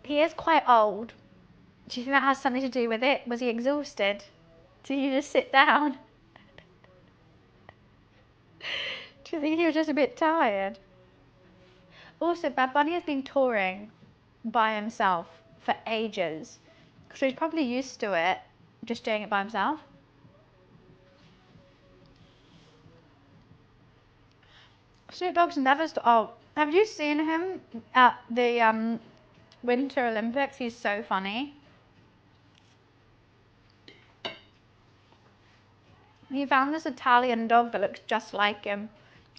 He is quite old. Do you think that has something to do with it? Was he exhausted? Did he just sit down? Do you think he was just a bit tired? Also, Bad Bunny has been touring by himself for ages. So he's probably used to it, just doing it by himself. Snoop Dogg's never oh, have you seen him at the Winter Olympics? He's so funny. He found this Italian dog that looks just like him.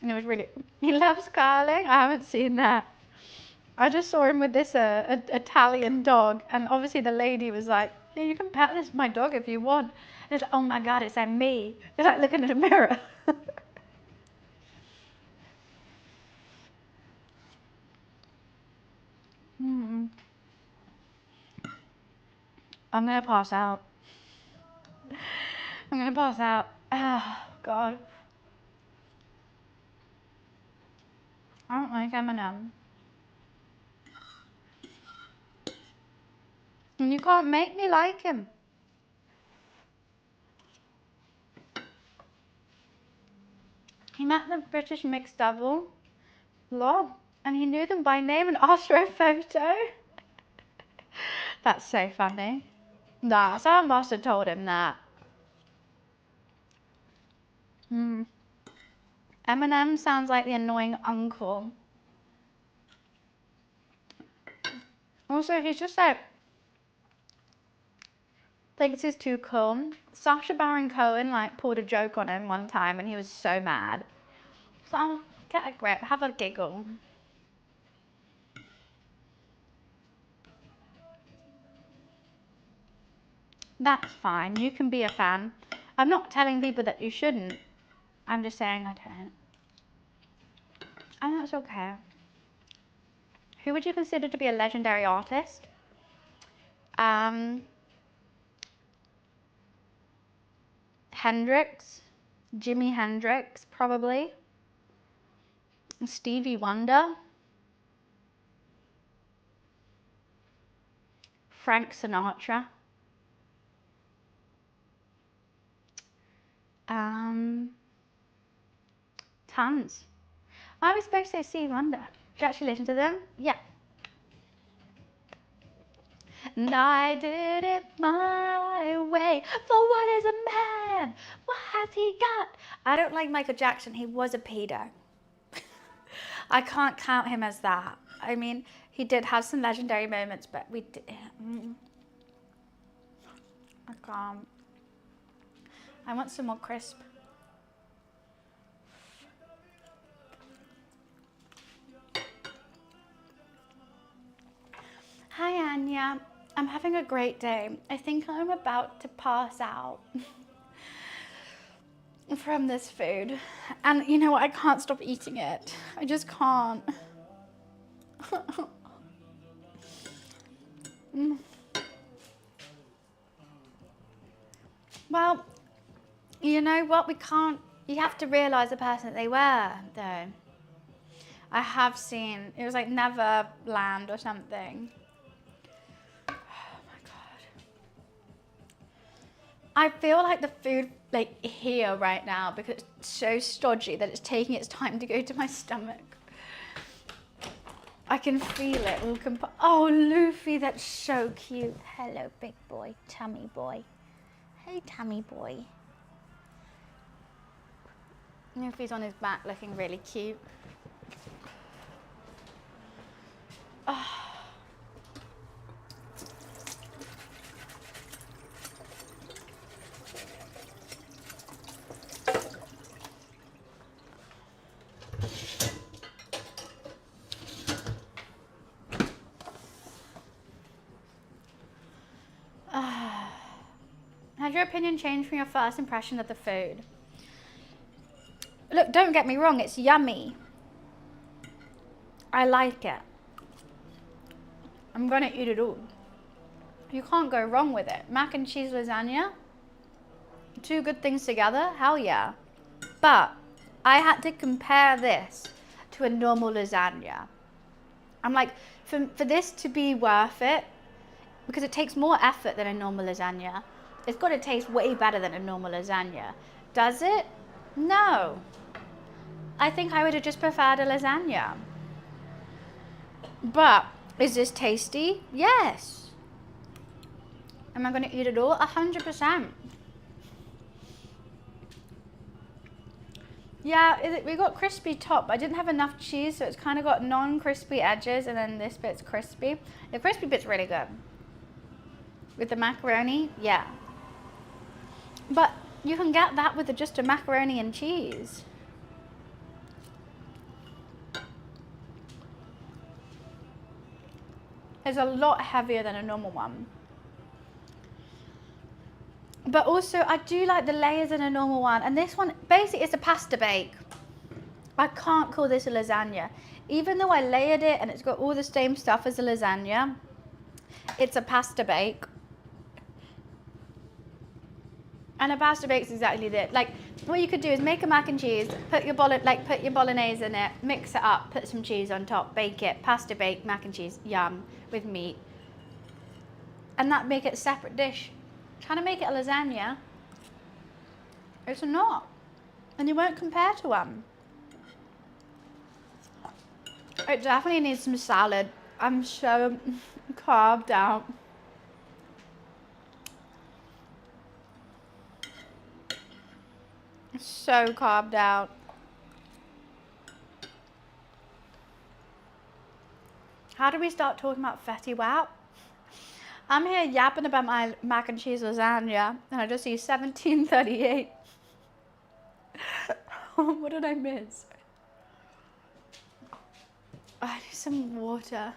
And it was really... He loves curling? I haven't seen that. I just saw him with this Italian dog. And obviously the lady was like, yeah, you can pet this my dog if you want. And it's like, oh my God, it's like me. It's like looking in a mirror. I'm gonna pass out. I'm gonna pass out. Oh, God. I don't like M&M. And you can't make me like him. He met the British mixed double, and he knew them by name and asked for a photo. That's so funny. Nah, someone must have told him that. Eminem sounds like the annoying uncle. Also, he's just like, thinks he's too cool. Sacha Baron Cohen like pulled a joke on him one time and he was so mad. So get a grip, have a giggle. That's fine, you can be a fan. I'm not telling people that you shouldn't. I'm just saying I don't. And that's okay. Who would you consider to be a legendary artist? Hendrix, Jimi Hendrix, probably. Stevie Wonder. Frank Sinatra. Tons. I was supposed to say Stevie Wonder. Did you actually listen to them? Yeah. And I did it my way. For what is a man? What has he got? I don't like Michael Jackson. He was a pedo. I can't count him as that. I mean, he did have some legendary moments, but we did. I can't. I want some more crisp. Hi, Anya. I'm having a great day. I think I'm about to pass out from this food. And you know what? I can't stop eating it. I just can't. Well, you know what? We can't. You have to realise the person that they were, though. I have seen, it was like Neverland or something. I feel like the food like here right now because it's so stodgy that it's taking its time to go to my stomach. I can feel it. Oh, Luffy, that's so cute. Hello, big boy, tummy boy. Hey, tummy boy. Luffy's on his back looking really cute. Oh. Has your opinion changed from your first impression of the food? Look, don't get me wrong, it's yummy. I like it. I'm gonna eat it all. You can't go wrong with it. Mac and cheese lasagna, two good things together, hell yeah. But I had to compare this to a normal lasagna. I'm like, for this to be worth it, because it takes more effort than a normal lasagna, it's got to taste way better than a normal lasagna. Does it? No. I think I would have just preferred a lasagna. But is this tasty? Yes. Am I going to eat it all? 100%. Yeah, we got crispy top. I didn't have enough cheese, so it's kind of got non-crispy edges, and then this bit's crispy. The crispy bit's really good. With the macaroni, yeah. But you can get that with just a macaroni and cheese. It's a lot heavier than a normal one. But also, I do like the layers in a normal one. And this one, basically, it's a pasta bake. I can't call this a lasagna. Even though I layered it and it's got all the same stuff as a lasagna, it's a pasta bake. And a pasta bake's exactly that. Like, what you could do is make a mac and cheese, put your bolognese in it, mix it up, put some cheese on top, bake it, pasta bake, mac and cheese, yum, with meat. And that make it a separate dish. Trying to make it a lasagna, it's not. And you won't compare to one. It definitely needs some salad. I'm so carved out. So carved out. How do we start talking about fetty wap? I'm here yapping about my mac and cheese lasagna, and I just see 1738. What did I miss? I need some water.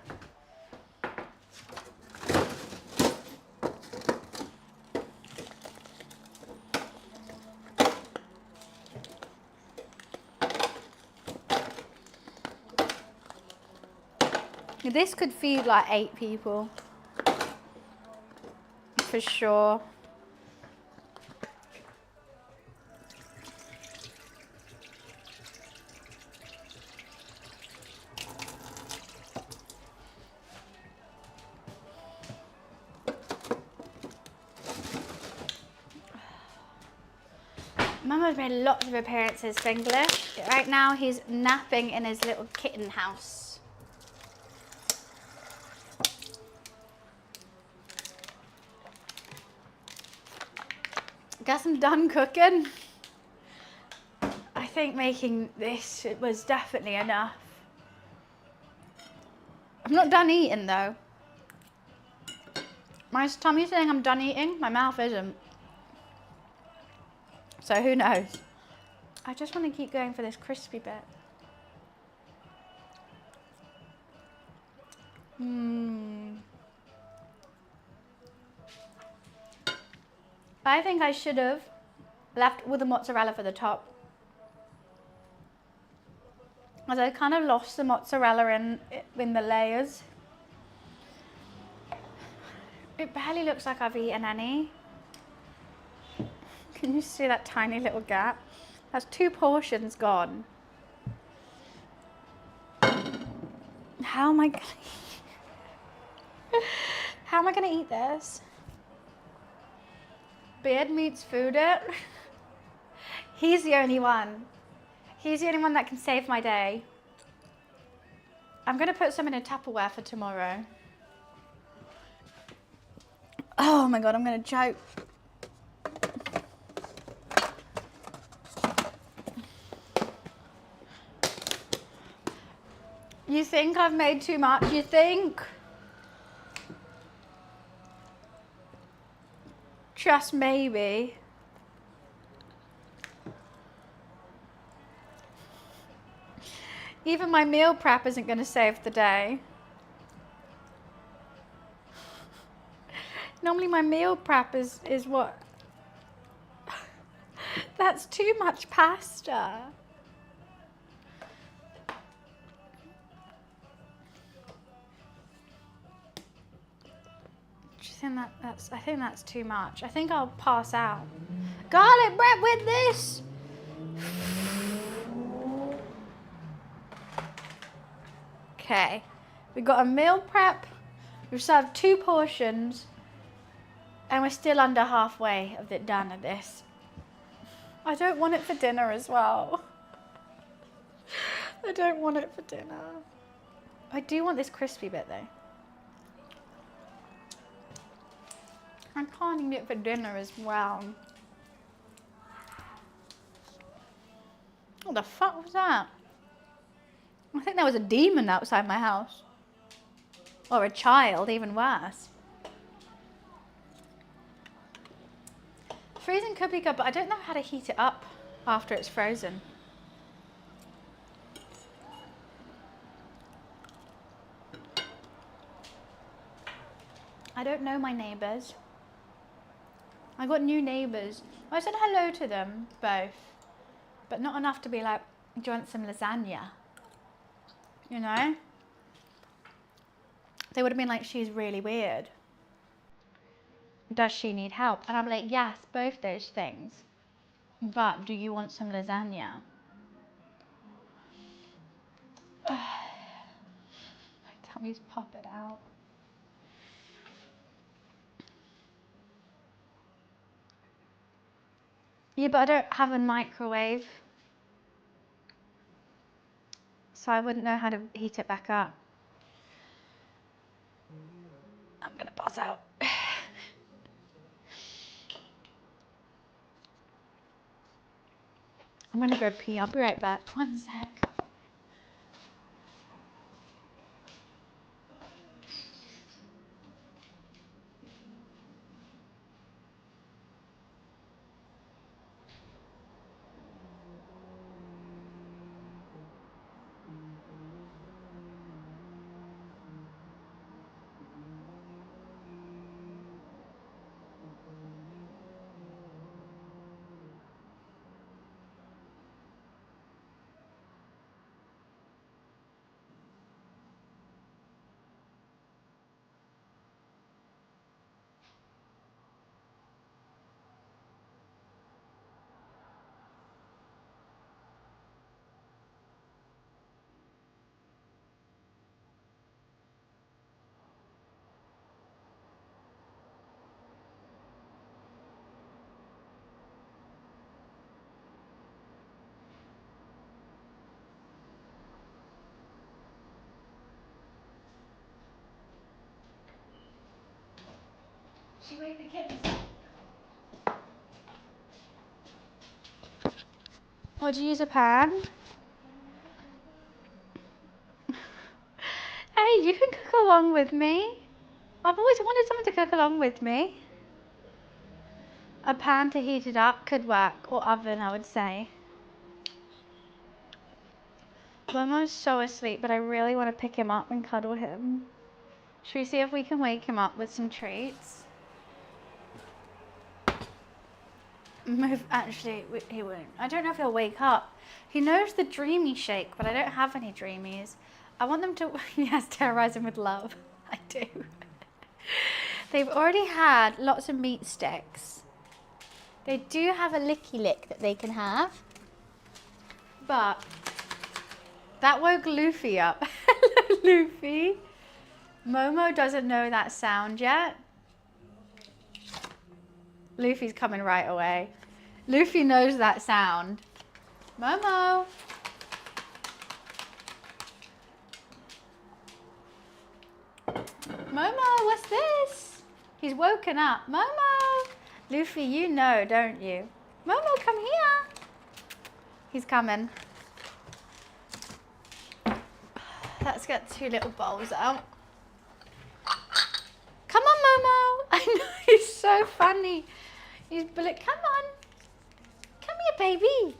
This could feed like 8 people. For sure. Mama's made lots of appearances for English. Right now he's napping in his little kitten house. Guess I'm done cooking. I think making this was definitely enough. I'm not done eating though. My tummy's saying I'm done eating, my mouth isn't. So who knows? I just want to keep going for this crispy bit. I think I should have left with the mozzarella for the top. As I kind of lost the mozzarella in the layers. It barely looks like I've eaten any. Can you see that tiny little gap? That's 2 portions gone. How am I gonna eat this? Beard meets food it. He's the only one. He's the only one that can save my day. I'm gonna put some in a Tupperware for tomorrow. Oh my God, I'm gonna choke. You think I've made too much? You think? Just maybe. Even my meal prep isn't going to save the day. Normally my meal prep is what? That's too much pasta. I think that's too much. I think I'll pass out. Garlic bread with this. Okay, we've got a meal prep. We've served 2 portions, and we're still under halfway of it done at this. I don't want it for dinner as well. I don't want it for dinner. I do want this crispy bit though. I can't eat it for dinner as well. What the fuck was that? I think there was a demon outside my house. Or a child, even worse. Freezing could be good, but I don't know how to heat it up after it's frozen. I don't know my neighbours. I got new neighbours. I said hello to them both, but not enough to be like, do you want some lasagna? You know? They would have been like, she's really weird. does she need help? And I'm like, yes, both those things. But do you want some lasagna? My tummy's popping out. Yeah, but I don't have a microwave, so I wouldn't know how to heat it back up. I'm gonna pass out. I'm gonna go pee. I'll be right back. One sec. She wake the kittens up. Or do you use a pan? Hey, you can cook along with me. I've always wanted someone to cook along with me. A pan to heat it up could work, or oven, I would say. Momo's so asleep, but I really want to pick him up and cuddle him. Should we see if we can wake him up with some treats? Actually, he won't. I don't know if he'll wake up. He knows the dreamy shake, but I don't have any dreamies. I want them to, yes, terrorize him with love. I do. They've already had lots of meat sticks. They do have a licky lick that they can have. But that woke Luffy up. Hello, Luffy. Momo doesn't know that sound yet. Luffy's coming right away. Luffy knows that sound. Momo. Momo, what's this? He's woken up. Momo. Luffy, you know, don't you? Momo, come here. He's coming. Let's get 2 little bowls out. Come on, Momo. I know, he's so funny. He's bullet. Come on. Come here, baby.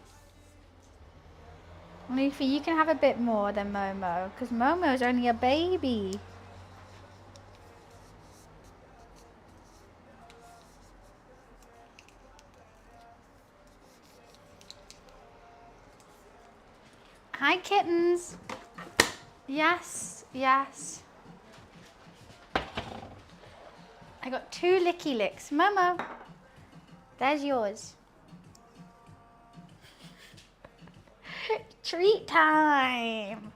Luffy, you can have a bit more than Momo, because Momo's only a baby. Hi, kittens. Yes, yes. I got 2 licky licks. Momo, there's yours. Treat time.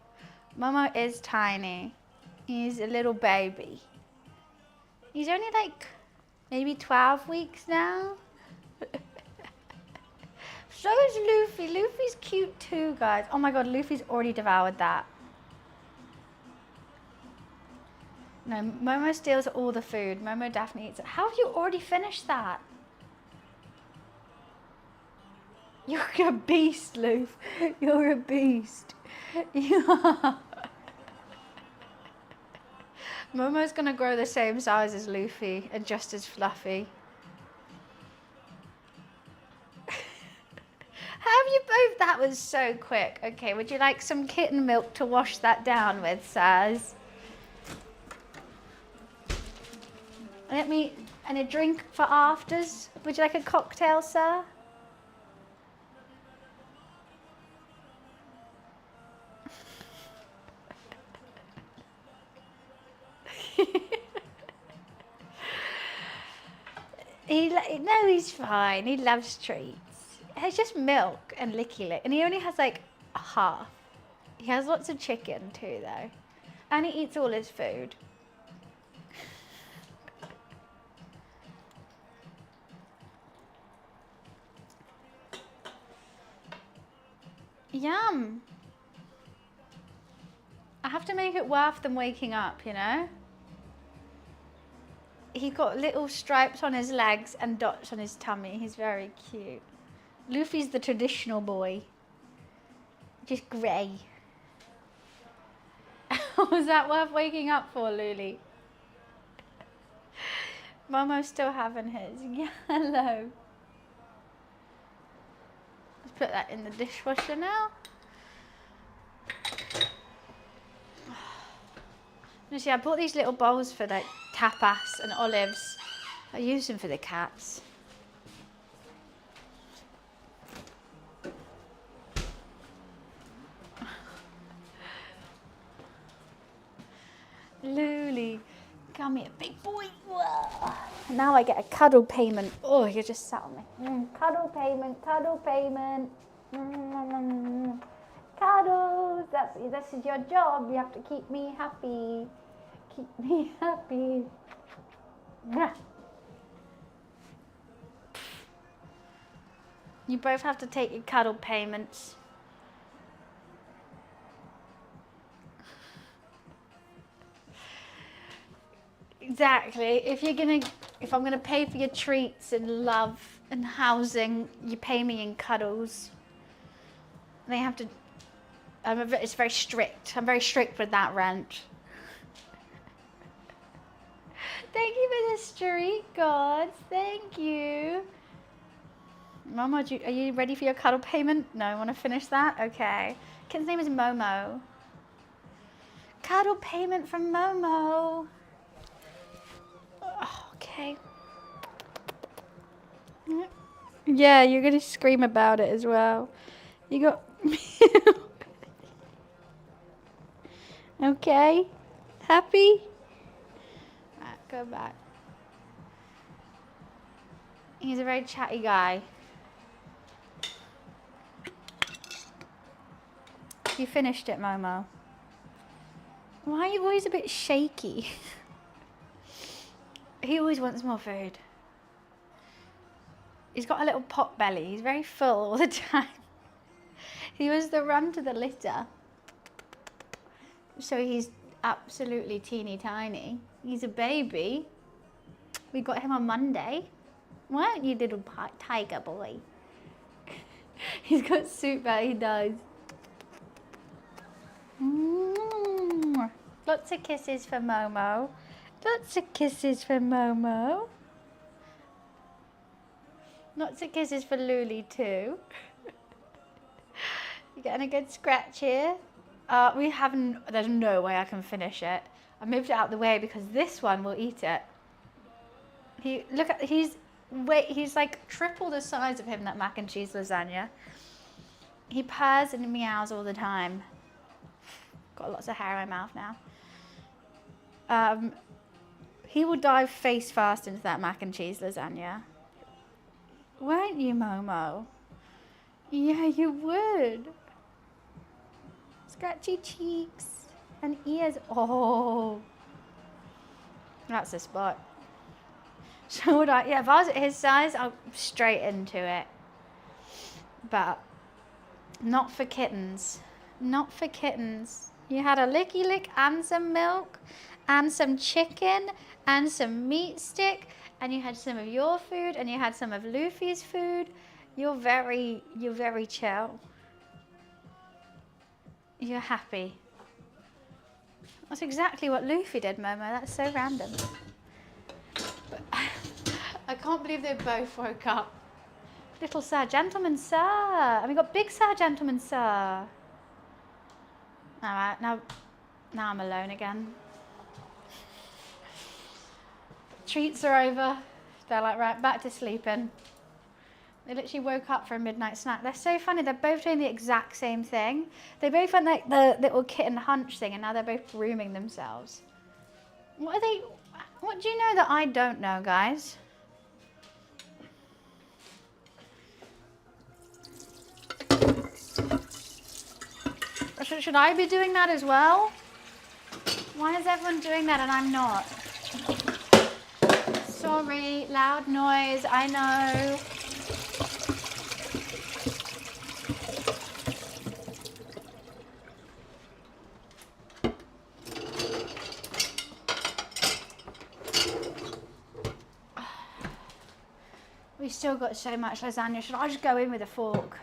Momo is tiny. He's a little baby. He's only like maybe 12 weeks now. So is Luffy. Luffy's cute too, guys. Oh my god, Luffy's already devoured that. No, Momo steals all the food. Momo definitely eats it. How have you already finished that? You're a beast, Luffy. You're a beast. You are. Momo's gonna grow the same size as Luffy and just as fluffy. Have you both? That was so quick. Okay, would you like some kitten milk to wash that down with, Saz? And a drink for afters? Would you like a cocktail, sir? No, he's fine. He loves treats. It's just milk and licky lick. And he only has like half. He has lots of chicken too though. And he eats all his food. Yum. I have to make it worth them waking up, you know? He got little stripes on his legs and dots on his tummy. He's very cute. Luffy's the traditional boy. Just grey. Was that worth waking up for, Luli? Momo's still having his yellow. Let's put that in the dishwasher now. You see, I bought these little bowls for like tapas and olives. I use them for the cats. Luli, come here, big boy. Whoa. Now I get a cuddle payment. Oh, you just sat on me. Cuddle payment, cuddle payment. Cuddles, this is your job. You have to keep me happy. Keep me happy. You both have to take your cuddle payments. Exactly. If I'm gonna pay for your treats and love and housing, you pay me in cuddles. They have to. It's very strict. I'm very strict with that rent. Thank you for the street gods. Thank you. Mama, are you ready for your cuddle payment? No, I want to finish that? Okay. Kitten's name is Momo. Cuddle payment from Momo. Oh, okay. Yeah, you're going to scream about it as well. You got... Okay. Happy? Right, go back. He's a very chatty guy. You finished it, Momo. Why are you always a bit shaky? He always wants more food. He's got a little pot belly. He's very full all the time. He was the run to the litter. So he's absolutely teeny tiny. He's a baby. We got him on Monday. Weren't you, little tiger boy? He's got soup that he does. Lots of kisses for Momo. Lots of kisses for Momo. Lots of kisses for Luli too. You getting a good scratch here? There's no way I can finish it. I moved it out the way because this one will eat it. He's like triple the size of him, that mac and cheese lasagna. He purrs and meows all the time. Got lots of hair in my mouth now. He will dive face first into that mac and cheese lasagna. Won't you, Momo? Yeah, you would. Scratchy cheeks and ears. Oh, that's the spot. So if I was at his size, I'd straight into it. But not for kittens. Not for kittens. You had a licky lick and some milk and some chicken and some meat stick, and you had some of your food and you had some of Luffy's food. You're very chill. You're happy. That's exactly what Luffy did, Momo. That's so random. But I can't believe they both woke up. Little sir, gentleman sir. And we got big sir, gentleman sir. Alright, now I'm alone again. Treats are over. They're like, right, back to sleeping. They literally woke up for a midnight snack. They're so funny. They're both doing the exact same thing. They both went like the little kitten hunch thing, and now they're both grooming themselves. What do you know that I don't know, guys? Should I be doing that as well? Why is everyone doing that and I'm not? Sorry, loud noise, I know. We still got so much lasagna. Should I just go in with a fork?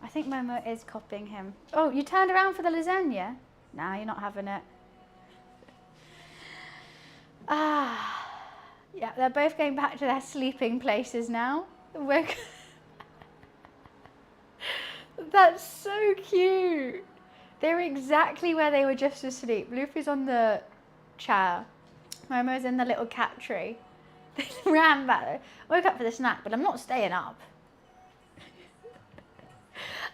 I think Momo is copying him. Oh, you turned around for the lasagna? Nah, you're not having it. Ah, yeah, they're both going back to their sleeping places now. That's so cute. They're exactly where they were just asleep. Luffy's on the chair. Momo's in the little cat tree. They ran back. Woke up for the snack, but I'm not staying up.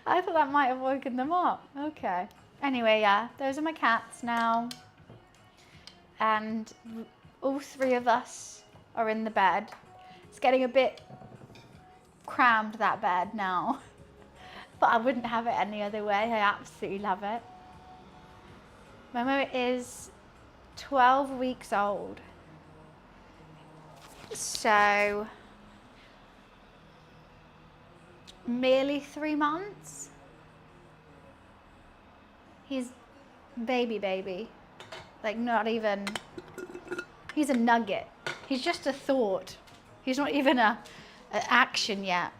I thought that might have woken them up. Okay. Anyway, yeah, those are my cats now. And all three of us are in the bed. It's getting a bit crammed, that bed now. But I wouldn't have it any other way. I absolutely love it. Momo is 12 weeks old. So, merely 3 months. He's baby. Like not even, he's a nugget. He's just a thought. He's not even an action yet.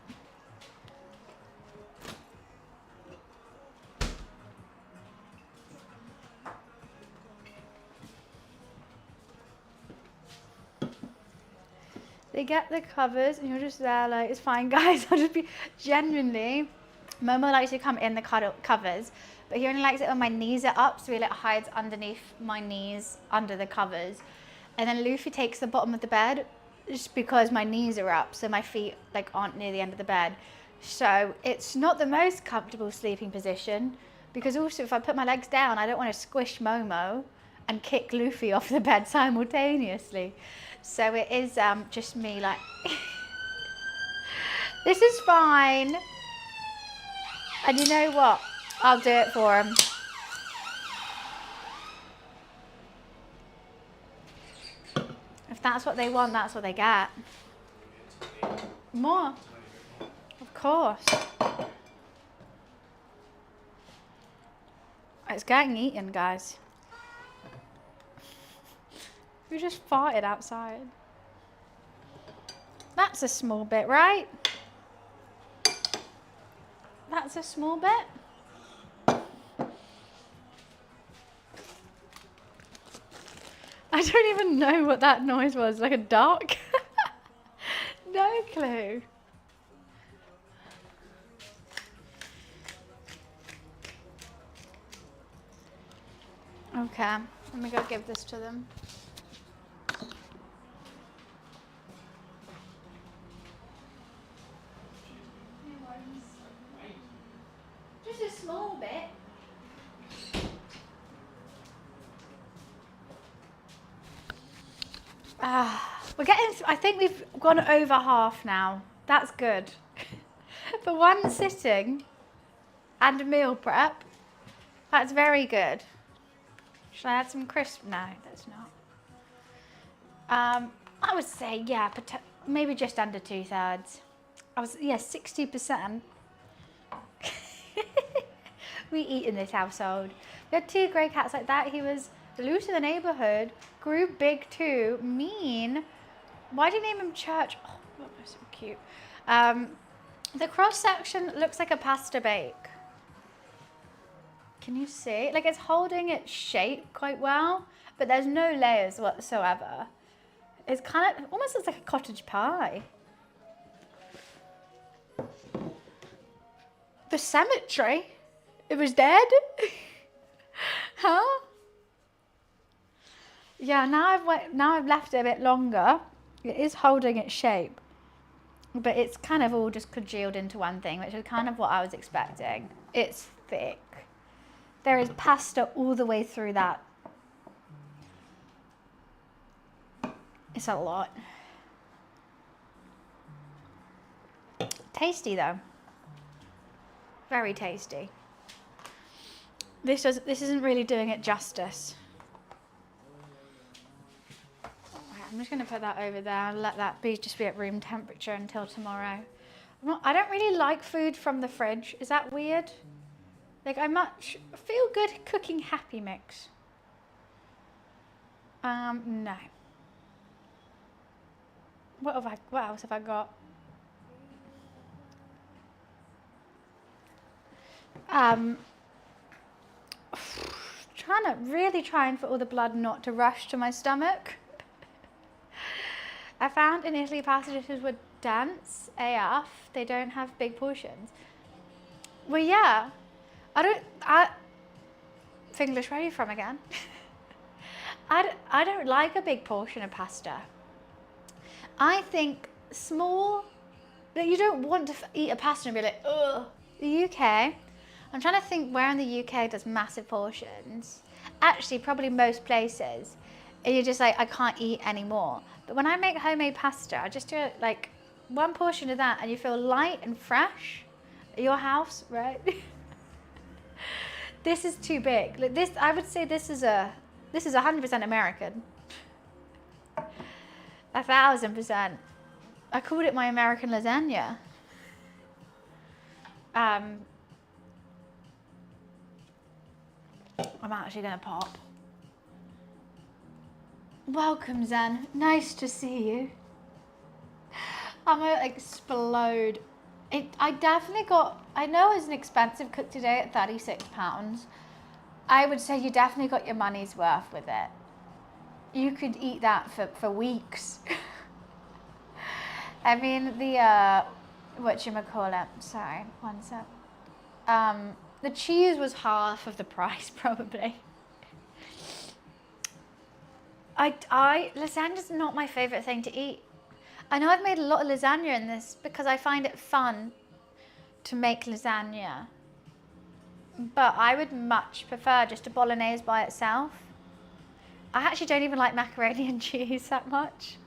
They get the covers and you're just there like, it's fine guys, I'll just be, genuinely, Momo likes to come in the covers, but he only likes it when my knees are up, so he like hides underneath my knees, under the covers. And then Luffy takes the bottom of the bed, just because my knees are up, so my feet like aren't near the end of the bed. So it's not the most comfortable sleeping position, because also if I put my legs down, I don't want to squish Momo and kick Luffy off the bed simultaneously. So it is just me like, this is fine. And you know what? I'll do it for him. If that's what they want, that's what they get. More. Of course. It's getting eaten, guys. We just farted outside. That's a small bit, right? That's a small bit. I don't even know what that noise was, like a duck? No clue. Okay, let me go give this to them. Just a small bit. We're getting, I think we've gone over half now. That's good. For one sitting and a meal prep, that's very good. Should I add some crisp? No, that's not. I would say, yeah, maybe just under 2/3. I was, yeah, 60%. We eat in this household. We had 2 grey cats like that. He was loose in the neighbourhood, grew big too, mean. Why do you name him Church? Oh, that's so cute. The cross section looks like a pasta bake. Can you see? Like it's holding its shape quite well, but there's no layers whatsoever. It's kind of, almost looks like a cottage pie. The cemetery? It was dead? Huh? Yeah, now I've left it a bit longer. It is holding its shape, but it's kind of all just congealed into one thing, which is kind of what I was expecting. It's thick. There is pasta all the way through that. It's a lot. Tasty though. Very tasty. This isn't really doing it justice. Right, I'm just going to put that over there and let that just be at room temperature until tomorrow. I don't really like food from the fridge. Is that weird? Like, I much feel good cooking Happy Mix. No. What else have I got? Trying for all the blood not to rush to my stomach. I found in Italy pasta dishes were dense AF. They don't have big portions. Well, yeah. Finglish, where are you from again? I don't like a big portion of pasta. I think small, that you don't want to eat a pasta and be like, ugh. The UK, I'm trying to think where in the UK does massive portions. Actually, probably most places. And you're just like, I can't eat anymore. But when I make homemade pasta, I just do like one portion of that and you feel light and fresh. At your house, right? This is too big. Like this, I would say this is 100% American. 1,000%. I called it my American lasagna. I'm actually gonna pop. Welcome, Zen. Nice to see you. I'm gonna explode. I definitely got, I know it's an expensive cook today at £36. I would say you definitely got your money's worth with it. You could eat that for weeks. I mean, the, whatchamacallit, sorry, one sec. The cheese was half of the price, probably. Lasagna's not my favorite thing to eat. I know I've made a lot of lasagna in this because I find it fun to make lasagna. But I would much prefer just a bolognese by itself. I actually don't even like macaroni and cheese that much.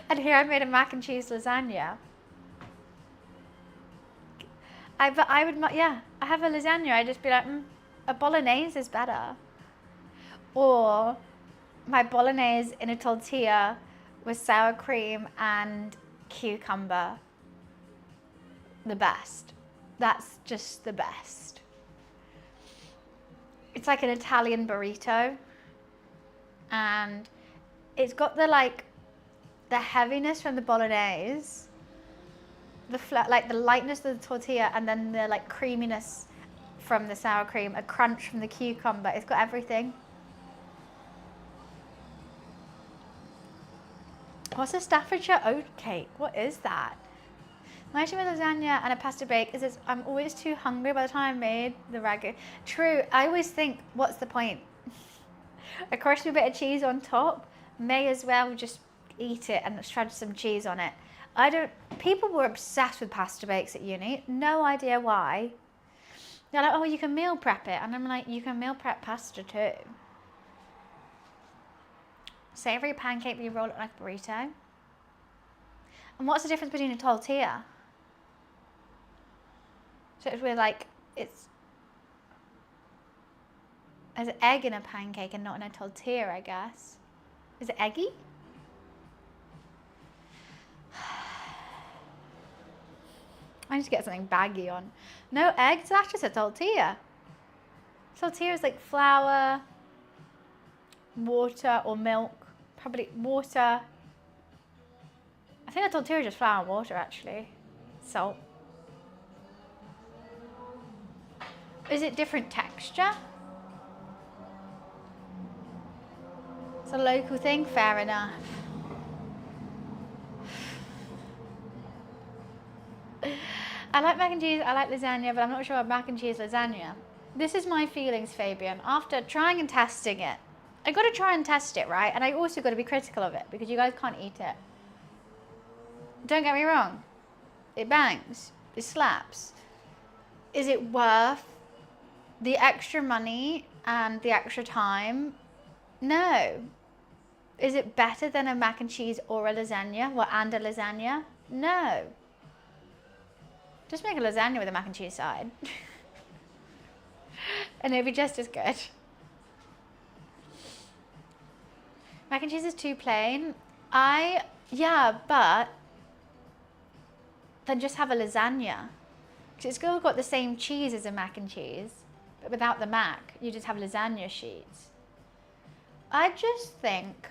And here I made a mac and cheese lasagna. I have a lasagna, I'd just be like, a bolognese is better. Or my bolognese in a tortilla with sour cream and cucumber. The best. That's just the best. It's like an Italian burrito. And it's got the heaviness from the bolognese, the lightness of the tortilla, and then the creaminess from the sour cream, a crunch from the cucumber. It's got everything. What's a Staffordshire oat cake? What is that? My issue with lasagna and a pasta bake is I'm always too hungry by the time I made the ragu. True, I always think, what's the point? A crispy bit of cheese on top, may as well just eat it and shred some cheese on it. People were obsessed with pasta bakes at uni, no idea why. They're like, oh, you can meal prep it. And I'm like, you can meal prep pasta too. Savoury pancake, but you roll it like a burrito. And what's the difference between a tortilla? So it's with there's an egg in a pancake and not in a tortilla, I guess. Is it eggy? I need to get something baggy on. No eggs, that's just a tortilla. Tortilla is like flour, water or milk. Probably water. I think a tortilla is just flour and water actually. Salt. Is it different texture? It's a local thing, fair enough. I like mac and cheese, I like lasagna, but I'm not sure about mac and cheese lasagna. This is my feelings, Fabian, after trying and testing it. I got to try and test it, right? And I also got to be critical of it because you guys can't eat it. Don't get me wrong. It bangs. It slaps. Is it worth the extra money and the extra time? No. Is it better than a mac and cheese or a lasagna? Well, and a lasagna? No. Just make a lasagna with a mac and cheese side. and it'd be just as good. Mac and cheese is too plain. Yeah, but then just have a lasagna. Because it's still got the same cheese as a mac and cheese, but without the mac, you just have lasagna sheets. I just think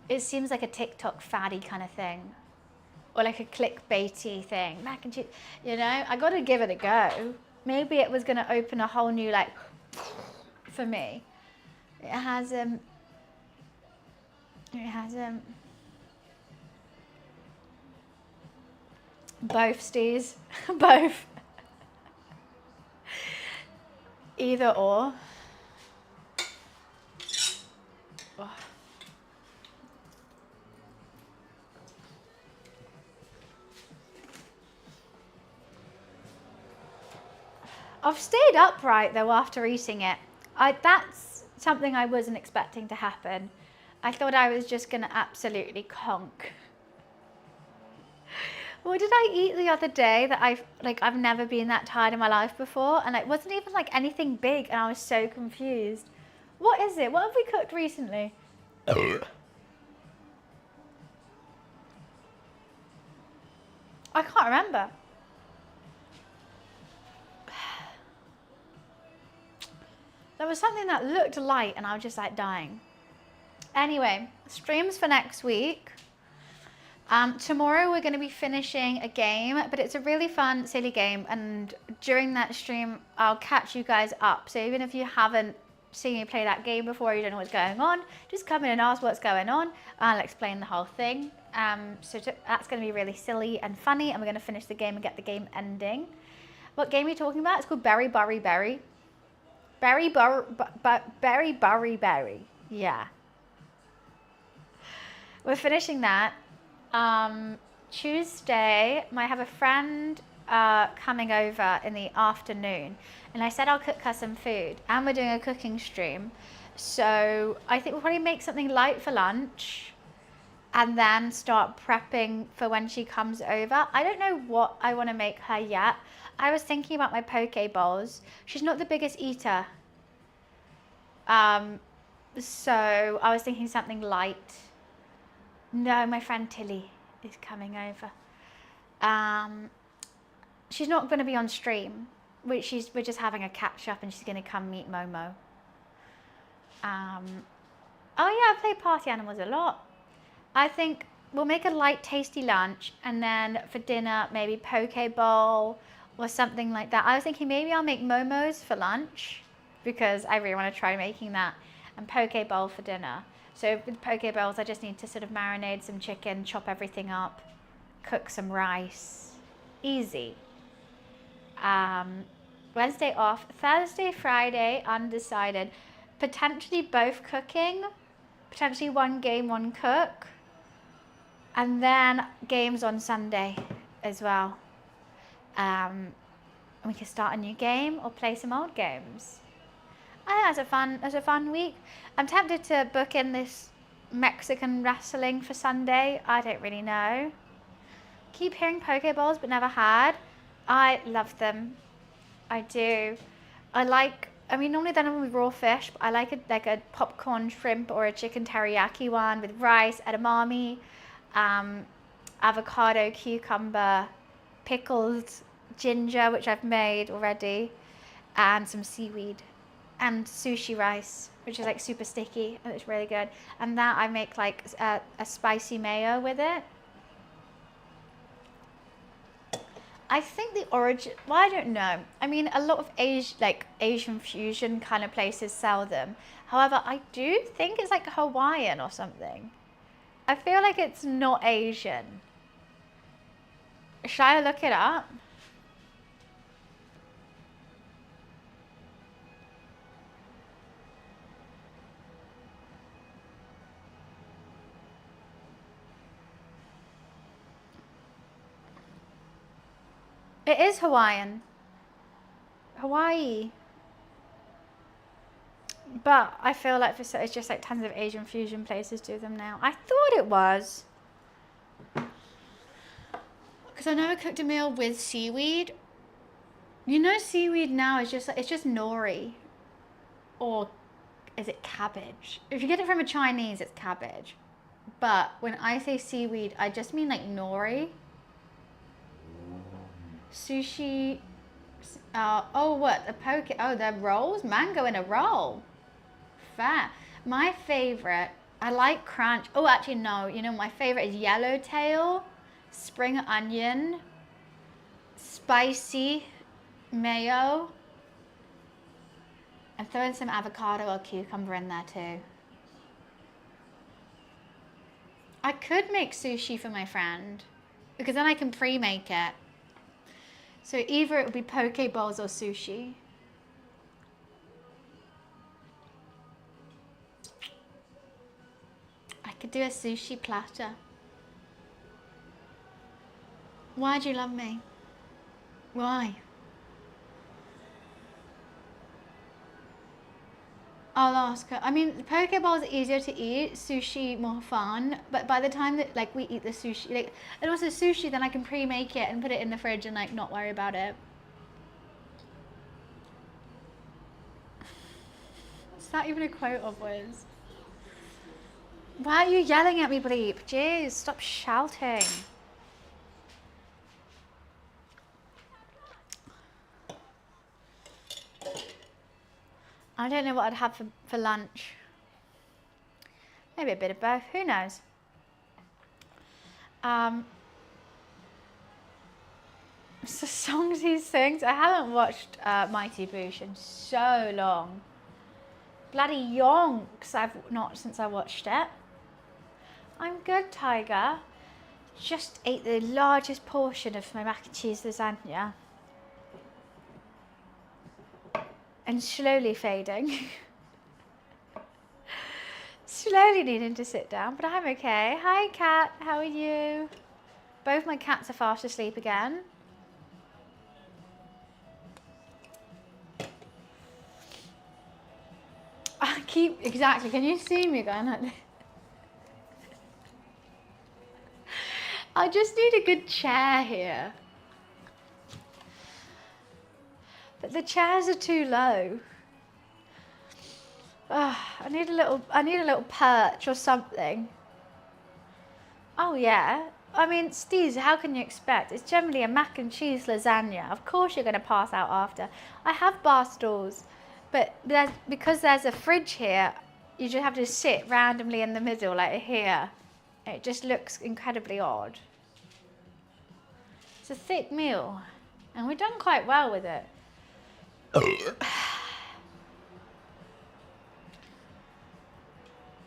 it seems like a TikTok fatty kind of thing. Or like a clickbaity thing. Mac and cheese, you know? I gotta give it a go. Maybe it was gonna open a whole new, like, for me. It has both, Steez. Both. Either or. Oh. I've stayed upright though after eating it. That's something I wasn't expecting to happen. I thought I was just gonna absolutely conk. What did I eat the other day that I've never been that tired in my life before, and it wasn't even like anything big, and I was so confused. What is it? What have we cooked recently? I can't remember. There was something that looked light and I was just like dying. Anyway, streams for next week. Tomorrow we're going to be finishing a game, but it's a really fun, silly game. And during that stream, I'll catch you guys up. So even if you haven't seen me play that game before, you don't know what's going on, just come in and ask what's going on. I'll explain the whole thing. So that's going to be really silly and funny. And we're going to finish the game and get the game ending. What game are you talking about? It's called Berry. Yeah. We're finishing that. Tuesday, I have a friend coming over in the afternoon, and I said I'll cook her some food, and we're doing a cooking stream. So I think we'll probably make something light for lunch and then start prepping for when she comes over. I don't know what I want to make her yet. I was thinking about my poke bowls. She's not the biggest eater. So I was thinking something light. No, my friend Tilly is coming over. She's not going to be on stream. We're just having a catch up, and she's going to come meet Momo. Oh yeah, I play Party Animals a lot. I think we'll make a light, tasty lunch, and then for dinner, maybe poke bowl or something like that. I was thinking maybe I'll make momos for lunch because I really want to try making that, and poke bowl for dinner. So with poke bowls, I just need to sort of marinate some chicken, chop everything up, cook some rice. Easy. Wednesday off. Thursday, Friday, undecided. Potentially both cooking. Potentially one game, one cook. And then games on Sunday as well. We can start a new game or play some old games. I think that's a fun week. I'm tempted to book in this Mexican wrestling for Sunday. I don't really know. Keep hearing poke bowls but never had. I love them. I do. Normally they're not with raw fish, but I like a popcorn shrimp or a chicken teriyaki one with rice, edamame, avocado, cucumber, pickled ginger, which I've made already, and some seaweed, and sushi rice, which is like super sticky and it's really good. And that I make like a spicy mayo with it. I think the origin, well, I don't know. I mean, a lot of Asian fusion kind of places sell them. However, I do think it's like Hawaiian or something. I feel like it's not Asian. Should I look it up? It is Hawaiian. Hawaii. But I feel like it's just like tons of Asian fusion places do them now. I thought it was. Because I never cooked a meal with seaweed. You know, seaweed now is just, it's just nori. Or is it cabbage? If you get it from a Chinese, it's cabbage. But when I say seaweed, I just mean like nori. Sushi. Oh, what? The poke. Oh, the rolls? Mango in a roll. Fair. My favorite, I like crunch. Oh, actually, no. You know, my favorite is yellowtail, spring onion, spicy mayo, and throw in some avocado or cucumber in there too. I could make sushi for my friend because then I can pre-make it. So either it would be poke bowls or sushi. I could do a sushi platter. Why do you love me? Why? I'll ask her. I mean, the poke bowls are easier to eat, sushi more fun. But by the time that like we eat the sushi, like, and also sushi, then I can pre-make it and put it in the fridge and like not worry about it. Is that even a quote of Wiz? Why are you yelling at me, bleep? Jeez, stop shouting. I don't know what I'd have for lunch. Maybe a bit of both, who knows? It's the songs he sings. I haven't watched Mighty Boosh in so long. Bloody yonks, I've not since I watched it. I'm good, Tiger. Just ate the largest portion of my mac and cheese lasagna. And slowly fading. Slowly needing to sit down, but I'm okay. Hi, cat. How are you? Both my cats are fast asleep again. I keep, exactly, can you see me going like this? I just need a good chair here. But the chairs are too low. I need a little perch or something. Oh yeah. I mean, Steez, how can you expect? It's generally a mac and cheese lasagna. Of course you're going to pass out after. I have bar stools, but because there's a fridge here, you just have to sit randomly in the middle, like here. It just looks incredibly odd. It's a thick meal, and we've done quite well with it.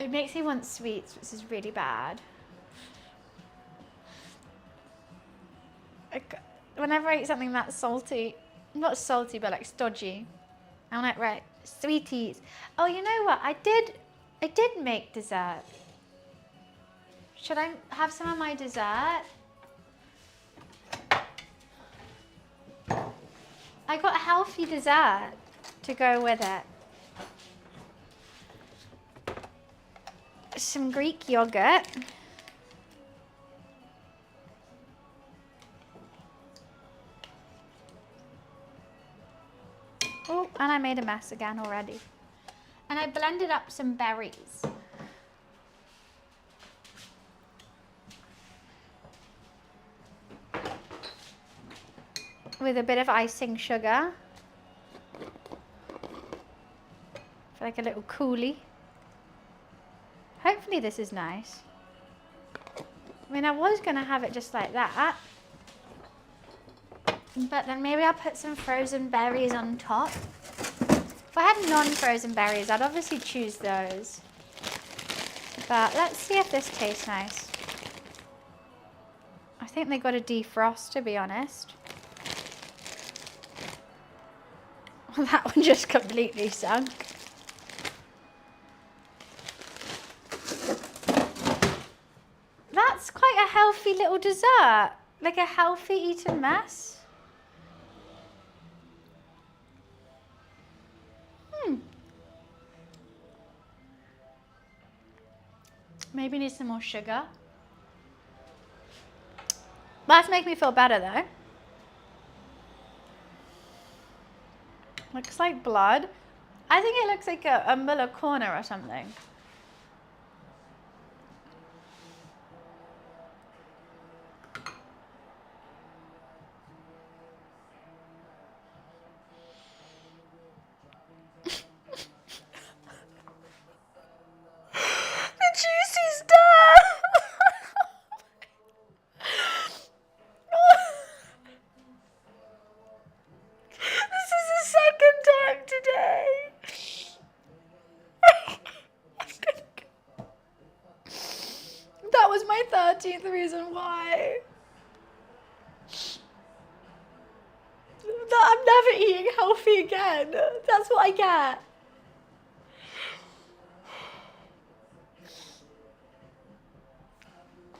It makes me want sweets, which is really bad. Whenever I eat something that's salty, not salty, but like stodgy, I'm like, right, sweeties. Oh, you know what? I did make dessert. Should I have some of my dessert? I got a healthy dessert to go with it. Some Greek yogurt. Oh, and I made a mess again already. And I blended up some berries. With a bit of icing sugar. For like a little coolie. Hopefully this is nice. I mean, I was going to have it just like that. But then maybe I'll put some frozen berries on top. If I had non-frozen berries, I'd obviously choose those. But let's see if this tastes nice. I think they got to defrost, to be honest. That one just completely sunk. That's quite a healthy little dessert. Like a healthy eaten mess. Maybe need some more sugar. That's making me feel better though. Looks like blood. I think it looks like a Muller corner or something. The juicy stuff! This is the second time today. That was my 13th reason why. That I'm never eating healthy again. That's what I get.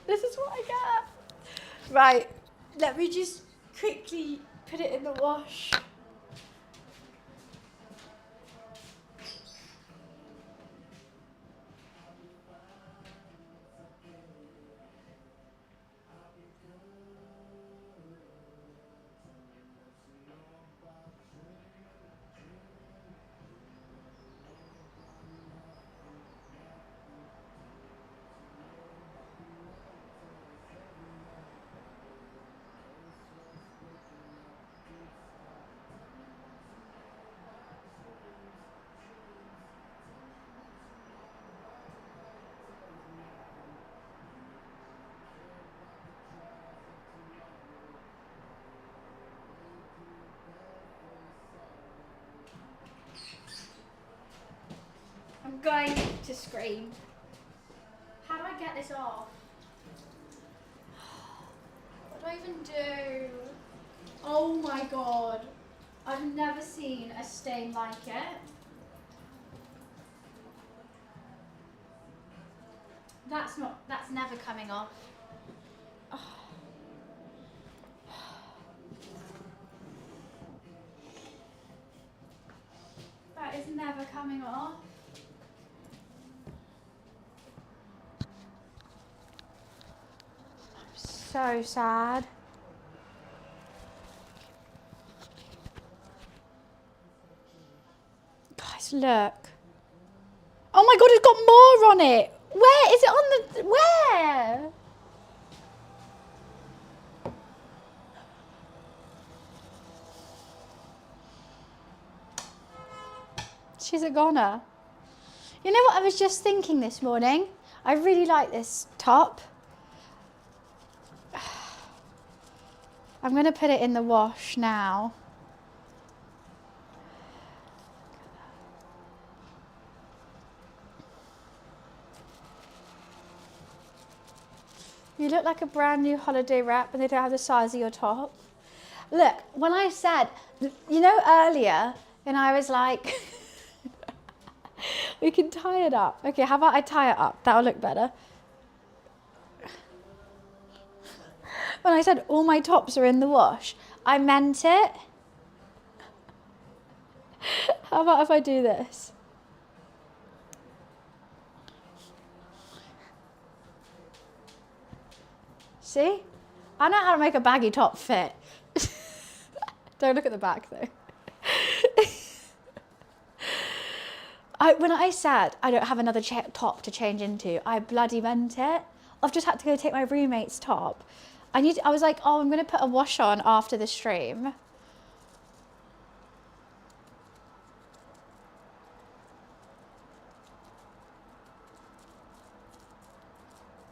This is what I get. Right, let me just quickly put it in the wash. I'm going to scream. How do I get this off? What do I even do? Oh my god. I've never seen a stain like it. That's never coming off. Oh. That is never coming off. So sad. Guys, look. Oh my god, it's got more on it. Where is it on the... Where? She's a goner. You know what I was just thinking this morning? I really like this top. I'm going to put it in the wash now. You look like a brand new holiday wrap and they don't have the size of your top. Look, when I said, you know earlier, and I was like, we can tie it up. Okay, how about I tie it up? That'll look better. When I said all my tops are in the wash, I meant it. How about if I do this? See? I know how to make a baggy top fit. Don't look at the back though. When I said I don't have another top to change into, I bloody meant it. I've just had to go take my roommate's top. I was like, oh, I'm going to put a wash on after the stream.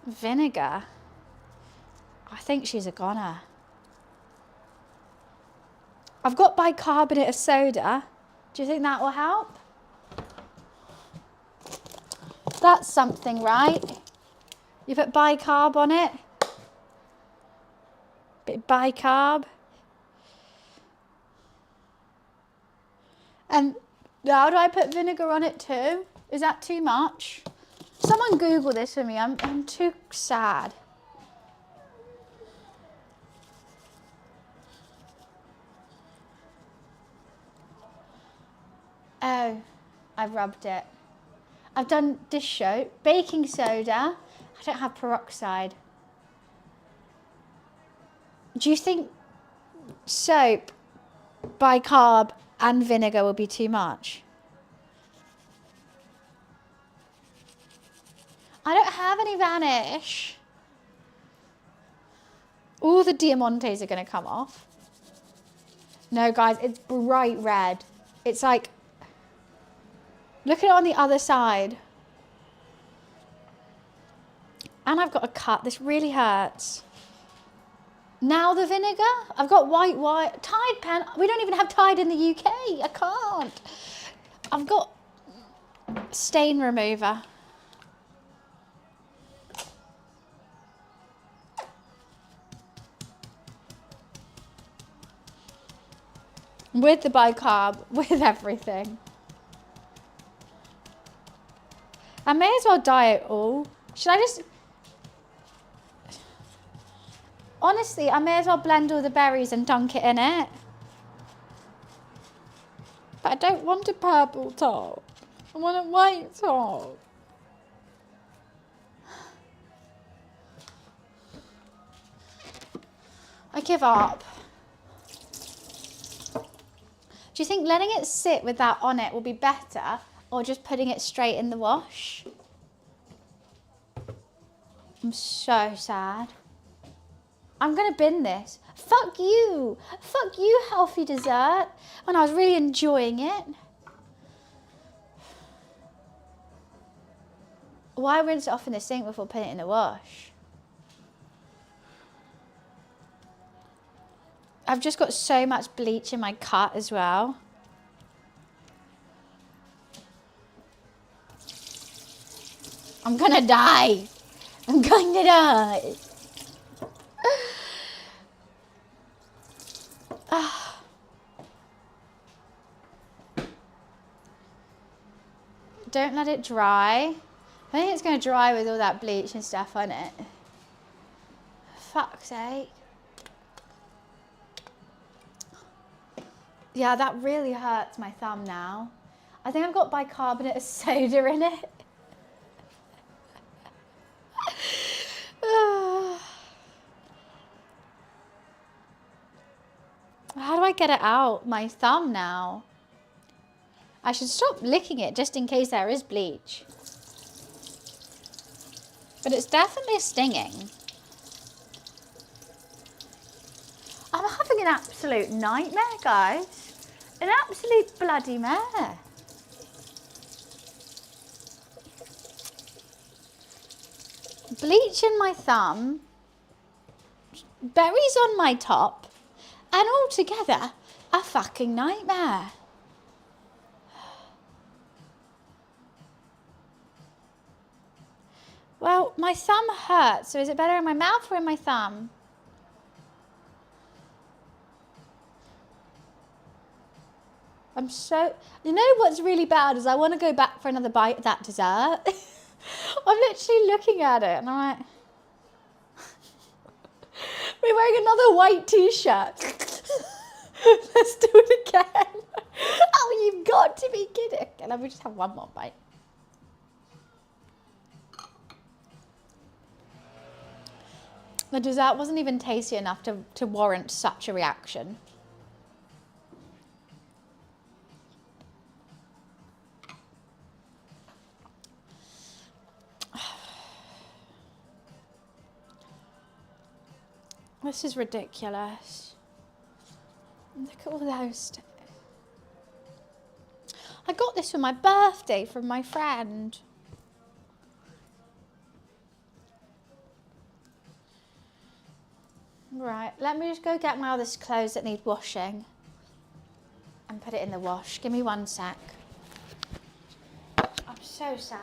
Vinegar. I think she's a goner. I've got bicarbonate of soda. Do you think that will help? That's something, right? You put bicarb on it. Bit bicarb. And now do I put vinegar on it too? Is that too much? Someone Google this for me. I'm too sad. Oh, I've rubbed it. I've done dish soap, baking soda. I don't have peroxide. Do you think soap, bicarb and vinegar will be too much. I don't have any vanish. All the diamantes are going to come off. No, guys, it's bright red. It's like, look at it on the other side. And I've got a cut. This really hurts. Now the vinegar. I've got white wire. Tide pen. We don't even have Tide in the UK. I can't. I've got stain remover. With the bicarb, with everything. I may as well dye it all. Should I just... Honestly, I may as well blend all the berries and dunk it in it. But I don't want a purple top. I want a white top. I give up. Do you think letting it sit with that on it will be better, or just putting it straight in the wash? I'm so sad. I'm going to bin this. Fuck you. Fuck you, healthy dessert. When I was really enjoying it. Why rinse it off in the sink before putting it in the wash? I've just got so much bleach in my cut as well. I'm gonna die. I'm going to die. Don't let it dry. I think it's going to dry with all that bleach and stuff on it. Fuck's sake. Yeah, that really hurts my thumb now. I think I've got bicarbonate of soda in it. How do I get it out? My thumb now. I should stop licking it just in case there is bleach. But it's definitely stinging. I'm having an absolute nightmare, guys. An absolute bloody mare. Bleach in my thumb, berries on my top, and all together, a fucking nightmare. Well, my thumb hurts, so is it better in my mouth or in my thumb? I'm so... You know what's really bad is I want to go back for another bite of that dessert. I'm literally looking at it and I'm like... We're wearing another white t-shirt. Let's do it again. Oh, you've got to be kidding. Okay, let me just have one more bite. The dessert wasn't even tasty enough to warrant such a reaction. This is ridiculous. Look at all those. I got this for my birthday from my friend. Right, let me just go get my other clothes that need washing and put it in the wash. Give me 1 sec. I'm so sad.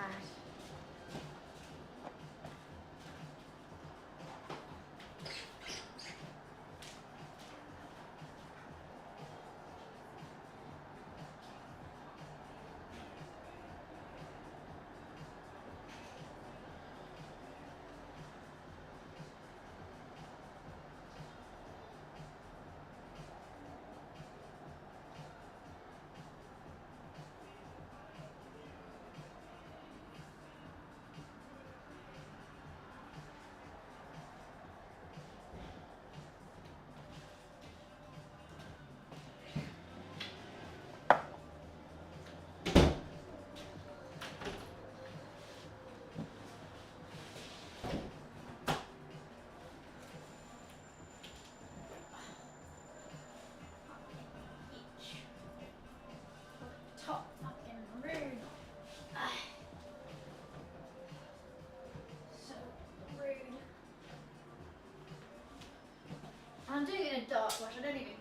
stopwatch. I don't even care.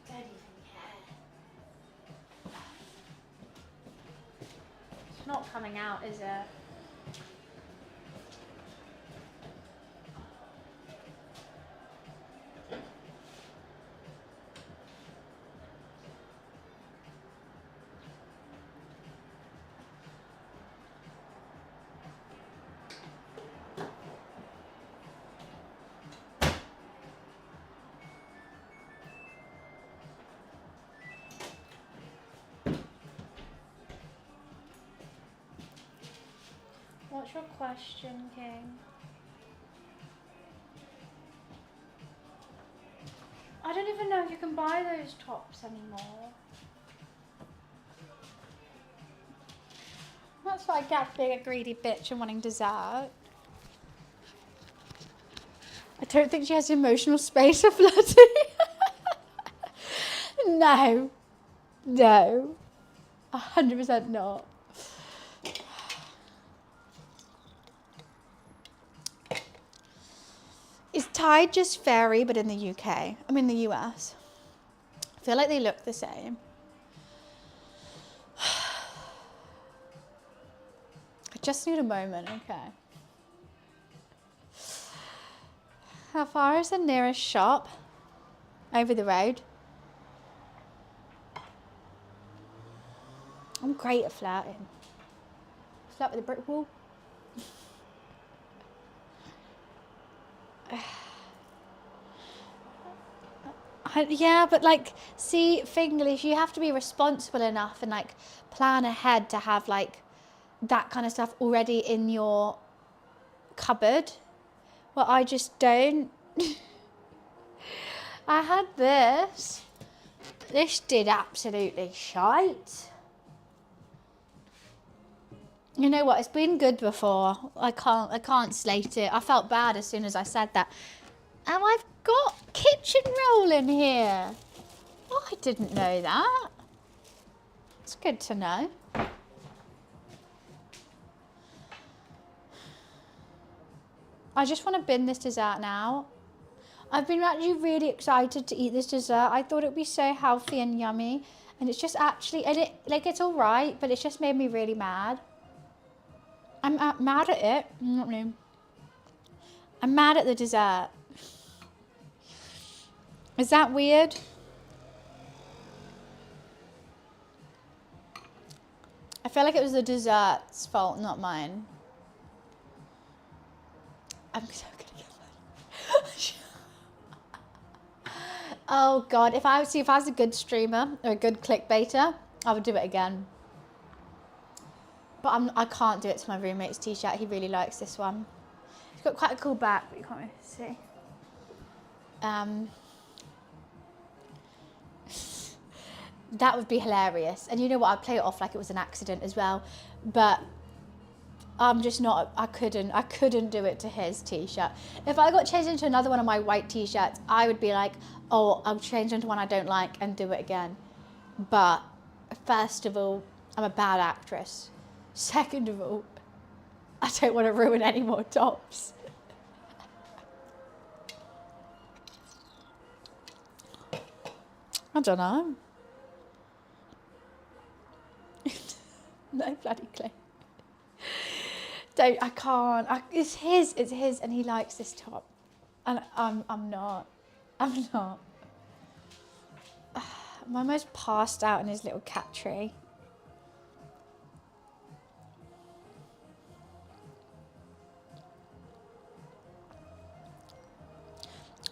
Don't even care. It's not coming out, is it? What's your question, King? I don't even know if you can buy those tops anymore. That's what I get being a greedy bitch and wanting dessert. I don't think she has emotional space for flirting. No. No. 100% not. Is Tide just fairy, but in the UK? I mean, the US. I feel like they look the same. I just need a moment, okay. How far is the nearest shop? Over the road. I'm great at flirting. Flirt with a brick wall. Yeah, but like, see, Finglish, you have to be responsible enough and like plan ahead to have like that kind of stuff already in your cupboard. Well, I just don't. I had this. This did absolutely shite. You know what? It's been good before. I can't slate it. I felt bad as soon as I said that. And I've got kitchen roll in here. Oh, I didn't know that. It's good to know. I just want to bin this dessert now. I've been actually really excited to eat this dessert. I thought it would be so healthy and yummy. And it's just actually, and it's all right, but it's just made me really mad. I'm mad at it. I'm mad at the dessert. Is that weird? I feel like it was the dessert's fault, not mine. I'm so gonna get mad. Oh God, if I was a good streamer or a good clickbaiter, I would do it again. But I can't do it to my roommate's t-shirt. He really likes this one. It's got quite a cool back, but you can't really see. That would be hilarious. And you know what? I'd play it off like it was an accident as well. But I'm just not, I couldn't do it to his t-shirt. If I got changed into another one of my white t-shirts, I would be like, oh, I'll change into one I don't like and do it again. But first of all, I'm a bad actress. Second of all, I don't want to ruin any more tops. I don't know. No bloody clue. I can't. It's his, and he likes this top. And I'm not. I'm almost passed out in his little cat tree.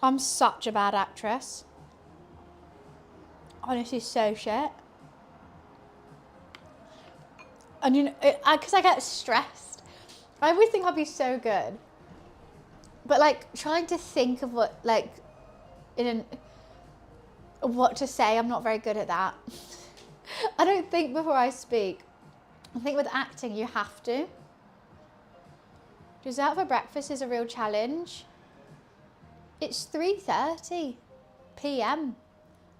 I'm such a bad actress. Honestly, so shit. And you know, because I get stressed. I always think I'll be so good. But like trying to think of what what to say, I'm not very good at that. I don't think before I speak. I think with acting you have to. Dessert for breakfast is a real challenge. It's 3:30 p.m.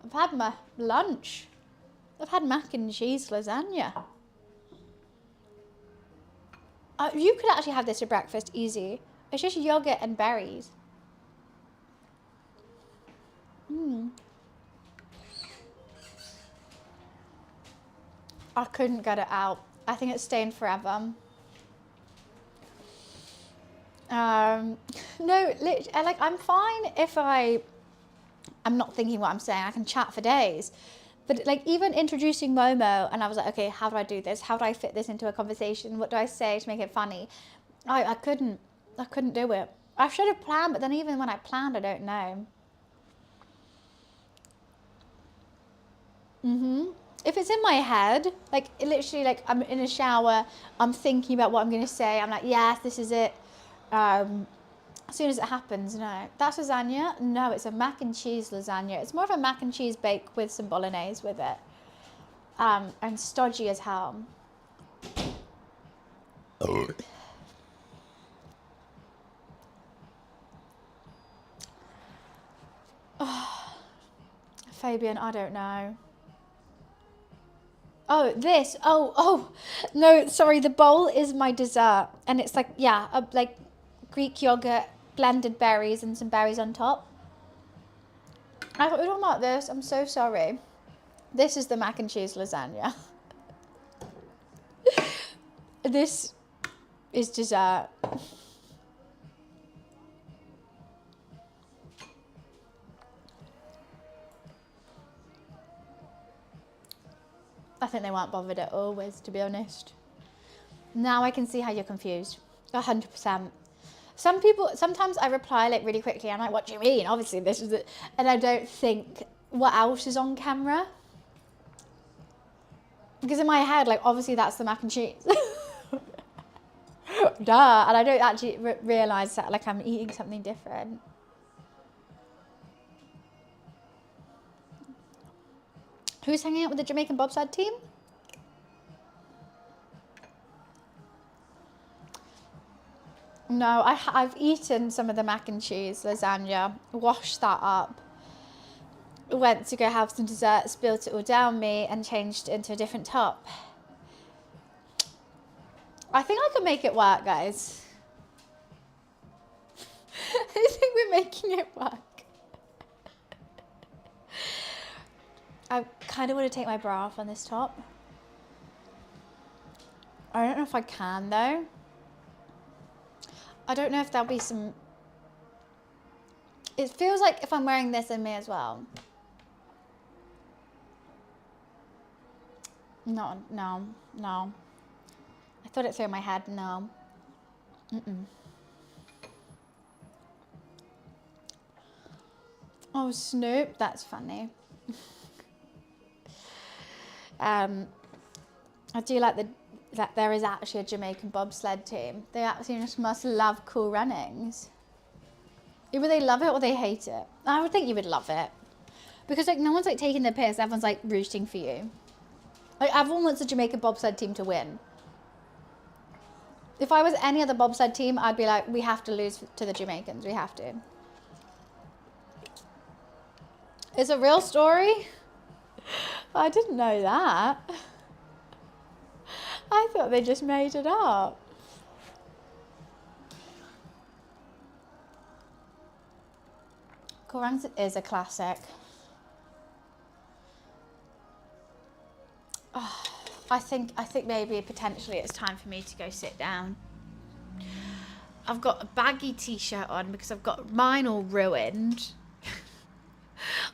I've had my lunch. I've had mac and cheese lasagna. You could actually have this for breakfast, easy. It's just yogurt and berries. I couldn't get it out. I think it's staying forever. No, like I'm fine if I'm not thinking what I'm saying. I can chat for days. But like even introducing Momo, and I was like, okay, how do I do this? How do I fit this into a conversation? What do I say to make it funny? I couldn't do it. I should have planned, but then even when I planned, I don't know. If it's in my head, like literally, like I'm in a shower, I'm thinking about what I'm going to say. I'm like, yes, this is it. As soon as it happens, no. That's lasagna? No, it's a mac and cheese lasagna. It's more of a mac and cheese bake with some bolognese with it. And stodgy as hell. Fabian, I don't know. Oh, this. Oh. No, sorry. The bowl is my dessert. And it's like, yeah, like Greek yogurt, blended berries and some berries on top. I thought we were talking about this. I'm so sorry. This is the mac and cheese lasagna. This is dessert. I think they weren't bothered at all with, to be honest. Now I can see how you're confused. 100%. Sometimes I reply like really quickly. I'm like, what do you mean? Obviously this is it. And I don't think what else is on camera. Because in my head, like obviously that's the mac and cheese. Duh. And I don't actually realise that like I'm eating something different. Who's hanging out with the Jamaican bobsled team? No, I've eaten some of the mac and cheese lasagna, washed that up, went to go have some dessert, spilled it all down me and changed into a different top. I think I can make it work, guys. I think we're making it work. I kind of want to take my bra off on this top. I don't know if I can though. I don't know if there'll be some... It feels like if I'm wearing this, I may as well. No. I thought it through my head, no. Oh, Snoop, that's funny. I do like that there is actually a Jamaican bobsled team. They actually just must love cool runnings. Either they love it or they hate it. I would think you would love it. Because like no one's like taking the piss, everyone's like rooting for you. Like everyone wants the Jamaican bobsled team to win. If I was any other bobsled team, I'd be like, we have to lose to the Jamaicans, we have to. It's a real story? I didn't know that. I thought they just made it up. Korans is a classic. Oh, I think maybe potentially it's time for me to go sit down. I've got a baggy t-shirt on because I've got mine all ruined.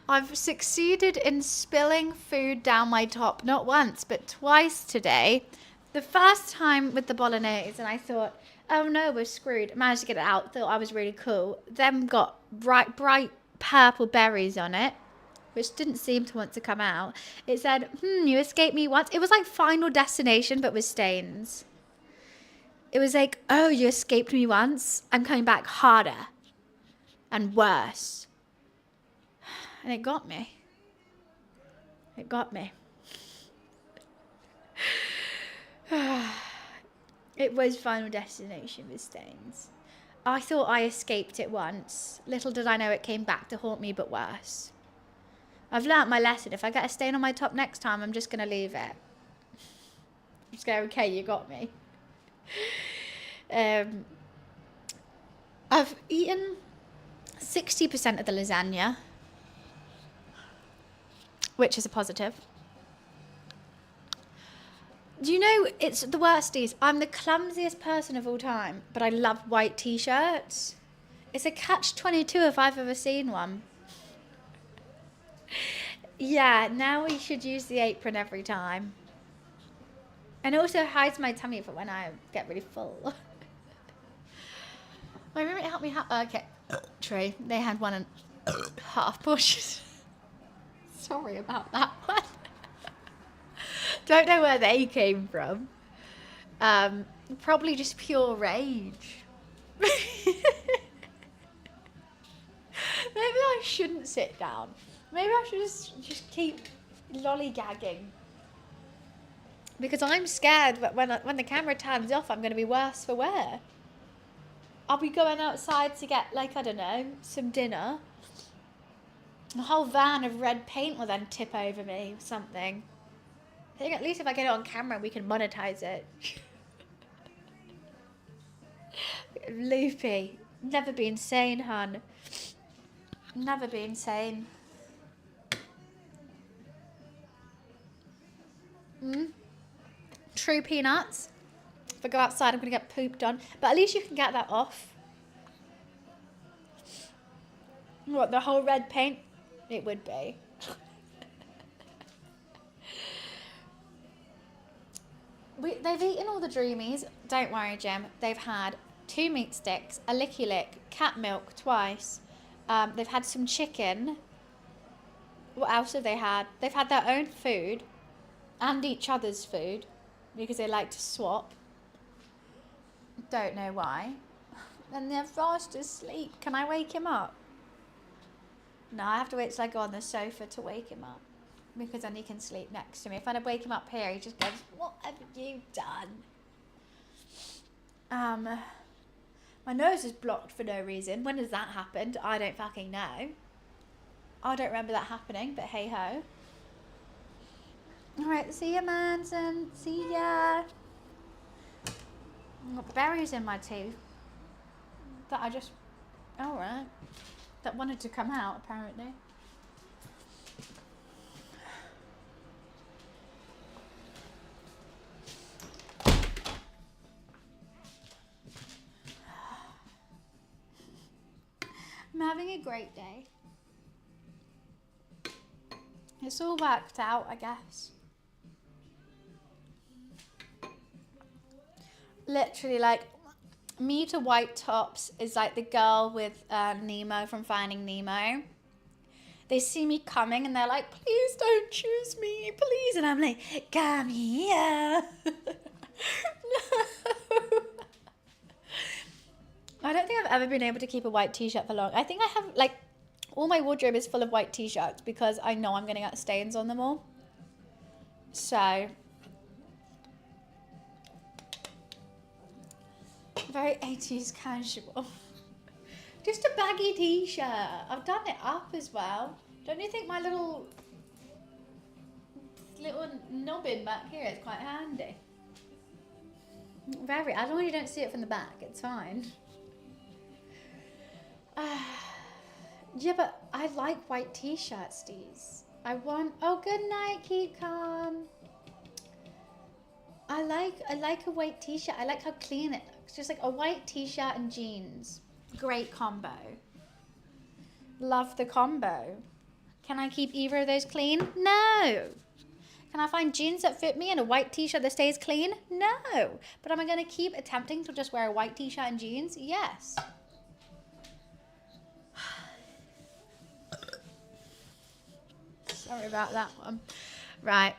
I've succeeded in spilling food down my top, not once, but twice today. The first time with the bolognese, and I thought, oh no, we're screwed. Managed to get it out, thought I was really cool. Then got bright purple berries on it, which didn't seem to want to come out. It said, you escaped me once. It was like Final Destination, but with stains. It was like, oh, you escaped me once. I'm coming back harder and worse. And it got me. It got me. It was Final Destination with stains. I thought I escaped it once. Little did I know it came back to haunt me, but worse. I've learnt my lesson. If I get a stain on my top next time, I'm just going to leave it. I'm just going, okay, you got me. I've eaten 60% of the lasagna. which is a positive. Do you know, it's the worsties. I'm the clumsiest person of all time, but I love white t-shirts. It's a catch-22 if I've ever seen one. Yeah, now we should use the apron every time. And it also hides my tummy for when I get really full. My roommate helped me okay, true. They had 1.5 portions. Sorry about that one. Don't know where they came from. Probably just pure rage. Maybe I shouldn't sit down. Maybe I should just keep lollygagging. Because I'm scared that when the camera turns off, I'm going to be worse for wear. I'll be going outside to get, like, I don't know, some dinner. A whole van of red paint will then tip over me or something. I think at least if I get it on camera, we can monetize it. Loopy. Never been sane, hun. Never been sane. True peanuts. If I go outside, I'm going to get pooped on. But at least you can get that off. What, the whole red paint? It would be. They've eaten all the dreamies. Don't worry, Jim. They've had 2 meat sticks, a licky lick, cat milk twice. They've had some chicken. What else have they had? They've had their own food and each other's food because they like to swap. Don't know why. And they're fast asleep. Can I wake him up? No, I have to wait till I go on the sofa to wake him up. Because then he can sleep next to me. If I wake him up here, he just goes, "What have you done?" My nose is blocked for no reason. When has that happened? I don't fucking know. I don't remember that happening, but hey ho. Alright, see ya, Manson. See ya. I've got berries in my teeth. That I just... Alright. That wanted to come out, apparently. I'm having a great day. It's all worked out, I guess. Literally, like, me to white tops is like the girl with Nemo from Finding Nemo. They see me coming and they're like, "Please don't choose me, please." And I'm like, "Come here." No. I don't think I've ever been able to keep a white t-shirt for long. I think I have, like, all my wardrobe is full of white t-shirts because I know I'm going to get stains on them all. So, very 80s casual. Just a baggy t-shirt. I've done it up as well. Don't you think my little nubbin back here is quite handy? Very. As long as you don't see it from the back, it's fine. Yeah, but I like white t-shirts, Steez. Oh, good night, keep calm. I like a white t-shirt. I like how clean it looks. Just like a white t-shirt and jeans. Great combo. Love the combo. Can I keep either of those clean? No. Can I find jeans that fit me and a white t-shirt that stays clean? No. But am I going to keep attempting to just wear a white t-shirt and jeans? Yes. Sorry about that one. Right.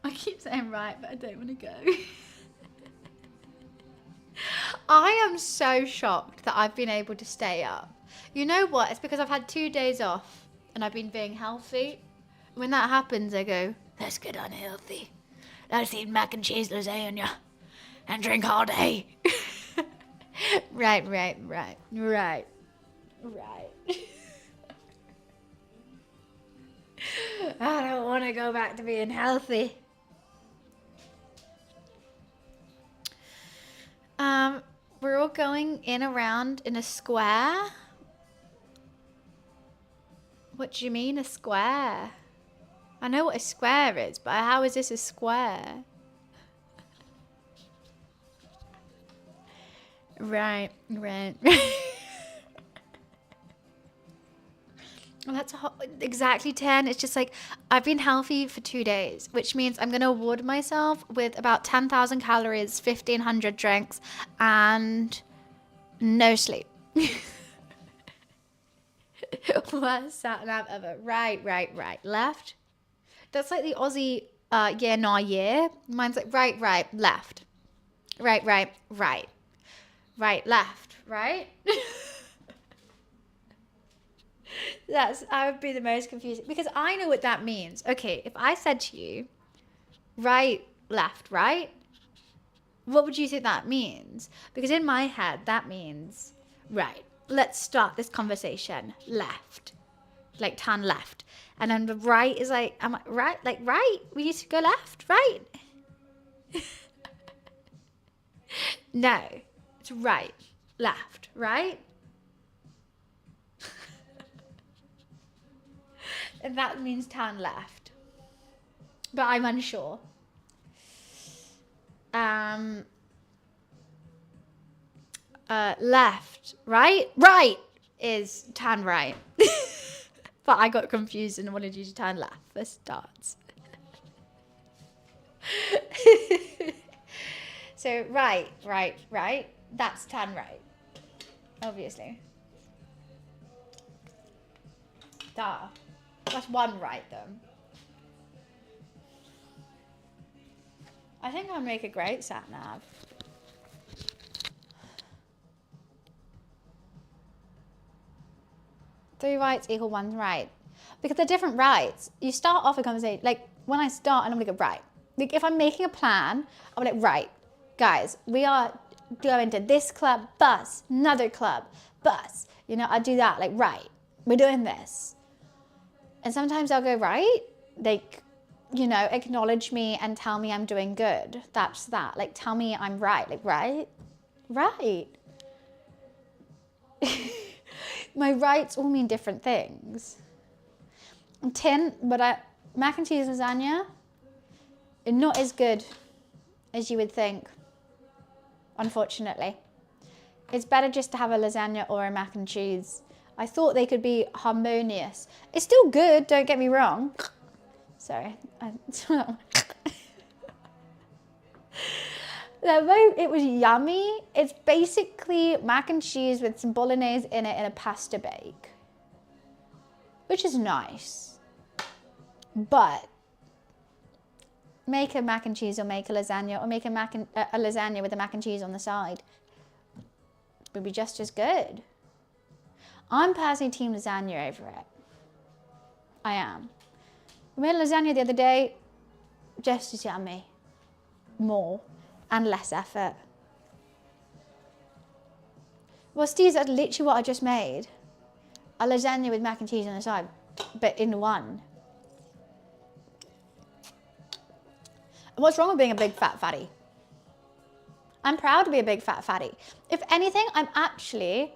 I keep saying right, but I don't want to go. I am so shocked that I've been able to stay up. You know what? It's because I've had 2 days off and I've been being healthy. When that happens, I go, "Let's get unhealthy. Let's eat mac and cheese lasagna and drink all day." Right. I don't want to go back to being healthy. We're all going in around in a square. What do you mean a square? I know what a square is, but how is this a square? Right. Well, that's exactly 10. It's just like, I've been healthy for 2 days, which means I'm going to reward myself with about 10,000 calories, 1,500 drinks, and no sleep. Worst sat nav ever. Right. Left. That's like the Aussie yeah, nah, yeah. Mine's like right, left. Right. Right, left, right? I would be the most confusing because I know what that means. Okay, if I said to you, right, left, right, what would you think that means? Because in my head, that means, right, let's start this conversation, left, like turn left. And then the right is like, am I right? Like right, we used to go left, right? No, it's right, left, right? And that means turn left. But I'm unsure. Left, right? Right is turn right. But I got confused and wanted you to turn left for starts. So right. That's turn right. Obviously. Duh. That's one right though. I think I'll make a great sat nav. Three rights equal one right. Because they're different rights. You start off a conversation, like when I start, I'm gonna go right. Like if I'm making a plan, I'm like, right, guys, we are going to this club, bus, another club, bus. You know, I do that, like, right, we're doing this. And sometimes I'll go, right, like, you know, acknowledge me and tell me I'm doing good. That's that. Like, tell me I'm right. Like, right? My rights all mean different things. Tin, but mac and cheese lasagna, not as good as you would think, unfortunately. It's better just to have a lasagna or a mac and cheese. I thought they could be harmonious. It's still good, don't get me wrong. Sorry. It was yummy. It's basically mac and cheese with some bolognese in it in a pasta bake, which is nice. But make a mac and cheese or make a lasagna or make a lasagna with a mac and cheese on the side. It would be just as good. I'm personally team lasagna over it. I am. We made lasagna the other day, just as yummy. More and less effort. Well, Steve, that's literally what I just made. A lasagna with mac and cheese on the side, but in one. And what's wrong with being a big fat fatty? I'm proud to be a big fat fatty. If anything, I'm actually,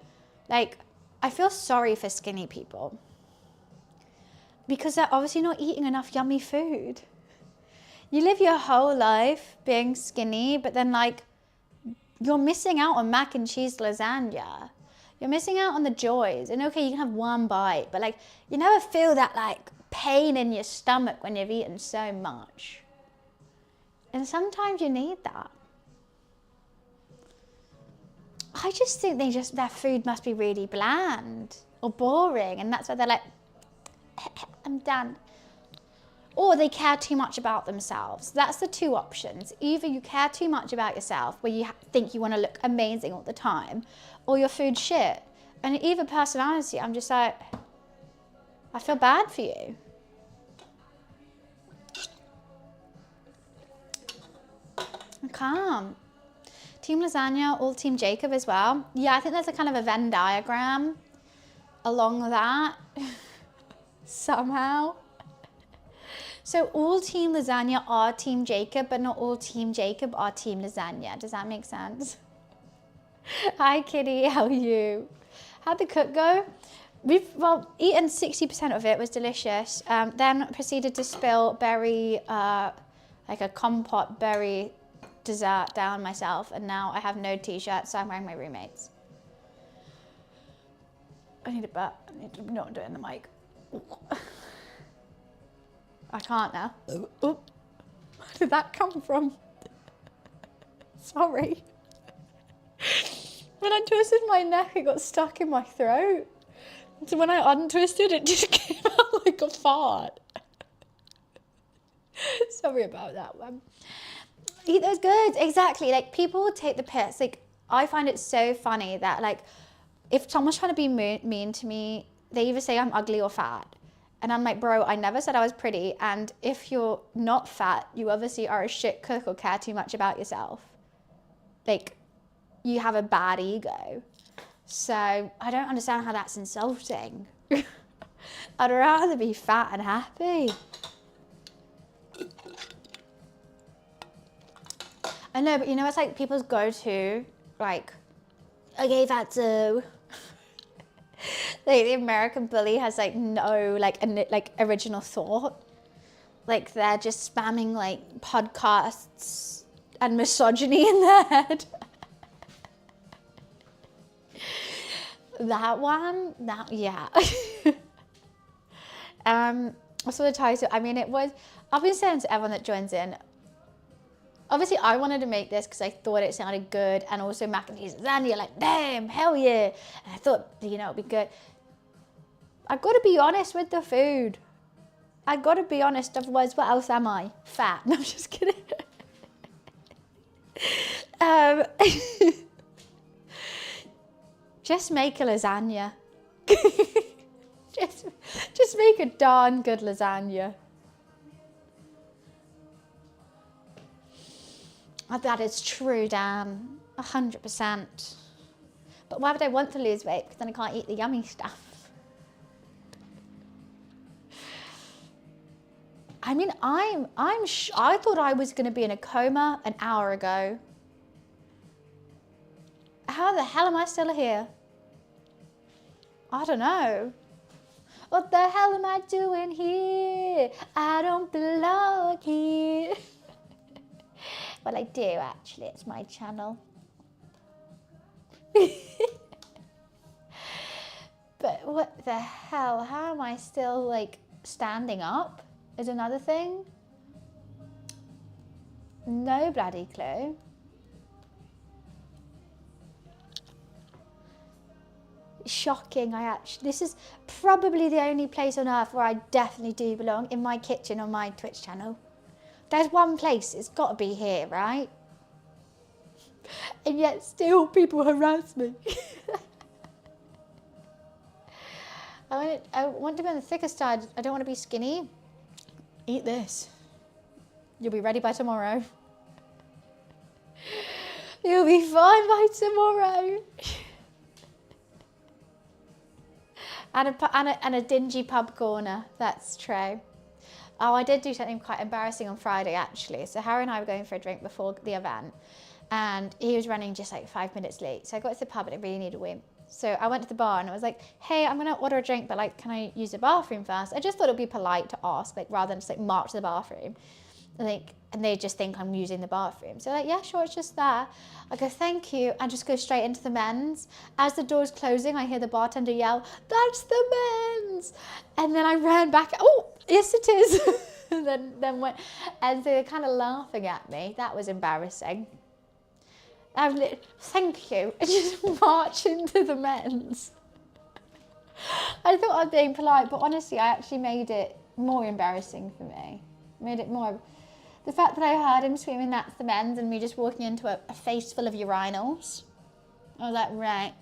like, I feel sorry for skinny people. Because they're obviously not eating enough yummy food. You live your whole life being skinny, but then like, you're missing out on mac and cheese lasagna. You're missing out on the joys. And okay, you can have one bite, but like, you never feel that like pain in your stomach when you've eaten so much. And sometimes you need that. I just think their food must be really bland or boring. And that's why they're like, I'm done. Or they care too much about themselves. That's the two options. Either you care too much about yourself, where you think you want to look amazing all the time, or your food's shit. And either personality, I'm just like, I feel bad for you. I can't. Team lasagna, all team Jacob as well. Yeah, I think there's a kind of a Venn diagram along that. Somehow. So all team lasagna are team Jacob, but not all team Jacob are team lasagna. Does that make sense? Hi Kitty, how are you? How'd the cook go? Well, eaten 60% of it, was delicious. Then proceeded to spill berry, like a compote berry dessert down myself, and now I have no t-shirt, so I'm wearing my roommate's. I need a burp. I need to not do it in the mic. I can't now. Ooh. Where did that come from? Sorry. When I twisted my neck, it got stuck in my throat. So when I untwisted, it just came out like a fart. Sorry about that one. Eat those goods, exactly. Like, people take the piss. Like, I find it so funny that, like, if someone's trying to be mean to me, they either say I'm ugly or fat. And I'm like, bro, I never said I was pretty. And if you're not fat, you obviously are a shit cook or care too much about yourself. Like, you have a bad ego. So I don't understand how that's insulting. I'd rather be fat and happy. I know, but you know, it's like people's go-to, like, okay, fatso. Like, the American bully has like no like original thought. Like, they're just spamming like podcasts and misogyny in their head. That one, yeah. I saw the title. I mean, I've been saying to everyone that joins in, obviously I wanted to make this because I thought it sounded good, and also mac and cheese lasagna, like, damn, hell yeah. And I thought, you know, it'd be good. I've got to be honest with the food. I've got to be honest, otherwise what else am I? Fat. No, I'm just kidding. Just make a lasagna. just make a darn good lasagna. That is true, Dan. 100%. But why would I want to lose weight? Because then I can't eat the yummy stuff. I mean, I thought I was going to be in a coma an hour ago. How the hell am I still here? I don't know. What the hell am I doing here? I don't belong here. Well, I do, actually. It's my channel. But what the hell? How am I still, like, standing up is another thing? No bloody clue. Shocking. This is probably the only place on earth where I definitely do belong, in my kitchen on my Twitch channel. There's one place, it's got to be here, right? And yet still people harass me. I want to be on the thicker side. I don't want to be skinny. Eat this. You'll be ready by tomorrow. You'll be fine by tomorrow. And a dingy pub corner, that's true. Oh, I did do something quite embarrassing on Friday, actually. So Harry and I were going for a drink before the event, and he was running just like 5 minutes late. So I got to the pub and I really needed a wee. So I went to the bar and I was like, hey, I'm gonna order a drink, but like, can I use the bathroom first? I just thought it'd be polite to ask, like, rather than just like march to the bathroom. And they just think I'm using the bathroom. So like, yeah, sure, it's just there. I go, thank you, and just go straight into the men's. As the door's closing, I hear the bartender yell, that's the men's. And then I ran back, oh, yes it is. And then went, and so they're kind of laughing at me. That was embarrassing. Thank you. I just march into the men's. I thought I was being polite, but honestly, I actually made it more embarrassing for me. Made it more. The fact that I heard him screaming, that's the men's, and me just walking into a face full of urinals. I was like, right.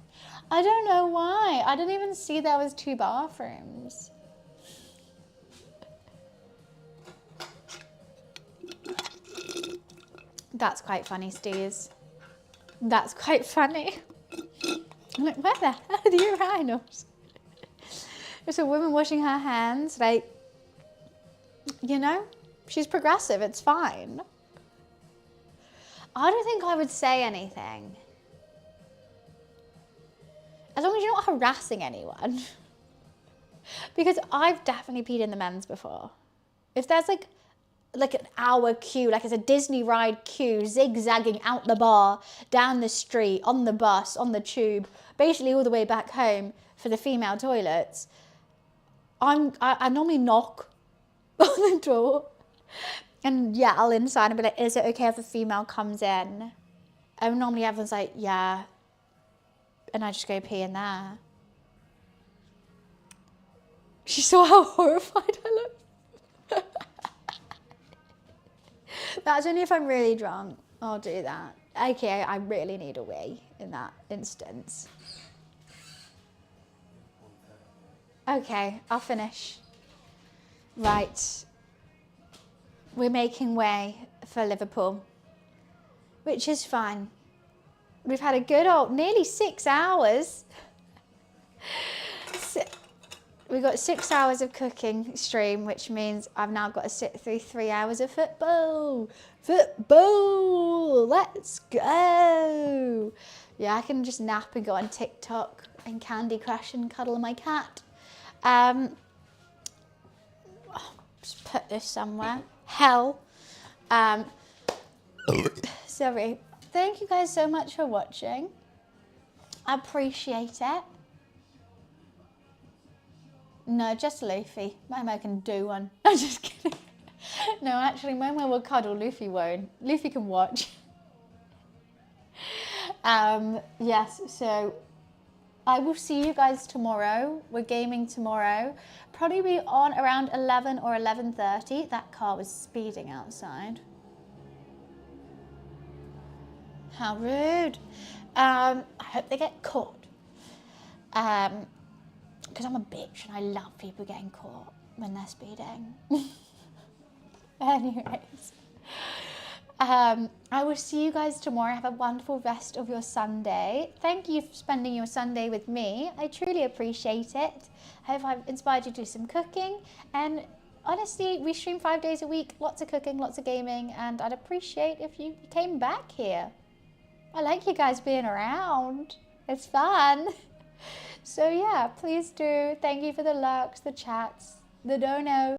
I don't know why. I didn't even see there was 2 bathrooms. That's quite funny, Steez. That's quite funny. I'm like, where the hell are the urinals? There's a woman washing her hands, like, you know? She's progressive, it's fine. I don't think I would say anything. As long as you're not harassing anyone. Because I've definitely peed in the men's before. If there's like an hour queue, like it's a Disney ride queue, zigzagging out the bar, down the street, on the bus, on the tube, basically all the way back home for the female toilets, I normally knock on the door and yell inside and be like, is it okay if a female comes in? And normally everyone's like, yeah. And I just go pee in there. She saw how horrified I looked. That's only if I'm really drunk. I'll do that. Okay, I really need a wee in that instance. Okay, I'll finish. Right. We're making way for Liverpool, which is fine. We've had a good old nearly 6 hours. We got 6 hours of cooking stream, which means I've now got to sit through 3 hours of football. Football! Let's go! Yeah, I can just nap and go on TikTok and Candy Crush and cuddle my cat. Just put this somewhere. Hell. Sorry. Thank you guys so much for watching. I appreciate it. No, just Luffy. Momo can do one. I'm just kidding. No, actually, Momo will cuddle. Luffy won't. Luffy can watch. Yes, so I will see you guys tomorrow. We're gaming tomorrow. Probably be on around 11 or 11:30. That car was speeding outside. How rude. I hope they get caught. Because I'm a bitch and I love people getting caught when they're speeding. Anyways, I will see you guys tomorrow. Have a wonderful rest of your Sunday. Thank you for spending your Sunday with me. I truly appreciate it. I hope I've inspired you to do some cooking. And honestly, we stream 5 days a week. Lots of cooking, lots of gaming. And I'd appreciate if you came back here. I like you guys being around. It's fun. So yeah, please do. Thank you for the likes, the chats, the dono.